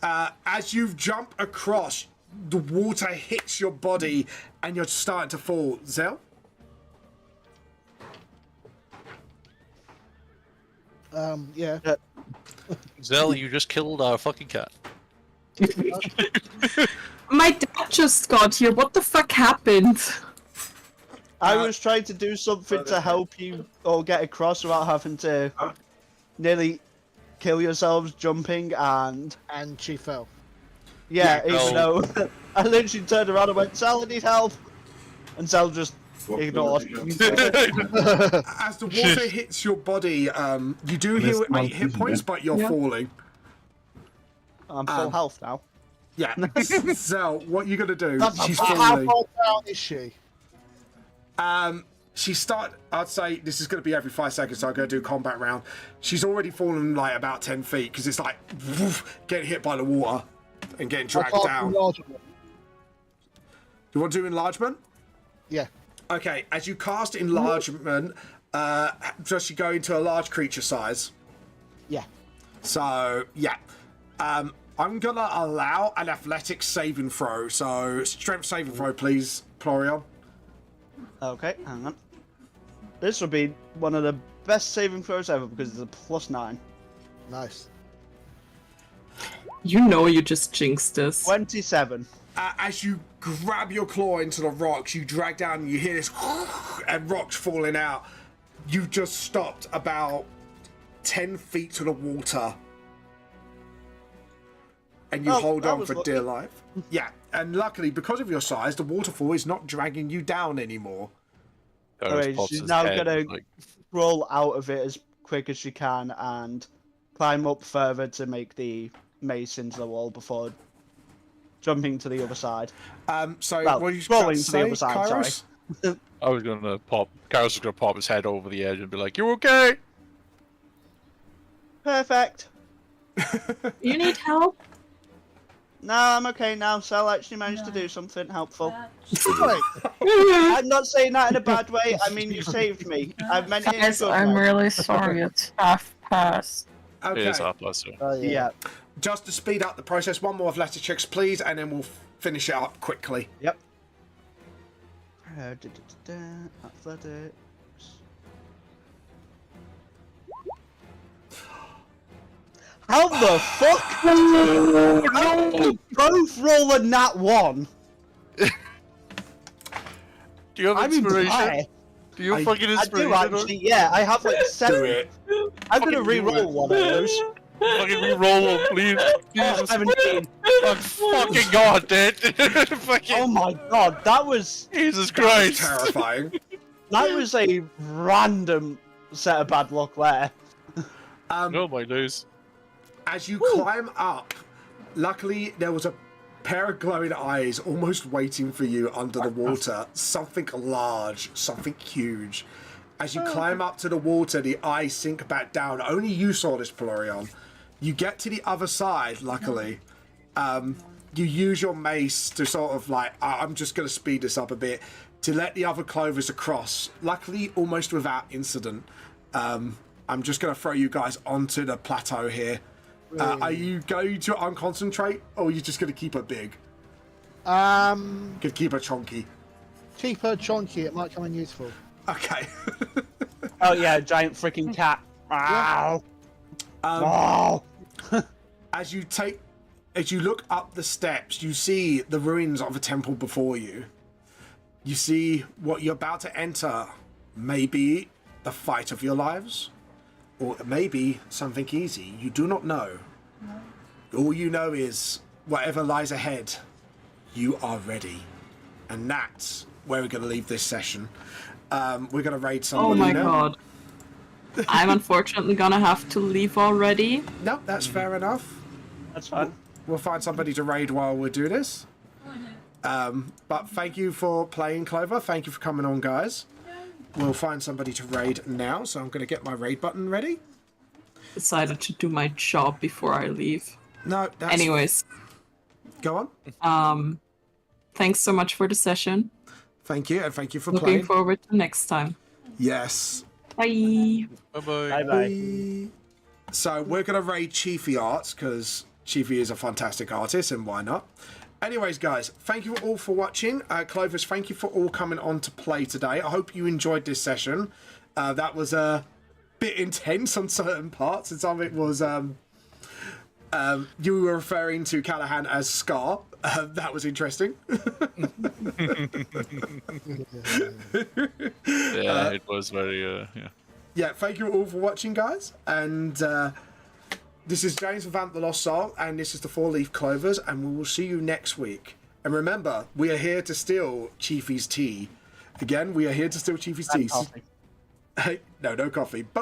[SPEAKER 1] As you jump across, the water hits your body and you're starting to fall. Zell?
[SPEAKER 4] Yeah.
[SPEAKER 5] Zell, you just killed our fucking cat.
[SPEAKER 2] My dad just got here. What the fuck happened?
[SPEAKER 3] I was trying to do something to help you or get across without having to nearly kill yourselves jumping and
[SPEAKER 4] She fell.
[SPEAKER 3] yeah,
[SPEAKER 1] Yeah,
[SPEAKER 3] even though I literally turned around and went, Sal, I need help, and Sal just ignored.
[SPEAKER 1] As the water hits your body, you do heal 8 hit points, but you're falling.
[SPEAKER 3] I'm full health now.
[SPEAKER 1] Yeah. Zell, what are you going to do? She's
[SPEAKER 4] How
[SPEAKER 1] falling.
[SPEAKER 4] far down is she?
[SPEAKER 1] I'd say this is going to be every 5 seconds, so I'm going to do a combat round. She's already fallen like about 10 feet because it's like woof, getting hit by the water and getting dragged down. You want to do enlargement?
[SPEAKER 4] Yeah.
[SPEAKER 1] Okay, as you cast enlargement, does she go into a large creature size?
[SPEAKER 4] Yeah.
[SPEAKER 1] So, yeah. I'm going to allow an athletics saving throw. So, strength saving throw, please, Plorion.
[SPEAKER 3] Okay, hang on. This would be one of the best saving throws ever because it's a +9.
[SPEAKER 4] Nice.
[SPEAKER 2] You know you just jinxed us.
[SPEAKER 3] 27.
[SPEAKER 1] As you grab your claw into the rocks, you drag down and you hear this and rocks falling out. You just stopped about 10 feet to the water. And you hold
[SPEAKER 3] that
[SPEAKER 1] on
[SPEAKER 3] was
[SPEAKER 1] for
[SPEAKER 3] lucky.
[SPEAKER 1] dear life. Yeah, and luckily, because of your size, the waterfall is not dragging you down anymore.
[SPEAKER 3] Alright, she's now gonna roll out of it as quick as she can and climb up further to make the mace into the wall before jumping to the other side.
[SPEAKER 1] So,
[SPEAKER 3] Well,
[SPEAKER 1] what are you
[SPEAKER 3] rolling
[SPEAKER 1] about
[SPEAKER 3] to the other side,
[SPEAKER 1] Kairos?
[SPEAKER 3] sorry.
[SPEAKER 5] I was gonna pop. Kairos was gonna pop his head over the edge and be like, "You okay?"
[SPEAKER 3] Perfect.
[SPEAKER 2] You need help?
[SPEAKER 3] No, I'm okay now. Sal actually managed to do something helpful.
[SPEAKER 4] Wait,
[SPEAKER 3] I'm not saying that in a bad way. I mean, you saved me. I meant it in a
[SPEAKER 2] Guys,
[SPEAKER 3] good
[SPEAKER 2] I'm
[SPEAKER 3] way.
[SPEAKER 2] really sorry. It's half past.
[SPEAKER 5] It
[SPEAKER 1] Okay.
[SPEAKER 5] is our bless her.
[SPEAKER 3] Yeah.
[SPEAKER 1] just to speed up the process, one more athletic checks, please, and then we'll finish it up quickly.
[SPEAKER 3] Yep. Athletics. How the fuck? How did you both roll a nat 1?
[SPEAKER 5] Do you have
[SPEAKER 3] I'm
[SPEAKER 5] inspiration?
[SPEAKER 3] impressed.
[SPEAKER 5] Do you have fucking
[SPEAKER 3] I
[SPEAKER 5] inspiration?
[SPEAKER 3] do actually, yeah. I have like
[SPEAKER 1] Do
[SPEAKER 3] 7.
[SPEAKER 1] it.
[SPEAKER 3] I'm gonna re-roll one of those.
[SPEAKER 5] Fucking re-roll one, please.
[SPEAKER 3] Oh,
[SPEAKER 5] Jesus.
[SPEAKER 3] 17.
[SPEAKER 5] Oh, fucking god, dude. Fucking
[SPEAKER 3] Oh my god, that was
[SPEAKER 5] Jesus
[SPEAKER 1] That was
[SPEAKER 5] Christ.
[SPEAKER 1] terrifying.
[SPEAKER 3] a random set of bad luck there.
[SPEAKER 5] Oh my days.
[SPEAKER 1] As you climb up, luckily there was a pair of glowing eyes almost waiting for you under the water. Something large, something huge. As you climb up to the water, the eyes sink back down. Only you saw this, Polarion. You get to the other side, luckily. You use your mace to sort of like, I'm just going to speed this up a bit, to let the other clovers across. Luckily, almost without incident. I'm just going to throw you guys onto the plateau here. Are you going to unconcentrate, or are you just going to keep it big? Could keep it chonky.
[SPEAKER 4] Keep her chonky, it might come in useful.
[SPEAKER 1] Okay.
[SPEAKER 3] Oh yeah, giant freaking cat. Ow. Oh.
[SPEAKER 1] As you look up the steps, you see the ruins of a temple before you. You see what you're about to enter may be the fight of your lives, or it may be something easy. You do not know. All you know is whatever lies ahead, you are ready. And that's where we're going to leave this session. We're going to raid
[SPEAKER 2] Oh
[SPEAKER 1] somebody
[SPEAKER 2] my
[SPEAKER 1] now.
[SPEAKER 2] god. I'm unfortunately gonna have to leave already.
[SPEAKER 1] No, that's fair enough.
[SPEAKER 3] That's fine.
[SPEAKER 1] We'll find somebody to raid while we do this. But thank you for playing, Clover. Thank you for coming on, guys. We'll find somebody to raid now, so I'm going to get my raid button ready.
[SPEAKER 2] Decided to do my job before I leave.
[SPEAKER 1] No, that's...
[SPEAKER 2] Anyways,
[SPEAKER 1] Go on.
[SPEAKER 2] thanks so much for the session.
[SPEAKER 1] Thank you, and thank you for
[SPEAKER 2] Looking
[SPEAKER 1] playing.
[SPEAKER 2] forward to next time.
[SPEAKER 1] Yes.
[SPEAKER 2] Bye.
[SPEAKER 5] Bye-bye.
[SPEAKER 3] Bye-bye.
[SPEAKER 1] So we're going to raid Chiefy Arts, because Chiefy is a fantastic artist, and why not? Anyways, guys, thank you all for watching. Clovis, thank you for all coming on to play today. I hope you enjoyed this session. That was a bit intense on certain parts, and some of it was... you were referring to Callahan as Scar. That was interesting.
[SPEAKER 5] Yeah, it was very, yeah.
[SPEAKER 1] Yeah, thank you all for watching, guys. And this is James with Vamp the Lost Soul, and this is the Four Leaf Clovers, and we will see you next week. And remember, we are here to steal Chiefy's tea. Again, we are here to steal Chiefy's tea.
[SPEAKER 3] Coffee.
[SPEAKER 1] No coffee.